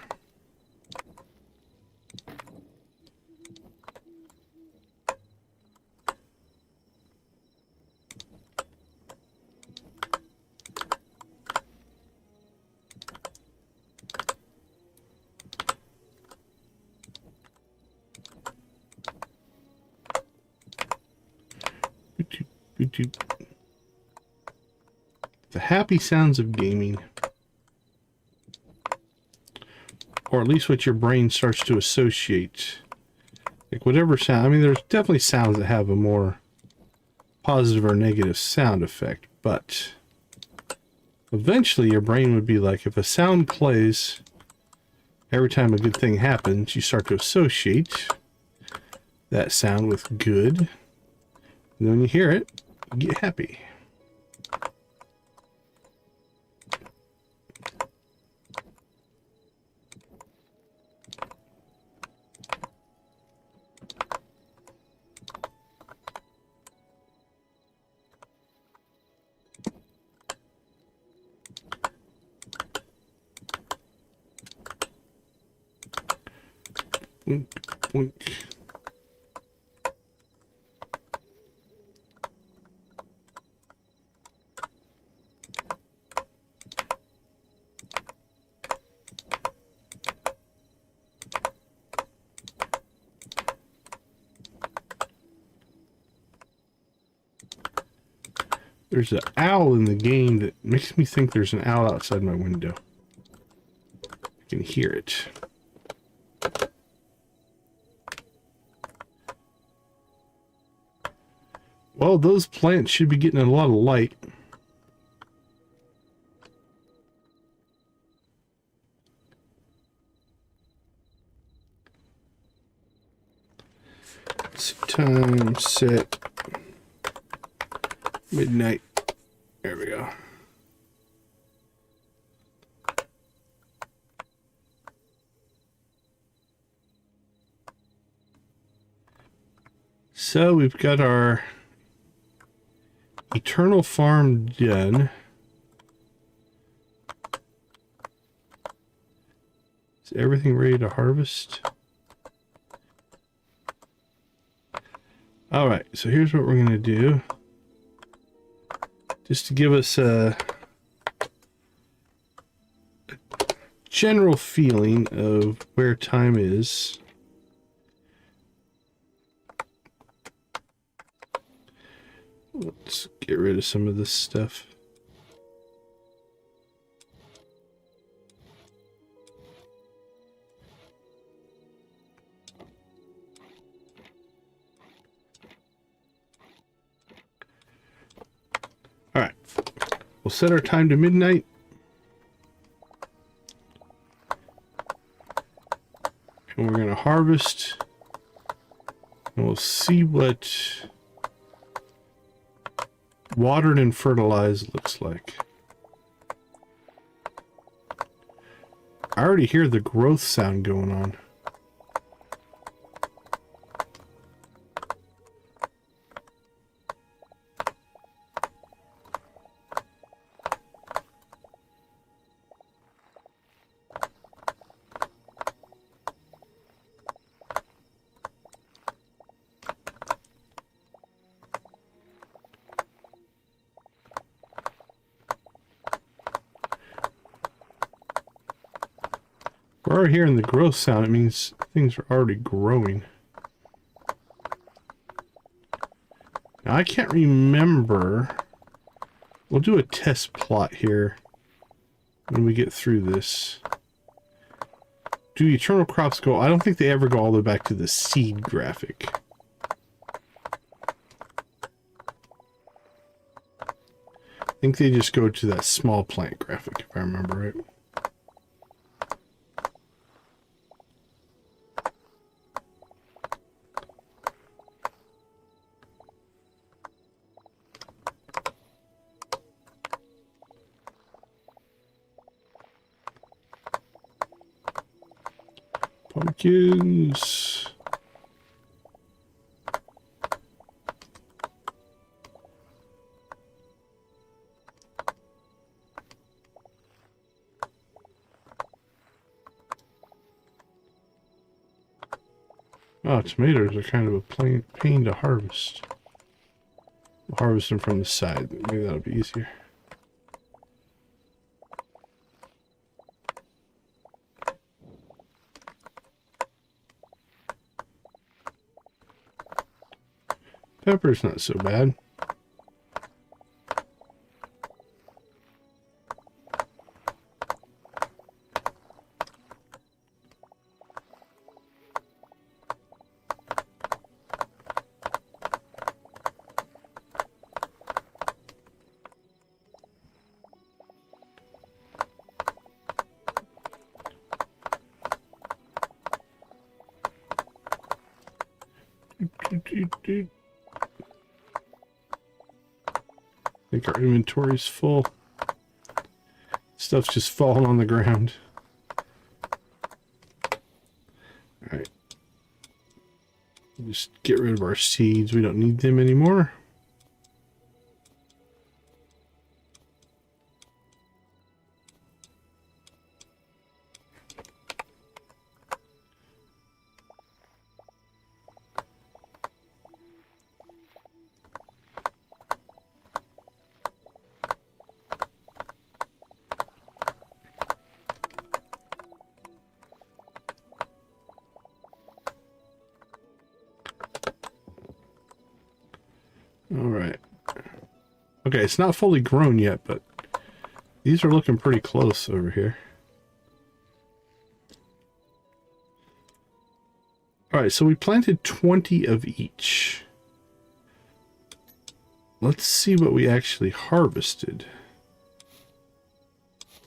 The happy sounds of gaming. Or at least what your brain starts to associate. Like whatever sound, I mean there's definitely sounds that have a more positive or negative sound effect, but eventually your brain would be like, if a sound plays every time a good thing happens, you start to associate that sound with good. And then when you hear it, you get happy. Wink, wink. There's an owl in the game that makes me think there's an owl outside my window. I can hear it. Well, those plants should be getting a lot of light. Time set midnight. There we go. So we've got our Eternal Farm done. Is everything ready to harvest? All right, so here's what we're going to do. Just to give us a general feeling of where time is. Let's get rid of some of this stuff. All right, we'll set our time to midnight. And we're going to harvest. And we'll see what watered and fertilized looks like. I already hear the growth sound going on. We're already hearing the growth sound. It means things are already growing. Now, I can't remember. We'll do a test plot here when we get through this. Do eternal crops go? I don't think they ever go all the way back to the seed graphic. I think they just go to that small plant graphic, if I remember right. Pumpkins. Oh, tomatoes are kind of a pain to harvest. We'll harvest them from the side. Maybe that'll be easier. Pepper's not so bad. I think our inventory's full. Stuff's just falling on the ground. Alright. Just get rid of our seeds. We don't need them anymore. Alright. Okay, it's not fully grown yet, but these are looking pretty close over here. Alright, so we planted 20 of each. Let's see what we actually harvested.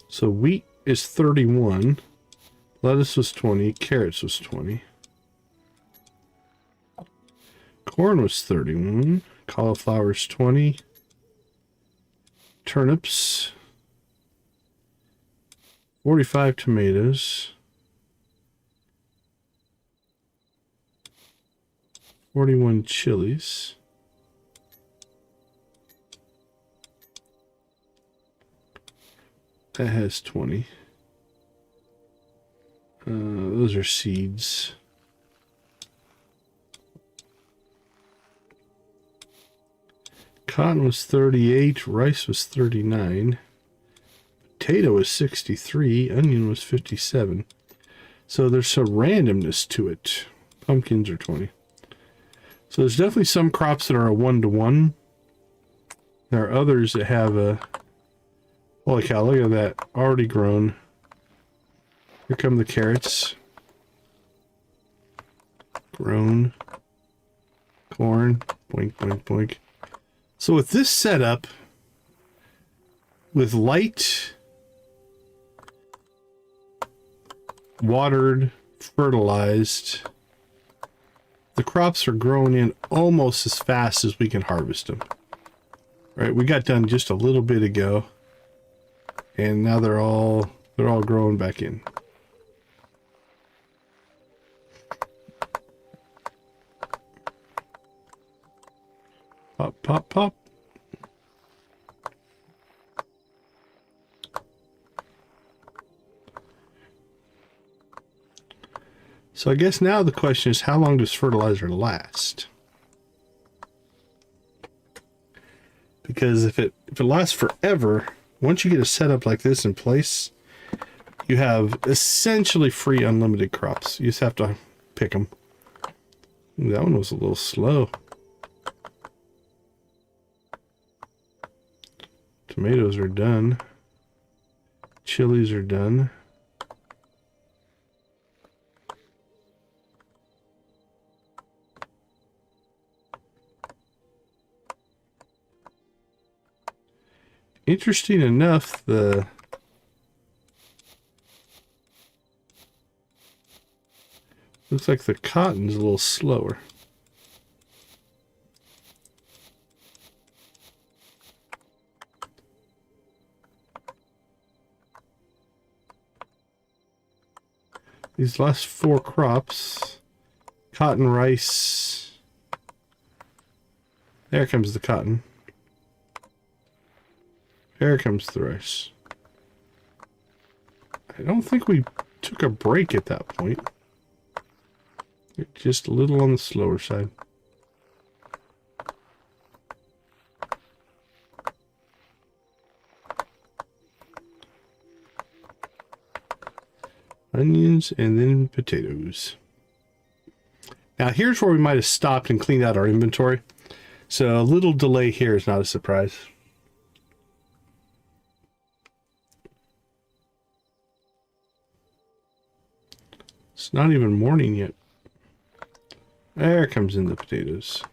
So wheat is 31. Lettuce was 20. Carrots was 20. Corn was 31. Cauliflower's 20. Turnips. 45 tomatoes. 41 chilies. That has 20. Those are seeds. Cotton was 38, rice was 39, potato was 63, onion was 57. So there's some randomness to it. Pumpkins are 20. So there's definitely some crops that are a 1-to-1. There are others that have a... Holy cow, look at that. Already grown. Here come the carrots. Grown. Corn. Boink, boink, boink. So with this setup, with light, watered, fertilized, the crops are growing in almost as fast as we can harvest them. Right, we got done just a little bit ago, and now they're all growing back in. Pop, pop, pop. So I guess now the question is, how long does fertilizer last? Because if it lasts forever, once you get a setup like this in place, you have essentially free unlimited crops. You just have to pick them. Ooh, that one was a little slow. Tomatoes are done. Chilies are done. Interesting enough, looks like the cotton's a little slower. These last 4 crops, cotton, rice, there comes the cotton. There comes the rice. I don't think we took a break at that point. Just a little on the slower side. Onions and then potatoes. Now here's where we might have stopped and cleaned out our inventory. So a little delay here is not a surprise. It's not even morning yet. There comes in the potatoes.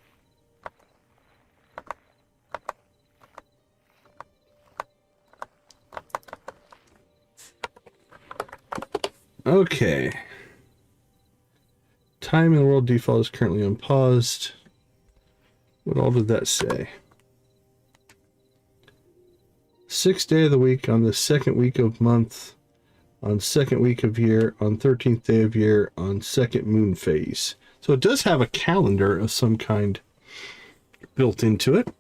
Okay. Time in the world default is currently unpaused. What all did that say? 6th day of the week on the 2nd week of month, on 2nd week of year, on 13th day of year, on 2nd moon phase. So it does have a calendar of some kind built into it.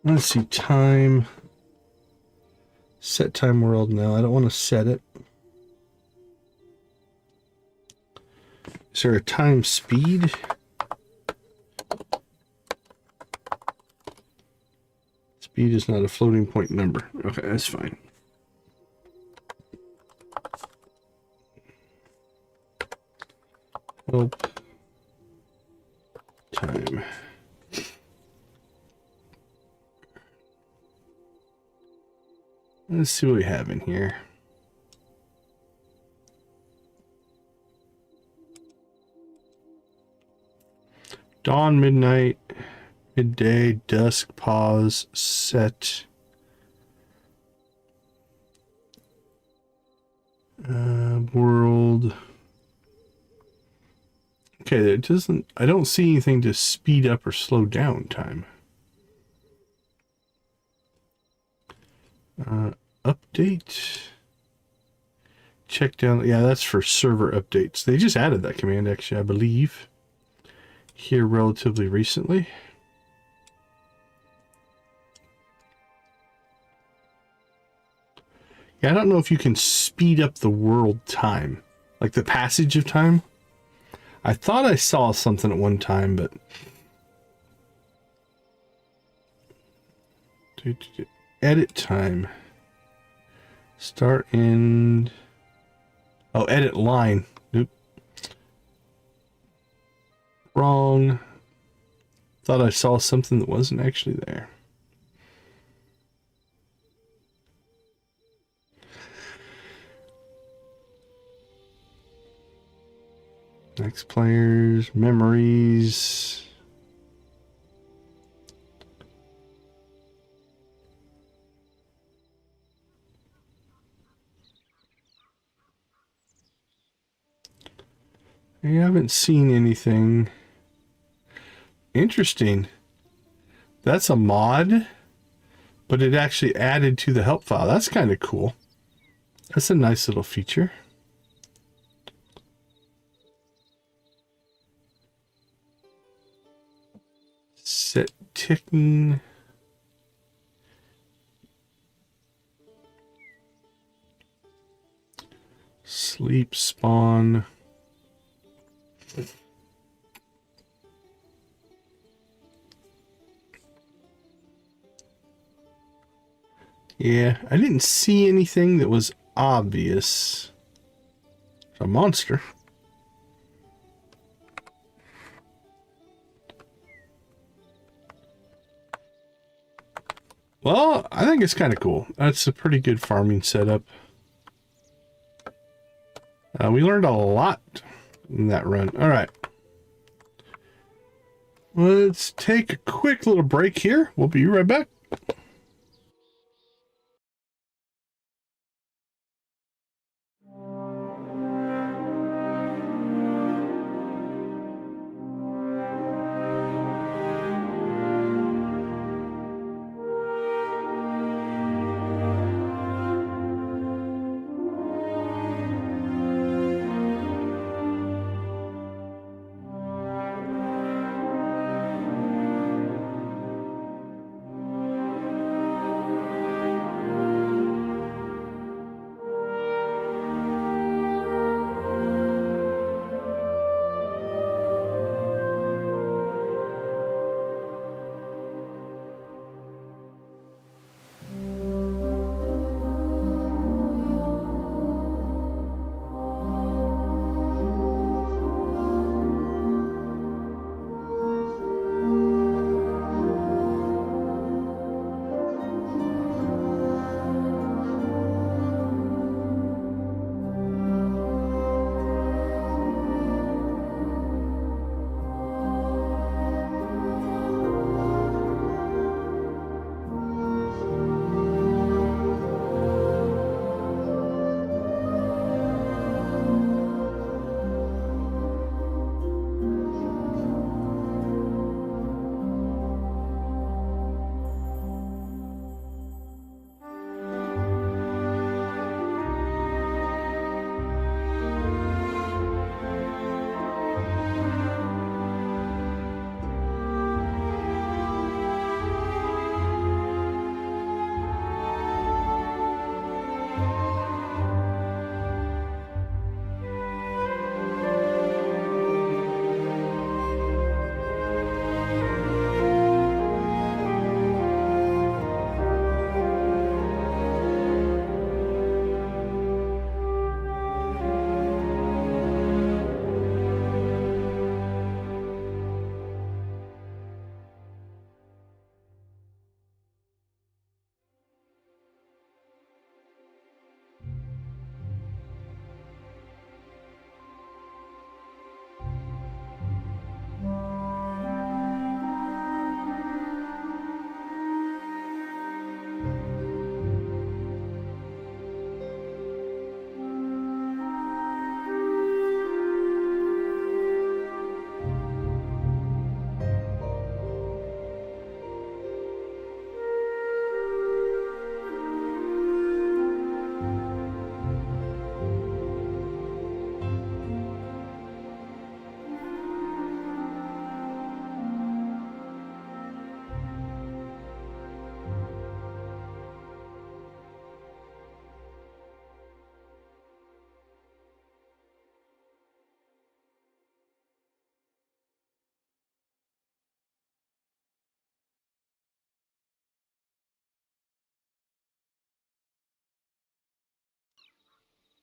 Let's see, time. Set time world now. I don't want to set it. Is there a time speed? Speed is not a floating point number. Okay, that's fine. Help. Time. Let's see what we have in here. Dawn, midnight, midday, dusk, pause, set. World. Okay, it doesn't, I don't see anything to speed up or slow down time. Update. Check down. Yeah, that's for server updates. They just added that command, actually, I believe, here relatively recently. Yeah, I don't know if you can speed up the world time, like the passage of time. I thought I saw something at one time, but edit time. Start end. Oh, edit line. Nope. Wrong. Thought I saw something that wasn't actually there. Next players, memories. I haven't seen anything interesting. That's a mod, but it actually added to the help file. That's kind of cool. That's a nice little feature. Set ticking. Sleep spawn. Yeah, I didn't see anything that was obvious. It's a monster. Well, I think it's kind of cool. That's a pretty good farming setup. We learned a lot in that run. All right. Let's take a quick little break here. We'll be right back.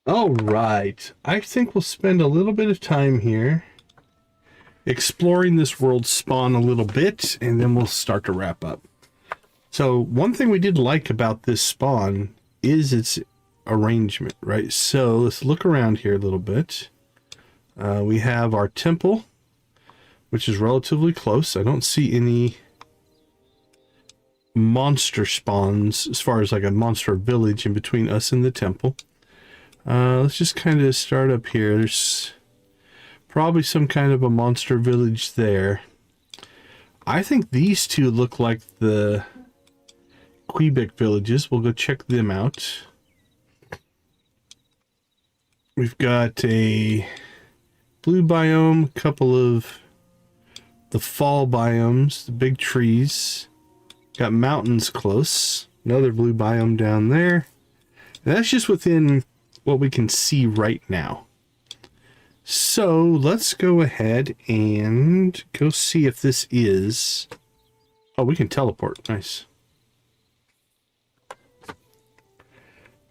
All right. I think we'll spend a little bit of time here exploring this world spawn a little bit, and then we'll start to wrap up. So one thing we did like about this spawn is its arrangement, right? So let's look around here a little bit. We have our temple, which is relatively close. I don't see any monster spawns as far as like a monster village in between us and the temple. Let's just kind of start up here. There's probably some kind of a monster village there. I think these two look like the Quebec villages. We'll go check them out. We've got a blue biome, a couple of the fall biomes, the big trees. Got mountains close. Another blue biome down there. And that's just within what we can see right now. So let's go ahead and go see if this is... Oh, we can teleport. Nice.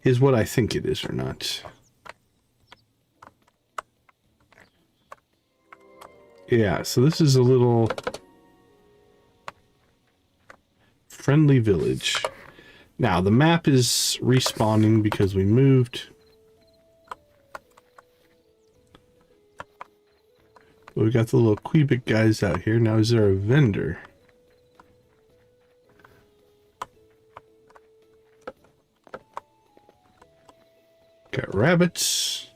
Is what I think it is or not. Yeah, so this is a little friendly village. Now, the map is respawning because we moved. But we got the little Quebec guys out here. Now, is there a vendor? Got rabbits.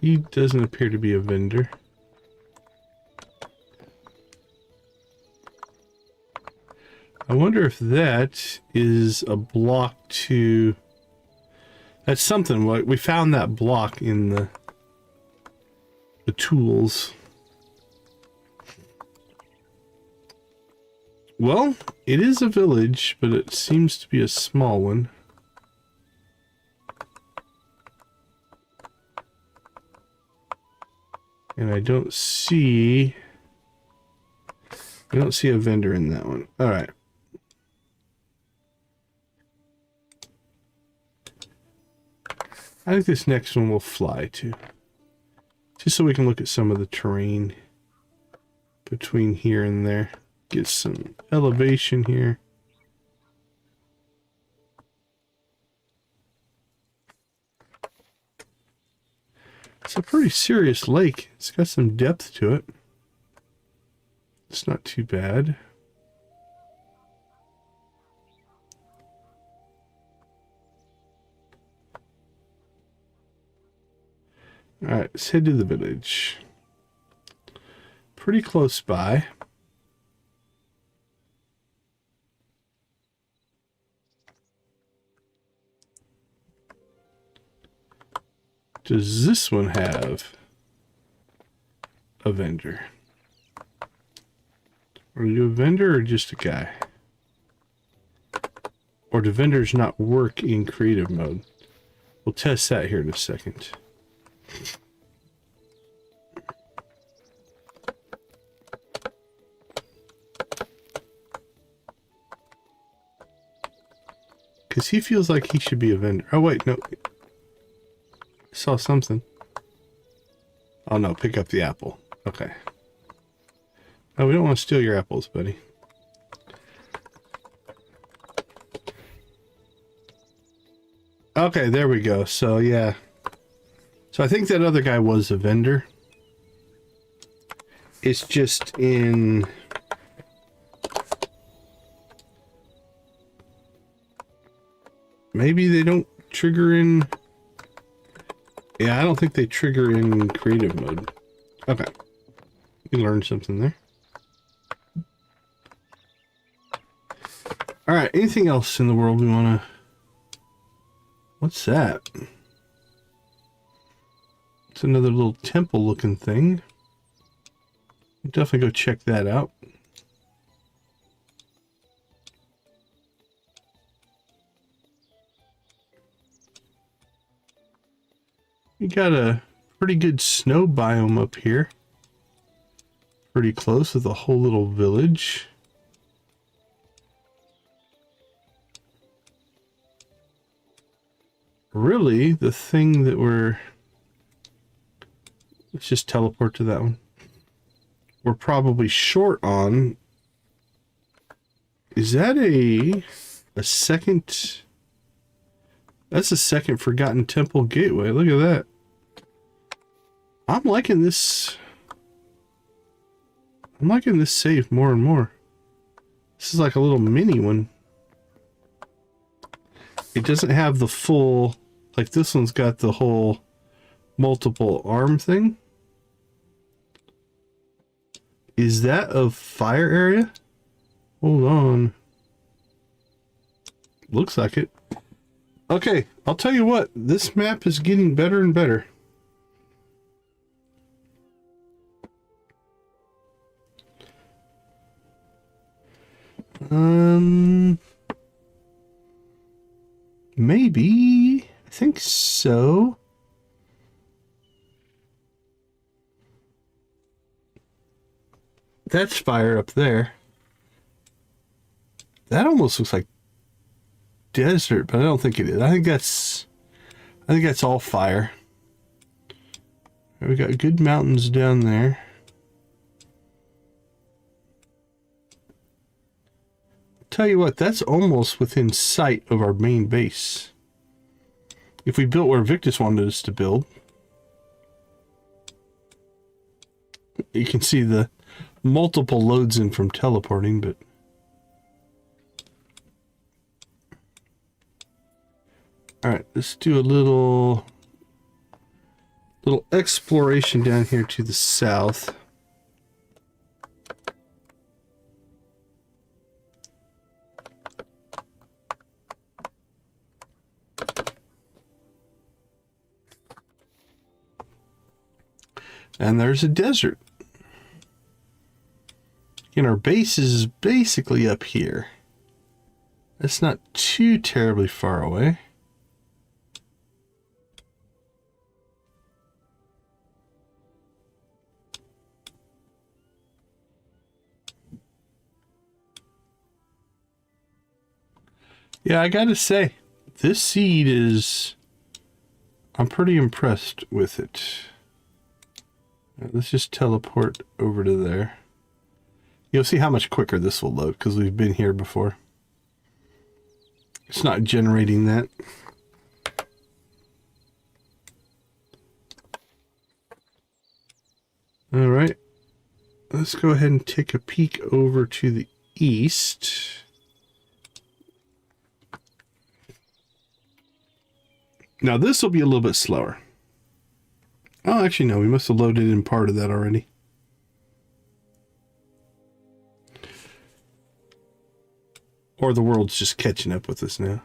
He doesn't appear to be a vendor. I wonder if that is a block to... That's something. We found that block in the tools. Well, it is a village, but it seems to be a small one. And I don't see a vendor in that one. All right. I think this next one will fly to. Just so we can look at some of the terrain between here and there. Get some elevation here. It's a pretty serious lake. It's got some depth to it. It's not too bad. Alright, let's head to the village. Pretty close by. Does this one have a vendor? Are you a vendor or just a guy? Or do vendors not work in creative mode? We'll test that here in a second. Because he feels like he should be a vendor. Oh, wait, no. I saw something. Oh, no, pick up the apple. Okay. Oh, we don't want to steal your apples, buddy. Okay, there we go. So, yeah. So, I think that other guy was a vendor. It's just in... Maybe they don't trigger in... Yeah, I don't think they trigger in creative mode. Okay. We learned something there. Alright, anything else in the world we want to... What's that? It's another little temple looking thing. We'll definitely go check that out. You got a pretty good snow biome up here. Pretty close with a whole little village. Really, the thing that let's just teleport to that one. We're probably short on. Is that a second? That's a second Forgotten Temple gateway. Look at that. I'm liking this. I'm liking this save more and more. This is like a little mini one. It doesn't have the full, like this one's got the whole multiple arm thing. Is that a fire area? Hold on. Looks like it. Okay, I'll tell you what, this map is getting better and better. Maybe. I think so. That's fire up there. That almost looks like desert, but I don't think it is. I think that's all fire. We got good mountains down there. Tell you what, that's almost within sight of our main base. If we built where Victus wanted us to build, you can see the multiple loads in from teleporting, but all right, let's do a little exploration down here to the south. And there's a desert. And our base is basically up here. That's not too terribly far away. Yeah, I gotta say, this seed is... I'm pretty impressed with it. Let's just teleport over to there. You'll see how much quicker this will load because we've been here before. It's not generating that. All right. Let's go ahead and take a peek over to the east. Now this will be a little bit slower. Oh, actually, no, we must have loaded in part of that already. Or the world's just catching up with us now.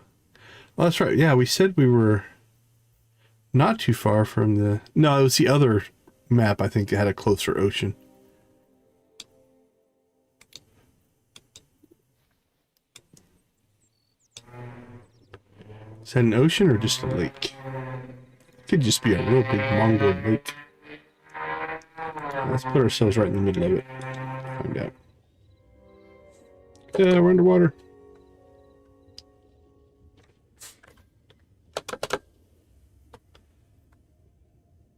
Oh, that's right. Yeah, we said we were not too far from the... No, it was the other map, I think, that had a closer ocean. Is that an ocean or just a lake? Could just be a real big Mongol lake. Let's put ourselves right in the middle of it. Find out. Yeah, we're underwater.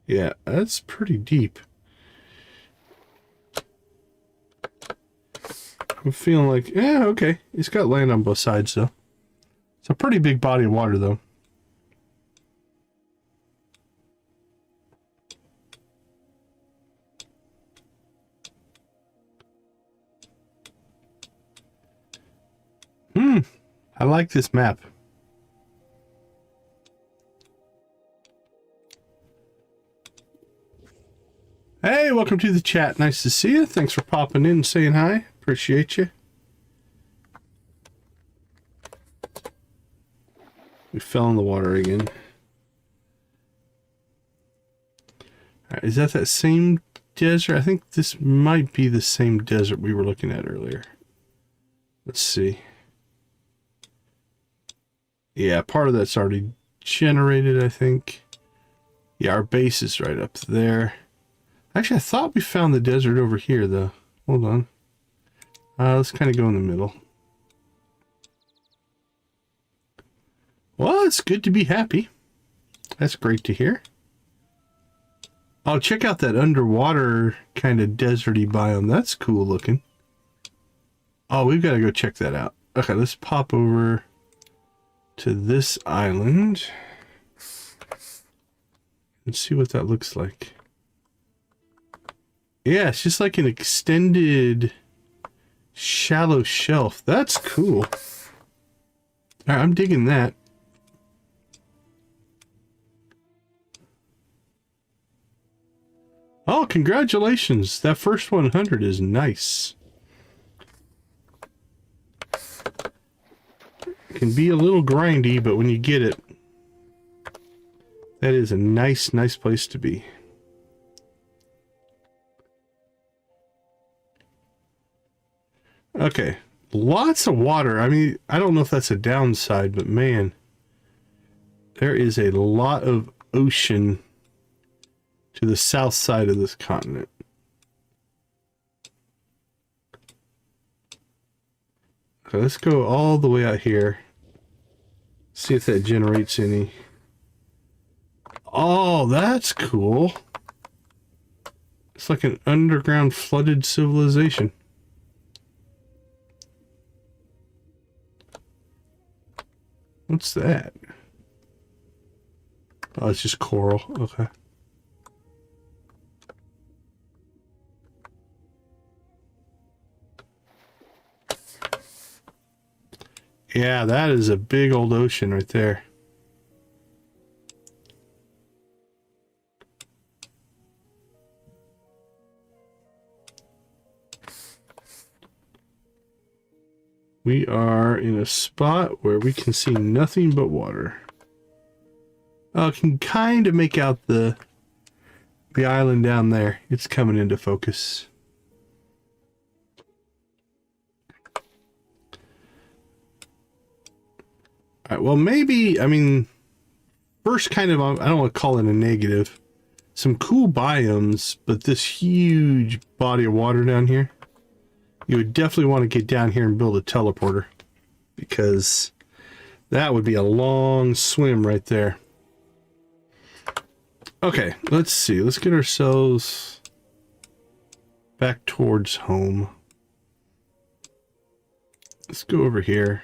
Yeah, that's pretty deep. I'm feeling like, yeah, okay. It's got land on both sides, though. It's a pretty big body of water, though. I like this map. Hey, welcome to the chat. Nice to see you. Thanks for popping in and saying hi. Appreciate you. We fell in the water again. All right, is that same desert? I think this might be the same desert we were looking at earlier. Let's see. Yeah, part of that's already generated, I think. Yeah, our base is right up there. Actually, I thought we found the desert over here, though. Hold on. Let's kind of go in the middle. Well, it's good to be happy. That's great to hear. Oh, check out that underwater kind of deserty biome. That's cool looking. Oh, we've got to go check that out. Okay, let's pop over to this island and see what that looks like. Yeah, it's just like an extended shallow shelf. That's cool. All right, I'm digging that. Oh, congratulations. That first 100 is nice. It can be a little grindy, but when you get it, that is a nice place to be. Okay, lots of water. I mean, I don't know if that's a downside, but man, there is a lot of ocean to the south side of this continent. Okay, let's go all the way out here. See if that generates any. Oh, that's cool. It's like an underground flooded civilization. What's that? Oh, it's just coral. Okay. Yeah, that is a big old ocean right there. We are in a spot where we can see nothing but water. I can kind of make out the island down there. It's coming into focus. All right, well, maybe, I mean, first kind of, I don't want to call it a negative. Some cool biomes, but this huge body of water down here. You would definitely want to get down here and build a teleporter, because that would be a long swim right there. Okay, let's see. Let's get ourselves back towards home. Let's go over here.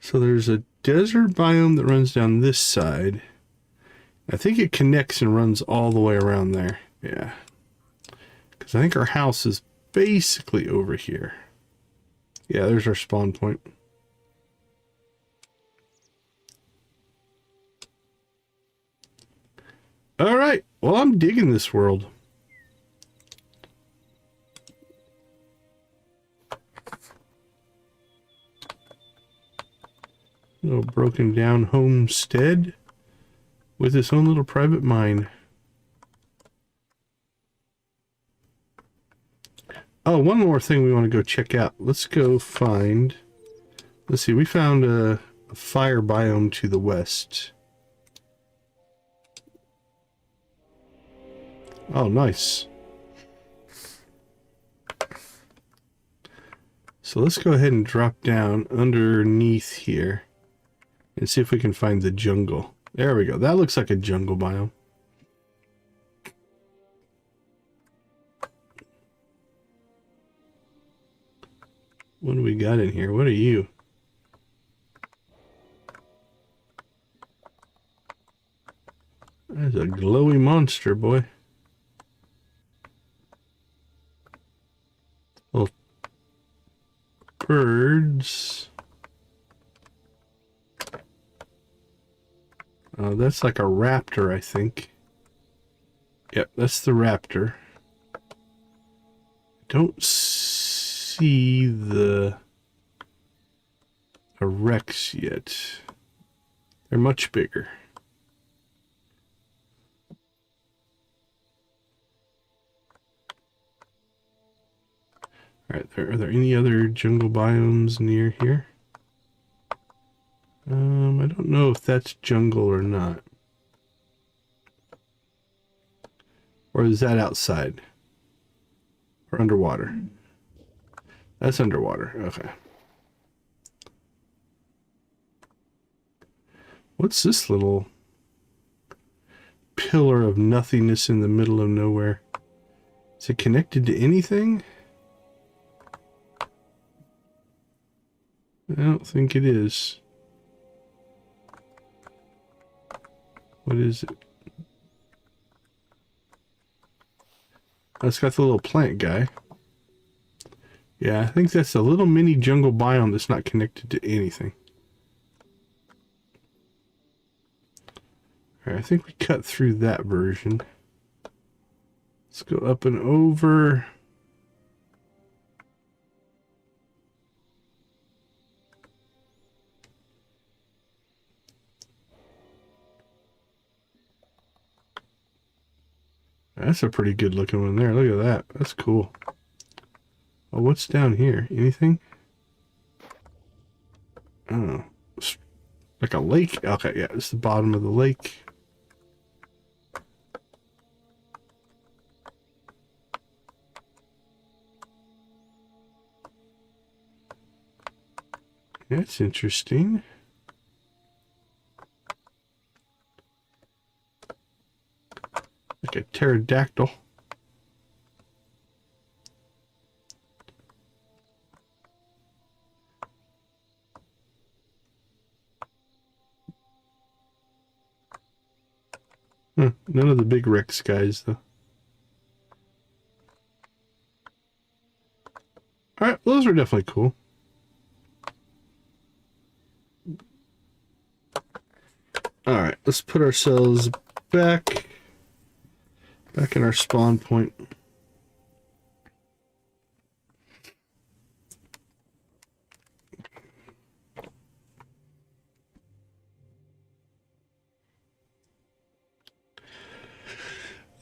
So there's a desert biome that runs down this side. I think it connects and runs all the way around there. Yeah. Because I think our house is basically over here. Yeah, there's our spawn point. All right. Well, I'm digging this world. A little broken down homestead with its own little private mine. Oh, one more thing we want to go check out. Let's go find... Let's see, we found a fire biome to the west. Oh, nice. So let's go ahead and drop down underneath here and see if we can find the jungle. There we go. That looks like a jungle biome. What do we got in here? What are you? That's a glowy monster, boy. Little birds. Oh, that's like a raptor, I think. Yep, that's the raptor. Don't see the Rex yet. They're much bigger. Alright, are there any other jungle biomes near here? I don't know if that's jungle or not. Or is that outside? Or underwater? That's underwater. Okay. What's this little pillar of nothingness in the middle of nowhere? Is it connected to anything? I don't think it is. What is it? Oh, it's got the little plant guy. Yeah, I think that's a little mini jungle biome that's not connected to anything. Alright, I think we cut through that version. Let's go up and over. That's a pretty good looking one there. Look at that. That's cool. Oh, what's down here? Anything? Oh, like a lake? Okay, yeah, it's the bottom of the lake. That's interesting. Like a pterodactyl. None of the big Rex guys, though. Alright, those are definitely cool. Alright, let's put ourselves back in our spawn point.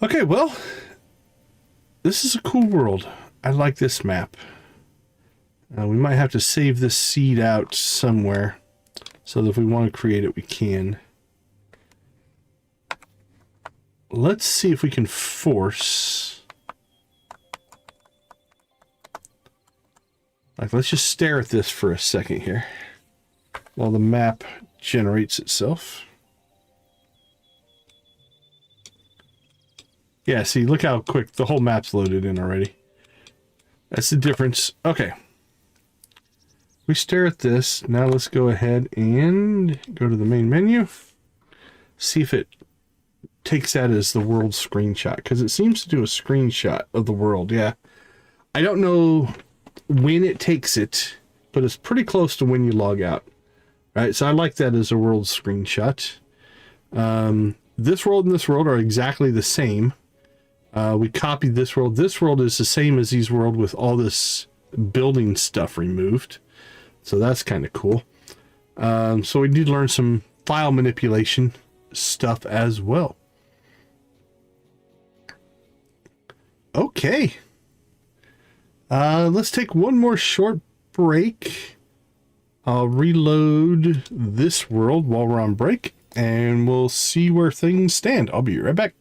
Okay, well, this is a cool world. I like this map. We might have to save this seed out somewhere so that if we want to create it, we can. Let's see if we can force. Like, let's just stare at this for a second here while the map generates itself. Yeah, see, look how quick the whole map's loaded in already. That's the difference. Okay. We stare at this. Now let's go ahead and go to the main menu. See if it takes that as the world screenshot, because it seems to do a screenshot of the world. Yeah. I don't know when it takes it, but it's pretty close to when you log out. Right? So I like that as a world screenshot. This world and this world are exactly the same. We copied this world. This world is the same as these world with all this building stuff removed. So that's kind of cool. So we did learn some file manipulation stuff as well. Okay. Let's take one more short break. I'll reload this world while we're on break, and we'll see where things stand. I'll be right back.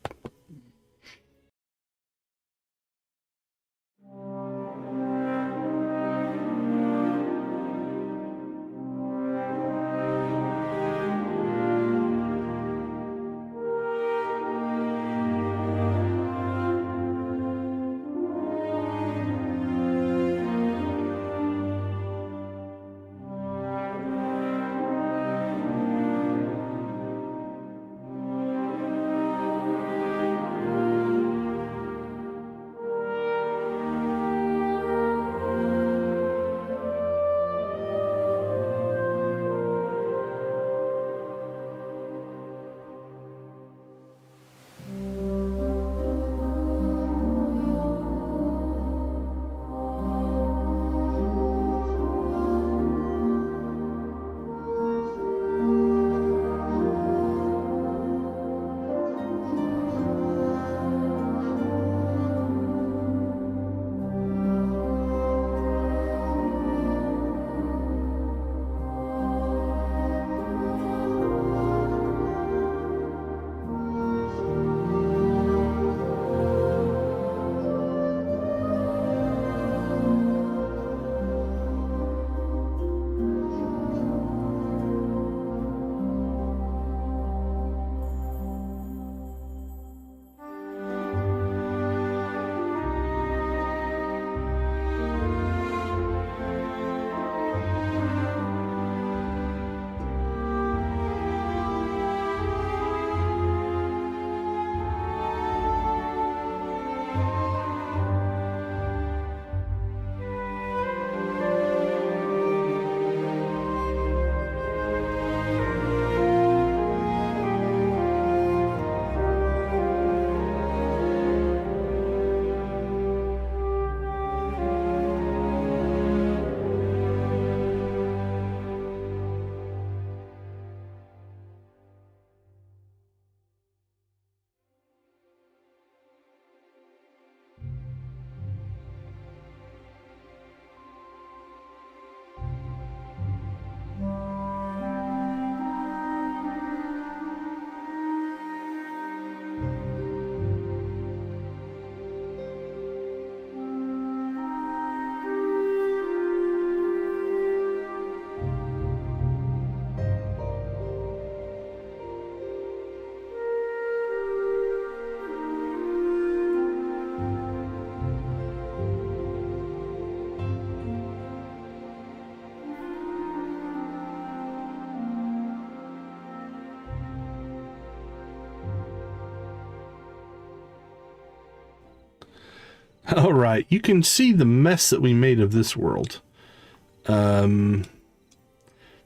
All right, you can see the mess that we made of this world.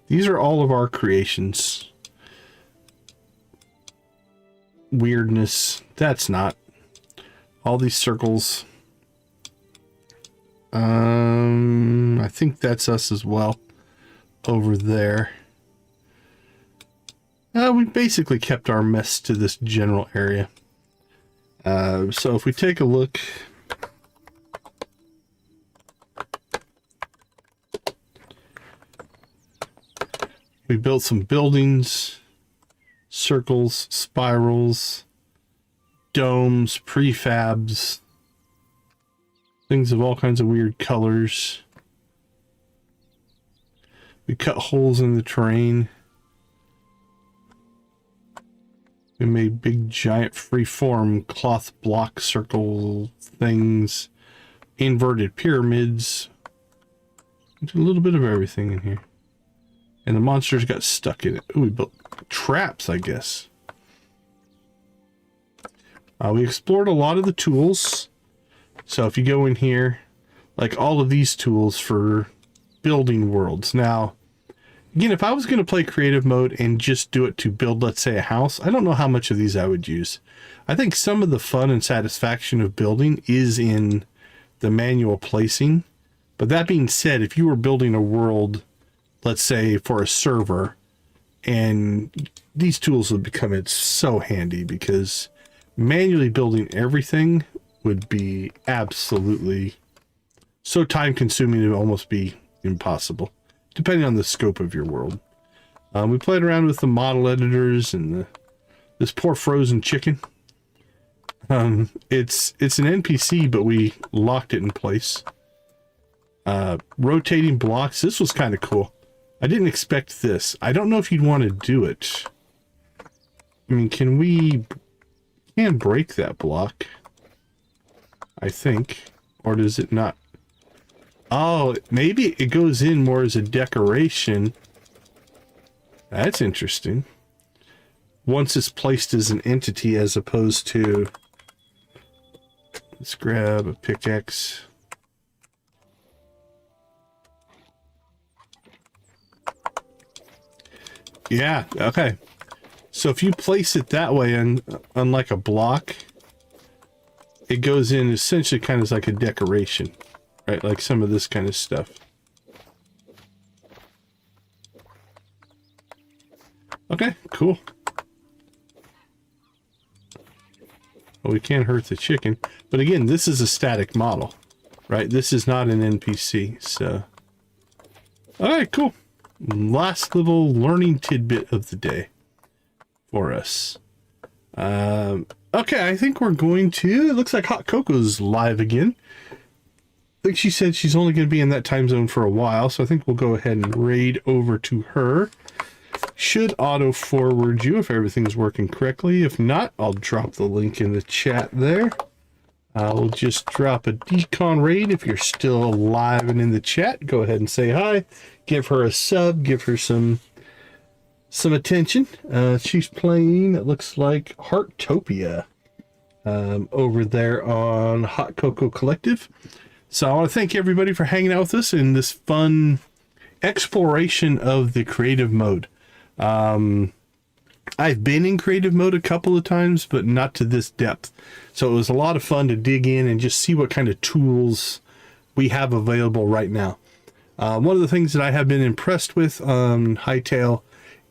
These are all of our creations. Weirdness, that's not. All these circles. I think that's us as well. Over there. We basically kept our mess to this general area. So if we take a look... We built some buildings, circles, spirals, domes, prefabs, things of all kinds of weird colors. We cut holes in the terrain. We made big giant freeform cloth block circle things, inverted pyramids. There's a little bit of everything in here. And the monsters got stuck in it. Ooh, we built traps, I guess. We explored a lot of the tools. So if you go in here, like all of these tools for building worlds. Now, again, if I was going to play creative mode and just do it to build, let's say, a house, I don't know how much of these I would use. I think some of the fun and satisfaction of building is in the manual placing. But that being said, if you were building a world, let's say for a server, and these tools would become so handy, because manually building everything would be absolutely so time consuming it would almost be impossible, depending on the scope of your world. We played around with the model editors and this poor frozen chicken. It's an NPC, but we locked it in place. Rotating blocks. This was kind of cool. I didn't expect this. I don't know if you'd want to do it. I mean, can break that block, I think. Or does it not? Oh, maybe it goes in more as a decoration. That's interesting. Once it's placed as an entity as opposed to... Let's grab a pickaxe. Yeah, okay. So if you place it that way, unlike a block, it goes in essentially kind of like a decoration, right? Like some of this kind of stuff. Okay, cool. Well, we can't hurt the chicken. But again, this is a static model, right? This is not an NPC, so... Alright, cool. Last little learning tidbit of the day for us. Okay, I think we're going to... It looks like Hot Cocoa's live again. I think she said she's only going to be in that time zone for a while, so I think we'll go ahead and raid over to her. Should auto forward you if everything's working correctly. If not, I'll drop the link in the chat there. I'll just drop a decon raid. If you're still alive and in the chat, go ahead and say hi. Give her a sub. Give her some attention. She's playing, it looks like, Heartopia over there on Hot Cocoa Collective. So I want to thank everybody for hanging out with us in this fun exploration of the creative mode. I've been in creative mode a couple of times, but not to this depth. So it was a lot of fun to dig in and just see what kind of tools we have available right now. One of the things that I have been impressed with on HYTALE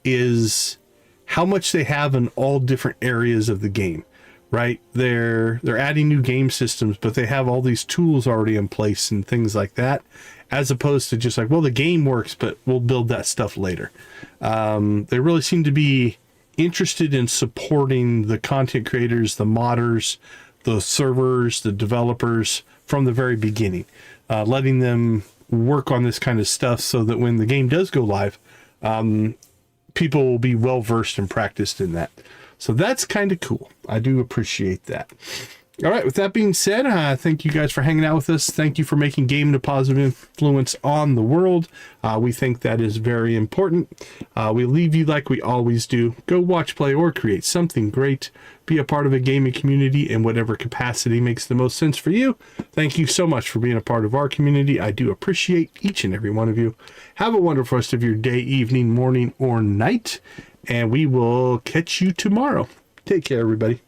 is how much they have in all different areas of the game, right? They're adding new game systems, but they have all these tools already in place and things like that, as opposed to just like, well, the game works, but we'll build that stuff later. They really seem to be interested in supporting the content creators, the modders, the servers, the developers from the very beginning, letting them work on this kind of stuff so that when the game does go live, people will be well versed and practiced in that. So that's kind of cool. I do appreciate that. All right, with that being said, thank you guys for hanging out with us. Thank you for making gaming a positive influence on the world. We think that is very important. We leave you like we always do. Go watch, play, or create something great. Be a part of a gaming community in whatever capacity makes the most sense for you. Thank you so much for being a part of our community. I do appreciate each and every one of you. Have a wonderful rest of your day, evening, morning, or night, and we will catch you tomorrow. Take care, everybody.